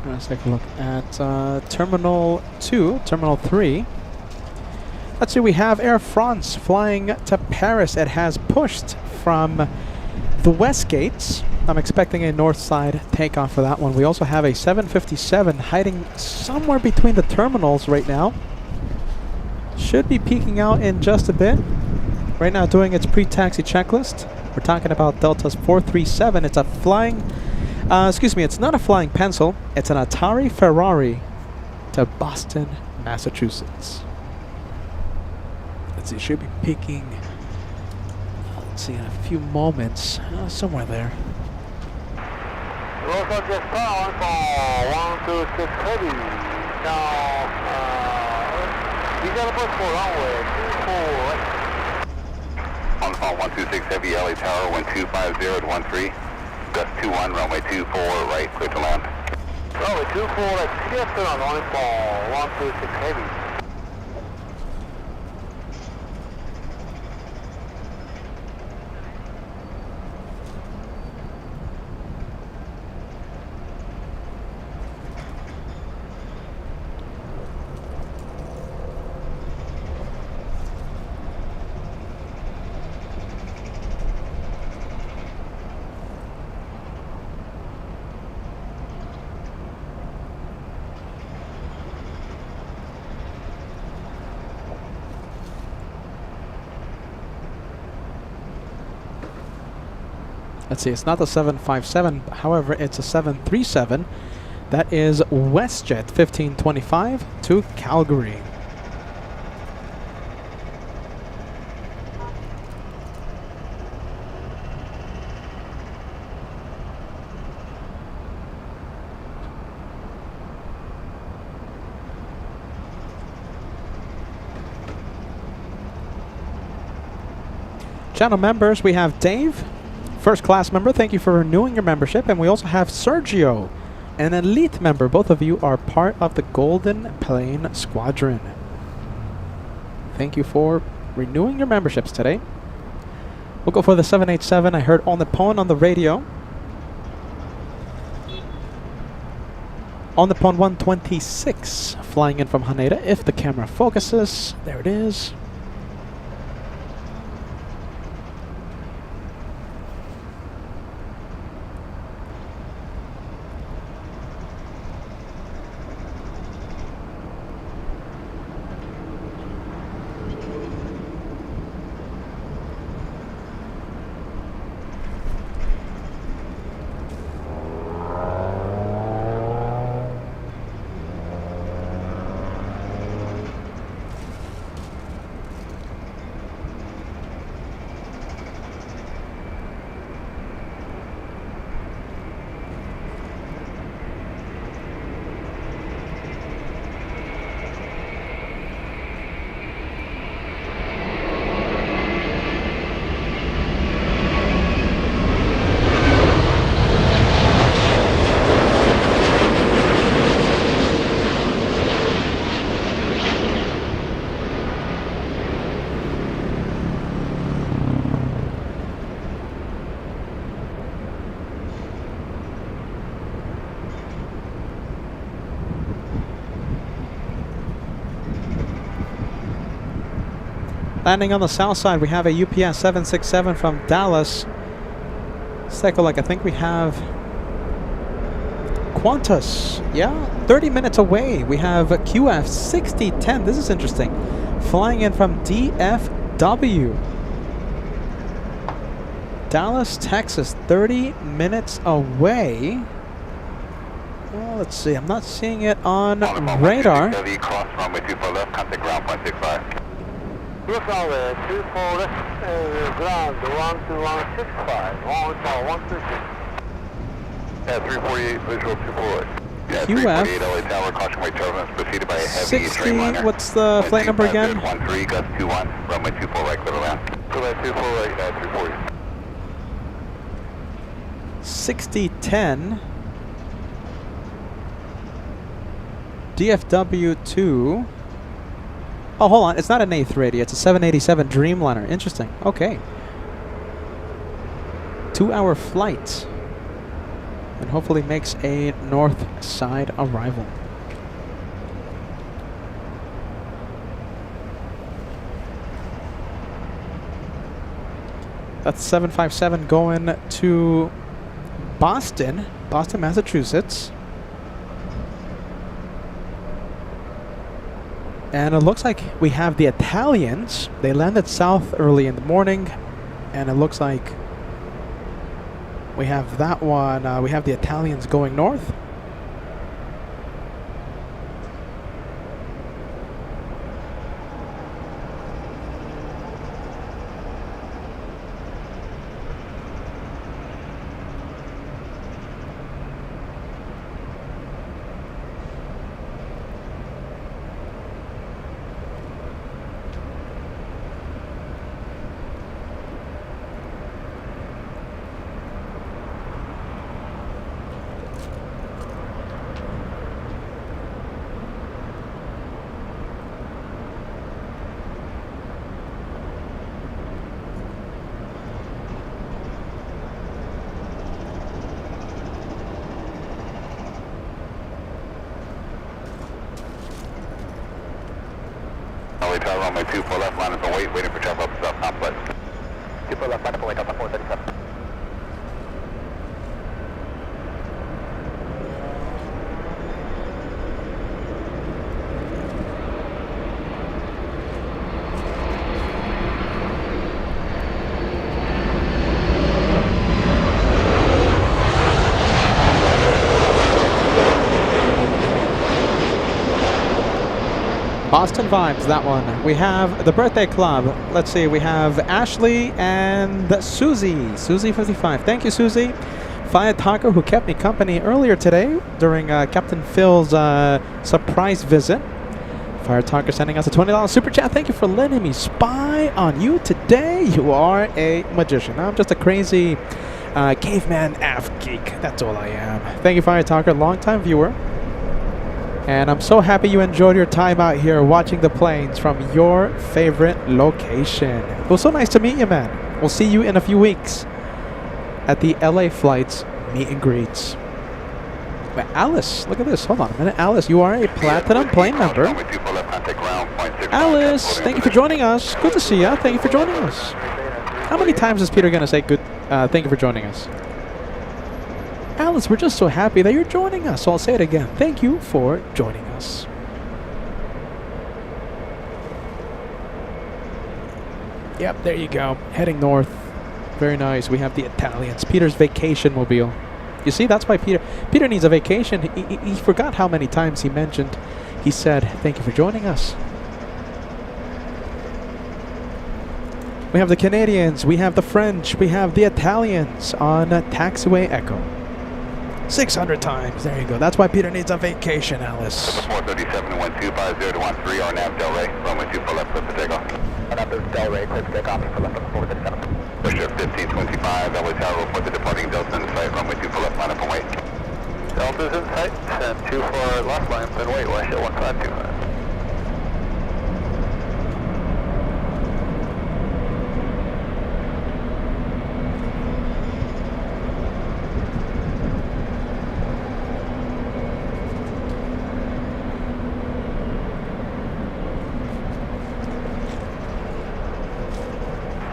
Let's take a look at Terminal 2, Terminal 3. Let's see, we have Air France flying to Paris. It has pushed from the West Gates. I'm expecting a north side takeoff for that one. We also have a 757 hiding somewhere between the terminals right now. Should be peeking out in just a bit. Right now doing its pre-taxi checklist. We're talking about Delta's 437. It's a flying... excuse me, it's not a flying pencil. It's an Atari Ferrari to Boston, Massachusetts. Let's see, should be peaking, let's see, in a few moments. Somewhere there. Also just found for 126 heavy. Now, reserve for runway 24 right. On phone 126 Heavy LA Tower, 1250 to 13. Gust 21, runway 24, right, clear to land. Runway 24, that's Houston on phone 126 Heavy. Let's see, it's not the 757, however, it's a 737. That is WestJet 1525 to Calgary. Channel members, we have Dave. First class member, thank you for renewing your membership. And we also have Sergio, an elite member. Both of you are part of the Golden Plane Squadron. Thank you for renewing your memberships today. We'll go for the 787. I heard All Nippon on the radio. All Nippon 126 flying in from Haneda. If the camera focuses, there it is. Landing on the south side, we have a UPS 767 from Dallas. Let's take a look. I think we have Qantas. Yeah, 30 minutes away. We have QF 6010. This is interesting. Flying in from DFW. Dallas, Texas, 30 minutes away. Well, let's see. I'm not seeing it on radar. Cross runway 24 left, contact ground 0.65. Yes, runway 24 left, ground 12165, 126. Yeah, 348, visual 248. Yeah, 348 LA Tower, caution wait turbulence preceded by a heavy 60, Dreamliner. what's the flight number again? 13, gust 21, runway 24 right, clear to land. Runway 24 right, 340. 6010. DFW2. Oh, hold on. It's not an A380. It's a 787 Dreamliner. Interesting. Okay. 2-hour flight. And hopefully makes a north side arrival. That's 757 going to Boston, Massachusetts. And it looks like we have the Italians. They landed south early in the morning. And it looks like we have that one. We have the Italians going north. Hotel, runway 24 left, line up and wait, waiting for chop up south complex. 24 left, line up and wait, Delta 437. Boston vibes, that one. We have the birthday club. Let's see, we have Ashley and Susie. Susie 55. Thank you, Susie. Fire Talker, who kept me company earlier today during Captain Phil's surprise visit. Fire Talker sending us a $20 super chat. Thank you for letting me spy on you today. You are a magician. I'm just a crazy caveman AF geek. That's all I am. Thank you, Fire Talker, long-time viewer. And I'm so happy you enjoyed your time out here watching the planes from your favorite location. It was so nice to meet you, man. We'll see you in a few weeks at the LA flights meet and greets. But Alice, look at this. Hold on a minute. Alice, you are a platinum plane member. Alice, thank you for joining us. Good to see you. Thank you for joining us. How many times is Peter going to say good? Thank you for joining us? Alice, we're just so happy that you're joining us. So I'll say it again. Thank you for joining us. Yep, there you go. Heading north. Very nice. We have the Italians. Peter's vacation mobile. You see, that's why Peter needs a vacation. He forgot how many times he mentioned. He said, thank you for joining us. We have the Canadians. We have the French. We have the Italians on Taxiway Echo. 600 times. There you go. That's why Peter needs a vacation, Alice. 437 1250 to 13 or nav Del Rey, runway 24 left, clear for takeoff. Del Rey, clear for takeoff, for left, 437. Push up 1525, LA Tower, report the departing Delta in sight, runway 24 left, line up and wait. Delta's in sight, and 24 left, line up and wait, Russia 1525.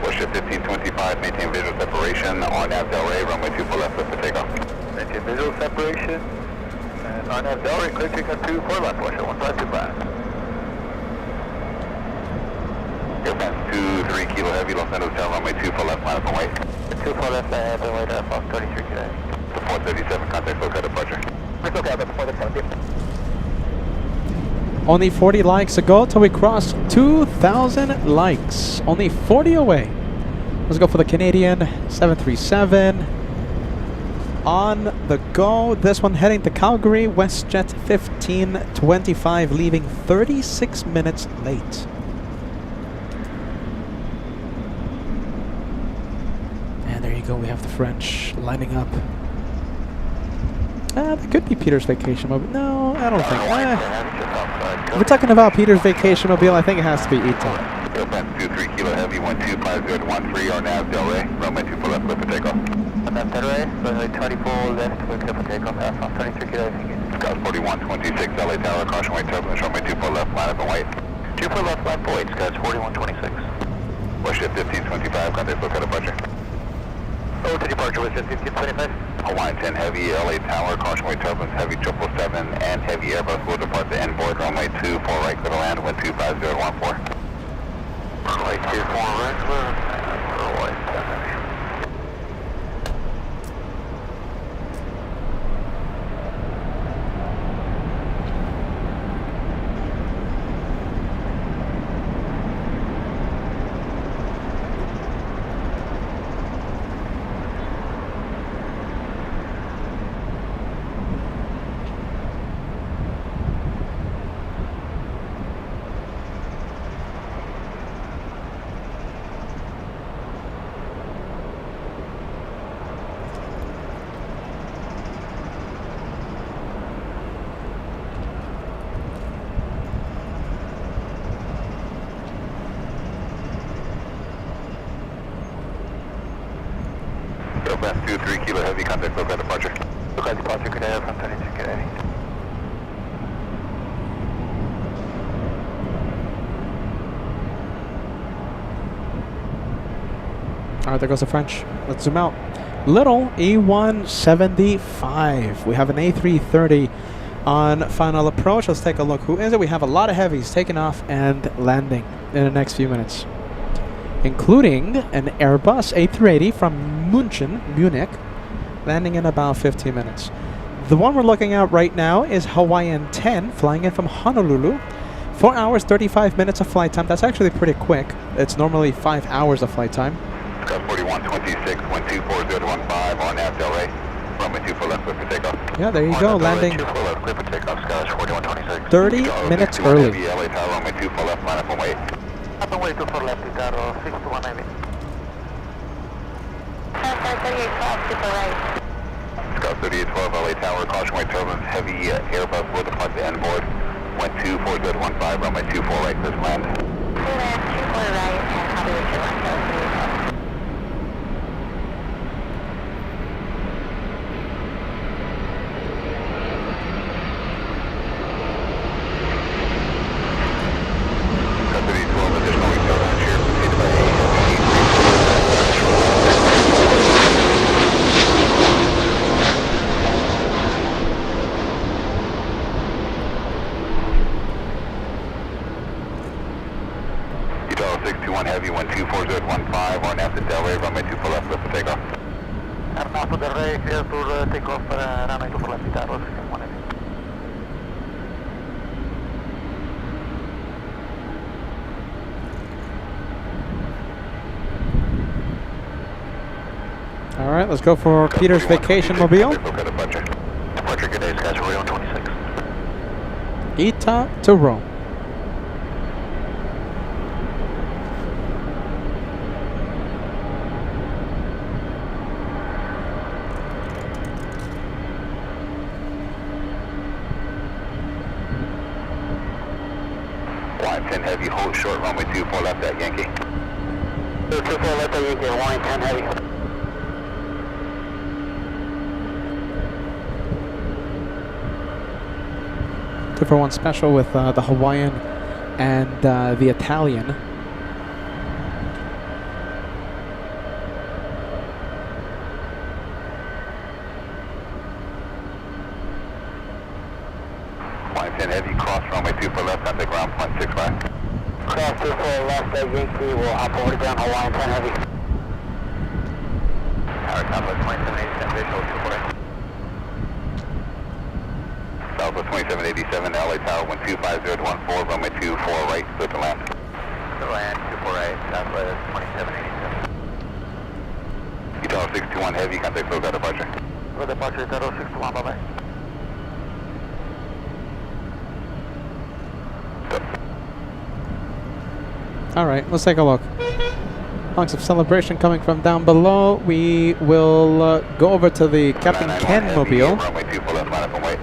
Worship 1525, maintain visual separation on nav Del Rey, runway 24 left, clear for takeoff. Maintain visual separation, and on nav Del Rey, clear takeoff 24 left, Worship 1525. Airplane 23 Kilo Heavy, Los Angeles Hotel, runway 24 left, line up and wait. 24 left, line up and wait, airport 33 Kilo Heavy. The 437, contact local departure. It's okay, the 437. Only 40 likes to go till we cross 2,000 likes. Only 40 away. Let's go for the Canadian 737. On the go. This one heading to Calgary. WestJet 1525, leaving 36 minutes late. And there you go. We have the French lining up. That could be Peter's vacation mobile. No, I don't think. If we're talking about Peter's vacation mobile, I think it has to be Eton. Airplane 23 Kilo Heavy, 1250 to 13 or nav Del Rey, runway 24 left, clear for takeoff. Nav Del Rey, runway 24 left, clear for takeoff, Alpha 33 Kilo Heavy. Scout 4126, LA Tower, caution wait turbulence, runway 24 left, line up and wait. 24 left, line for wait, Scouts 4126. Worship 1525, contact local departure. Oh, to departure with 1525. Hawaiian 10 Heavy, LA Tower, caution wait turbulence, Heavy 777, and Heavy Airbus will depart the inboard, runway 24 right, clear to land, wind 250 to 14. Runway 24 right, clear, for white. Airplane 23 Kilo Heavy, contact local departure. Local departure, good air from 32 Kilo Heavy. Alright, there goes the French. Let's zoom out. Little E175. We have an A330 on final approach. Let's take a look. Who is it? We have a lot of heavies taking off and landing in the next few minutes, including an Airbus A380 from Munich, landing in about 15 minutes. The one we're looking at right now is Hawaiian 10, flying in from Honolulu. 4 hours, 35 minutes of flight time. That's actually pretty quick. It's normally 5 hours of flight time. Scott 4126, 124015 on nav Delray. Runway 24 left, clear for takeoff. Yeah, there you go, landing 24 left, clear for takeoff, Scott 4126. 30 minutes early. LA Tower, runway 24 left, line up and wait. Up and wait 24 left, Ricardo, 621 Heavy. 3812, super right. Scott 3812, LA Tower, caution wait turbulence, heavy Airbus will depart to end board. 124015, runway 24 right, clear to land. Clear land, 24 right, and I'll be with you on Heavy 124015 on after Delray, runway 24 left, clear for takeoff. Arnaldo Del Rey, clear to takeoff, runway 24 left, Ricardo, 621 Heavy. All right, let's go for Peter's Vacation Mobile. Departure, good day, Sky 4126. Ita to Rome. Line 10 heavy, hold short, runway 24 left at Yankee. 24 left at Yankee, line 10 heavy. Two for one special with the Hawaiian and the Italian. Line 10 heavy, cross runway 24 left, contact ground, 0.65. Cross 24 left at Yankee, we'll operate down Hawaiian 10 Heavy. Tower Southwest 2787, visual 24 right. Southwest 2787, LA Tower 125014, runway 24 right, clear to land. To land, 24 right, Southwest 2787. Utah 621 heavy, contact slow got departure. For departure, Utah 621, bye-bye. All right, let's take a look. Honks of celebration coming from down below. We will go over to the Captain Ken Mobile. Runway 24 left, line up and wait.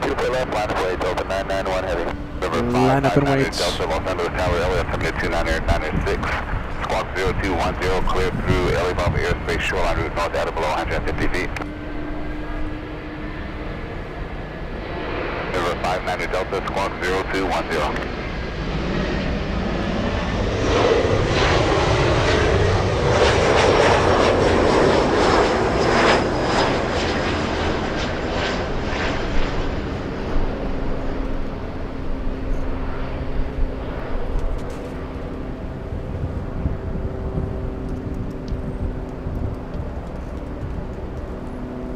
24 left, line up and wait, Delta 991 heavy. Line up and wait. Delta Los Angeles Tower, LA, submit 29896. Squawk 0210, clear through LA Bravo airspace, shoreline route north, out of below 150 feet. River 590 Delta, squawk 0210.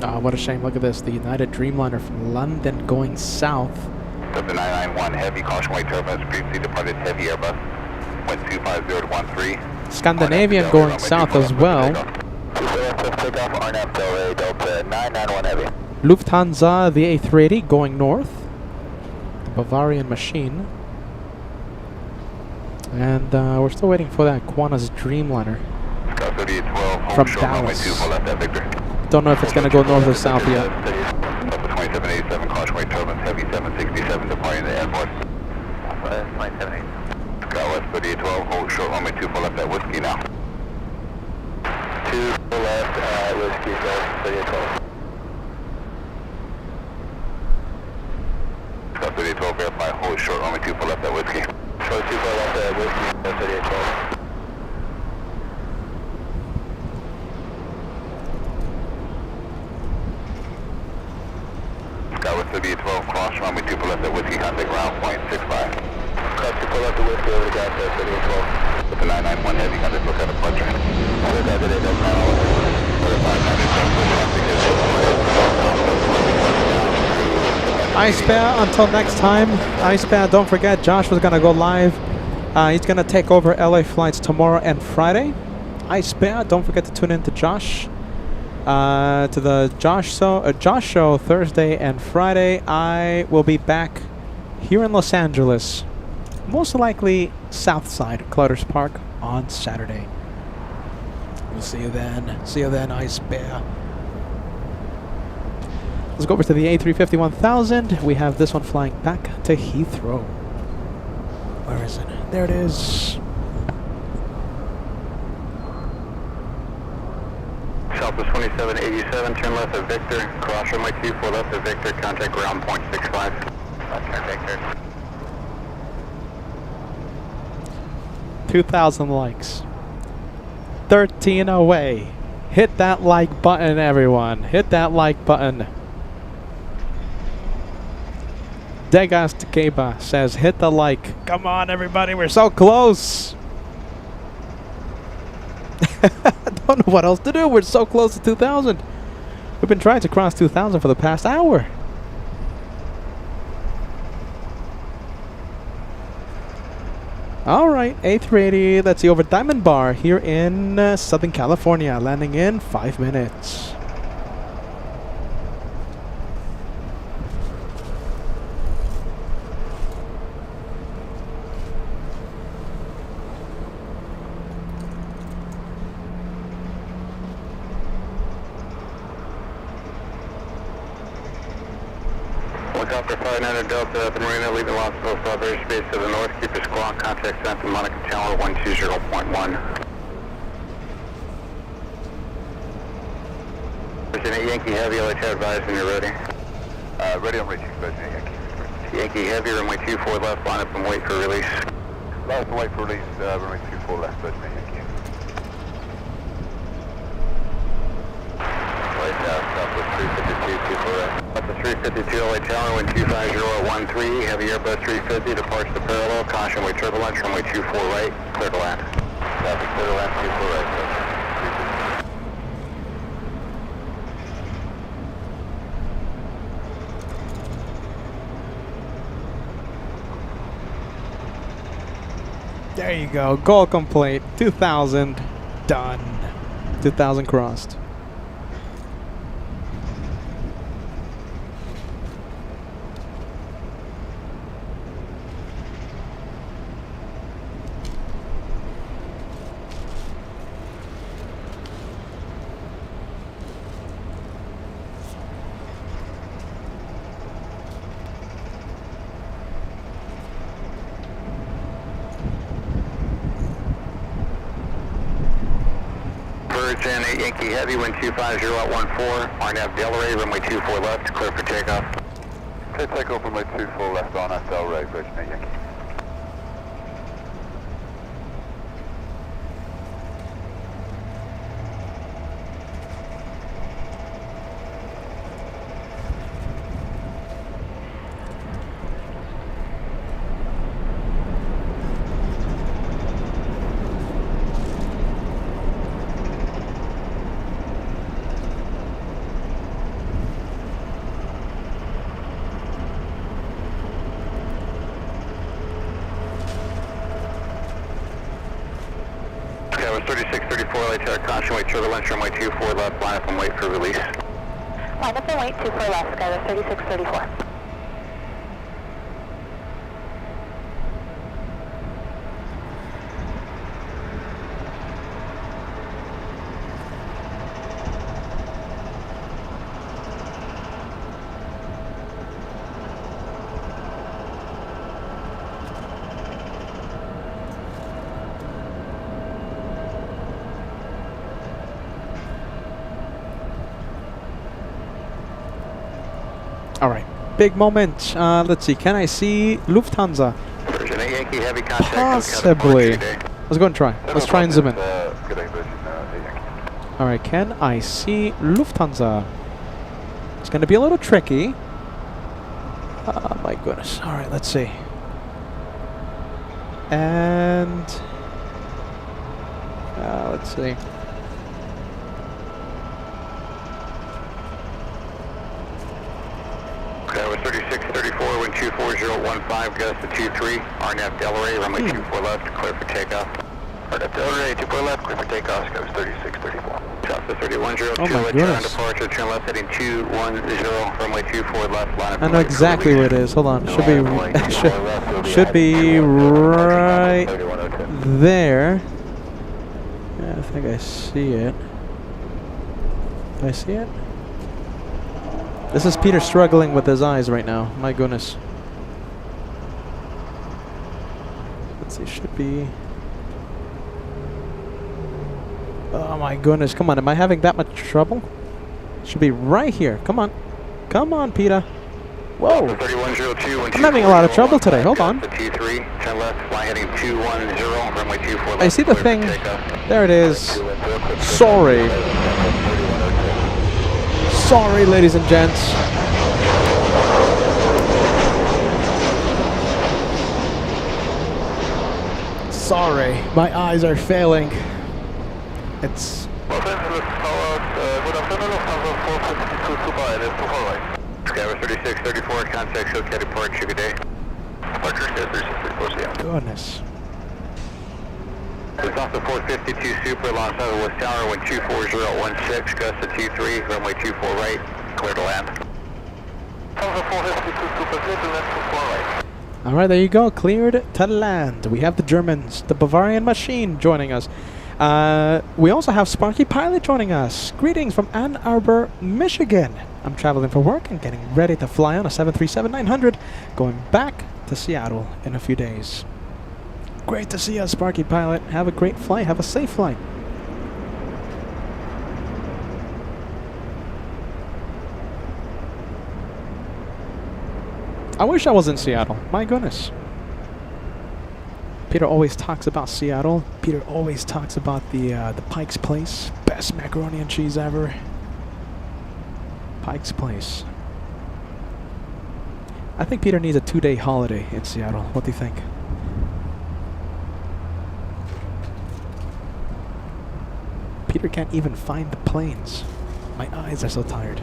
Oh, what a shame. Look at this. The United Dreamliner from London going south. Delta 991 heavy, caution white turbines, previously departed heavy Airbus. Wind 250 Scandinavian going south as well. Lufthansa, the A380 going north. The Bavarian machine. And we're still waiting for that Qantas Dreamliner from Dallas. Don't know if it's going to go north or south yet. Delta 2787, caution white turbines, heavy 767 departing the airport. Flight 78. West 3812, hold short runway 24 left at Whiskey now. 2 left at Whiskey, go 3812. Scott 3812, verify, hold short runway 24 left at Whiskey. Short 24 left at Whiskey, 3812. W12, cross runway 2 for left at Whiskey, contact ground point 65. Cross 2 for left at Whiskey, over the gas at W12. With the 991 heavy, contact look at departure. Over the gas at 8 Ice Bear, until next time. Ice Bear, don't forget, Josh was going to go live. He's going to take over LA flights tomorrow and Friday. Ice Bear, don't forget to tune in to Josh. To the Josh show Thursday and Friday. I will be back here in Los Angeles, most likely South Side, Clutters Park, on Saturday. We'll see you then. See you then, Ice Bear. Let's go over to the A350-1000. We have this one flying back to Heathrow. Where is it? There it is. Southwest 2787, turn left at Victor, cross runway 24 left at Victor, contact ground point 65. Turn Victor. 2,000 likes. 13 away. Hit that like button, everyone. Hit that like button. Degas Takeba says, hit the like. Come on, everybody. We're so close. I don't know what else to do. We're so close to 2,000. We've been trying to cross 2,000 for the past hour. All right, A380. Let's see, over Diamond Bar here in Southern California. Landing in 5 minutes. Look out for 500 Delta at the Marina, leaving Los Angeles Strawberry Space to the north. Keep your squawk, contact Santa Monica Tower 120.1. Lieutenant Yankee Heavy, I'll let you advise when you're ready. Ready, I'm reaching, President Yankee. Yankee Heavy, runway 24 left, line up and wait for release. Line up and wait for release, runway 24 left, President Yankee. Right down, Southwest 352, 24 left. Up to 352 LA Tower, wind 250 at 13, heavy Airbus 350, departs to parallel, caution way turbulence, runway 24 right, clear to land. Traffic clear to land, 24 right, sir. There you go. Goal complete. 2,000 done. 2,000 crossed. Virgin 8 Yankee Heavy, wind 250 at 14, RNAV Delray, runway 24 left, clear for takeoff. Clear takeoff, runway 24 left, RNAV Delray, Virgin 8 Yankee. Okay, was 3634 LA Tower, caution wait turbulence, runway 24 left, line up and wait for release. Line up and wait 24 left, Skyler 3634. All right. Big moment. Let's see. Can I see Lufthansa? Virgin 8 Yankee Heavy, contact. Possibly. Let's go and try. Let's try and zoom in. Good day, Virgin 8 Yankee. All right. Can I see Lufthansa? It's going to be a little tricky. Oh my goodness. All right, let's see. And let's see. Okay, with 3634, wind 24015, gust to 23, RNAV Delray, runway 24 left, clear for takeoff. RNAV Delray, 24 left, clear for takeoff, sky was 3634. South to 3102, Oh my turn goodness. departure, turn left heading 210, runway 24 left, line of I know exactly where it is. Hold on. Should be should be right there. Yeah, I think I see it. Do I see it? This is Peter struggling with his eyes right now. My goodness. Let's see. Should be. Oh my goodness. Come on. Am I having that much trouble? Should be right here. Come on. Come on, Peter. Whoa. 3102, I'm having a lot of trouble today. Hold on. T3, turn left, fly heading 210, runway 24 left. I see the thing. There it is. Sorry. Sorry, ladies and gents. Sorry. My eyes are failing. It's... Skyver 3634, contact SoCal departure, good day. Departure, 3634, Goodness. It's off the 452 Super, alongside the West Tower, wind 24016, gust to 23, runway 24 right, clear to land. Off the 452 Super, clear to land, 24 right. Alright, there you go. Cleared to land. We have the Germans, the Bavarian Machine, joining us. We also have Sparky Pilot joining us. Greetings from Ann Arbor, Michigan. I'm traveling for work and getting ready to fly on a 737-900, going back to Seattle in a few days. Great to see you, Sparky Pilot. Have a great flight. Have a safe flight. I wish I was in Seattle. My goodness. Peter always talks about Seattle. Peter always talks about the Pike's Place. Best macaroni and cheese ever. Pike's Place. I think Peter needs a 2-day holiday in Seattle. What do you think? Peter can't even find the planes. My eyes are so tired.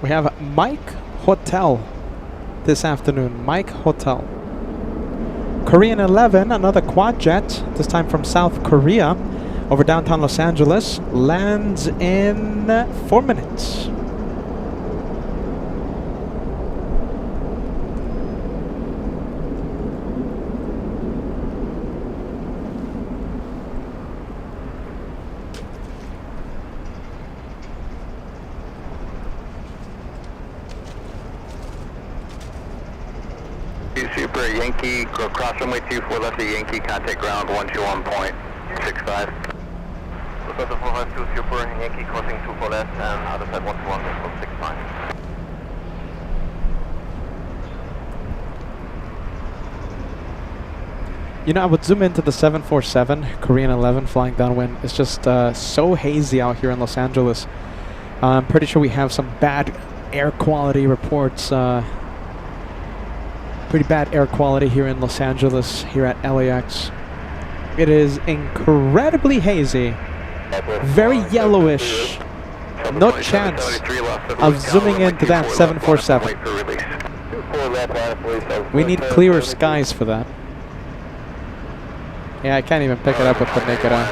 We have Mike Hotel this afternoon. Mike Hotel. Korean 11, another quad jet, this time from South Korea, over downtown Los Angeles, lands in 4 minutes. Super Yankee, cross runway 24 left of Yankee, contact ground 121.65. Because 452 Super Yankee crossing 24 left and other side 121.69. You know, I would zoom into the 747 Korean 11 flying downwind. It's just so hazy out here in Los Angeles. I'm pretty sure we have some bad air quality reports. Pretty bad air quality here in Los Angeles, here at LAX. It is incredibly hazy, very yellowish. No chance of zooming into that 747. We need clearer skies for that. Yeah, I can't even pick it up with the naked eye.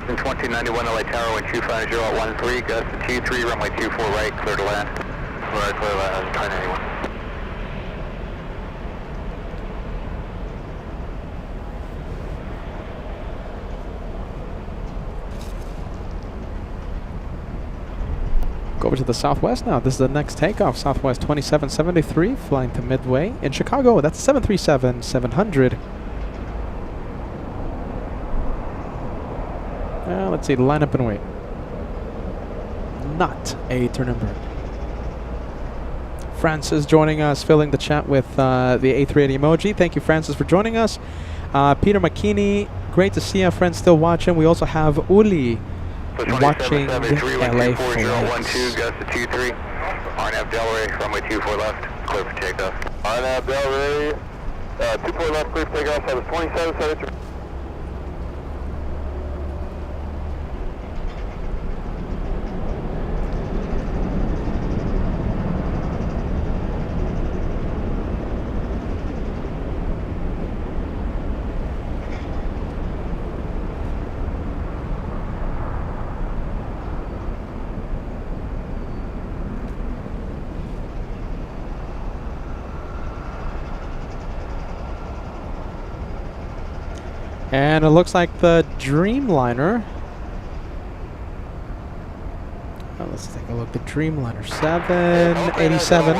2091 LA Tower, wind 250 at 13, gust to 23, runway 24 right, clear to land. Clear to land, 2091. Go over to the southwest now. This is the next takeoff. Southwest 2773, flying to Midway in Chicago. That's 737-700. Let's see, line up and wait. Not a turn and burn. Francis joining us, filling the chat with the A380 emoji. Thank you, Francis, for joining us. Peter McKinney, great to see you, friends, still watching. We also have Uli watching LA flights. Gust to 23, RNAV Delray, runway 24 left, clear for takeoff. RNAV Delray, 24 left, clear for takeoff, that was 2773. And it looks like the Dreamliner. Let's take a look. The Dreamliner 787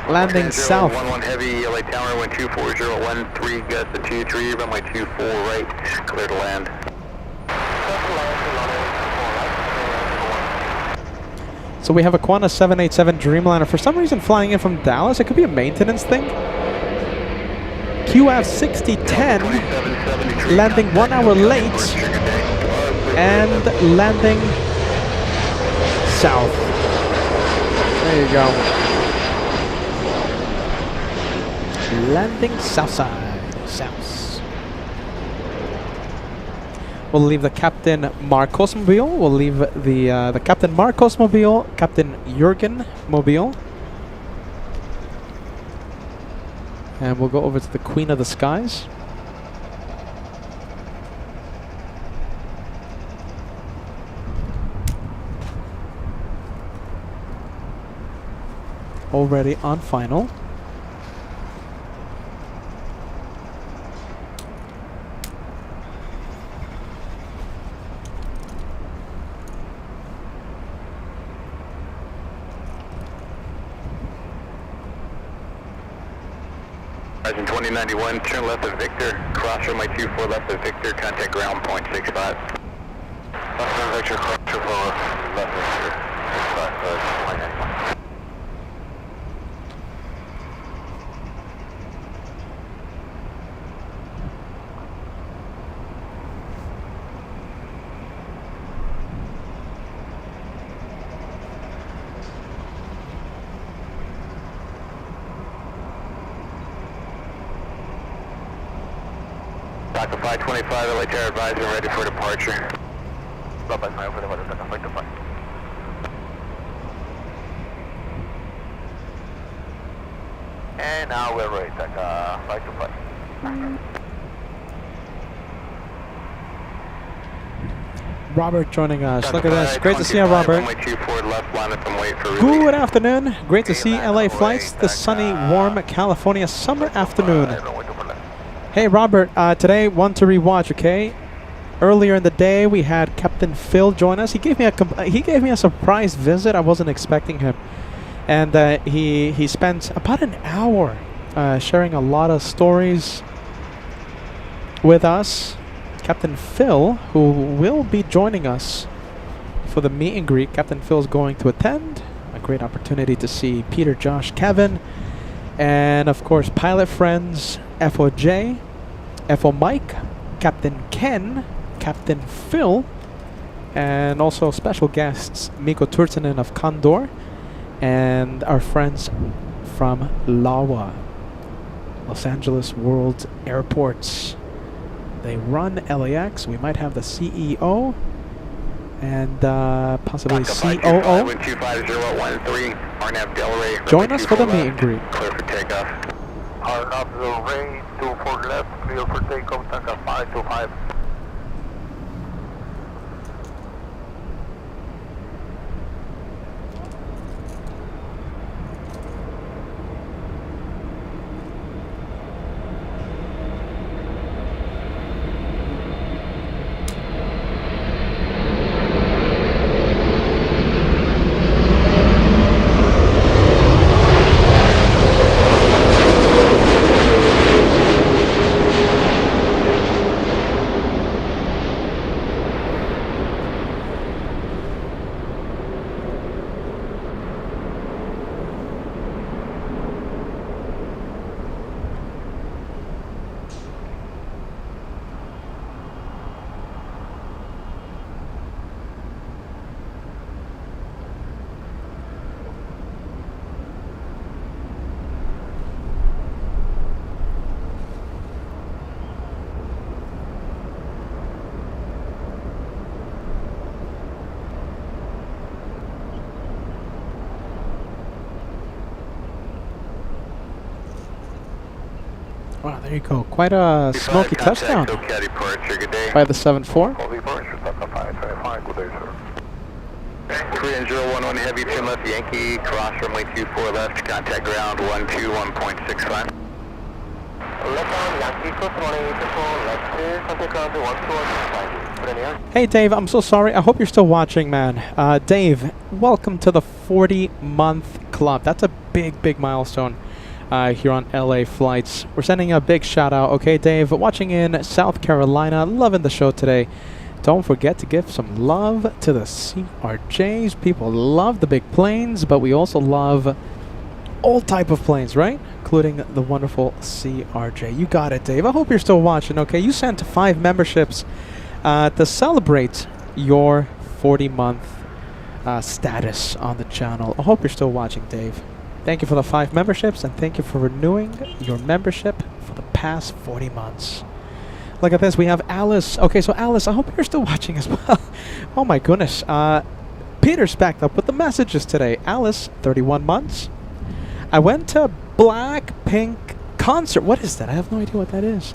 landing south. 11 heavy, LA Tower, wind 24013, gust to 23, runway 24 right, clear to land. So we have a Qantas 787 Dreamliner for some reason flying in from Dallas. It could be a maintenance thing. QF 6010 landing 1 hour late and landing south. There you go. Landing south side. South. We'll leave the Captain Marcos Mobile. We'll leave the Captain Marcos Mobile, Captain Jurgen Mobile. And we'll go over to the Queen of the Skies. Already on final. Horizon 2091, turn left of Victor, cross runway 24 left of Victor, contact ground 0.65. Left of Victor, cross runway left of Victor, 2091. Doctor 525, LA Tower advisor, ready for departure. And now we're ready, Doctor 525. Robert joining us. Look at this. Great to see you, Robert. Good afternoon. Great to see LA flights this sunny, warm California summer afternoon. Hey Robert, today one to rewatch, okay? Earlier in the day we had Captain Phil join us. He gave me a surprise visit. I wasn't expecting him. And he spent about an hour sharing a lot of stories with us. Captain Phil, who will be joining us for the meet and greet. Captain Phil's going to attend. A great opportunity to see Peter, Josh, Kevin, and of course pilot friends FOJ, FO Mike, Captain Ken, Captain Phil, and also special guests Mikko Turtinen of Condor and our friends from LAWA, Los Angeles World Airports. They run LAX. We might have the CEO and possibly COO join us for the meet and greet. Clear for takeoff. Arnav Ray, 24 left, clear for takeoff, Taka 525. Wow, there you go. Quite a smoky touchdown by the 7-4. Korean 011 heavy, 10 left Yankee, cross runway 24 left, contact ground 121.65. Left on Yankee, cross runway 24 left, contact ground 121.65. Hey Dave, I'm so sorry. I hope you're still watching, man. Dave, welcome to the 40-month club. That's a big milestone here on LA Flights. We're sending a big shout out, okay, Dave? Watching in South Carolina, loving the show today. Don't forget to give some love to the CRJs. People love the big planes, but we also love all type of planes, right? Including the wonderful CRJ. You got it, Dave. I hope you're still watching, okay? You sent 5 memberships to celebrate your 40-month status on the channel. I hope you're still watching, Dave. Thank you for the 5 memberships, and thank you for renewing your membership for the past 40 months. Look at this. We have Alice. Okay, so Alice, I hope you're still watching as well. Oh my goodness. Peter's backed up with the messages today. Alice, 31 months. I went to Blackpink concert. What is that? I have no idea what that is.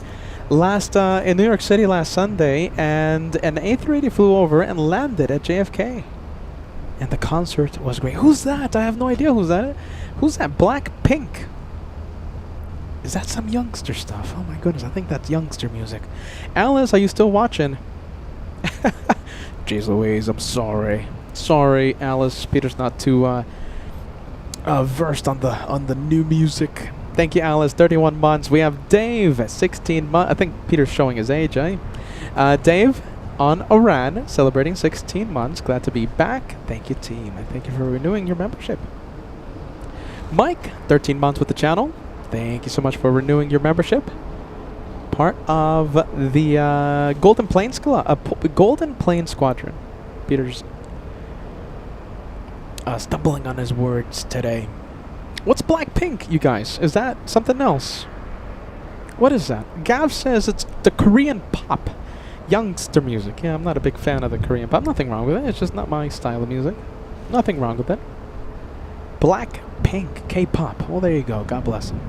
In New York City last Sunday, and an A380 flew over and landed at JFK. And the concert was great. Who's that? I have no idea who's that. Who's that? Blackpink. Is that some youngster stuff? Oh my goodness, I think that's youngster music. Alice, are you still watching? Jeez Louise, I'm sorry. Sorry, Alice. Peter's not too versed on the new music. Thank you, Alice. 31 months. We have Dave, 16 months. I think Peter's showing his age, eh? Dave on Iran, celebrating 16 months. Glad to be back. Thank you, team. And thank you for renewing your membership. Mike, 13 months with the channel. Thank you so much for renewing your membership. Part of the Golden Plane Squadron. Peter's stumbling on his words today. What's Blackpink, you guys? Is that something else? What is that? Gav says it's the Korean pop. Youngster music. Yeah, I'm not a big fan of the Korean pop. Nothing wrong with it. It's just not my style of music. Nothing wrong with it. Blackpink, K-pop. Well, there you go. God bless him.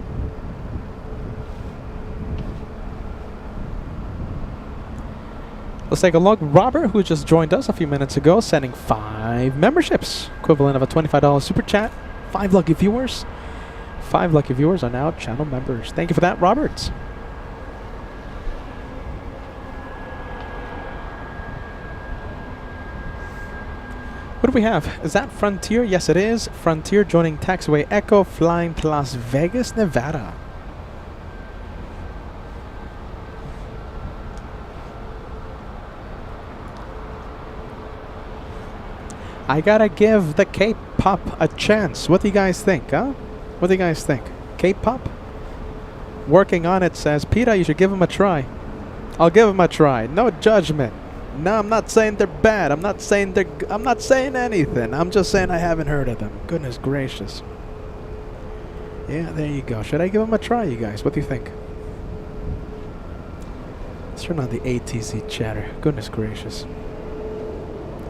Let's take a look. Robert, who just joined us a few minutes ago, sending 5 memberships, equivalent of a $25 super chat. 5 lucky viewers. 5 lucky viewers are now channel members. Thank you for that, Robert. What do we have? Is that Frontier? Yes, it is. Frontier joining taxiway Echo, flying to Las Vegas, Nevada. I gotta give the K-pop a chance. What do you guys think, huh? What do you guys think? K-pop? Working on it, says Peter. You should give him a try. I'll give him a try. No judgment. No, I'm not saying they're bad. I'm not saying anything. I'm just saying I haven't heard of them. Goodness gracious. Yeah, there you go. Should I give them a try, you guys? What do you think? Let's turn on the ATC chatter. Goodness gracious.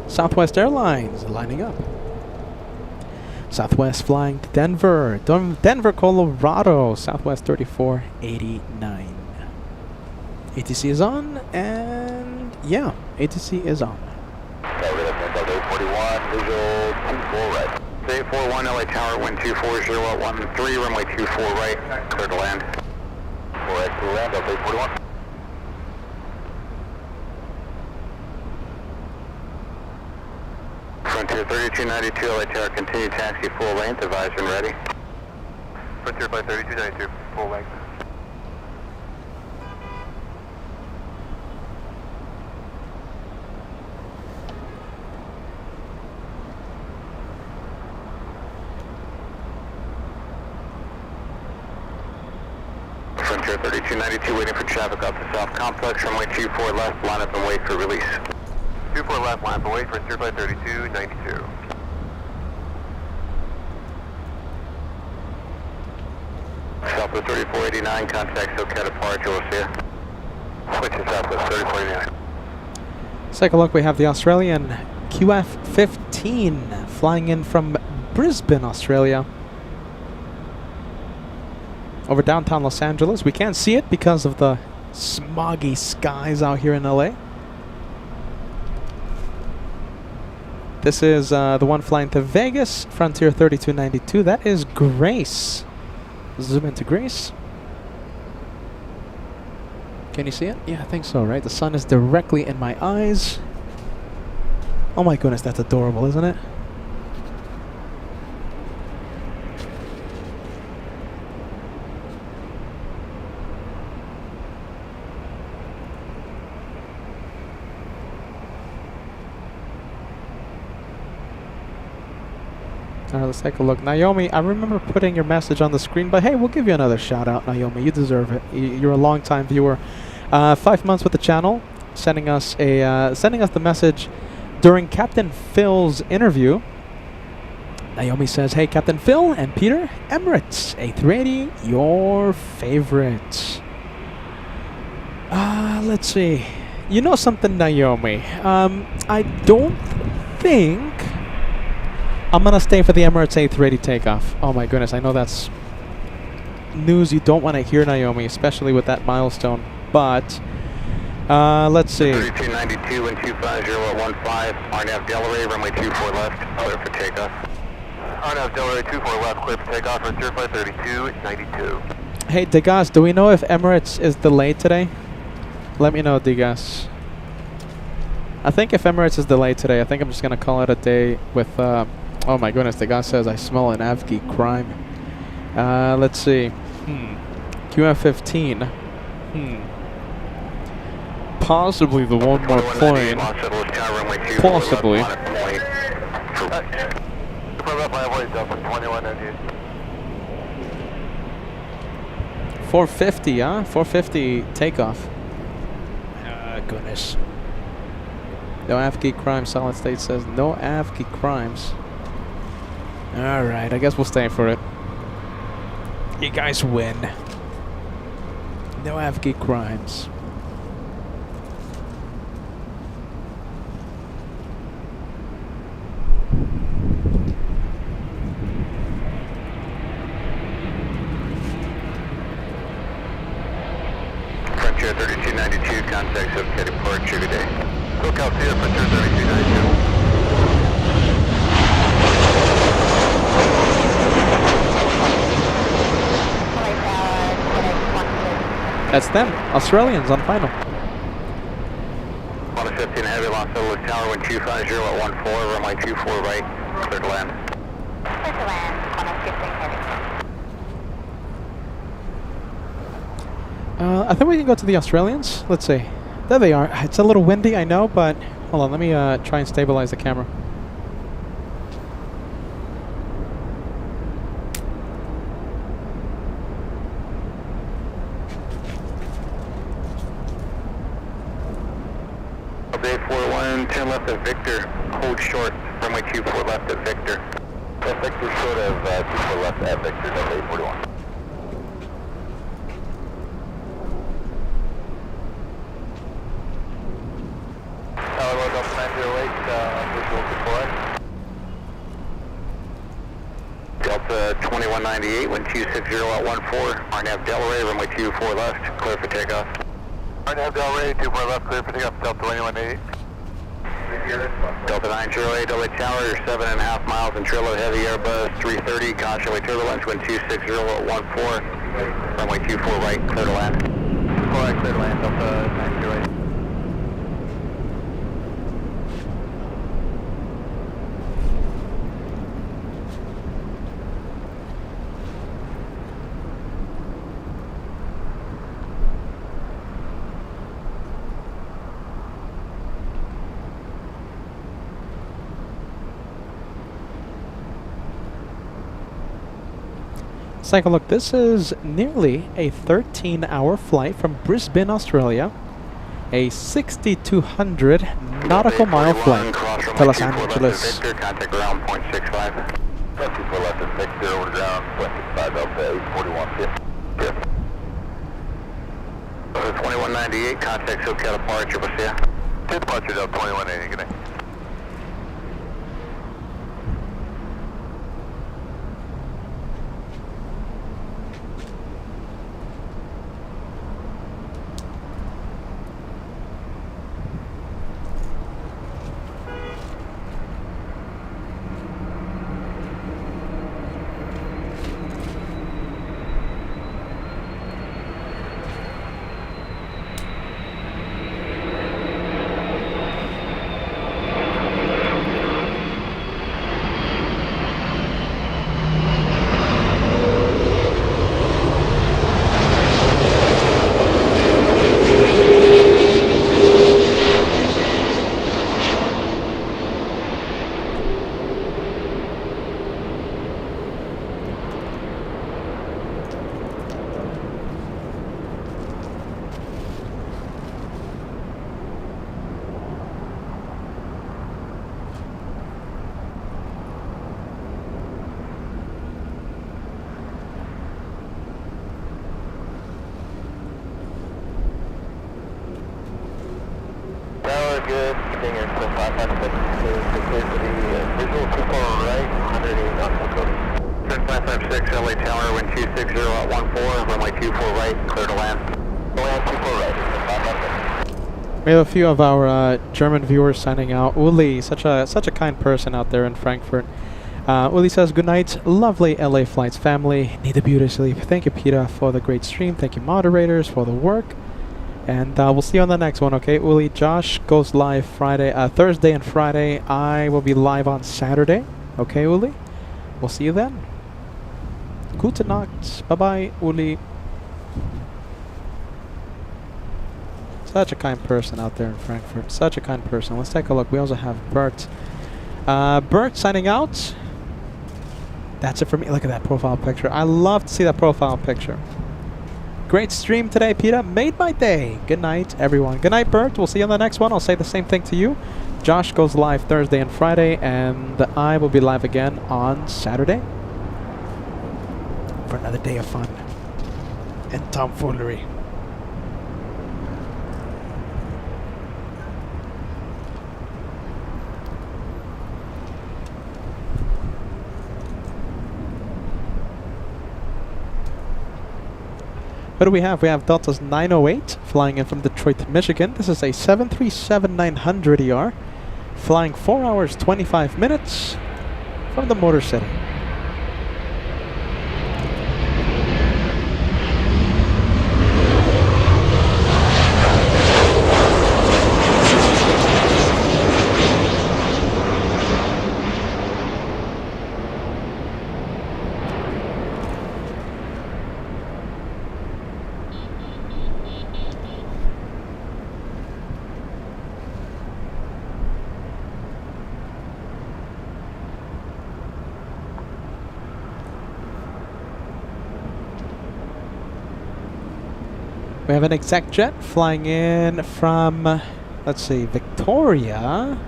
Southwest Airlines lining up. Southwest flying to Denver. Denver, Colorado. Southwest 3489. ATC is on, and yeah, ATC is on. 841, visual 24 right. 841 LA Tower, wind 240 at 13, runway 24 right, clear to land. 4 right, clear to land, Delta 841. Frontier 3292, LA Tower, continue taxi full length, advisor and ready. Frontier Flight 3292, full length. Frontier 3292, waiting for traffic off the South Complex, runway 24 left, line up and wait for release. 24 left, line up and wait, Frontier Flight 3292. Southwest 3489, contact SoCal departure, we'll see ya. Switch to Southwest 3489. Let's take a look. We have the Australian QF-15 flying in from Brisbane, Australia. Over downtown Los Angeles. We can't see it because of the smoggy skies out here in LA. This is the one flying to Vegas, Frontier 3292. That is Grace. Zoom into Grace. Can you see it? Yeah, I think so, right? The sun is directly in my eyes. Oh my goodness, that's adorable, isn't it? Alright, let's take a look. Naomi, I remember putting your message on the screen, but hey, we'll give you another shout out, Naomi. You deserve it. You're a long-time viewer. 5 months with the channel, sending us the message during Captain Phil's interview. Naomi says, "Hey, Captain Phil and Peter, Emirates A380, your favorite." Let's see. You know something, Naomi? I don't think I'm gonna stay for the Emirates A380 takeoff. Oh my goodness, I know that's news you don't want to hear, Naomi, especially with that milestone. But let's see. 3292 and 250 at 15, RNAV Delray, runway 24 left, clear for takeoff. RNAV Delray 24 left, clear for takeoff, Frontier Flight 3292. Hey, Degas, do we know if Emirates is delayed today? Let me know, Degas. I think if Emirates is delayed today, I think I'm just gonna call it a day with. Oh my goodness, Degas says I smell an Avgi crime. Let's see. QF-15. Possibly the one more plane. Possibly. 450, huh? 450 takeoff. Goodness. No Avgi crimes. Solid State says no Avgi crimes. Alright, I guess we'll stay for it. You guys win. No Avgi crimes. Frontier 3292, contact SoCal departure today. SoCal, see ya, Frontier 3292. That's them, Australians on final. On a 15 ahead Heavy Los Angeles Tower, wind 250 at 14, runway 24 right, clear to land. Clear to land, Qantas 15 heavy. I think we can go to the Australians. Let's see. There they are. It's a little windy, I know, but hold on. Let me try and stabilize the camera. Bay 41, turn left at Victor, hold short, runway 24 left at Victor. Victor short of 24 left at Victor, Bay 41. Tower Road up 908, visual deploy. Delta 2198, wind 260 at 14, RNAV Delray, runway 24 left, clear for takeoff. RNAV Delray, 24 left, clear for takeoff, Delta 2188. Delta 908, LA Tower, you're 7.5 miles in Trillo, heavy Airbus 330, caution way turbulence, wind 260 at 14, runway 24 right, clear to land. 24 right, clear to land, Delta 908. Let's take a look. This is nearly a 13-hour flight from Brisbane, Australia. A 6,200 nautical mile flight to Los Angeles. Contact ground 0.65. 24 left at Victor, over to ground 0.65 Delta 841. 2198, contact SoCal departure, what's here? Departure Delta 2180, good night. Good, stinger, so 556 is clear for the visual 24 right, 180 nautical code. Turn 556, LA Tower, wind 260 at 14, runway 24 right, clear to land. Land 24 right, 556. We have a few of our German viewers signing out. Uli, such a kind person out there in Frankfurt. Uli says, good night, lovely LA flights family. Need a beauty sleep. Thank you, Peter, for the great stream. Thank you, moderators, for the work. And we'll see you on the next one, okay? Uli, Josh goes live Thursday and Friday. I will be live on Saturday. Okay, Uli? We'll see you then. Gute Nacht. Bye-bye, Uli. Such a kind person out there in Frankfurt. Such a kind person. Let's take a look. We also have Bert. Bert signing out. That's it for me. Look at that profile picture. I love to see that profile picture. Great stream today, Peter. Made my day. Good night, everyone. Good night, Bert. We'll see you on the next one. I'll say the same thing to you. Josh goes live Thursday and Friday, and I will be live again on Saturday for another day of fun and tomfoolery. What do we have? We have Delta's 908 flying in from Detroit, Michigan. This is a 737-900ER flying 4 hours 25 minutes from the Motor City. We have an exec jet flying in from, let's see, Victoria.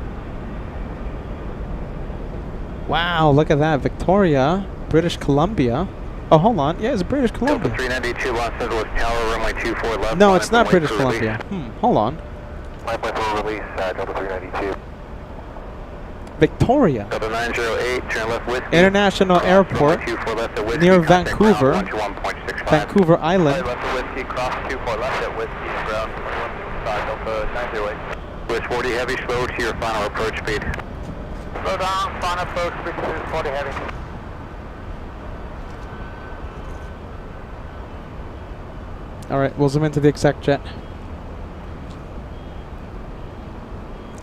Wow, look at that, Victoria, British Columbia. Oh, hold on. Yeah, it's British Columbia. 392 Los Angeles Tower, runway 24 left. No, it's not British Columbia. Hold on. Line point for release, Delta 392. Victoria. Delta 908, turn left whiskey. International Airport Runway 24 left at whiskey, near contact Vancouver. ground 121.65. Vancouver Island. Left at whiskey, cross 24 left at whiskey, ground 115, Delta 908. West 40 heavy, slow to your final approach speed. Slow down, final approach speed to 40 heavy. Alright, we'll zoom into the exec jet.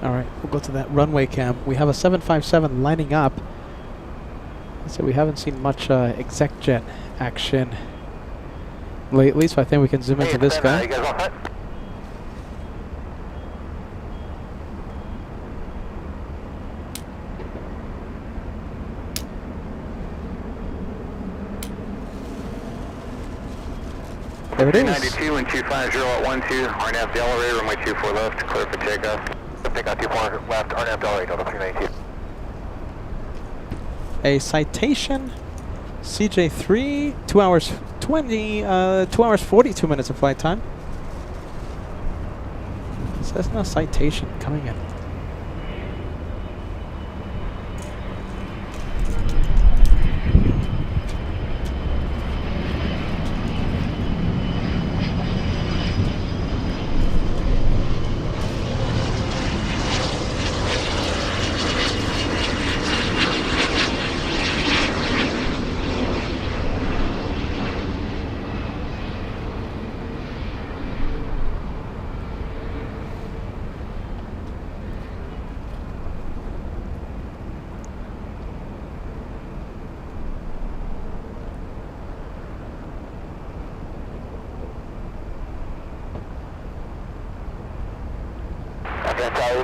Alright, we'll go to that runway cam. We have a 757 lining up. So we haven't seen much exec jet action lately, so I think we can zoom into this guy. You guys all set? There it is. 92 and 250 at 12, RNAV Delaware, runway 24 left, clear for takeoff. Takeoff 24 left, RNAV Delaware, Delta 392. A Citation CJ3, 2 hours 2 hours 42 minutes of flight time. It says no Citation coming in.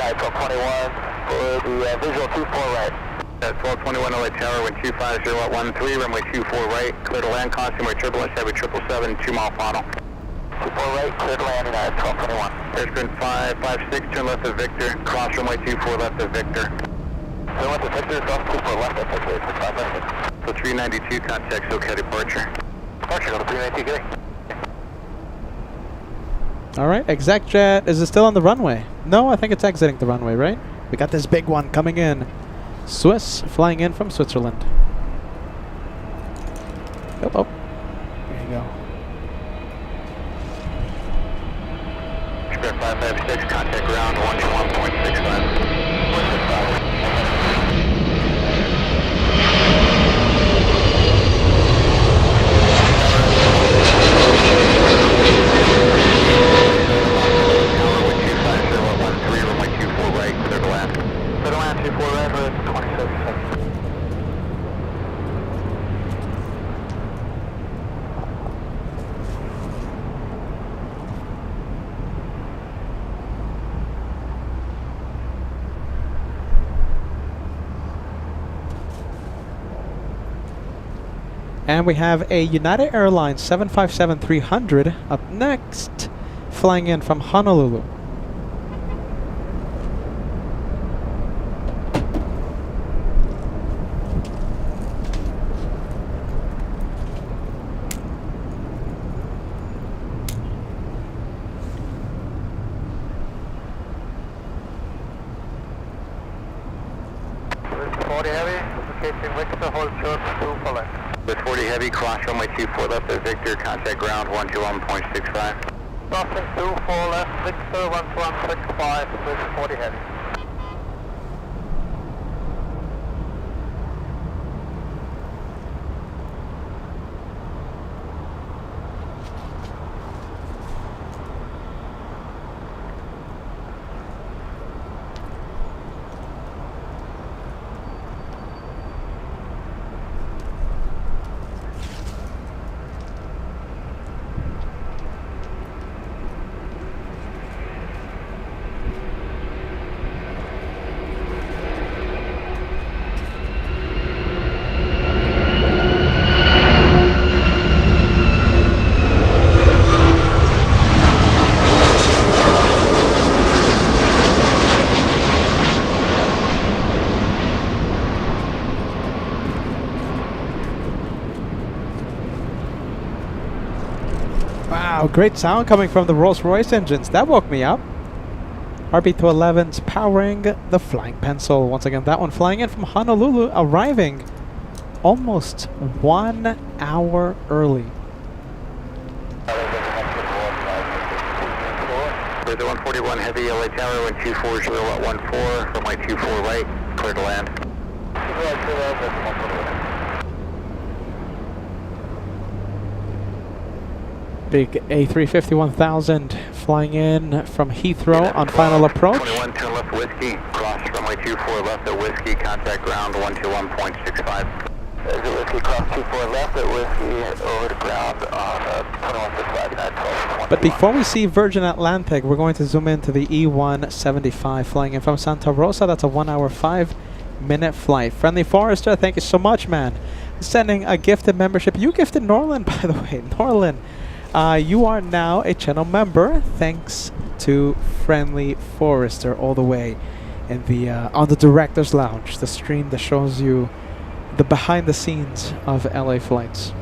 April 21 for the visual 24 right. At 1221 LA Tower, wind 250 at 13, runway 24 right, clear to land, constant turbulence, heavy 777, 2 mile final. 24 right, clear to land at 1221. Airspin 556, turn left at Victor, cross runway 24 left at Victor. Turn left at Victor, cross 24 left at Victor, for 5 minutes. So 392, contact SoCal departure. Departure, go to 392, good. Alright, exec jet. Is it still on the runway? No, I think it's exiting the runway, right? We got this big one coming in. Swiss flying in from Switzerland. Oh, there you go. Square 556, contact ground 121.65. And we have a United Airlines 757-300 up next, flying in from Honolulu. With 40 heavy, cross runway 24 left at Victor, contact ground 121.65. Crossing 24 left, Victor 121.65 with 40 heavy. Oh, great sound coming from the Rolls-Royce engines. That woke me up. RB211's powering the Flying Pencil. Once again, that one flying in from Honolulu, arriving almost 1 hour early. There's a 141 heavy LA Tower, 1240 at 14, from my 24 right, clear to land. Big A350-1000 flying in from Heathrow on final approach. 21, turn left Whiskey, cross runway 24 left at Whiskey, contact ground 121.65. There's a Whiskey, cross 24 left at Whiskey, over to ground on 21.65. But before we see Virgin Atlantic, we're going to zoom into the E175 flying in from Santa Rosa. That's a 1 hour 5-minute flight. Friendly Forester, thank you so much, man. Sending a gifted membership. You gifted Norland, by the way. Norland, you are now a channel member, thanks to Friendly Forester, all the way in the on the Director's Lounge, the stream that shows you the behind the scenes of LA flights.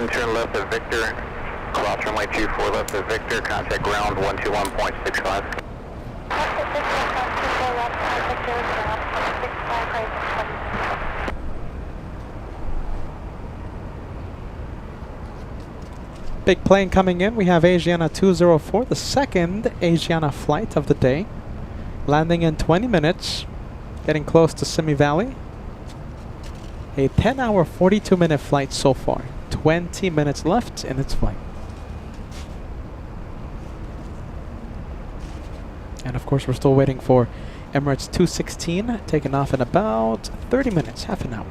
Turn left at Victor, cross runway 24 left at Victor, contact ground 121.65. Big plane coming in. We have Asiana 204, the second Asiana flight of the day. Landing in 20 minutes, getting close to Simi Valley. A 10-hour, 42-minute flight so far. 20 minutes left in its flight. And of course, we're still waiting for Emirates 216, taking off in about 30 minutes, half an hour.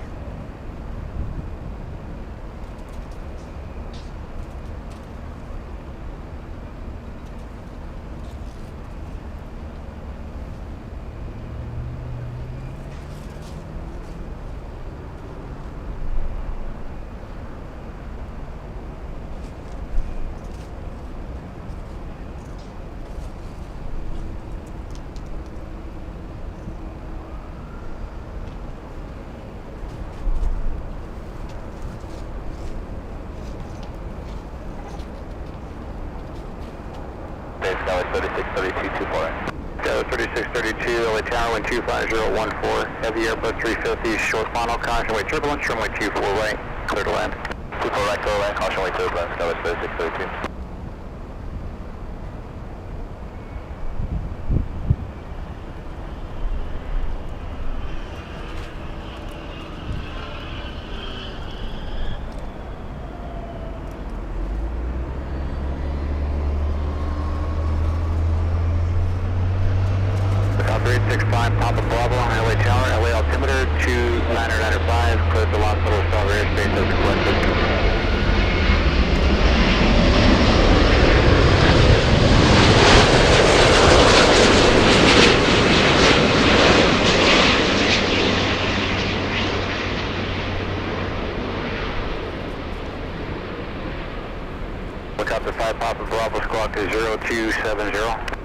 Tower 3632, LA Tower, wind 25014, heavy Airbus 350, short final, caution wave turbulence, runway 24 right, clear to land. 24 right, clear to land, caution wave turbulence, Tower 3632. Papa Bravo, LA Tower, LA altimeter 2995, clear to Los Angeles South airspace as requested. Helicopter 5 Papa Bravo, squawk to 0270.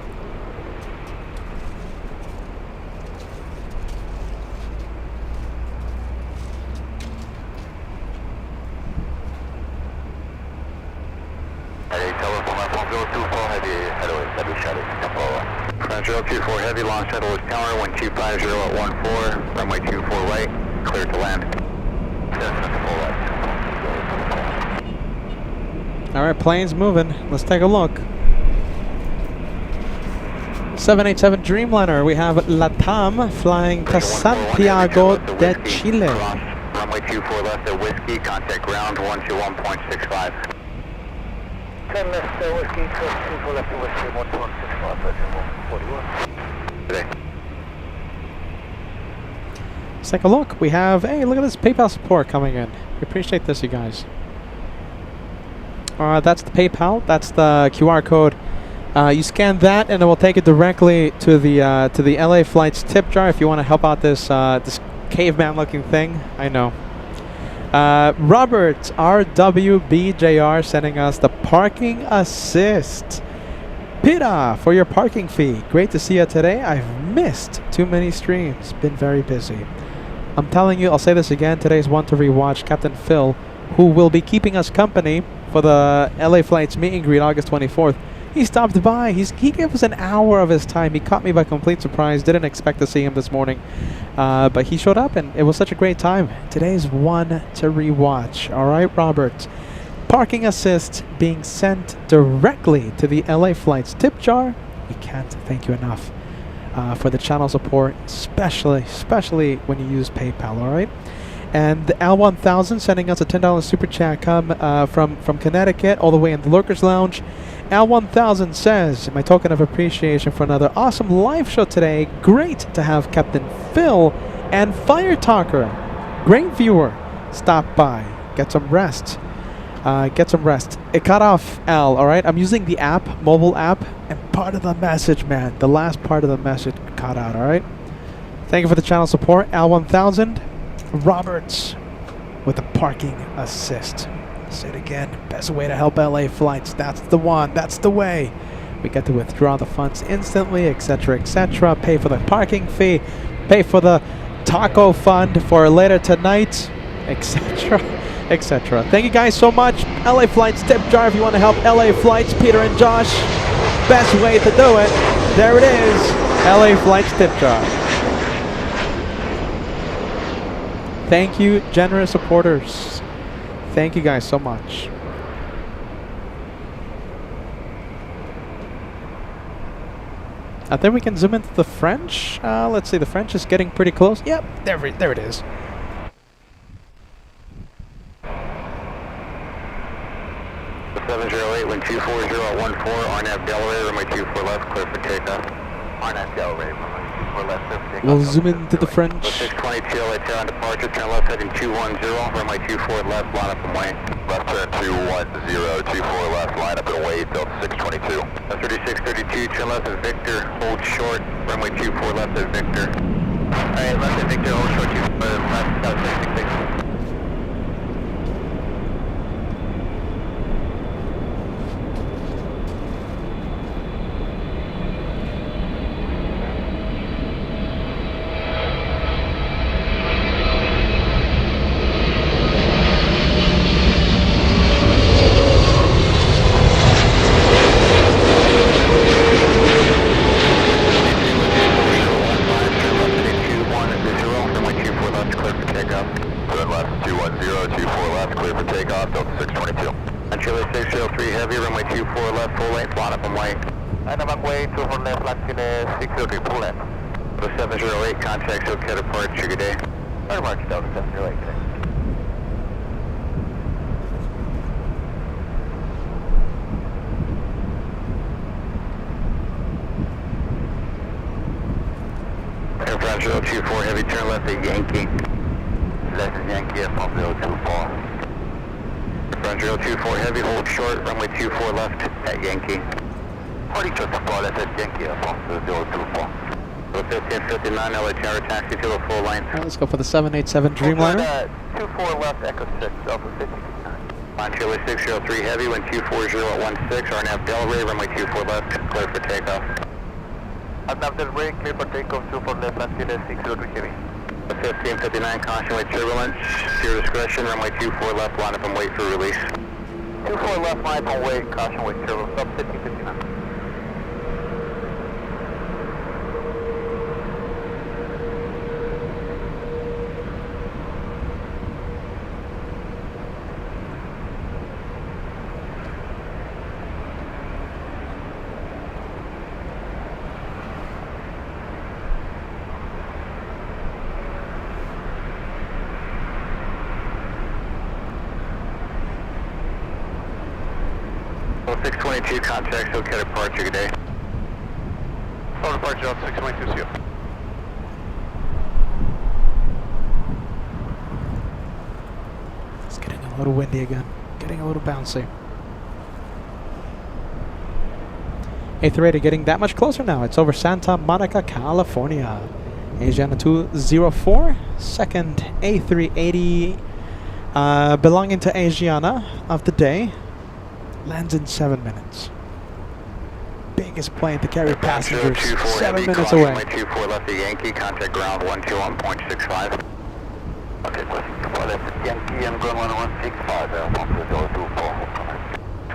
French 024 heavy, launch shuttle is tower, wind 250 at 14, runway 24 right, clear to land. Alright, plane's moving. Let's take a look. 787 Dreamliner, we have LATAM flying to Santiago de Chile. Runway 24 left at Whiskey, contact ground 121.65. 10 left at Whiskey, 24 left at Whiskey, 121.65, 41. Today. Let's take a look. We have, hey, look at this PayPal support coming in. We appreciate this, you guys. That's the PayPal. That's the QR code. You scan that, and it will take it directly to the LA Flights tip jar if you want to help out this this caveman-looking thing. I know. Robert RWBJR sending us the parking assist. Pita for your parking fee. Great to see you today. I've missed too many streams. Been very busy. I'm telling you, I'll say this again. Today's one to rewatch. Captain Phil, who will be keeping us company for the LA Flights meet and greet August 24th. He stopped by. He gave us an hour of his time. He caught me by complete surprise. Didn't expect to see him this morning. But he showed up, and it was such a great time. Today's one to rewatch. All right, Robert. Parking assist being sent directly to the LA Flights tip jar. We can't thank you enough for the channel support, especially when you use PayPal, all right? And the L1000 sending us a $10 super chat come from Connecticut all the way in the Lurkers Lounge. L1000 says, my token of appreciation for another awesome live show today. Great to have Captain Phil and Fire Talker, great viewer, stop by. Get some rest. It cut off, Al, all right? I'm using the app, mobile app, and part of the message, man, the last part of the message cut out, all right? Thank you for the channel support, Al1000. Roberts with the parking assist. Say it again, best way to help LA Flights. That's the one, that's the way. We get to withdraw the funds instantly, etc., etc. Pay for the parking fee, pay for the taco fund for later tonight, etc., etc. Thank you guys so much. LA Flights tip jar if you want to help LA Flights, Peter and Josh. Best way to do it. There it is. LA Flights tip jar. Thank you, generous supporters. Thank you guys so much. I think we can zoom into the French. Let's see, the French is getting pretty close. Yep, there it is. The 708, wind 24014, RNAV Delaware, runway 24 left, clear for takeoff. RNAV Delaware, runway 24 left, clear for takeoff. We'll zoom into the French. 622, LA on departure, turn left heading 210, runway 24 left, line up and wait. Left turn 210, 24 left, line up and wait, Delta 622. 3632, turn left is Victor, hold short, runway 24 left is Victor. Alright, left is Victor, hold short, 24 left, Delta 666. Let's go for the 787 Dreamliner. 24 left, Echo 6, Alpha 59. Montreal 603 Heavy, wind 24016, RNAV Delray, runway 24 left, clear for takeoff. RNAV Delray, clear for takeoff, 24 left, Montreal 603 Heavy. 1559, caution with turbulence, your discretion, runway 24 left, line up and wait for release. 24 left, line up and wait, caution with turbulence, up 1559. Level 622, contact SoCal departure, good day. Full departure, Delta 622, see you. It's getting a little windy again. Getting a little bouncy. A380 getting that much closer now. It's over Santa Monica, California. Asiana 204, second A380 belonging to Asiana of the day. Lands in 7 minutes. Biggest plane to carry passengers, 7 minutes away. 24 left the Yankee, contact ground 121.65. Okay, left Yankee, I'm going 1165,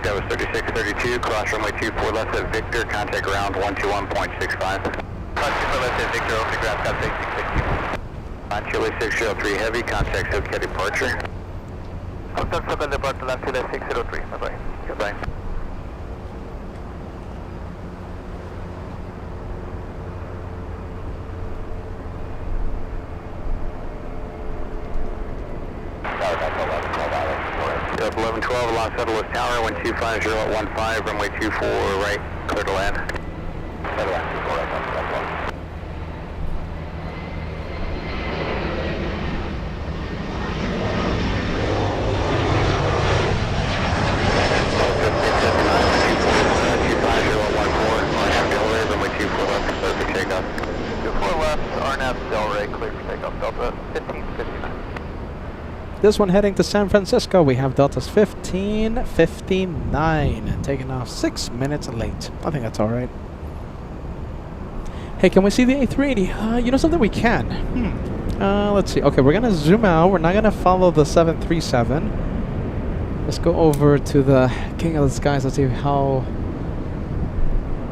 That was 3632, cross runway 24 left at Victor, contact ground 121.65. Cross 24 left at Victor, open ground, contact 660. On Chile 603 heavy, contact SoCal departure. Hotel SoCal departure, left Chile 603, bye-bye. Goodbye. Up 1112, Los Angeles Tower, 125 at 15, runway 24 right, clear to land. Clear to land, 24 right, This one heading to San Francisco. We have Delta's 1559 taking off 6 minutes late. I think that's all right. Hey, can we see the A380? You know something? We can. Let's see. Okay, we're gonna zoom out. We're not gonna follow the 737. Let's go over to the King of the Skies. Let's see how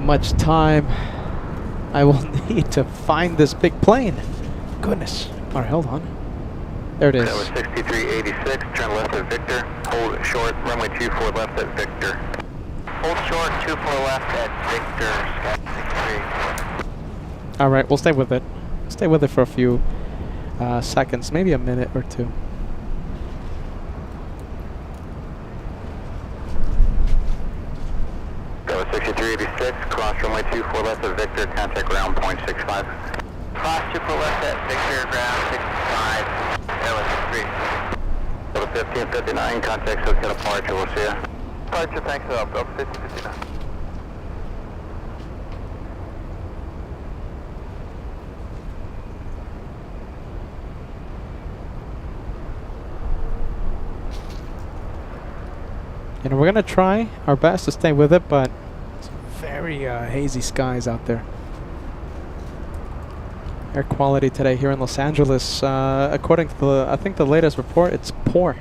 much time I will need to find this big plane. Goodness. All right, hold on. There it is. That was 6386, turn left at Victor, hold short, runway 24 left at Victor. Hold short, 24 left at Victor, Sky 63. All right, we'll stay with it. Stay with it for a few seconds, maybe a minute or two. That was 6386, cross runway 24 left at Victor, contact ground 0.65. Cross 24 left at Victor, ground 65. Level 1559, contact SoCal departure, we'll see ya. Departure, thanks for help, Delta 1559. You know, we're gonna try our best to stay with it, but it's very hazy skies out there. Air quality today here in Los Angeles, according to the, I think the latest report, it's poor.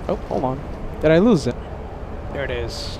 Oh, hold on. Did I lose it? There it is.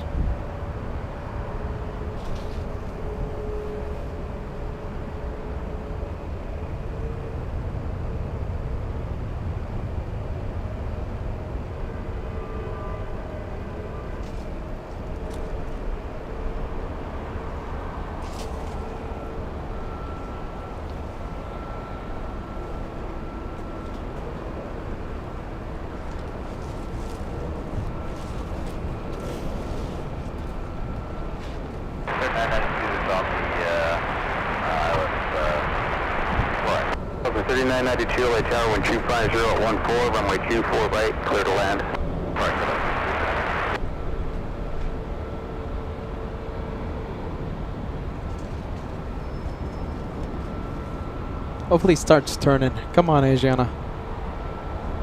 Over 3992 LA Tower, 1250 at 14, runway 24 right, clear to land. Hopefully it starts turning. Come on, Asiana.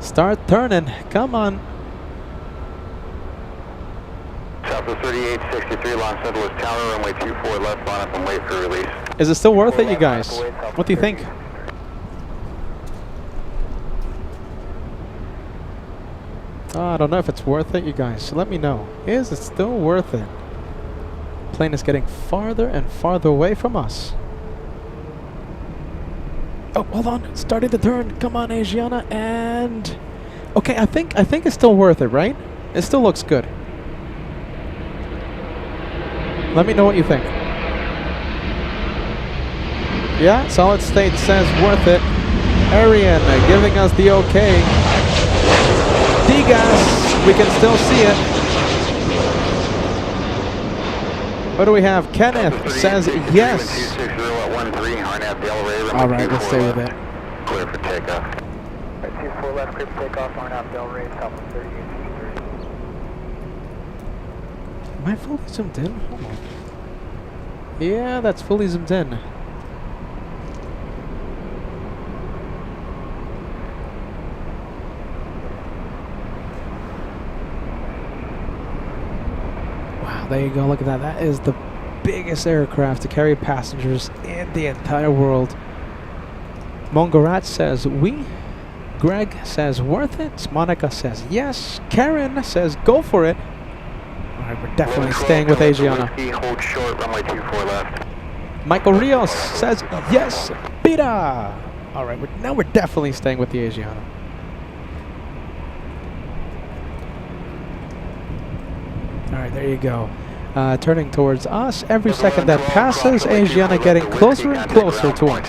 Start turning. Come on. Southwest 3863 Los Angeles Tower, runway 24 left, line up and wait for release. Is it still worth it, you guys? What do you think? Oh, I don't know if it's worth it, you guys. So let me know. Is it still worth it? Plane is getting farther and farther away from us. Oh, hold on. It's starting to turn. Come on, Asiana. And okay, I think it's still worth it, right? It still looks good. Let me know what you think. Yeah, solid state says worth it. Arian giving us the okay. D-gas, we can still see it. What do we have? Kenneth says yes. All right, let's stay with it. Clear for takeoff. 24 left, clear for takeoff, R&F Del Rey, Southwest 3863. Am I fully zoomed in? Hold on. Yeah, that's fully zoomed in. Wow, there you go. Look at that. That is the biggest aircraft to carry passengers in the entire world. Mongarat says we. Greg says worth it. Monica says yes. Karen says go for it. All right, we're definitely staying with Asiana. Hold short, runway 24 left. Michael Rios says yes. Bida. All right, now we're definitely staying with the Asiana. All right, there you go. Turning towards us. Every second that passes, Asiana getting closer and closer to us.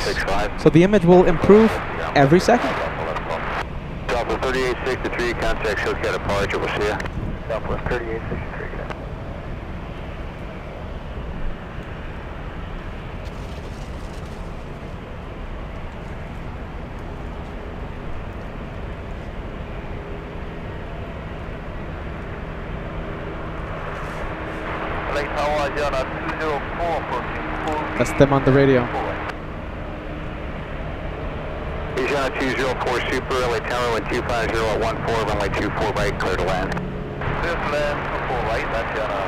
So the image will improve every second. Southwest 3863, contact shows got a departure, we'll see ya. Southwest 3863, good. Lake Tower, Asiana 204, approaching. That's them on the radio. Asiana 204 Super, LA Tower, 150 at 14, runway 24 right, clear to land. Clear to land, 24 right, Asiana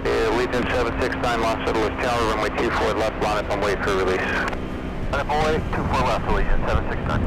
204. Legion 769, Los Angeles Tower, runway 24 left, line up and wait for release. Line up and wait, 24 left, Legion 769.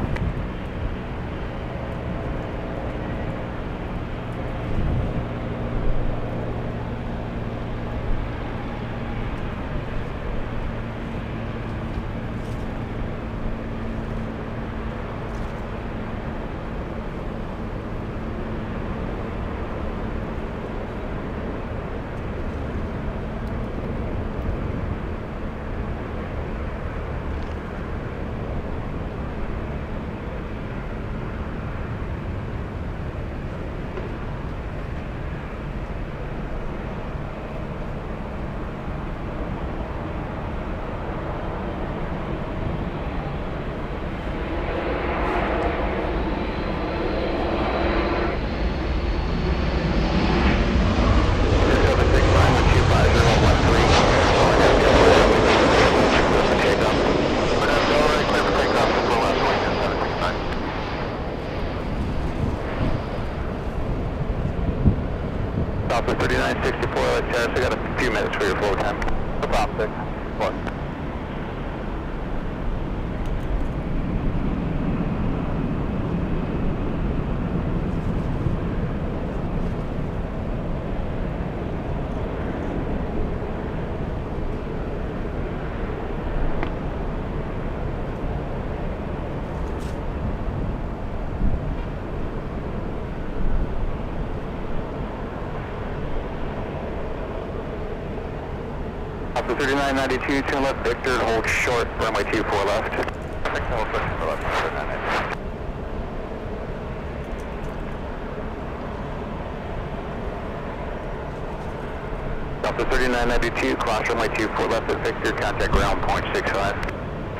Southwest 3964, I got a few minutes for your flow time. About 6. What? Alpha 3992, turn left, Victor, hold short, runway 24 left. Hold for left, 3992. Alpha 3992, cross runway 24 left at Victor, contact ground point 65.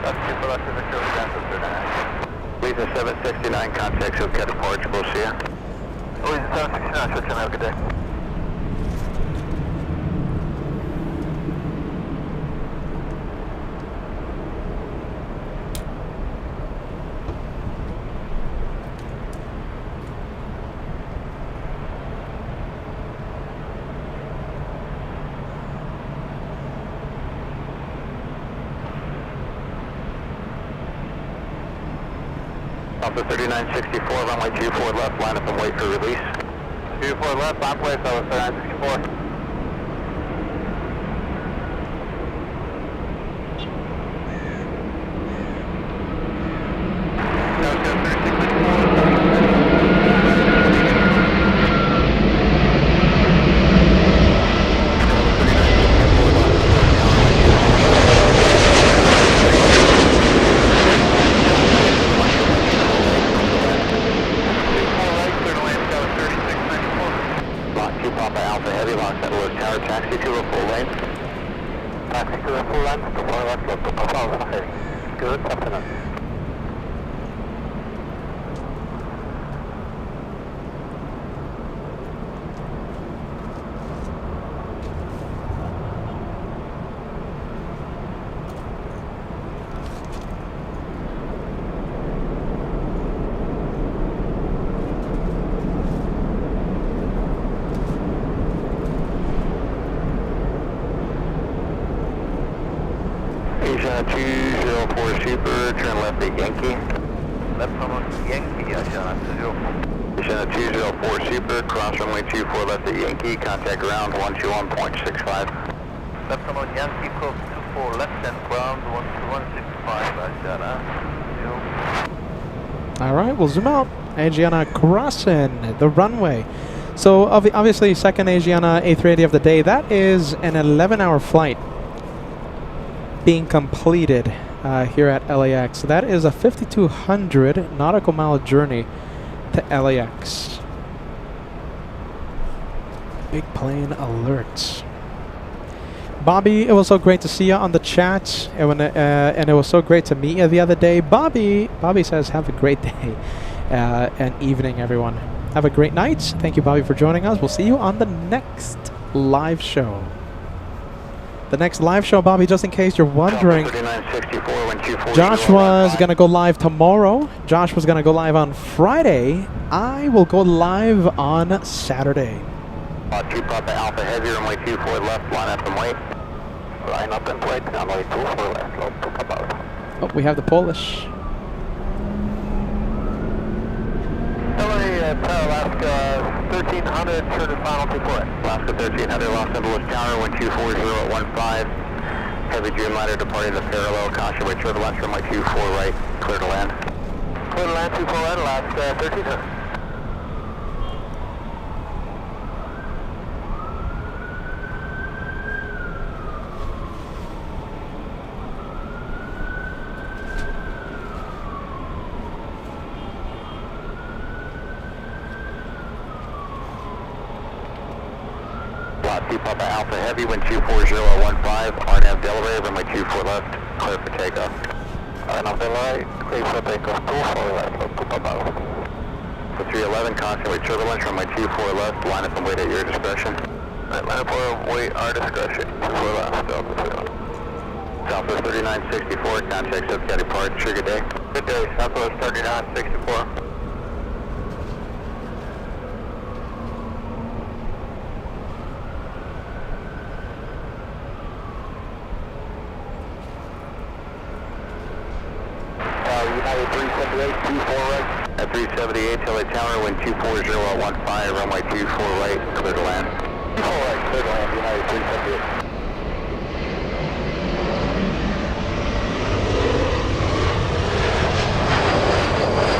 That's 24 left at Victor, contact 39. Legion 769, contact Silcat departure, we'll see ya. Legion 769, switch in, have a good day. Alpha 3964, runway 24 left, line up and wait for release. 24 left, on place, Alpha 3964. taxi to the full length, to follow left, local Papa heading. Good afternoon. Asia 204 Super, turn left at Yankee. Left on Yankee, Asia 204. Asia 204 Super, cross runway 24 left at Yankee, contact ground 121.65. Left on Yankee, close 24 left and ground 121.65, Asia 2. All right, we'll zoom out. Asiana crossing the runway. So obviously, second Asiana A380 of the day. That is an 11-hour flight being completed here at LAX. So that is a 5,200 nautical mile journey to LAX. Big plane alert. Bobby, it was so great to see you on the chat, and it was so great to meet you the other day. Bobby says, have a great day and evening, everyone. Have a great night. Thank you, Bobby, for joining us. We'll see you on the next live show. The next live show, Bobby, just in case you're wondering, Josh was going to go live tomorrow. Josh was going to go live on Friday. I will go live on Saturday. 2 Papa Alpha Heavy, runway 24 left, line up and wait. Line up and wait, runway 24 left, low to Papa. Oh, we have the Polish. LA, Alaska 1300, turn to final 24. Alaska 1300, Los Angeles Tower, 1240 at 15. Heavy Dreamliner departing the parallel, caution way turbulence, runway 24 right, clear to land. Clear to land, 24 right, Alaska 1300. Papa Alpha Heavy, wind 240 at 15, RNAV Delaware, runway 24 left, clear for takeoff. RNAV Delaware, clear for takeoff, 24 left, low to Papa. For 311, constantly turbulence, runway 24 left, line up and wait at your discretion. Right, line up and wait our discretion, 24 left, Delta 3. Southwest 3964, contact Subcat departure, good day. Good day, Southwest 3964. At 378, LA Tower, wind 240 at 15, runway 24 right, clear to land. 24 right, clear to land, United 378.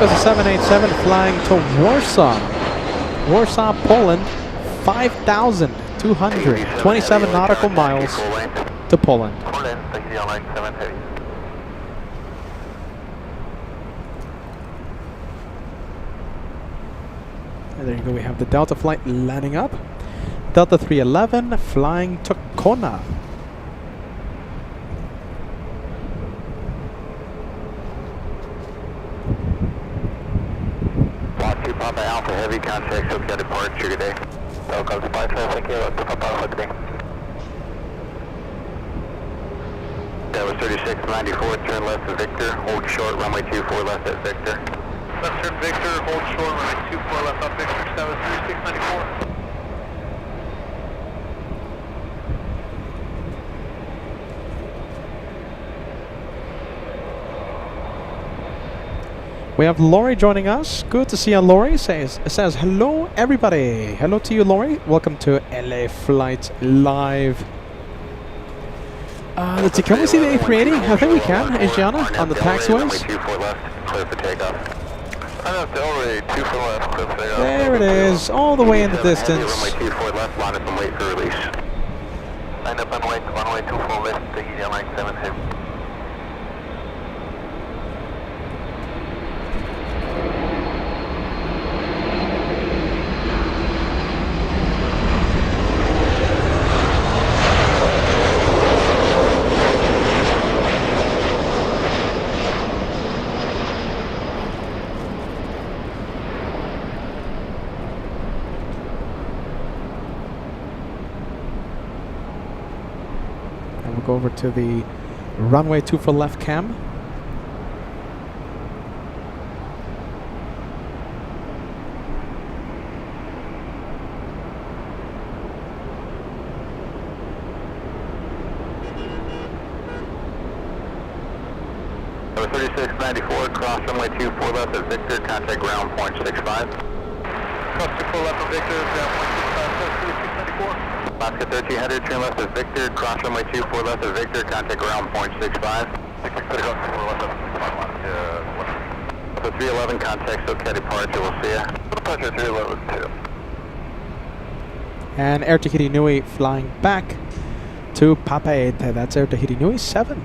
There's a 787 flying to Warsaw. Warsaw, Poland, 5,227 nautical miles to Poland. Poland, thank you, line 730. And there you go, we have the Delta flight landing up. Delta 311 flying to Kona. Lot 2 Papa Alpha Heavy, contact Subcat departure, good day. Welcome to Papa, thank you, to Papa Alpha, good day. That was 3694, turn left to Victor, hold short, runway 24 left at Victor. Left turn Victor, hold short, runway 24 left up Victor, that was 3694. We have Lori joining us. Good to see you, Lori. Says hello, everybody. Hello to you, Lori. Welcome to LA Flight Live. Let's see, can we see the A380? I think we can. Asiana on the taxiways. There it is, all the way in the distance. over to the runway 24 left cam. Number 3694, cross runway 24 left of Victor, contact ground point 65. Cross 24 left of Victor, ground point 65, 3694. Oscar 1300, turn left of Victor, cross runway 24 left of Victor, contact ground point 65. Victor, clear left of 311, contact SoCal departure, we'll see ya. Departure 311, 2. And Air Tahiti Nui flying back to Papeete. That's Air Tahiti Nui 7.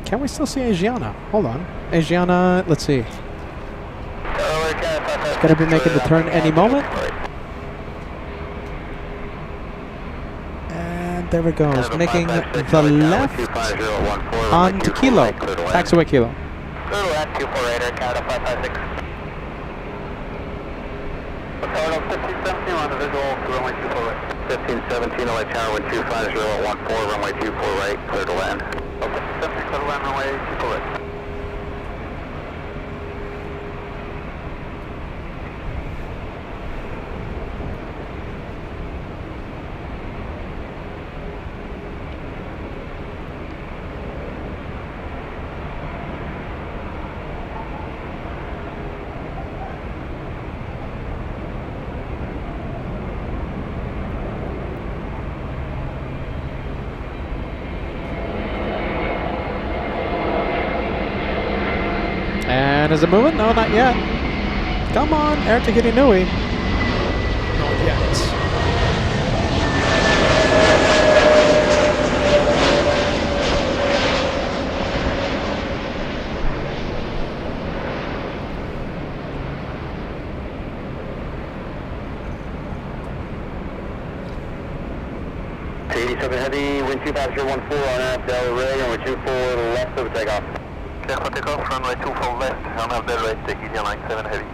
Can we still see Asiana? Hold on. Asiana, let's see. It's going to be making the turn any moment. And there we go. It's making the left on to Kilo. Taxiway Kilo. Total at 248, Canada 556. Total 1517 on the visual, runway 24 right. 1517, LA Tower, wind 250 at 14, runway 24 right, clear to land. Okay, 17 clear to land, runway 24 right. And is it moving? No, not yet. Come on, Air Tahiti Nui. Not yet. T87 Heavy, wind 2 passenger 14 on out Del Rey, runway 24 left of takeoff. Careful takeoff, runway 24 left, on out Del Rey, take easy on line 7 Heavy.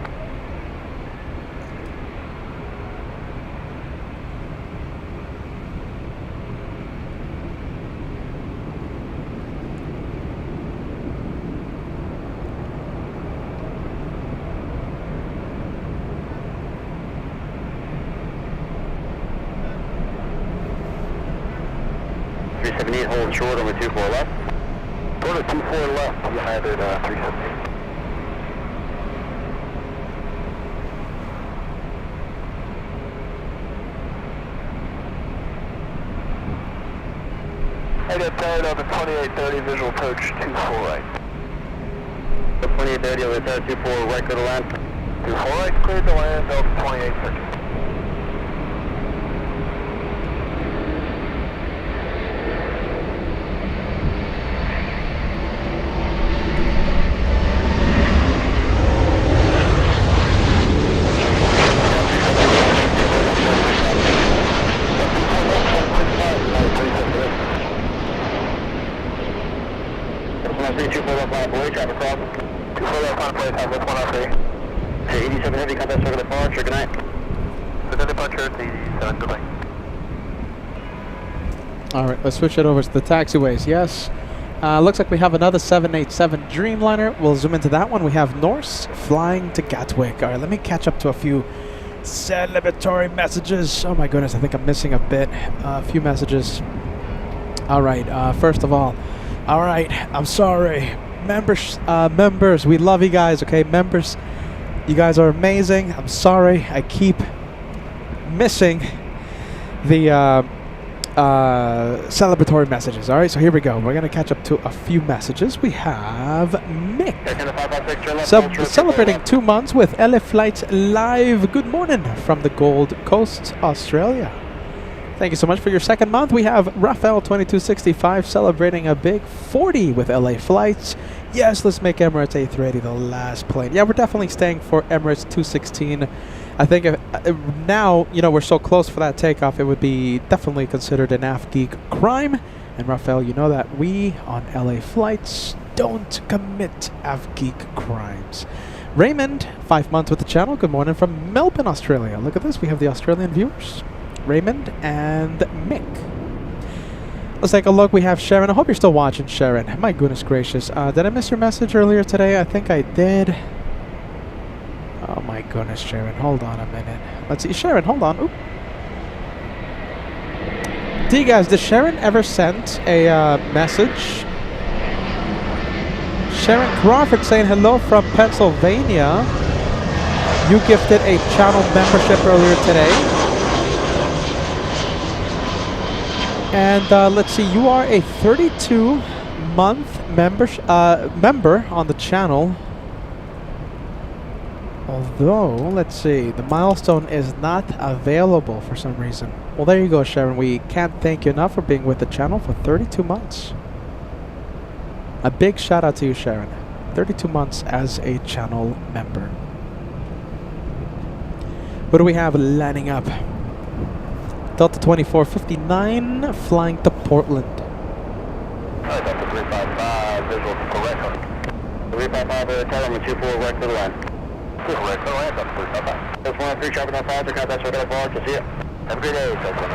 Hold short over 24 left. Go to 24 left, United 370. I got tired on the 2830 visual approach 24 right. The 2830 over there 24 right, go to land. 24 right, cleared to land, Delta 2830. All right, let's switch it over to the taxiways. Yes. Looks like we have another 787 Dreamliner. We'll zoom into that one. We have Norse flying to Gatwick. All right, let me catch up to a few celebratory messages. Oh my goodness, I think I'm missing a bit. A few messages. All right, first of all right, I'm sorry. Members, we love you guys, okay? Members, you guys are amazing. I'm sorry. I keep missing the celebratory messages. All right, so here we go. We're going to catch up to a few messages. We have Mick celebrating 2 months with LA Flights Live. Good morning from the Gold Coast, Australia. Thank you so much for your second month. We have Raphael 2265 celebrating a big 40 with LA Flights. Yes, let's make Emirates A380 the last plane. Yeah, we're definitely staying for Emirates 216 I think now, you know, we're so close for that takeoff, it would be definitely considered an AFGeek crime. And Raphael, you know that we on LA flights don't commit AFGeek crimes. Raymond, 5 months with the channel. Good morning from Melbourne, Australia. Look at this. We have the Australian viewers. Raymond and Mick. Let's take a look. We have Sharon. I hope you're still watching, Sharon. My goodness gracious. Did I miss your message earlier today? I think I did. Oh my goodness, Sharon. Hold on a minute. Let's see. Sharon, hold on. Oop. Do you guys, did Sharon ever send a message? Sharon Crawford saying hello from Pennsylvania. You gifted a channel membership earlier today. And let's see, you are a 32-month member on the channel. Although, let's see, the milestone is not available for some reason. Well, there you go, Sharon. We can't thank you enough for being with the channel for 32 months. A big shout out to you, Sharon. 32 months as a channel member. What do we have lining up? Delta 2459 flying to Portland. Delta 355, visual correct. 355, tell them 24 right to the line. Correct to the line, Delta 355. That's 103, traffic on 5, contact with that bar, to see it. Have a great day, Delta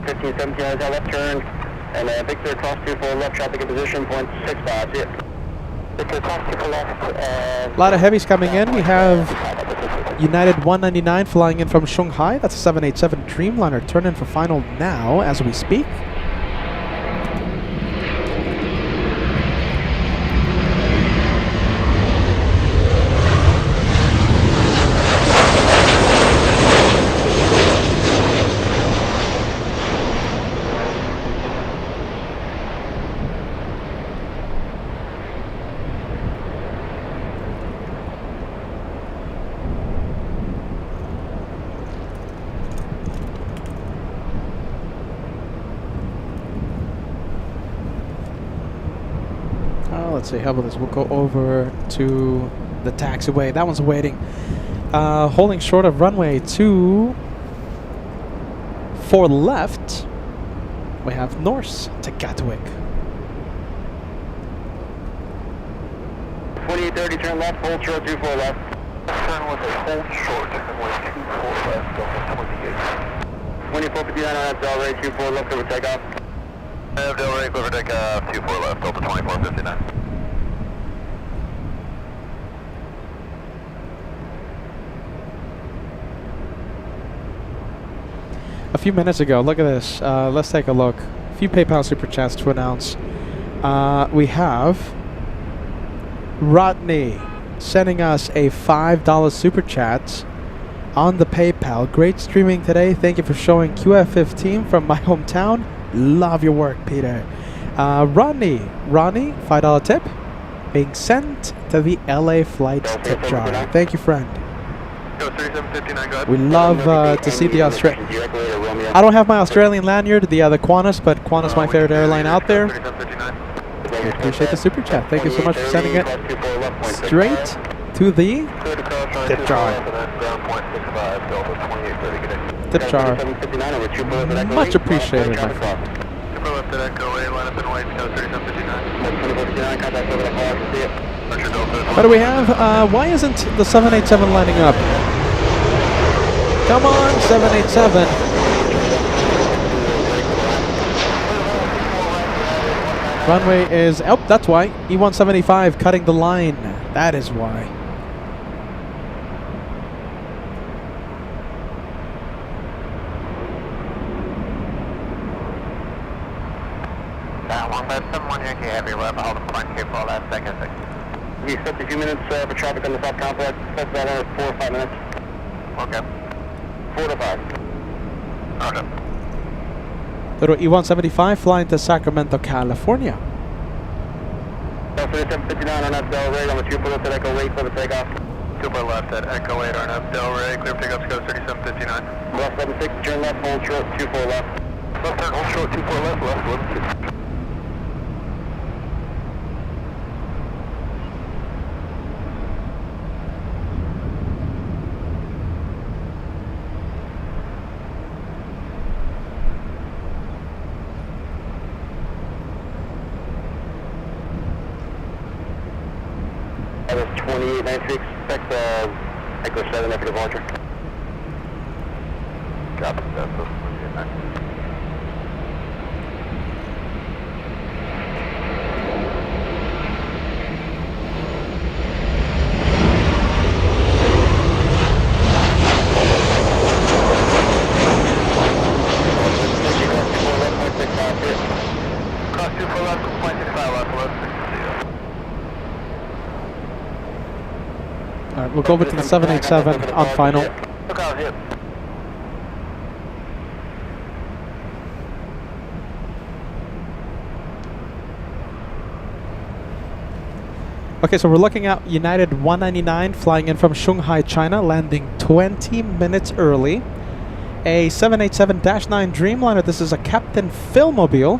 1517 has that left turn, and Victor cross 24 left, traffic in position, 0.65, see it. Victor cross 24 left, A lot of heavies coming in. We have United 199 flying in from Shanghai. That's a 787 Dreamliner. Turn in for final now as we speak. Let's see, how about this? We'll go over to the taxiway. That one's waiting. Holding short of runway 24 left. We have Norse to Gatwick. 2830, turn left, hold short, 24 left. Turn with a hold short, runway 24 left, Delta 28. 2459 on that Delray, 24 left, over takeoff. Delray, over takeoff, 24 left, Delta 2459. A few minutes ago, look at this. Let's take a look. A few PayPal super chats to announce. We have Rodney sending us a $5 super chat on the PayPal. Great streaming today. Thank you for showing QF15 from my hometown. Love your work, Peter. Ronnie, $5 tip being sent to the LA flights tip jar. Thank you, friend. We love to see the Australian. I don't have my Australian lanyard, the Qantas, but Qantas my favorite airline out there. I appreciate the super chat. Thank you so much for sending it straight to the tip jar. Tip jar. Much appreciated, my friend. What do we have? Why isn't the 787 lining up? Come on, 787. Runway is... Oh, that's why. E175 cutting the line. That is why. We expect a few minutes for traffic on the south complex. That's about 4 or 5 minutes. Okay. 4 to 5. Okay. Little E175 flying to Sacramento, California. 3759 on up Delray on the 24 left at Echo 8 for the takeoff. 24 left at Echo 8 on up Delray, clear takeoff, go 3759. Left 76, turn left, hold short, 24 left. Left turn, hold short, 24 left, left 1. That was 2893, expect Echo 7 after departure. Copy, that's 2893. Cross 24 left, 0.65 left, left. All right, we'll go over to the 787 on final. Look out here. Okay, so we're looking at United 199 flying in from Shanghai, China, landing 20 minutes early. A 787-9 Dreamliner. This is a Captain Philmobile.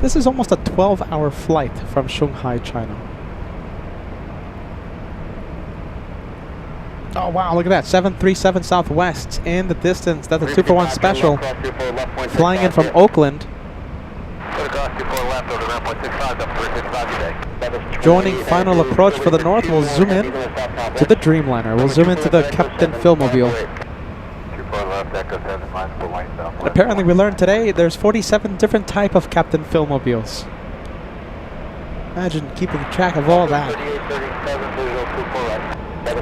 This is almost a 12-hour flight from Shanghai, China. Oh wow, look at that. 737 Southwest in the distance. That's a 2-for-1 special. Flying in from Oakland. Joining final approach for the north, we'll zoom in to the Dreamliner. We'll zoom into the Captain Philmobile. Apparently we learned today there's 47 different type of Captain Philmobiles. Imagine keeping track of all that.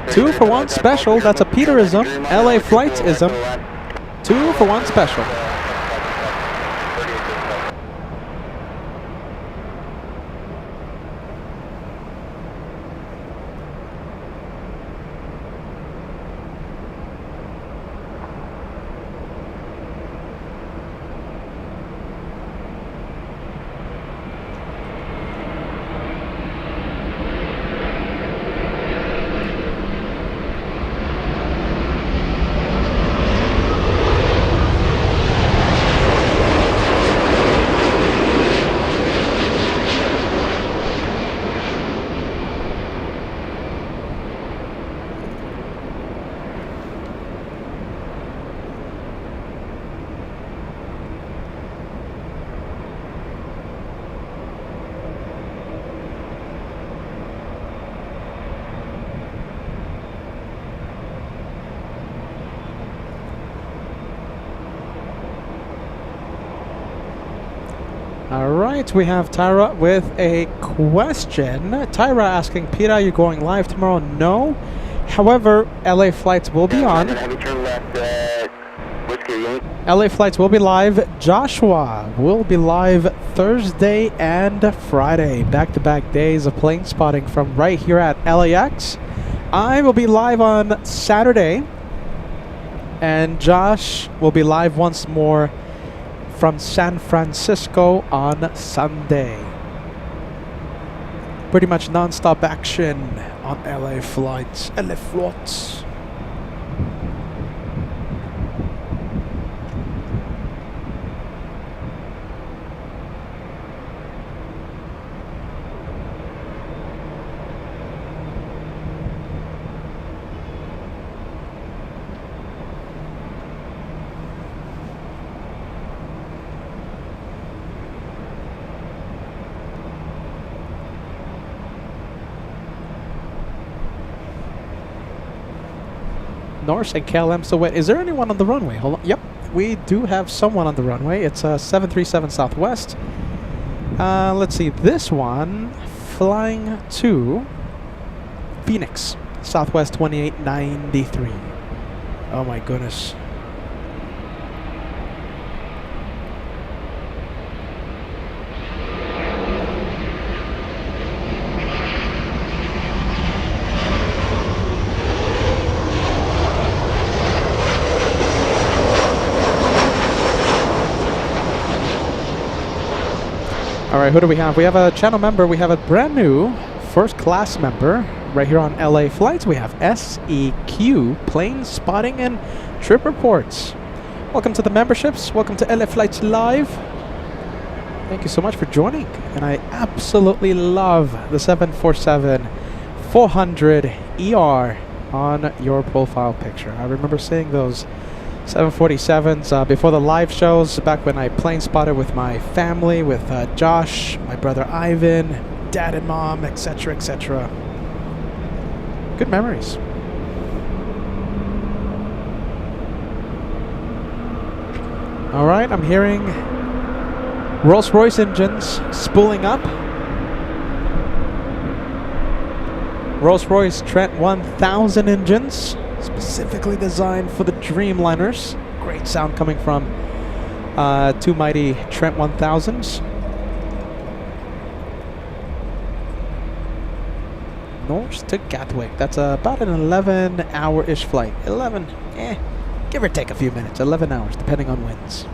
2-for-1 special, that's a Peterism, LA Flightsism. 2-for-1 special. Alright, we have Tyra with a question. Tyra asking, Peter, are you going live tomorrow? No. However, LA flights will be on. LA flights will be live. Joshua will be live Thursday and Friday. Back-to-back days of plane spotting from right here at LAX. I will be live on Saturday. And Josh will be live once more from San Francisco on Sunday. Pretty much non-stop action on LA flights. LA flights. Norse and KLM still wait. Is there anyone on the runway? Hold on. Yep, we do have someone on the runway. It's a 737 Southwest. Let's see. This one flying to Phoenix, Southwest 2893. Oh my goodness. All right, who do we have? We have a channel member. We have a brand new first class member right here on LA Flights. We have SEQ, plane spotting and trip reports. Welcome to the memberships. Welcome to LA Flights Live. Thank you so much for joining. And I absolutely love the 747-400ER on your profile picture. I remember seeing those 747s before the live shows back when I plane spotted with my family, with Josh, my brother Ivan, dad and mom, etc., etc. Good memories. All right, I'm hearing Rolls-Royce engines spooling up. Rolls-Royce Trent 1000 engines, specifically designed for the Dreamliners. Great sound coming from two mighty Trent 1000s. North to Gatwick. That's about an 11-hour-ish flight. 11, give or take a few minutes. 11 hours, depending on winds.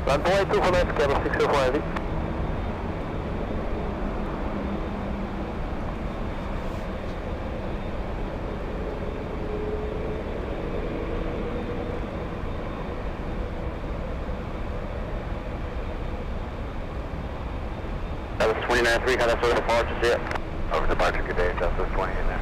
Runway 2 for left, cable 604 heavy. That was 29-3, how that's over departure, see it? Over departure, good day, that's 20 in there.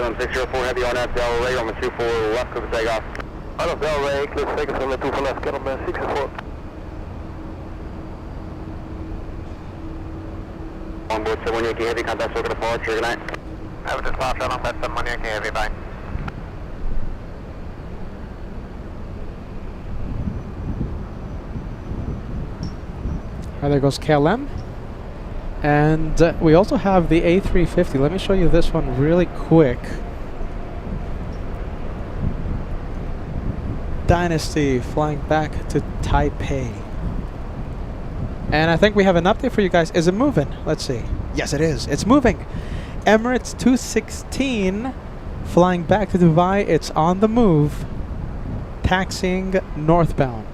On 604 heavy on that Bell Ray, on the 24 left, clear for takeoff. On the Bell Ray, clear for takeoff on the 24 left, get on the 604. On board 7 Yankee Heavy, contact circuit departure, good night. Have a departure on that 7 Yankee Heavy, bye. There goes KLM. And we also have the A350. Let me show you this one really quick. Dynasty flying back to Taipei. And I think we have an update for you guys. Is it moving? Let's see. Yes, it is. It's moving. Emirates 216 flying back to Dubai. It's on the move. Taxiing northbound.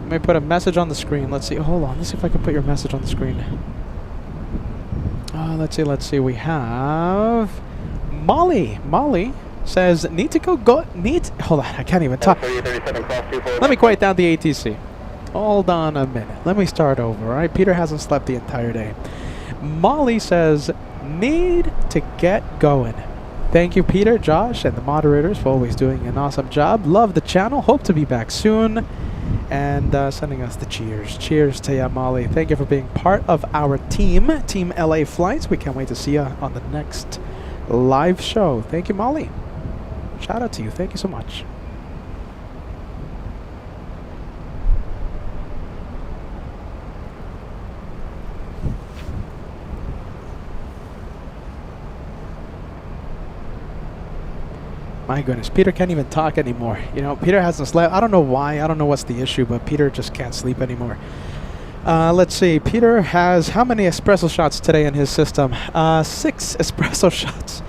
Let me put a message on the screen. Let's see. Hold on. Let's see if I can put your message on the screen. Let's see. We have Molly. Molly says, hold on. I can't even talk. Let me quiet down the ATC. Hold on a minute. Let me start over. All right. Peter hasn't slept the entire day. Molly says, need to get going. Thank you, Peter, Josh, and the moderators for always doing an awesome job. Love the channel. Hope to be back soon. And sending us the cheers. Cheers to you, Molly. Thank you for being part of our team, Team LA Flights. We can't wait to see you on the next live show. Thank you, Molly. Shout out to you. Thank you so much. My goodness, Peter can't even talk anymore. You know, Peter hasn't slept. I don't know why. I don't know what's the issue, but Peter just can't sleep anymore. Let's see. Peter has how many espresso shots today in his system? 6 espresso shots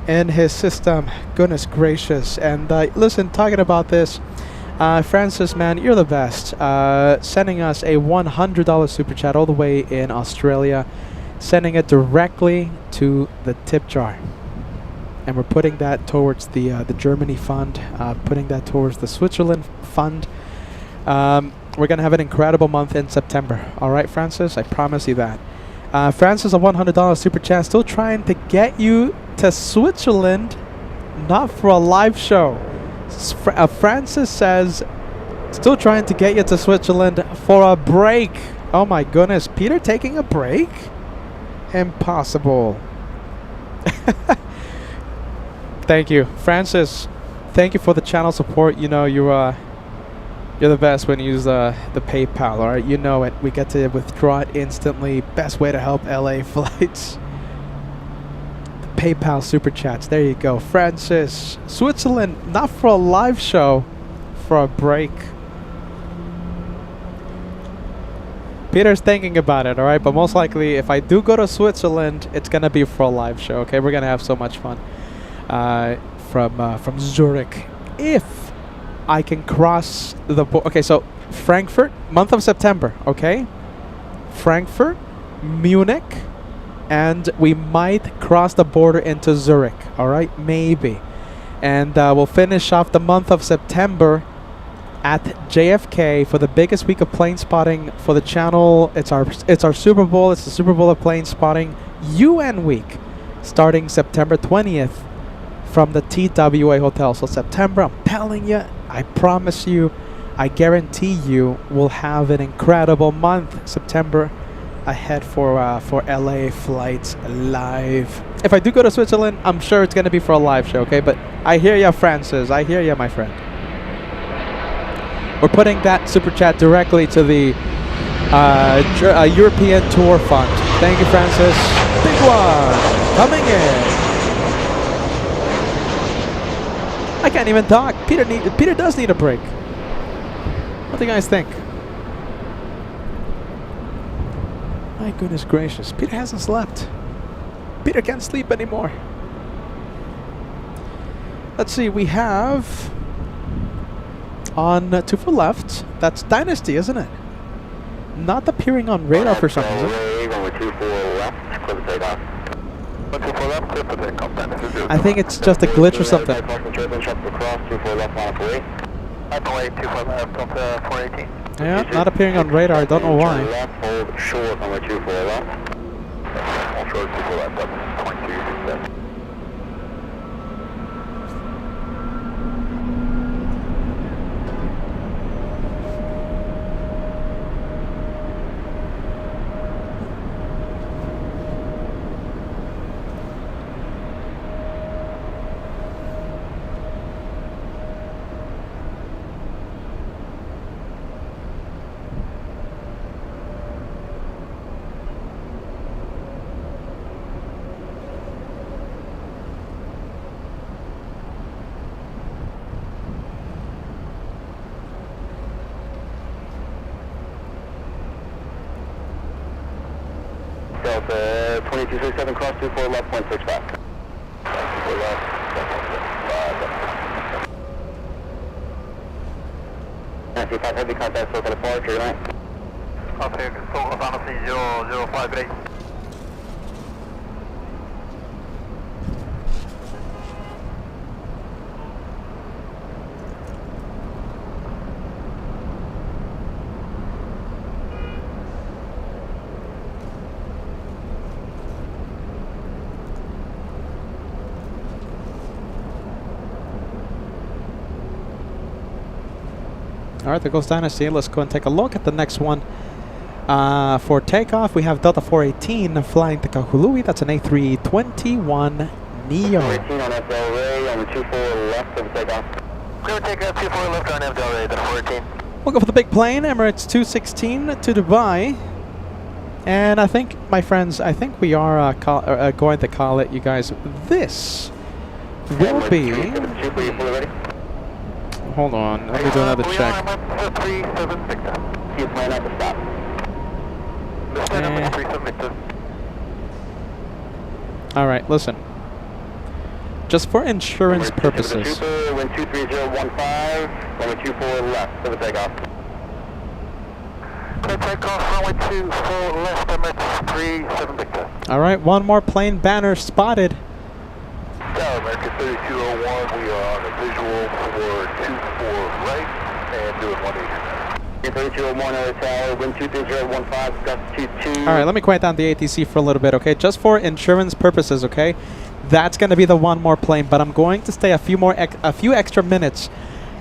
in his system. Goodness gracious. And listen, talking about this, Francis, man, you're the best. Sending us a $100 super chat all the way in Australia. Sending it directly to the tip jar. And we're putting that towards the Germany fund, putting that towards the Switzerland fund. We're going to have an incredible month in September. All right, Francis? I promise you that. Francis, a $100 super chat. Still trying to get you to Switzerland, not for a live show. Francis says, still trying to get you to Switzerland for a break. Oh, my goodness. Peter taking a break? Impossible. Thank you, Francis. Thank you for the channel support. You know, you're the best when you use the PayPal. All right, you know it. We get to withdraw it instantly. Best way to help LA Flights. The PayPal super chats. There you go, Francis. Switzerland, not for a live show, for a break. Peter's thinking about it, all right? But most likely, if I do go to Switzerland, it's going to be for a live show, okay? We're going to have so much fun from Zurich. If I can cross the border. Okay, so Frankfurt, month of September, okay? Frankfurt, Munich, and we might cross the border into Zurich, all right? Maybe. And we'll finish off the month of September at JFK for the biggest week of plane spotting for the channel. It's our Super Bowl. It's the Super Bowl of plane spotting UN week, starting September 20th from the TWA Hotel. So September, I'm telling you, I promise you, I guarantee you, we'll have an incredible month. September ahead for LA flights live. If I do go to Switzerland, I'm sure it's going to be for a live show, okay? But I hear ya, Francis. I hear ya, my friend. We're putting that super chat directly to the European Tour Fund. Thank you, Francis. Big one coming in. I can't even talk. Peter does need a break. What do you guys think? My goodness gracious. Peter hasn't slept. Peter can't sleep anymore. Let's see. We have on 2 for left. That's Dynasty, isn't it? Not appearing on radar for some reason. I think it's just a glitch or something. Yeah, not appearing on radar. I don't know why. Delta 2267 cross 24 left 165. 24 left. Nancy 5 heavy contact for departure, right? Okay, Solar Fantasy 0058. All right, there goes Dynasty. Let's go and take a look at the next one. For takeoff, we have Delta 418 flying to Kahului. That's an A321 Neo. 418 on FL Ray on the 24 left of takeoff. Clear takeoff 24 left on FL Ray, the 418. We'll go for the big plane, Emirates 216 to Dubai. And I think, my friends, I think we are going to call it, you guys. This will be... Hold on, let me do another check. Alright, listen. Just for insurance purposes. Wind 23015, runway 24 left for the takeoff. Clear takeoff, runway 24 left, Emirates 37 Victor. Alright, one more plane banner spotted. Tower American 3201, we are on a visual for 24 right and doing 180. 3201 on the tower, wind 23015, gust 22. Alright, let me quiet down the ATC for a little bit, okay? Just for insurance purposes, okay? That's going to be the one more plane, but I'm going to stay a few extra minutes,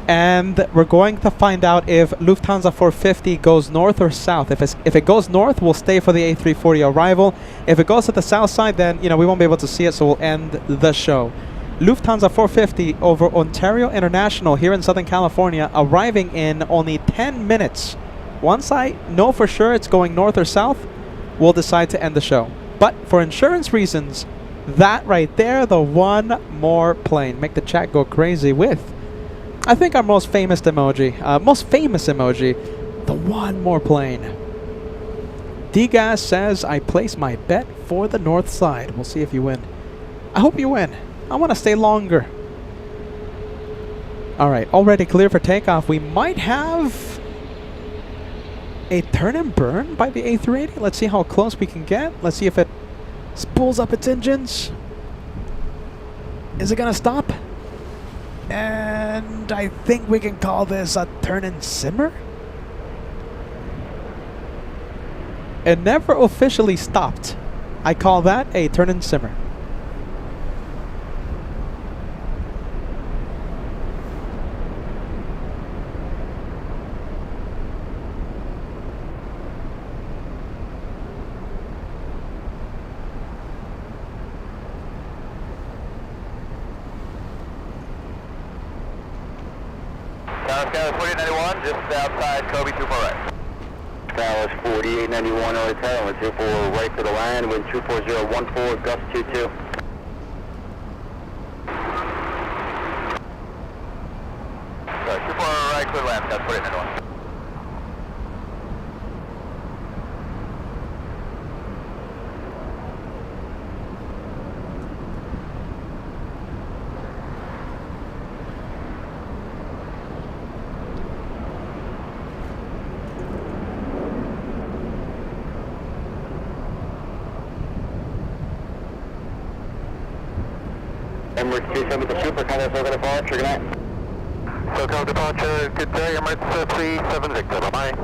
and we're going to find out if Lufthansa 450 goes north or south. If it goes north, we'll stay for the A340 arrival. If it goes to the south side, then, you know, we won't be able to see it, so we'll end the show. Lufthansa 450 over Ontario International here in Southern California, arriving in only 10 minutes. Once I know for sure it's going north or south, we'll decide to end the show. But for insurance reasons, that right there, the one more plane. Make the chat go crazy with, I think, our most famous emoji, the one more plane. D-Gas says, I place my bet for the north side. We'll see if you win. I hope you win. I want to stay longer. Alright, already clear for takeoff. We might have a turn and burn by the A380. Let's see how close we can get. Let's see if it spools up its engines. Is it going to stop? And I think we can call this a turn and simmer. It never officially stopped. I call that a turn and simmer. Dallas 4891, just outside Kobe 24 right. Dallas 4891 hotel, wind 24 right to the line, wind 24014, gust 22. Sorry, 24 right, clear land, Dallas 4891. Emirates 27 Super, contact SoCal departure, good night. SoCal departure, good day, Emirates 37 Victor, bye-bye.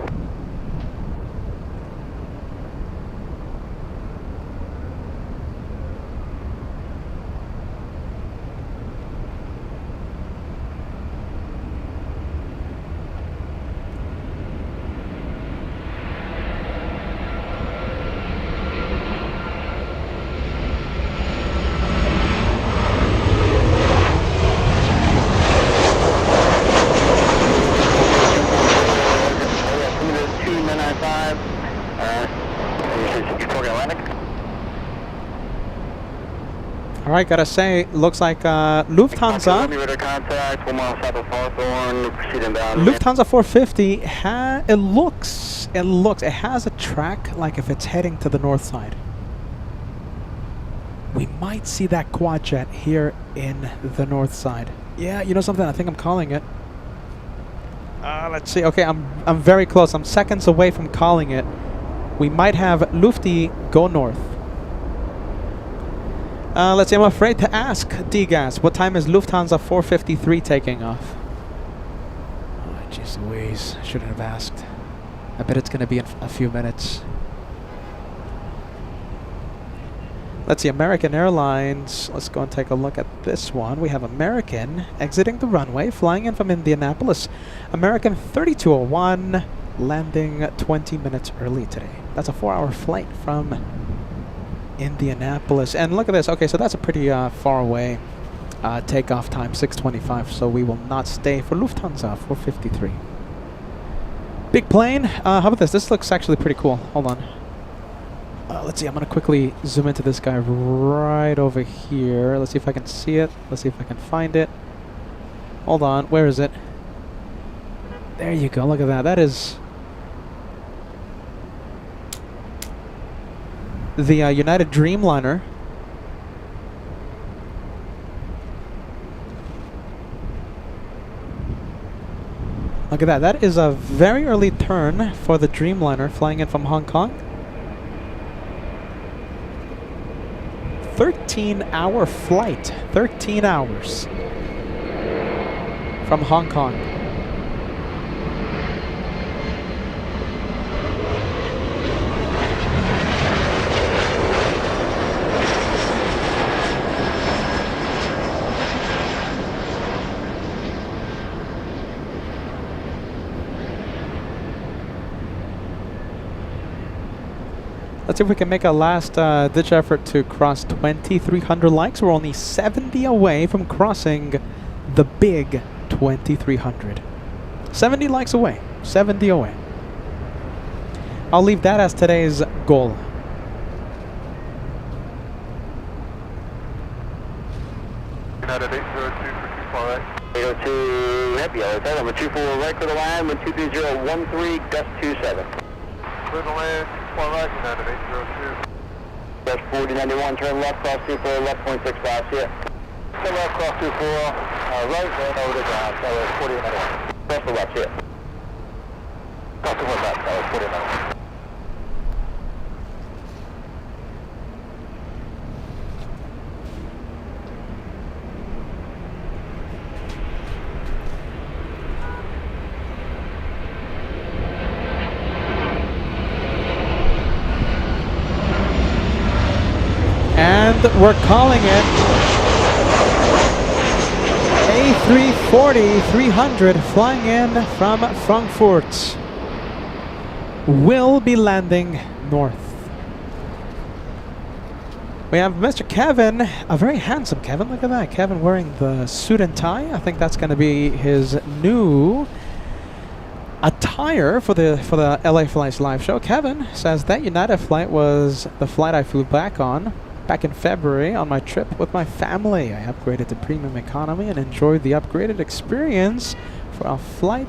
Alright, gotta say, looks like Lufthansa. Contact, 1 mile south of Hawthorne, proceeding down. Lufthansa 450 it has a track like if it's heading to the north side. We might see that quad jet here in the north side. Yeah, you know something? I think I'm calling it. Let's see. Okay, I'm very close. I'm seconds away from calling it. We might have Lufty go north. Let's see, I'm afraid to ask D-Gas. What time is Lufthansa 453 taking off? Oh, jeez Louise. Shouldn't have asked. I bet it's going to be in a few minutes. Let's see, American Airlines. Let's go and take a look at this one. We have American exiting the runway, flying in from Indianapolis. American 3201, landing 20 minutes early today. That's a 4-hour flight from Indianapolis. And look at this. Okay, so that's a pretty far away takeoff time, 6:25. So we will not stay for Lufthansa 453. Big plane. How about this? This looks actually pretty cool. Hold on. Let's see. I'm gonna quickly zoom into this guy right over here. Let's see if I can see it. Let's see if I can find it. Hold on. Where is it? There you go. Look at that. That is the United Dreamliner. Look at that. That is a very early turn for the Dreamliner flying in from Hong Kong. 13-hour flight. 13 hours from Hong Kong. Let's see if we can make a last ditch effort to cross 2,300 likes. We're only 70 away from crossing the big 2,300. 70 likes away. 70 away. I'll leave that as today's goal. United 802 for 24 right. 802 Happy Hotel, number 24 right for the line, wind 23013, gust 27. clear the land, 4 right, United 802. That's 4091, turn left, cross 24, left, 0.65, see ya. Turn left, cross 24, right, and over to ground, that was 4091. Cross the left, see ya. Cross the left, that was 4091. And we're calling it A340-300 flying in from Frankfurt. Will be landing north. We have Mr. Kevin, a very handsome Kevin. Look at that. Kevin wearing the suit and tie. I think that's going to be his new attire for the LA Flights live show. Kevin says that United flight was the flight I flew back in February on my trip with my family. I upgraded to premium economy and enjoyed the upgraded experience for a flight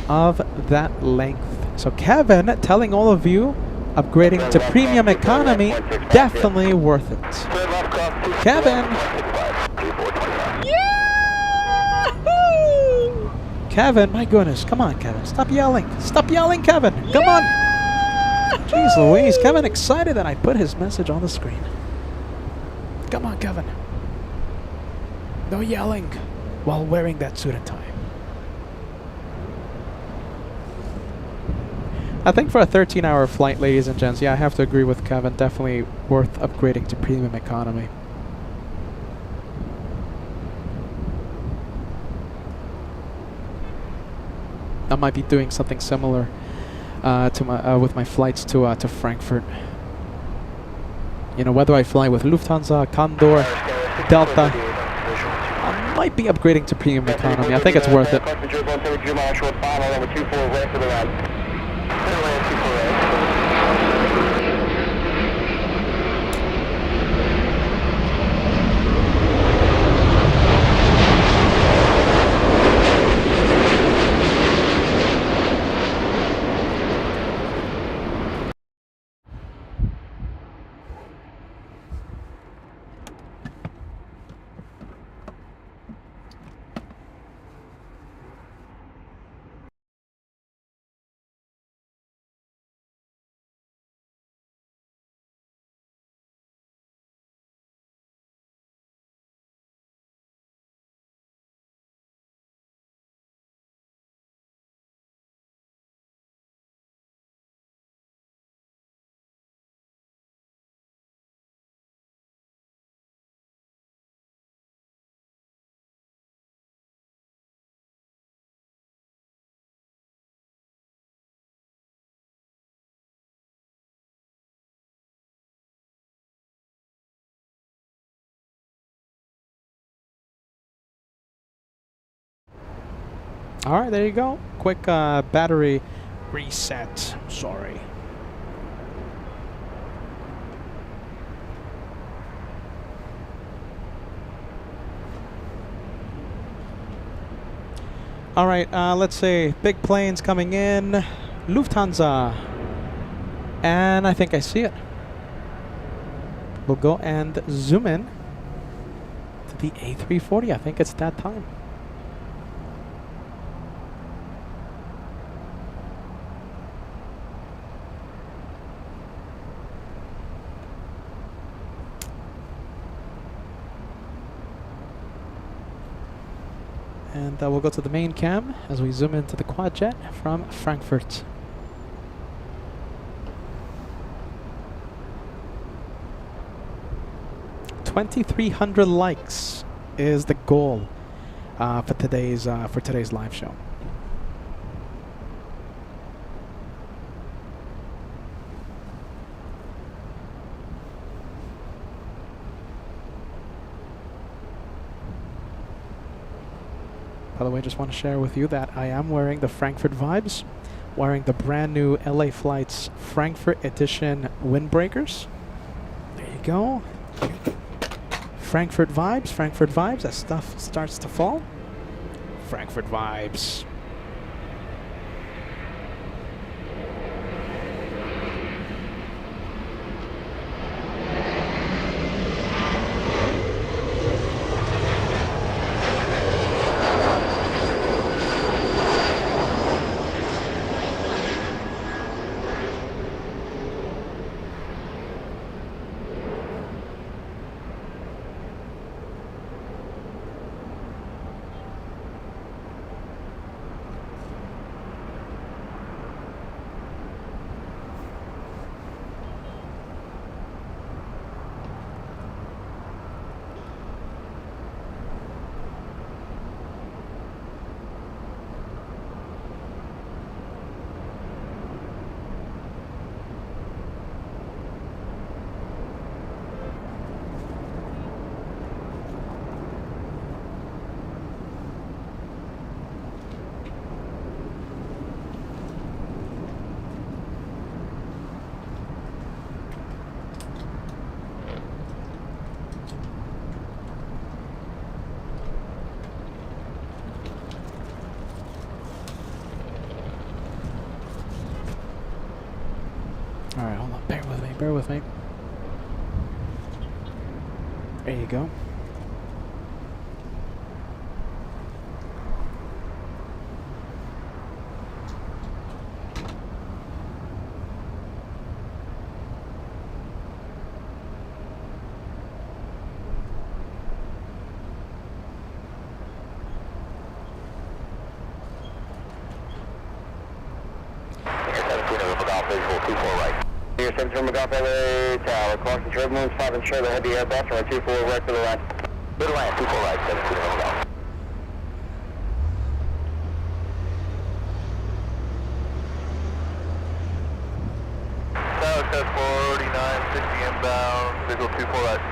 of that length. So Kevin telling all of you, upgrading to premium economy, definitely worth it. Kevin! Yahoo! Kevin, my goodness, come on Kevin, stop yelling. Stop yelling, Kevin, come on! Jeez Louise, Kevin excited that I put his message on the screen. Come on, Kevin. No yelling while wearing that suit and tie. I think for a 13-hour flight, ladies and gents, yeah, I have to agree with Kevin. Definitely worth upgrading to premium economy. I might be doing something similar with my flights to Frankfurt. You know, whether I fly with Lufthansa, Condor, Delta, I might be upgrading to premium economy. I think it's worth it. All right, there you go. Quick battery reset. Sorry. All right, let's see. Big planes coming in. Lufthansa. And I think I see it. We'll go and zoom in to the A340. I think it's that time. And we'll go to the main cam as we zoom into the quad jet from Frankfurt. $2,300 likes is the goal for today's live show. By the way, just want to share with you that I am wearing the Frankfurt vibes, wearing the brand new LA Flights Frankfurt Edition windbreakers. There you go. Frankfurt vibes, as stuff starts to fall. Frankfurt vibes. Bear with me. There you go. Here, 17 McGough LA Tower. Crossing turbulence, 5 and short, heavy air bus, runway 24 right for the line. Good line, 24 right, 17 McGough. Tower, test 4960 inbound, visual 24 right.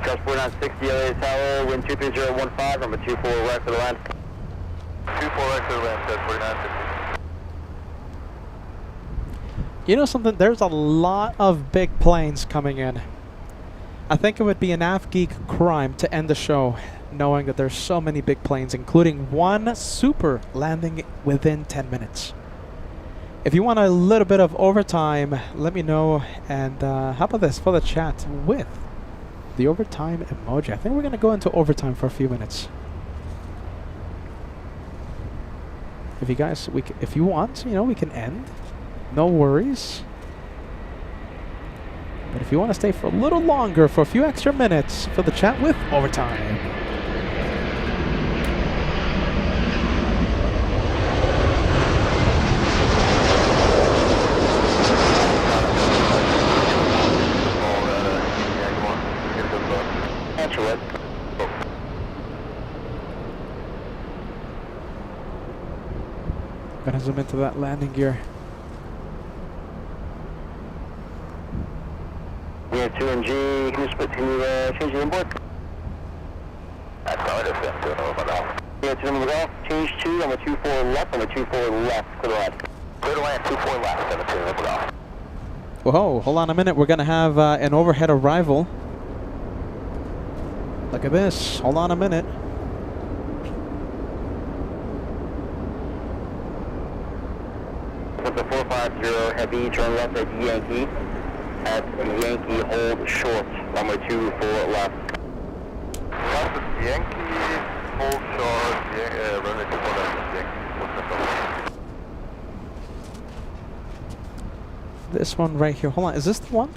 Test 4960 LA Tower, wind 23015, number 24 right for the line. 24 right for the land, test 4960. You know something? There's a lot of big planes coming in. I think it would be an AvGeek crime to end the show knowing that there's so many big planes, including one super landing within 10 minutes. If you want a little bit of overtime, let me know. And how about this for the chat with the overtime emoji? I think we're going to go into overtime for a few minutes. If you guys, if you want, you know, we can end. No worries. But if you want to stay for a little longer, for a few extra minutes, for the chat with overtime. Gonna zoom into that landing gear. Yeah, 2 and G, can you change the inboard? That's how it is, then, 2 over now. Yeah, 2 over golf, change 2, I'm a 2-4 left, I'm a 2-4 left, clear the line. Clear the line, 2-4 left, 17 over golf. Whoa, hold on a minute, we're gonna have an overhead arrival. Look at this, hold on a minute. With the 450 heavy, turn left at Yankee. At Yankee, hold short, runway 24 left. Left at Yankee, hold short, runway 24 left, Yankee. This one right here, hold on, is this the one?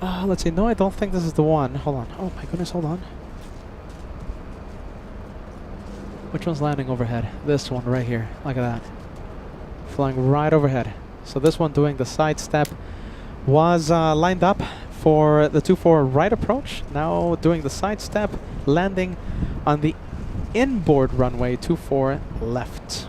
Let's see, no, I don't think this is the one. Hold on, oh my goodness, hold on. Which one's landing overhead? This one right here, look at that. Flying right overhead. So this one doing the side step was lined up for the 2-4 right approach. Now doing the side step, landing on the inboard runway 2-4 left.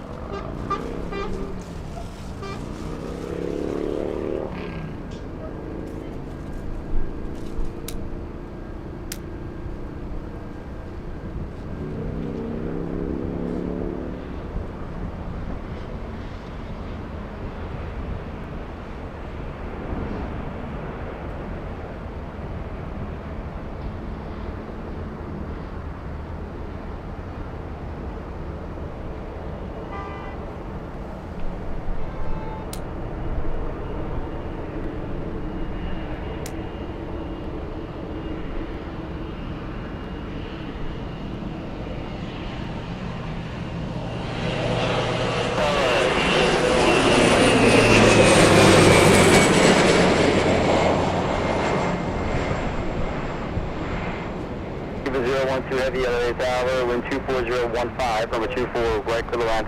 Heavy LA Tower, wind 24015, number 24 right for the line.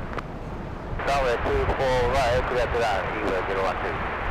Tower 24 right, clear to that, 012.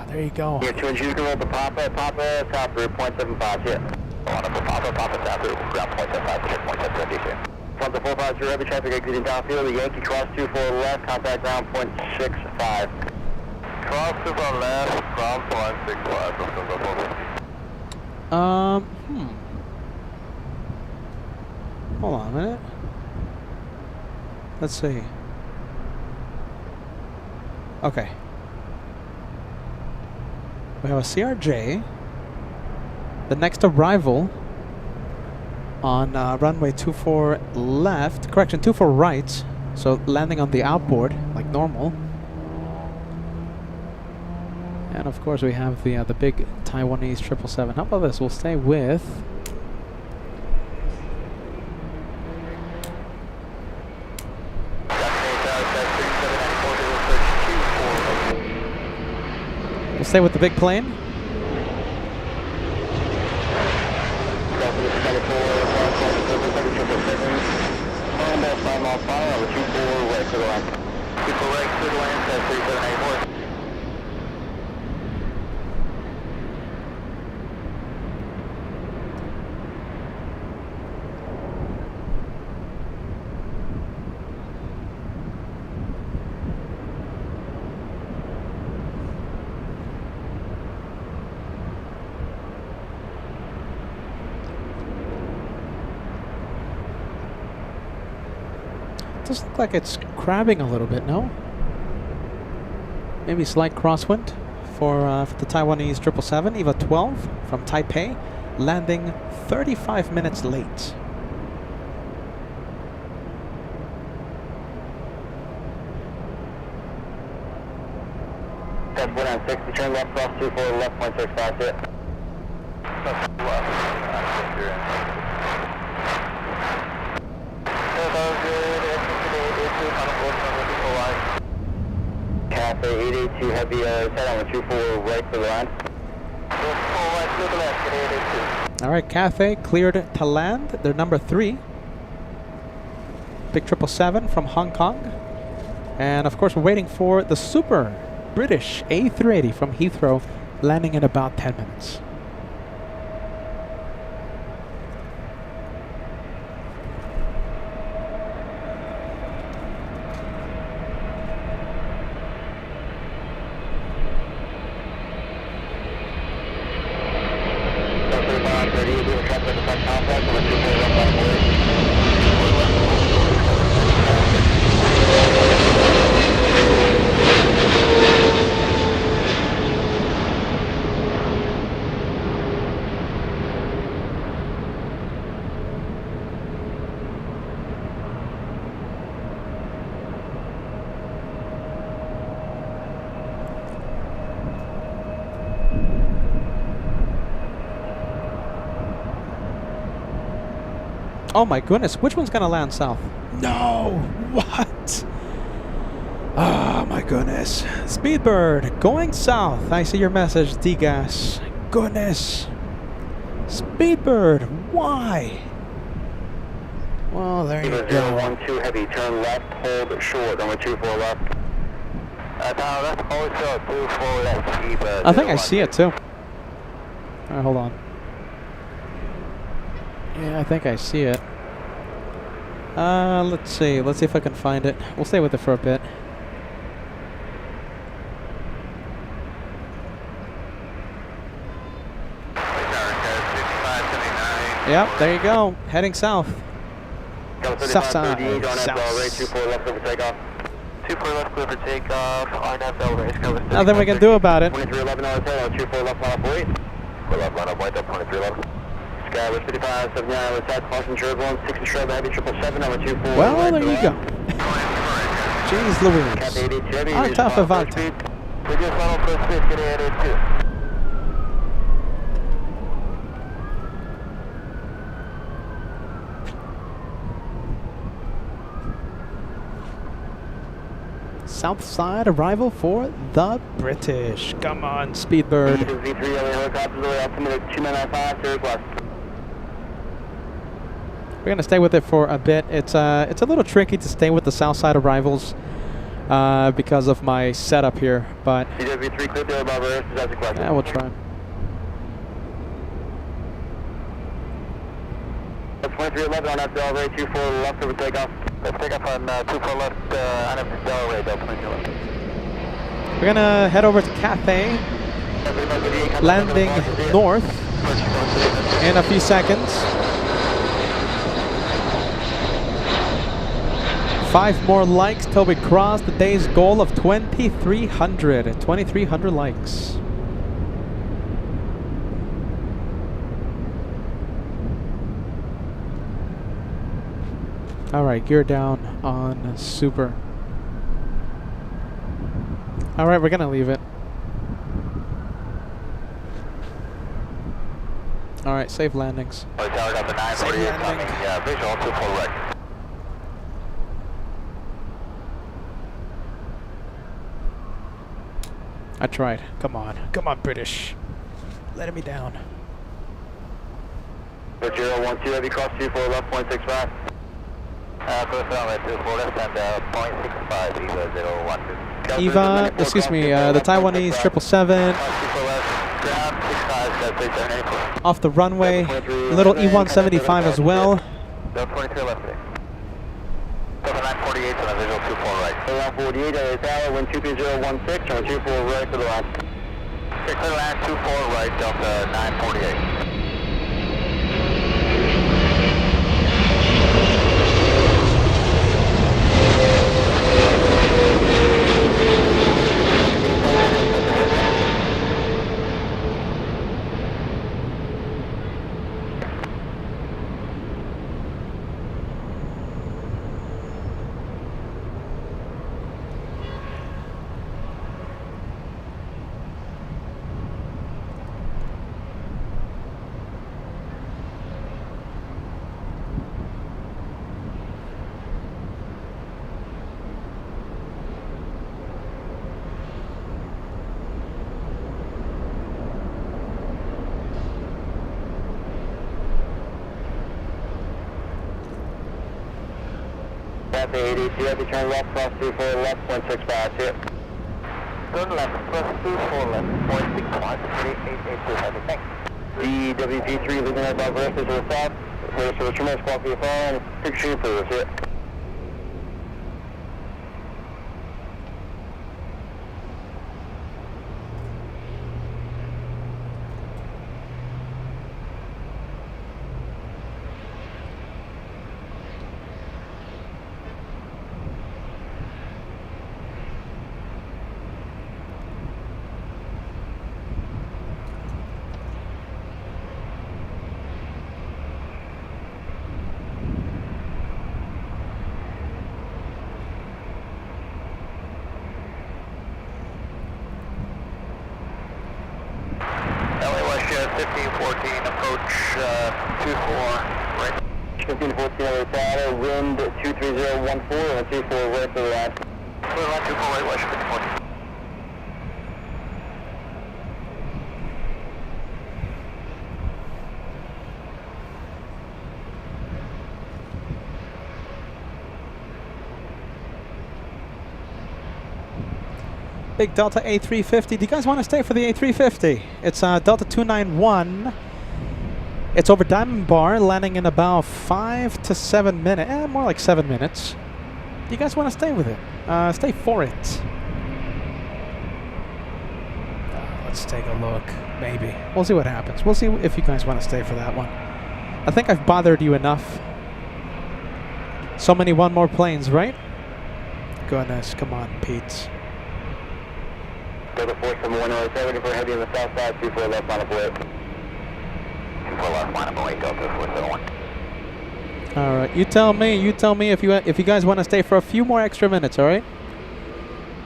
There you go. Yeah, 2 and G, roll the Papa, top route, 0.75, yeah. On up the Papa, top route, ground 0.75, check 0.75, Front the 450, heavy traffic exiting downfield, the Yankee cross 24 left, contact ground 0.65. Cross 24 left, ground 0.65, Hold on a minute. Let's see. Okay. We have a CRJ. The next arrival on runway 24 left, correction, 24 right. So landing on the outboard like normal. And of course we have the big Taiwanese 777. How about this? We'll stay with the big plane. Does look like it's crabbing a little bit, no? Maybe slight crosswind for the Taiwanese 777 EVA 12 from Taipei, landing 35 minutes late. That's 196, turn left cross 24 left 165 it. Cafe 882 heavy set on 24 right for the line. All right, Cathay cleared to land. They're number 3. Big 777 from Hong Kong. And of course, we're waiting for the super British A380 from Heathrow, landing in about 10 minutes. Oh my goodness, which one's gonna land south? No! What? Oh my goodness. Speedbird, going south. I see your message, D-Gas. Goodness. Speedbird, why? Well, there you go. 012 heavy, turn left, hold short, number 24 left. Now let's hold short, 24 left, Speedbird. I think I see it too. Alright, hold on. Yeah, I think I see it. Let's see. Let's see if I can find it. We'll stay with it for a bit. Yep, there you go. Heading south. South side. South. 24 left over takeoff. 24 left clear for takeoff. RNFL race cover. Nothing we can do about it. 2311 hotel, 24 left line up wait. 4 left line up wait, 2311. Skyward 55, 79, west side, caution turbulence, 6 and shrub, heavy 777, number 24. Well, there you go. Jeez Louise. Alta Favalta. We just level first speed, get ahead 82. South side arrival for the British. Come on, Speedbird. V3 helicopters away, altimeter 2995, Sirius West. We're gonna stay with it for a bit. It's a little tricky to stay with the south side arrivals because of my setup here, but CW3 clear there above Earth, that's a question. yeah, we'll try. 2311 on FDL Ray 24 left over takeoff. Let's take off on 24 left on FDL Ray, Delta 22. We're gonna head over to Cathay, landing north in a few seconds. 5 more likes till we cross the day's goal of 2,300. 2,300 likes. Alright, gear down on super. Alright, we're gonna leave it. Alright, safe landings. Tower got the 948 coming. Yeah, visual 24 right. I tried. Come on. Come on, British. Letting me down. 012, heavy cross 24 left, 0.65. Close down at 24 left and 0.65, EVA 012. EVA, excuse me, the Taiwanese 777. Off the runway. Little E175 as well. 23 left there. 948 on a visual 24 right. 948 tower, wind 23016, on 24 right for the line. 6 to the line, 24 right, Delta 948. Delta 80, heavy turn left, cross 24 left, 0.65, here. Turn left, cross 24 left, 0.65, 3882, heavy, thanks. DWP3 leaving right above rest to the south, race for the tremendous quality of fire, and picture for us, here. LA West Jet 1514, approach 24, right. 1514 LA Tower, wind 23014, and 24 right for the line. Clear line 24 right, West 1514. Big Delta A350. Do you guys want to stay for the A350? It's Delta 291. It's over Diamond Bar, landing in about 5 to 7 minutes. More like 7 minutes. Do you guys want to stay with it? Stay for it. Let's take a look. Maybe. We'll see what happens. We'll see if you guys want to stay for that one. I think I've bothered you enough. So many one more planes, right? Goodness, come on, Pete. Delta 4710, for heavy on the south side, 24 left, line up away. 24 left, line up away, Delta 471. All right, you tell me if you guys want to stay for a few more extra minutes, all right?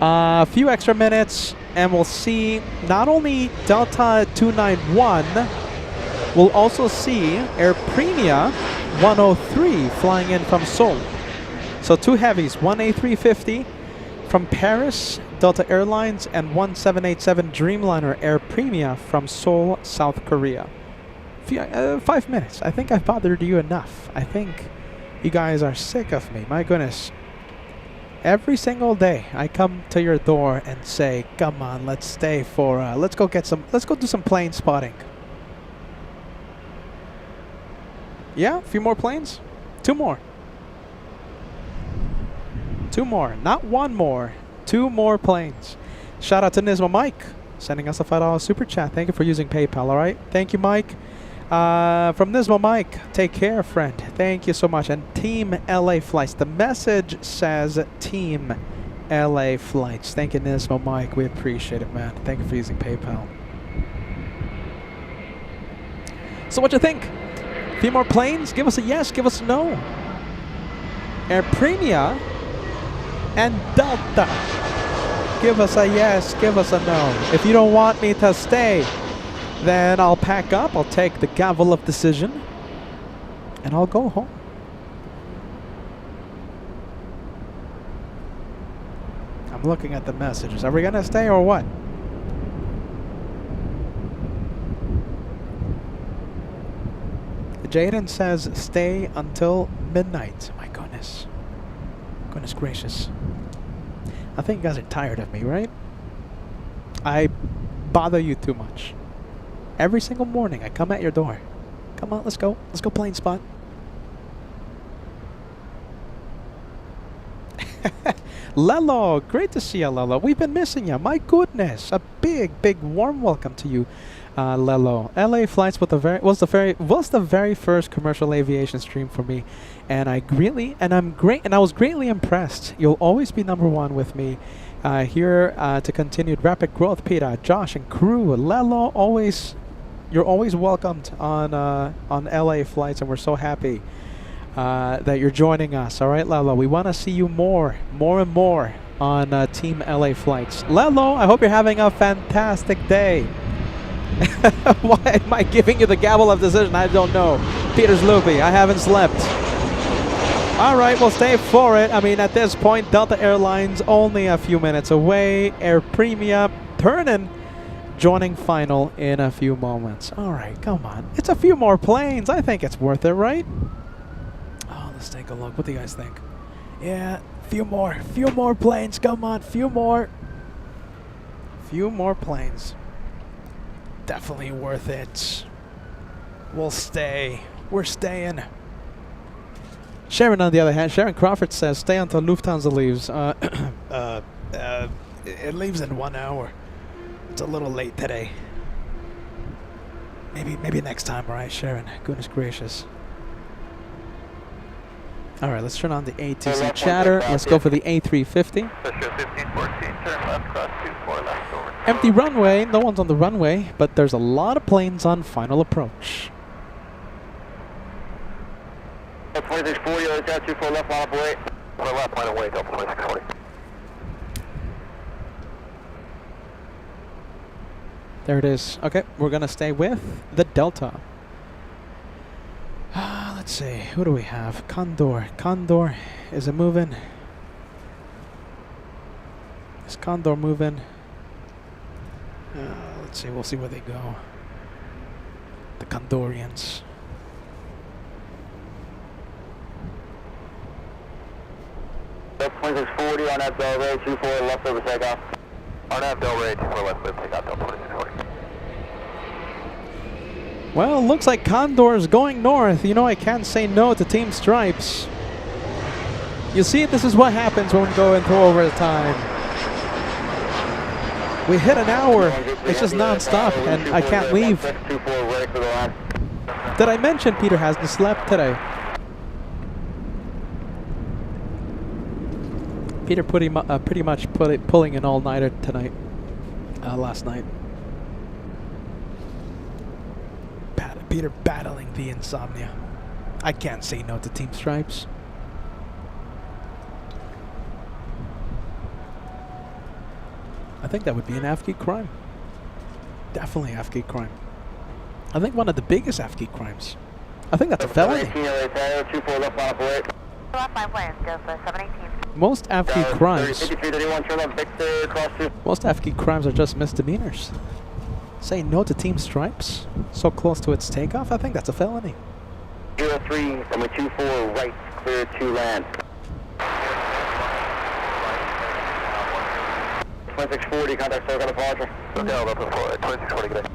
A few extra minutes, and we'll see not only Delta 291, we'll also see Air Premia 103 flying in from Seoul. So 2 heavies, one A350 from Paris, Delta Airlines, and 1787 Dreamliner Air Premia from Seoul, South Korea. 5 minutes. I think I've bothered you enough. I think you guys are sick of me. My goodness. Every single day I come to your door and say, come on, let's stay for, let's go do some plane spotting. Yeah, a few more planes? 2 more. 2 more, not 1 more. 2 more planes. Shout out to Nisma Mike, sending us a $5 super chat. Thank you for using PayPal, all right? Thank you, Mike. From Nismo Mike, take care, friend. Thank you so much. And Team LA Flights. The message says Team LA Flights. Thank you, Nismo Mike. We appreciate it, man. Thank you for using PayPal. So what you think? A few more planes? Give us a yes, give us a no. Air Premia and Delta. Give us a yes, give us a no. If you don't want me to stay, then I'll pack up, I'll take the gavel of decision, and I'll go home. I'm looking at the messages. Are we gonna stay or what? Jaden says stay until midnight. My goodness. Goodness gracious. I think you guys are tired of me, right? I bother you too much. Every single morning I come at your door. Come on, let's go. Let's go plane spot. Lelo, great to see you, Lelo. We've been missing you. My goodness. A big warm welcome to you, Lelo. LA Flights was the very first commercial aviation stream for me, and I was greatly impressed. You'll always be #1 with me here to continued rapid growth. Peter, Josh, and crew. Lelo, you're always welcomed on LA Flights, and we're so happy that you're joining us. All right, Lelo, we want to see you more and more on Team LA Flights. Lelo, I hope you're having a fantastic day. Why am I giving you the gavel of decision? I don't know. Peter's loopy. I haven't slept. All right, we'll stay for it. I mean, at this point, Delta Airlines only a few minutes away. Air Premia turning, joining final in a few moments. All right, come on. It's a few more planes. I think it's worth it, right? Oh, let's take a look. What do you guys think? Yeah, few more planes. Come on, few more planes. Definitely worth it. We'll stay. We're staying. Sharon, on the other hand, Sharon Crawford says, stay until Lufthansa leaves. It leaves in 1 hour. It's a little late today. Maybe next time, all right, Sharon? Goodness gracious. All right, let's turn on the ATC chatter. Let's go for the A350. Empty runway. No one's on the runway, but there's a lot of planes on final approach. 2640, got 24 left, line up away. Left, line away, Delta 2640. There it is. Okay, we're going to stay with the Delta. Let's see. Who do we have? Condor. Condor. Is it moving? Is Condor moving? Let's see. We'll see where they go. The Condorians. Delta 2640 on that Delray, 24 left over takeoff. On that Delray, 24 left over takeoff, Delta 2640. Well, looks like Condor's going north. You know, I can't say no to Team Stripes. You see, this is what happens when we go into overtime. We hit an hour. It's just non-stop, and I can't leave. Did I mention Peter hasn't slept today? Peter pretty much pulling an all-nighter tonight. Last night. Peter battling the insomnia. I can't say no to Team Stripes. I think that would be an AFKI crime. Definitely AFKI crime. I think one of the biggest AFKI crimes. I think that's a felony. Most AFKI crimes are just misdemeanors. Say no to Team Stripes? So close to its takeoff? I think that's a felony. 03, runway 24, right, clear to land. 2640, contact circle departure. Hotel, open for 2640, good day.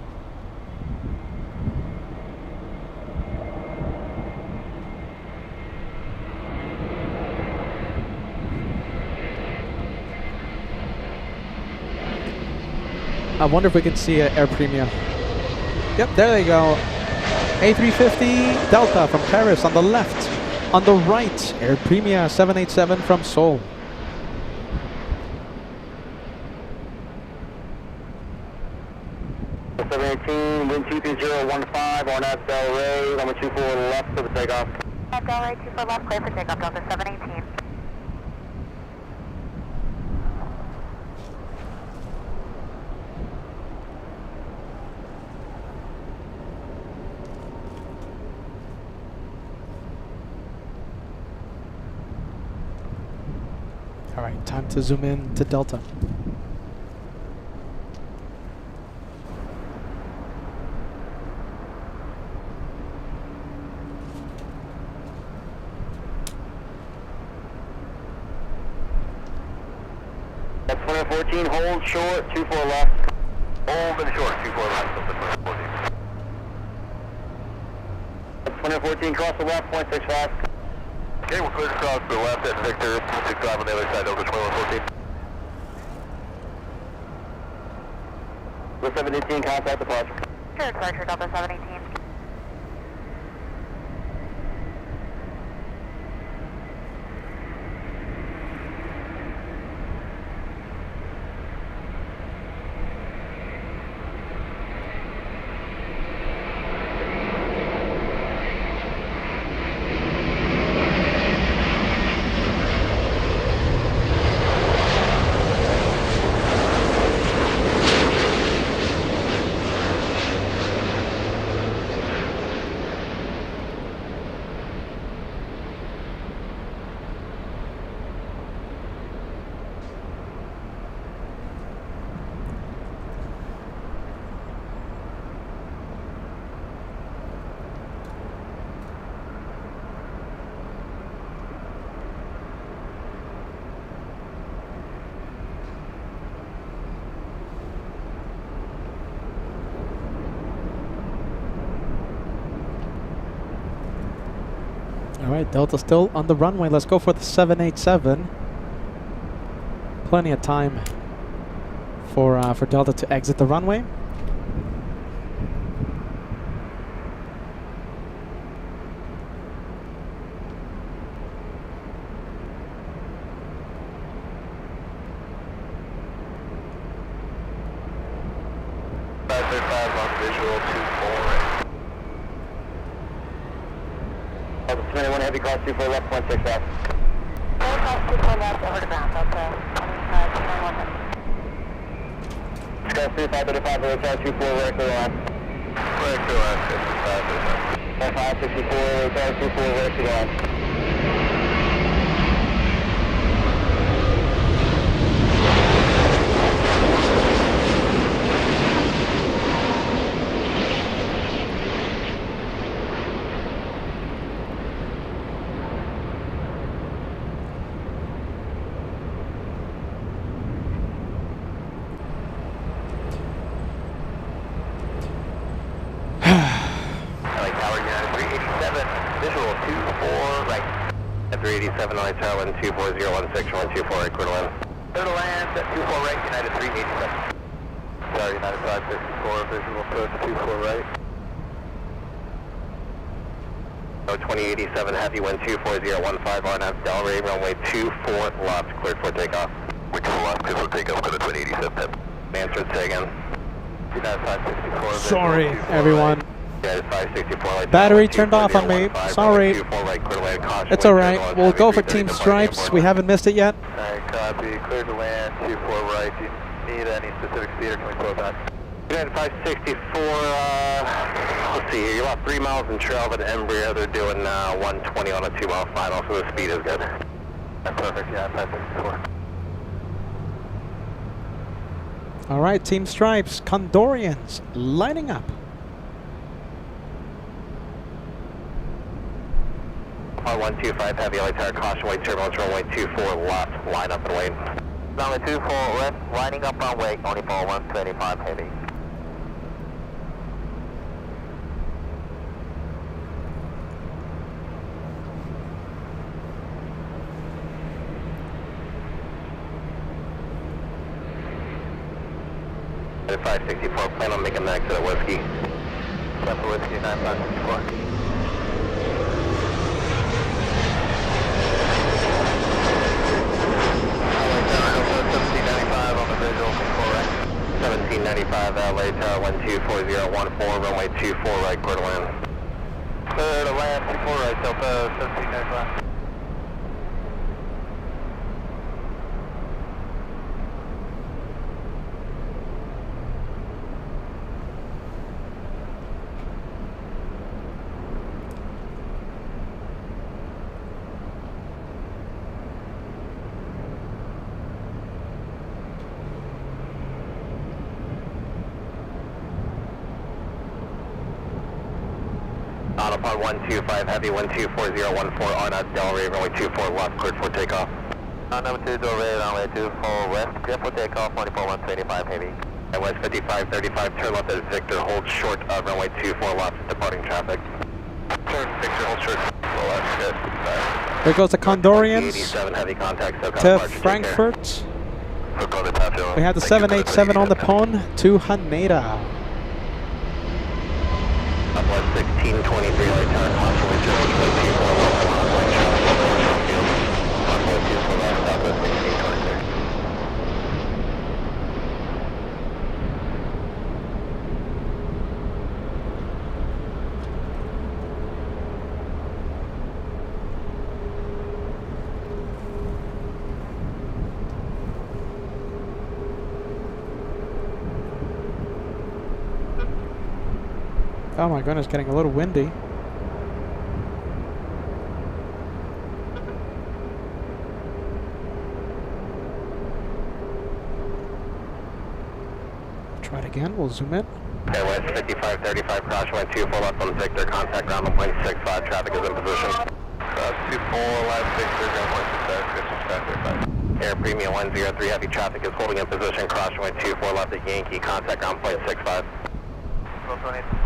I wonder if we can see Air Premia. Yep, there they go. A350 Delta from Paris on the left. On the right, Air Premia 787 from Seoul. Wind 23015 on that Del Rey, number 24 left for the takeoff. Del Rey 24 left, clear for takeoff, Delta 718. All right, time to zoom in to Delta. That's 2014, hold short, 24 left. Hold and short, 24 left, that's 2014. That's 2014, cross the left, 0.65. Okay, we're clear to cross the left at Victor, 265 on the other side, over 2114. The 718, contact departure. Sure, departure, Delta 718. All right, Delta still on the runway. Let's go for the 787. Plenty of time for Delta to exit the runway. Heavy cross 24 left, 165. Clear cross 24 left, over to ground, Delta 21 left. Sky 3535, hotel 24, right clear line. Right clear line, 55. 564, hotel 24, right clear line. Visual 24 right. At 387 on tower 124016124 right, clear to land. Clear to land at 24 right, United 387. Sorry, United 554, visual approach 24 right. Oh, 2087 heavy wind 24015 RNAV Del Rey, runway 24 left, cleared for takeoff. We can left, cleared for takeoff, go to 2087. Answered, say again. United 564. Sorry, everyone. Right. Battery turned off on me. Sorry. It's alright. We'll go for Team Stripes. We haven't missed it yet. Alright, copy. Clear to land. 24 right. Do you need any specific speed or can we pull it back? United 564, let's see here. You're about 3 miles in trail at Embraer. They're doing 120 on a 2-mile final, so the speed is good. That's perfect, yeah, 564. Alright, Team Stripes. Condorians lining up. 125 heavy light tower, caution wait turbulence, runway 24 left, line up and wait. Runway 24 left, lining up runway, only for 125 heavy. At 564, plan on making an exit at Whiskey. Papa Whiskey 9564. On the visual, 1795 LA Tower 124014, runway 24 right, quarter land. Clear to land, 24 right, Delta 1795. On upon 125, heavy 124014, on at Delray, runway 24 left, cleared for takeoff. On number 2, Delray, runway 24 west, cleared for takeoff, 14125, heavy. And west 5535, turn left as Victor, hold short of runway 24 left, departing traffic. Turn Victor, hold short, left, good. There goes the Condorians 87, heavy contact, to Frankfurt. We have the 787 on the pond to Haneda. Southwest 1623, right turn, constantly George, 24 left, ongoing traffic, commercial field, runway 24 left, Southwest 1623. Oh my goodness, getting a little windy. Try it again, we'll zoom in. Okay, west 5535, crash went 24 left on Victor, contact ground 1.65, traffic is in position. Cross 24 left, Victor, ground 1.65, Air Premium 103, heavy traffic is holding in position, crash went 24 left at Yankee, contact ground 0.65.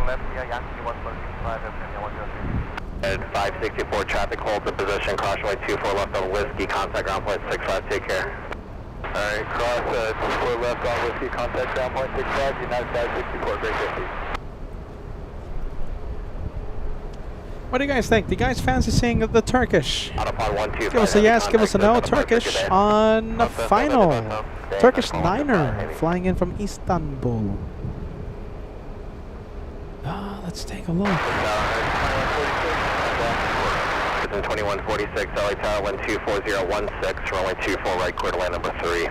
Left here, Yankee 1.65, at 564, traffic holds in position, crash went 24 left on Whiskey, contact ground 0.65, take care. Alright, cross 24 left on Whiskey, contact ground 0.65, United 564, great 50. What do you guys think? Do you guys fancy seeing the Turkish? Out upon 125, Give us a yes, give us a no. Turkish on the final. Turkish Niner flying in from Istanbul. Let's take a look. 2146, LA Tower 124016, runway 24 right, clear to land number 3.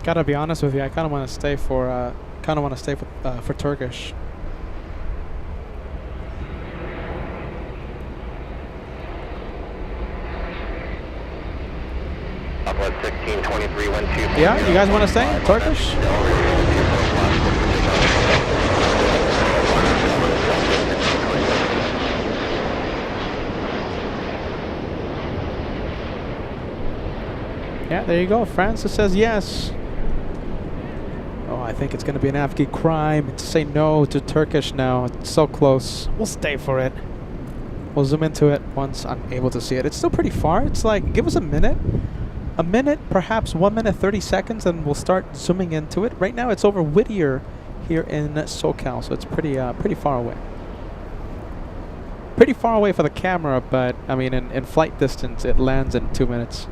Gotta be honest with you, I kind of want to stay for Turkish. Southwest 1623, 125. Yeah, you guys want to stay Turkish? Yeah, there you go. Francis says yes. Oh, I think it's going to be an Afghan crime to say no to Turkish now. It's so close. We'll stay for it. We'll zoom into it once I'm able to see it. It's still pretty far. It's like, give us a minute. A minute, perhaps 1 minute, 30 seconds, and we'll start zooming into it. Right now, it's over Whittier here in SoCal, so it's pretty far away. Pretty far away for the camera, but, I mean, in flight distance, it lands in 2 minutes.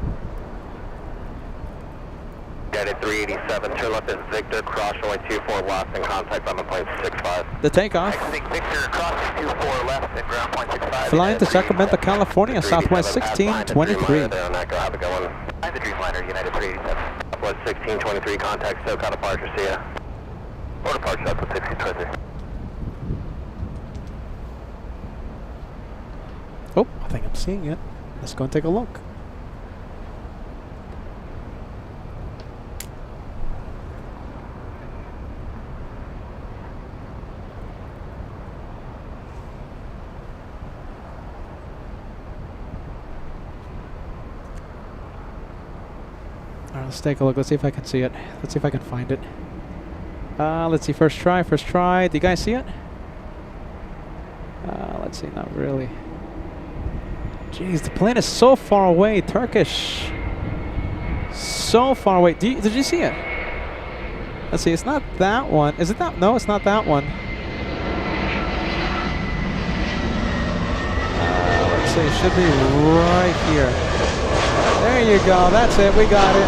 Guided 387, turn left at Victor, cross runway 24 left, and contact on the 0.65. The takeoff. Exiting Victor, crossing 24 left, and ground 0.65. Flying to Sacramento, California, Southwest 1623. Have a good one. Find the Dreamliner, United 387. Southwest 1623, contact SoCal departure, see ya. Or departure, Southwest 1623. Oh, I think I'm seeing it. Let's go and take a look. Alright, let's take a look. Let's see if I can see it. Let's see if I can find it. Let's see. First try. First try. Do you guys see it? Let's see. Not really. Jeez, the plane is so far away. Turkish. So far away. Did you see it? Let's see, it's not that one. Is it that? No, it's not that one. Let's see, it should be right here. There you go. That's it. We got it.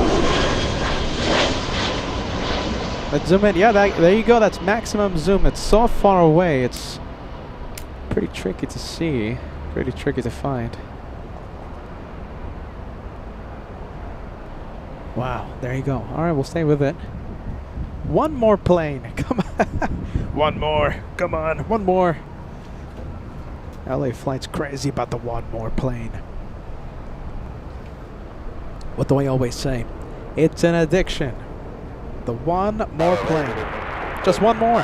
Let's zoom in. Yeah, there you go. That's maximum zoom. It's so far away. It's pretty tricky to see. Pretty tricky to find. Wow, there you go. All right, we'll stay with it. One more plane. Come on. One more. Come on. One more. LA flight's crazy about the one more plane. What do I always say? It's an addiction. The one more plane. Just one more.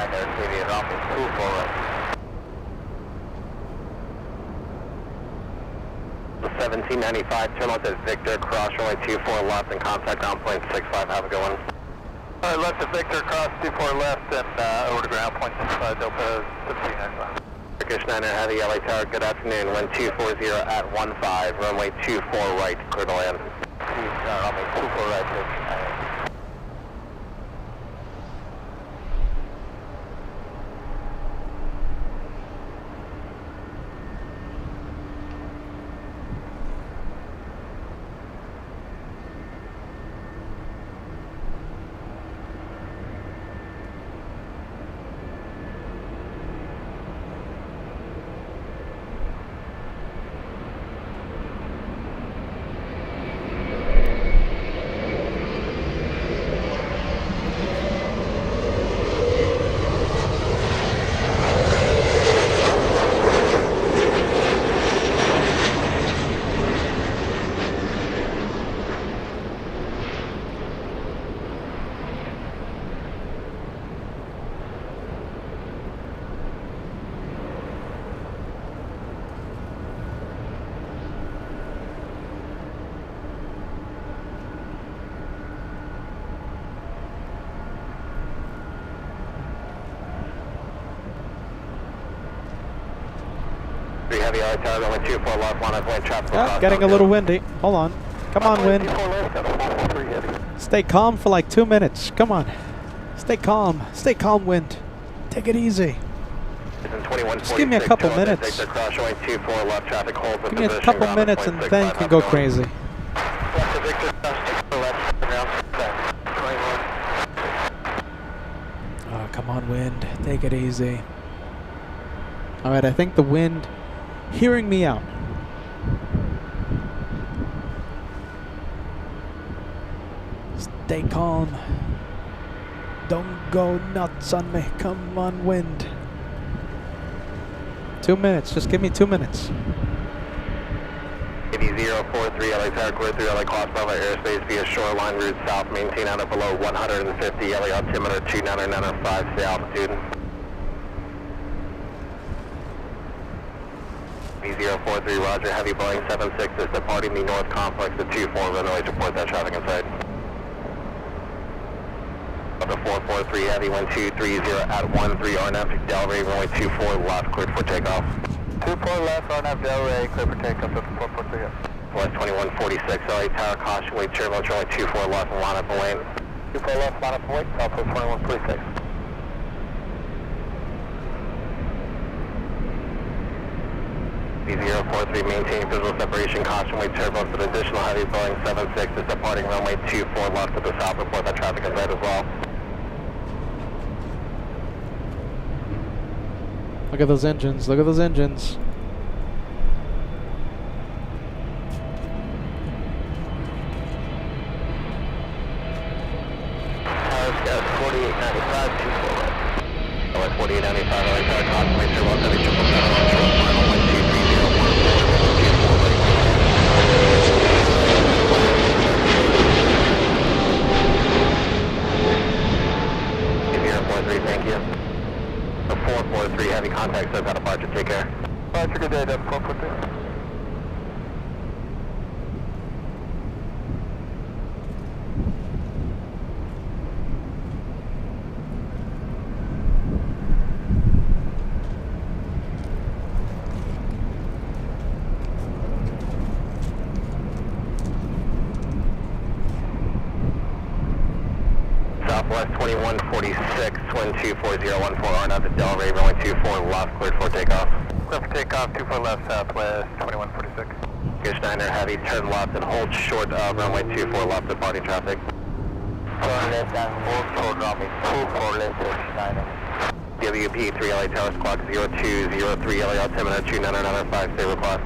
1795, turn left at Victor, cross runway 24 left and contact ground point 65, have a good one. Alright, left at Victor, cross 24 left and over to ground point 65, Delta 1795. Turkish 9er Heavy, LA Tower, good afternoon, wind 240 at 15, runway 24 right, clear to land. Runway 24 right, 59. Heavy LA Tower, runway 24 left, line up lane traffic. Getting a little windy. Hold on. Come on, wind. Stay calm for like 2 minutes. Come on. Stay calm. Stay calm, wind. Take it easy. Just give me a couple minutes. Give me a couple minutes and then you can go crazy. Oh, come on, wind. Take it easy. All right, I think the wind hearing me out. Stay calm. Don't go nuts on me. Come on, wind. 2 minutes. Just give me 2 minutes. 8043 LA Tower, clear through LA Class Bravo airspace via shoreline route south. Maintain out of below 150 LA altimeter 29905. Stay altitude. 043 Roger, heavy Boeing 76 is departing the north complex at 24, runway to report that traffic inside. Delta 443 heavy, wind 230 at 13, RNAV Delray, runway 24 left, cleared for takeoff. 24 left, RNAV Delray, cleared for takeoff, Delta 443. West 2146, LA Tower, caution, wait turbulence, runway 24 left, and line up and lane. 24 left, line up and wait, Southwest 2146. B043, maintain visual separation, caution, wait turbulence, an additional heavy Boeing 76 is departing runway 24 left to the south, report that traffic inside as well. Look at those engines. Look at those engines. Gas 4895, 4895, LA Tower, caution, wait turbulence, heavy 777, final 1230. Thank you. The 443 heavy contact says out of departure. Take care. Roger, good day, 443. West 2146, wind 24014, RN out to Delray, runway 24 left, cleared for takeoff. Clear for takeoff, 24 left, southwest, 2146. Goose 9 heavy, turn left and hold short of runway 24 left, departing traffic. Turn left and hold short, runway 24 left, Goose 9. WP 3 LA Tower Squawk 0203 LA altimeter 2995, stay request.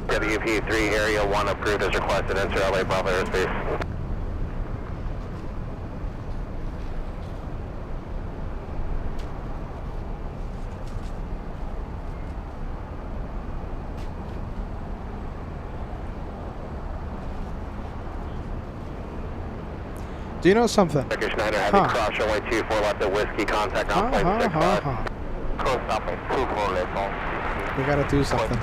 WP 3 area 1 approved as requested, enter LA Bravo airspace. Do you know something? Turkish 9 heavy, cross runway 24 left at Whiskey, contact on plane 65. Close runway 24 left on. We gotta do something.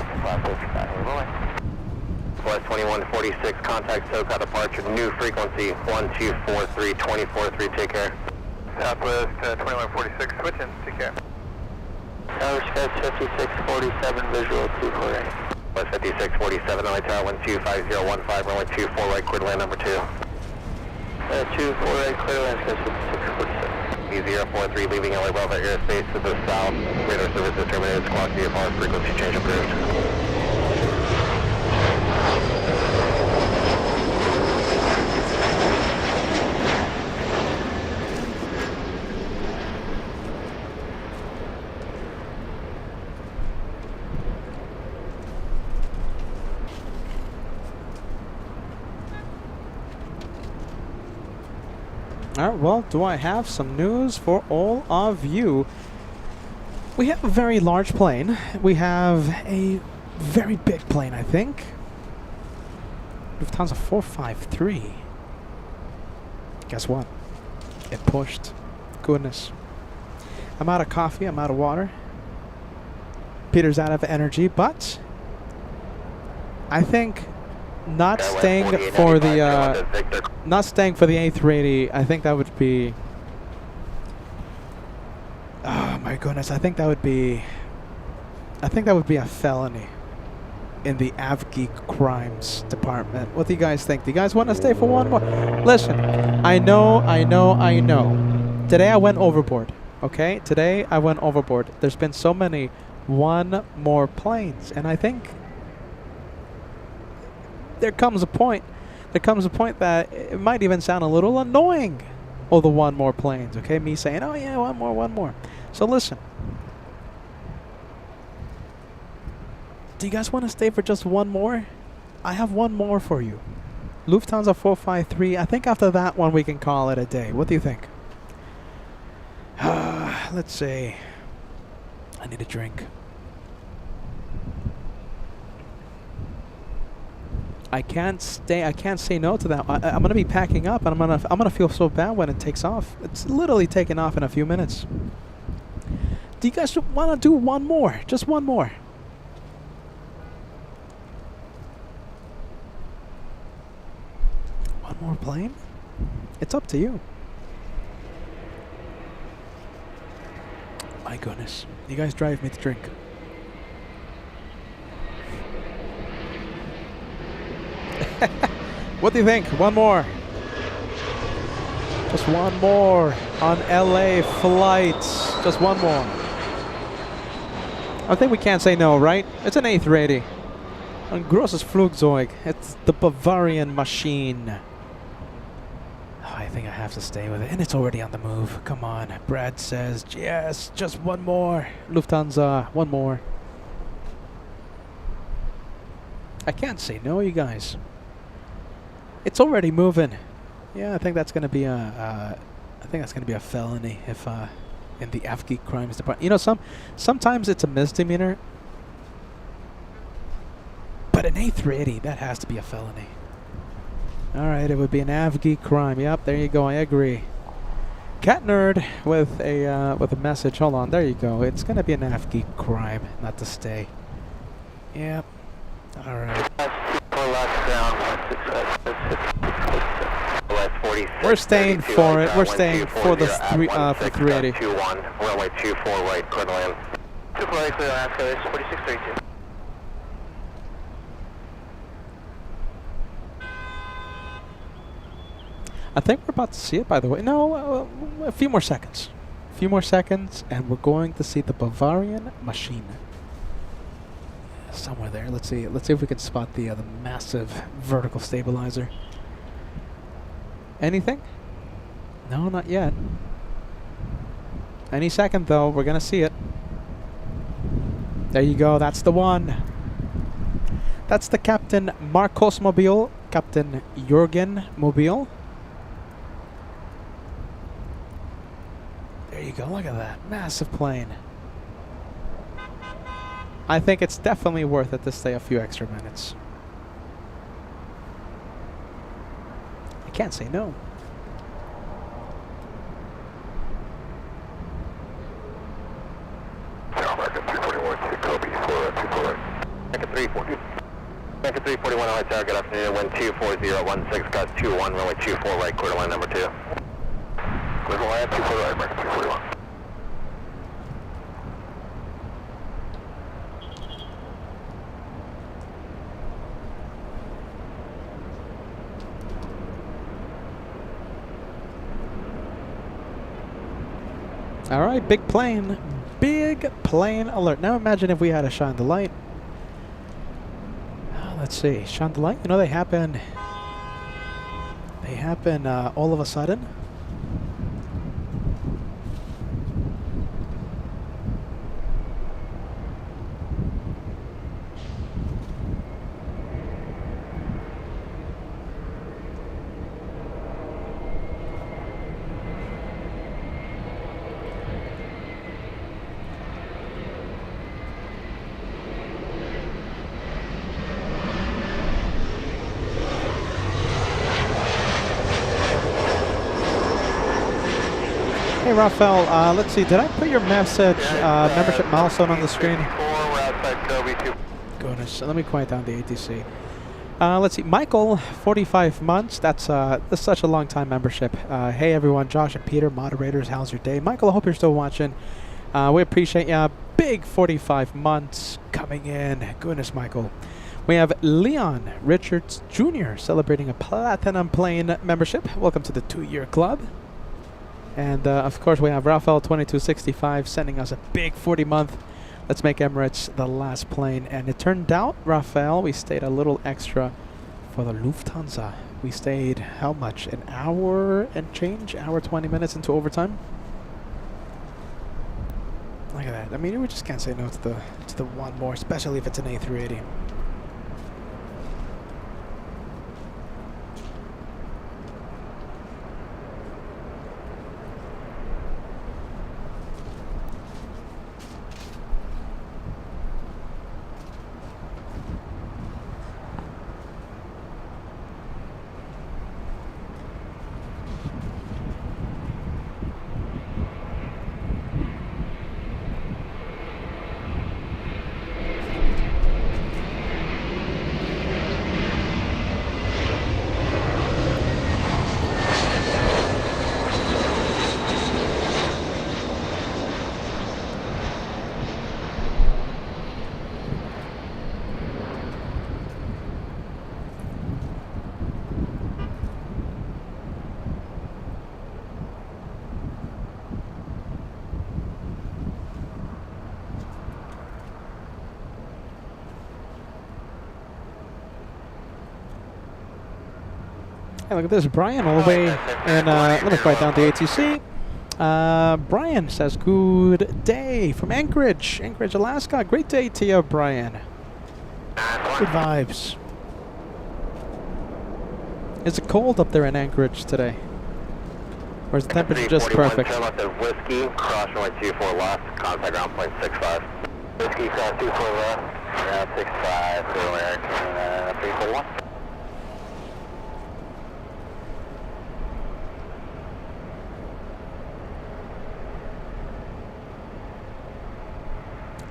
West 2146, contact SoCal departure, new frequency 1243, 243, take care. Southwest 2146, switch in, take care. Tower Sky 5647, visual 248. West 5647, LA Tower 125015, runway 24 right, clear land number 2. 24 right, clear land, Sky 5647. B043, leaving LA Bravo airspace to the south, radar services terminated, squawk VFR, frequency change approved. All right, well, do I have some news for all of you? We have a very large plane. We have a very big plane, I think. Lufthansa 453. Guess what? It pushed. Goodness. I'm out of coffee. I'm out of water. Peter's out of energy, but I think not staying for the A380. I think that would be. Oh my goodness! I think that would be a felony in the AvGeek crimes department. What do you guys think? Do you guys want to stay for one more? Listen, I know. Today I went overboard. Okay, today I went overboard. There's been so many one more planes, and I think there comes a point that it might even sound a little annoying. Oh, the one more planes. Okay, me saying, oh yeah, one more. So listen. Do you guys want to stay for just one more? I have one more for you. Lufthansa 453. I think after that one we can call it a day. What do you think? Let's see. I need a drink. I can't say no to that. I'm gonna be packing up, and I'm gonna feel so bad when it takes off. It's literally taking off in a few minutes. Do you guys want to do one more? Just one more. One more plane? It's up to you. My goodness, you guys drive me to drink. What do you think? One more. Just one more on LA flights. Just one more. I think we can't say no, right? It's an A380. Ein großes Flugzeug. It's the Bavarian machine. Oh, I think I have to stay with it. And it's already on the move. Come on. Brad says, yes, just one more. Lufthansa, one more. I can't say no, you guys. It's already moving. Yeah, I think that's gonna be a felony if in the AvGeek crimes department. You know, sometimes it's a misdemeanor, but an A380 that has to be a felony. All right, it would be an AvGeek crime. Yep, there you go. I agree. Cat Nerd with a message. Hold on, there you go. It's gonna be an AvGeek crime not to stay. Yep. All right. We're staying for it. We're staying for the 380. 21, runway 24 right, clear to land. 24 right, clear land, 4632. I think we're about to see it, by the way. No, a few more seconds. A few more seconds, and we're going to see the Bavarian machine. Somewhere there. Let's see. Let's see if we can spot the massive vertical stabilizer. Anything? No, not yet. Any second, though, we're gonna see it. There you go. That's the one. That's the Captain Marcos Mobile, Captain Jürgen Mobile. There you go. Look at that massive plane. I think it's definitely worth it to stay a few extra minutes. I can't say no. Mecca 341 High Tower, good afternoon, wind 24016, gust 21, runway 24 right, quarter line number 2. Quarter line 24 right, Mecca 341. All right, big plane alert. Now imagine if we had a shine the light. Let's see, shine the light. You know, they happen all of a sudden. Hey Raphael, let's see, did I put your message, membership milestone on the screen? Goodness, let me quiet down the ATC. Let's see, Michael, 45 months, that's such a long time membership. Hey everyone, Josh and Peter, moderators, how's your day? Michael, I hope you're still watching. We appreciate ya. Big 45 months coming in. Goodness, Michael. We have Leon Richards Jr. celebrating a Platinum Plane membership. Welcome to the 2-year club. And of course we have Raphael 2265 sending us a big 40-month. Let's make Emirates the last plane. And it turned out, Raphael, we stayed a little extra for the Lufthansa. We stayed how much? An hour and change? Hour 20 minutes into overtime? Look at that. I mean, we just can't say no to the one more, especially if it's an A380. Hey, look at this, Brian all the way, and let me write down the ATC. Brian says, good day from Anchorage, Alaska. Great day to you, Brian. Good vibes. Is it cold up there in Anchorage today? Or is the temperature just perfect? Turn left at Whiskey, cross runway 24 left, contact ground point 65. Whiskey, cross 24 left, ground 65, for American 341.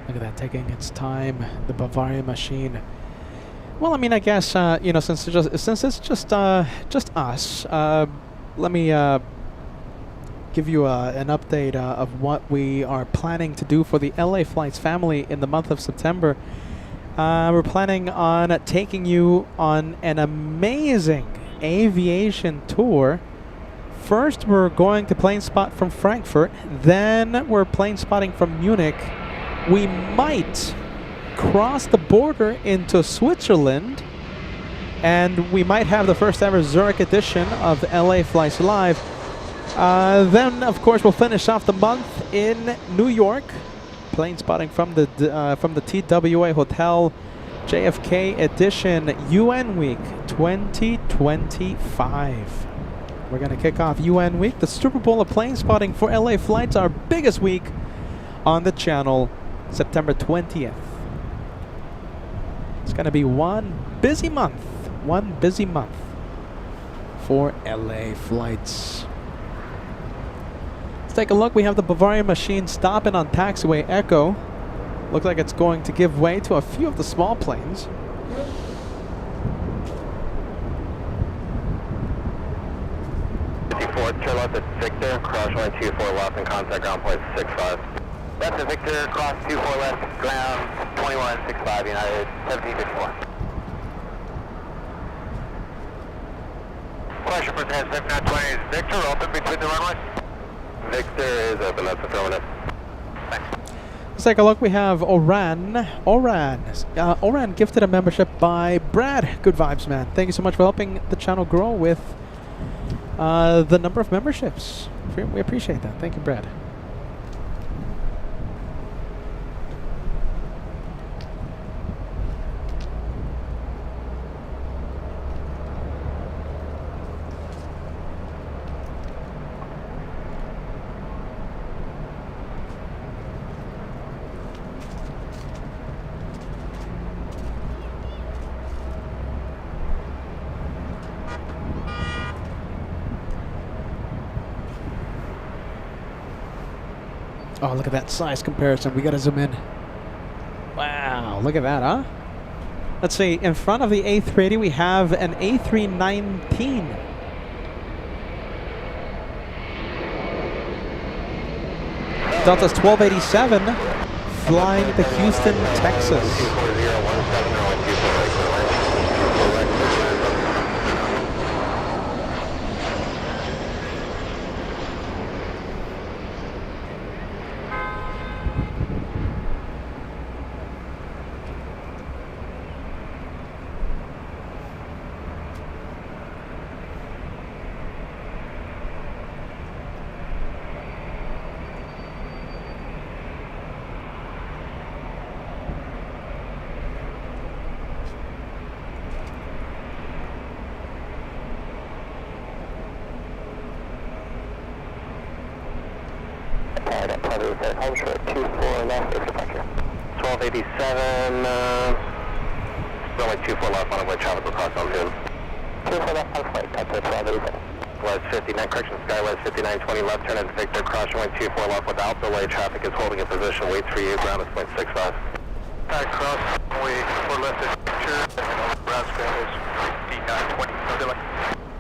Look at that, taking its time, the Bavarian machine. Well, I mean, I guess you know, since it's just us, let me give you an update of what we are planning to do for the LA Flights family in the month of September. We're planning on taking you on an amazing aviation tour first we're going to plane spot from Frankfurt, then we're plane spotting from Munich. We might cross the border into Switzerland, and we might have the first ever Zurich edition of LA Flies Live. Then, of course, we'll finish off the month in New York, plane spotting from the TWA Hotel, JFK edition, UN Week 2025. We're going to kick off UN Week, the Super Bowl of plane spotting for LA flights, our biggest week on the channel, September 20th. It's going to be one busy month for LA flights. Let's take a look. We have the Bavarian machine stopping on taxiway Echo. Looks like it's going to give way to a few of the small planes. Turn left at Victor, cross runway 24 left and contact ground point 65. Left at Victor, cross 24 left, ground 2165, United 1754. Question for transect 920 is Victor, open between the runways? Victor is open, that's affirmative. Thanks. Let's take a look. We have Oran gifted a membership by Brad. Good vibes, man. Thank you so much for helping the channel grow with the number of memberships. We appreciate that. Thank you, Brad. Oh, look at that size comparison. We gotta zoom in. Wow, look at that, huh? Let's see, in front of the A380 we have an A319. Delta's 1287 flying to Houston, Texas. I'm sure 24 left, departure. 1287, runway 24 left, on way traffic will cross on Zoom. 24 left on flight, that's 1287. West 59, correction, Skywest 5920 left, turn at Victor, cross runway 24 left without delay, traffic is holding a position, waits for you, ground is 0.65. Alright, cross runway 24 left at Victor, Nebraska is 5920, no delay.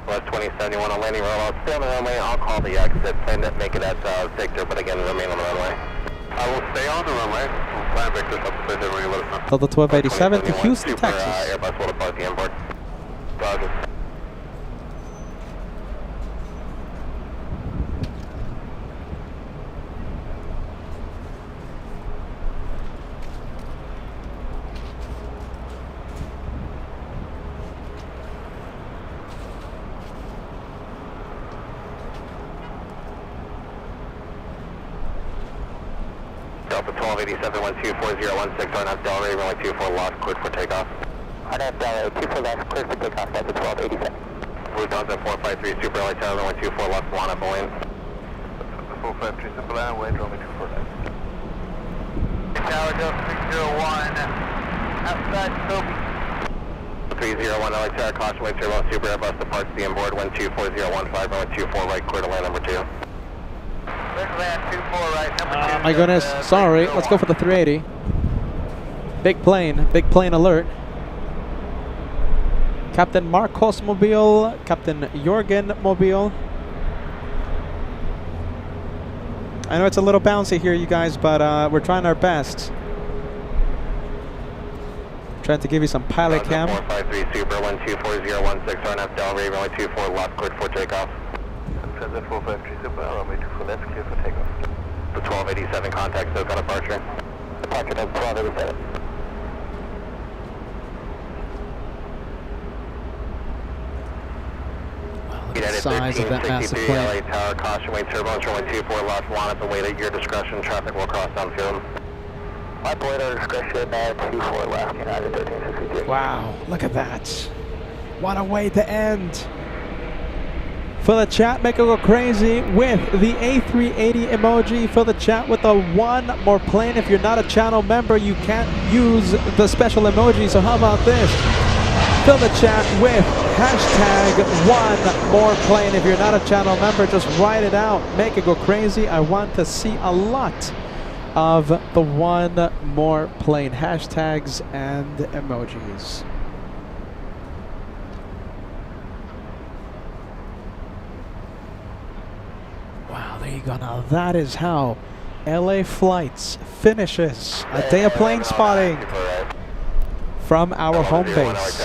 West 2071 on landing rollout, stay on the runway, I'll call the exit, plan to make it at Victor, but again, remain on the runway. I will stay on the runway, we'll plan Victor, subscribe to let us know. Delta 1287 to Houston, Texas. Airbus will depart the inboard. Roger. Delta 1287, 124016, RNF Delray, runway 24 left, cleared for takeoff. RNF Delray, 24 left, cleared for takeoff, that's 1287. Lufthansa 453, Super LA Tower, runway 24 left, one up Boeing. 453, Super LA, wait, runway 24 left. Tower Delta 301, outside Kobe. 301, LA Tower, caution, wait, turbo, Super Airbus departs the inboard, 124015, runway 24 right, clear to land number 2. Oh my goodness, sorry. Let's go for the 380. Big plane alert. Captain Marcos Mobile, Captain Jorgen Mobile. I know it's a little bouncy here, you guys, but we're trying our best. Trying to give you some pilot cam. 453 Super 124016, RNF Delray, runway 24 left, cleared for takeoff. Transit 453 Super, runway 24 left, clear for takeoff. The 1287 contact, so got departure. Departure of 1287. Look at the size of that massive plane. LA Tower, caution, wait turbulence, runway 24 left, 1 at the weight at your discretion, traffic will cross downfield. My point of discretion, 24 left, United 1363. Wow, look at that. What a way to end. For the chat, make it go crazy with the A380 emoji. For the chat with the one more plane. If you're not a channel member, you can't use the special emoji. So how about this? Fill the chat with hashtag one more plane. If you're not a channel member, just write it out. Make it go crazy. I want to see a lot of the one more plane hashtags and emojis. Wow, there you go. Now that is how LA Flights finishes a day of plane spotting from our home base, LAX.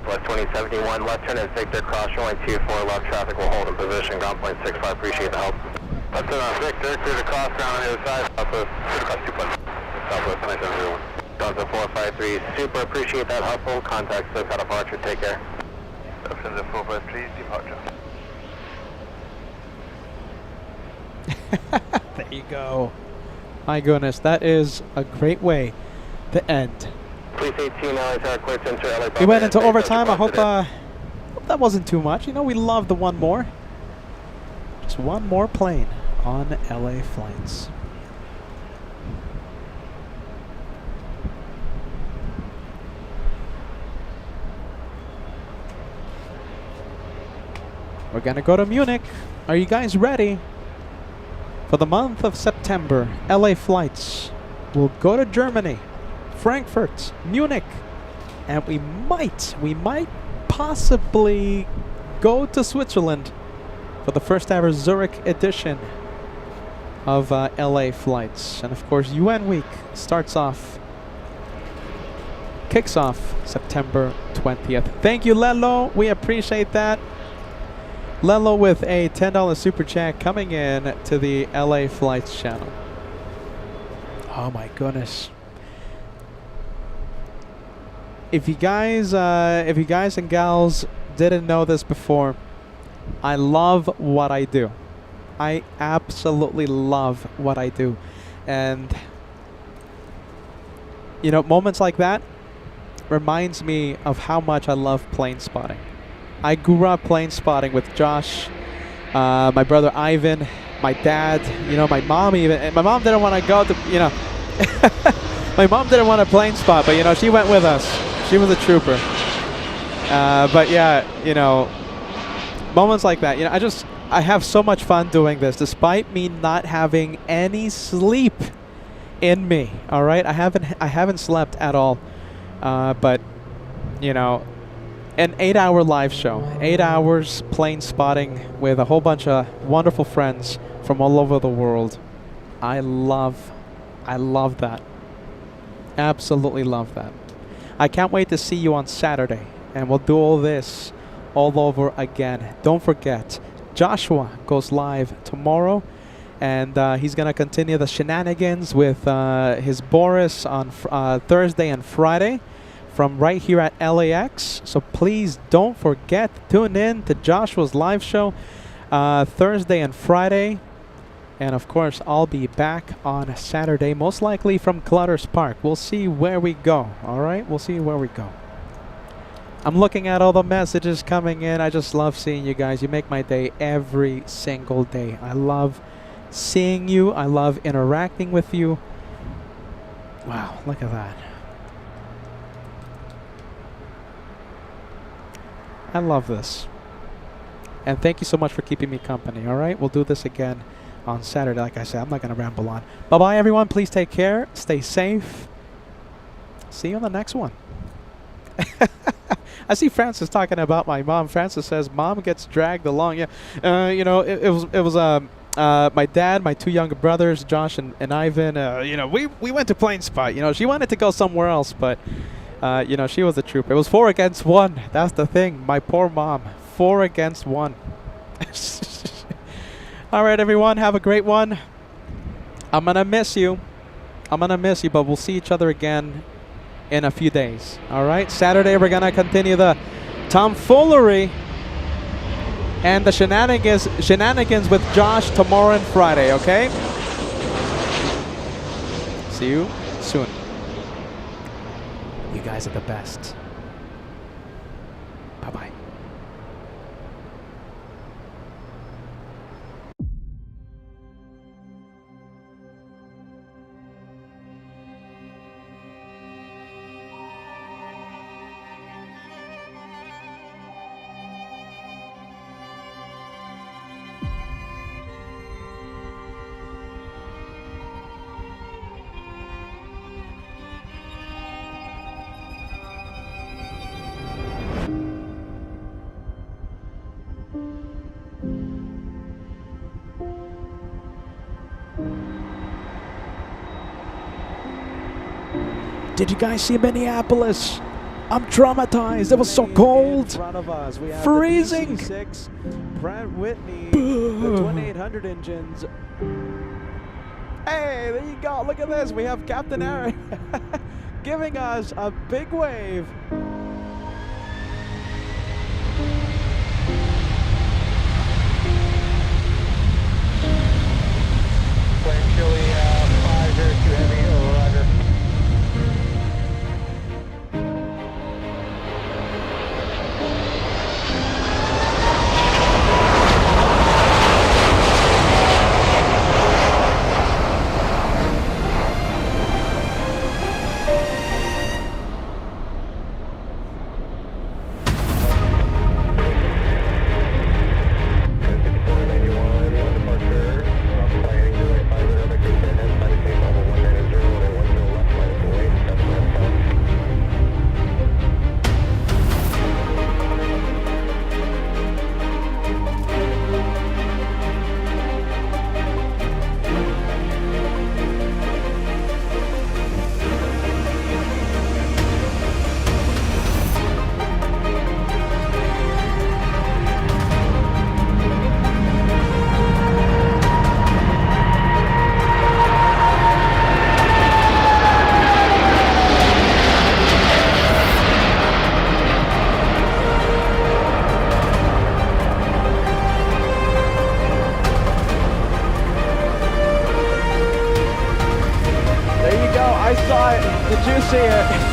West 2071, left turn and Victor, cross runway 24 left, traffic will hold in position, ground point 65, appreciate the help. Left turn on Victor, clear to cross, ground on the other side, southwest, clear to cross 2 plus, southwest 970. Delta 453, super appreciate that hustle, contact SoCal departure, take care. Delta 453, departure. There you go. My goodness, that is a great way to end. Police 18, LA Tower, clear to enter LA. We went into overtime. I hope that wasn't too much. You know, we love the one more. Just one more plane on LA Flights. We're gonna go to Munich. Are you guys ready? For the month of September, LA Flights will go to Germany, Frankfurt, Munich, and we might possibly go to Switzerland for the first ever Zurich edition of LA Flights. And of course, UN Week kicks off September 20th. Thank you, Lelo. We appreciate that. Lelo with a $10 super chat coming in to the LA Flights channel. Oh my goodness. If you guys and gals didn't know this before, I love what I do. I absolutely love what I do. And you know, moments like that reminds me of how much I love plane spotting. I grew up plane spotting with Josh, my brother Ivan, my dad, you know, my mom even. And my mom didn't want to go to, you know, my mom didn't want to plane spot, but you know, she went with us. She was a trooper. But yeah, you know, moments like that, you know, I have so much fun doing this, despite me not having any sleep in me. All right, I haven't slept at all. But you know, an 8-hour live show, 8 hours plane spotting with a whole bunch of wonderful friends from all over the world. I love that. Absolutely love that. I can't wait to see you on Saturday, and we'll do all this all over again. Don't forget, Joshua goes live tomorrow, and he's going to continue the shenanigans with his Boris on Thursday and Friday from right here at LAX. So please don't forget to tune in to Joshua's live show Thursday and Friday. And of course, I'll be back on Saturday, most likely from Clutters Park. We'll see where we go. All right, we'll see where we go. I'm looking at all the messages coming in. I just love seeing you guys. You make my day every single day. I love seeing you. I love interacting with you. Wow, look at that. I love this. And thank you so much for keeping me company, all right? We'll do this again on Saturday. Like I said, I'm not going to ramble on. Bye-bye, everyone. Please take care. Stay safe. See you on the next one. I see Francis talking about my mom. Francis says, Mom gets dragged along. Yeah, you know, it was my dad, my two younger brothers, Josh and Ivan, you know, we went to Plane Spot. You know, she wanted to go somewhere else, but, you know, she was a trooper. It was 4 against 1. That's the thing. My poor mom. 4 against 1. All right, everyone. Have a great one. I'm going to miss you. I'm going to miss you, but we'll see each other again in a few days. All right? Saturday, we're going to continue the tomfoolery and the shenanigans with Josh tomorrow and Friday, okay? See you soon. You guys are the best. Bye-bye. Did you guys see Minneapolis? I'm traumatized. It was so cold. In front of us, we have freezing. The DC-6 Pratt Whitney, the 2800 engines. Hey, there you go. Look at this. We have Captain Aaron giving us a big wave. Plane Chili 502 Heavy, over, roger. I saw it. Did you see it?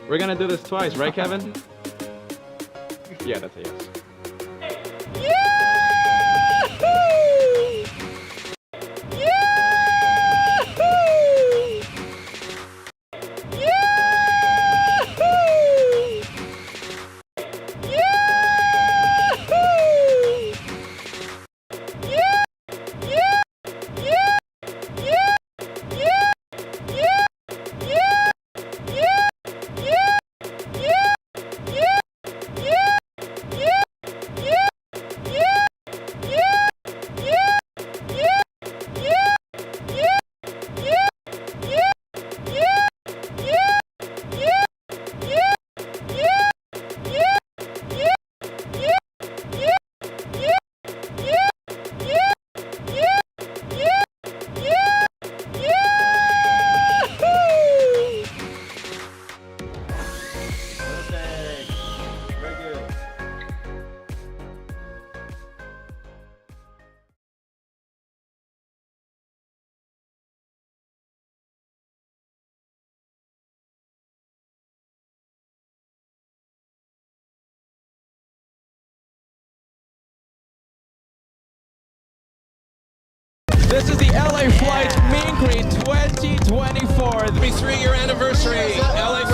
We're gonna do this twice, right, Kevin? Yeah, that's a yes. Yahoo! This is the LA Flight Meet and Greet 2024. 3-year anniversary. LA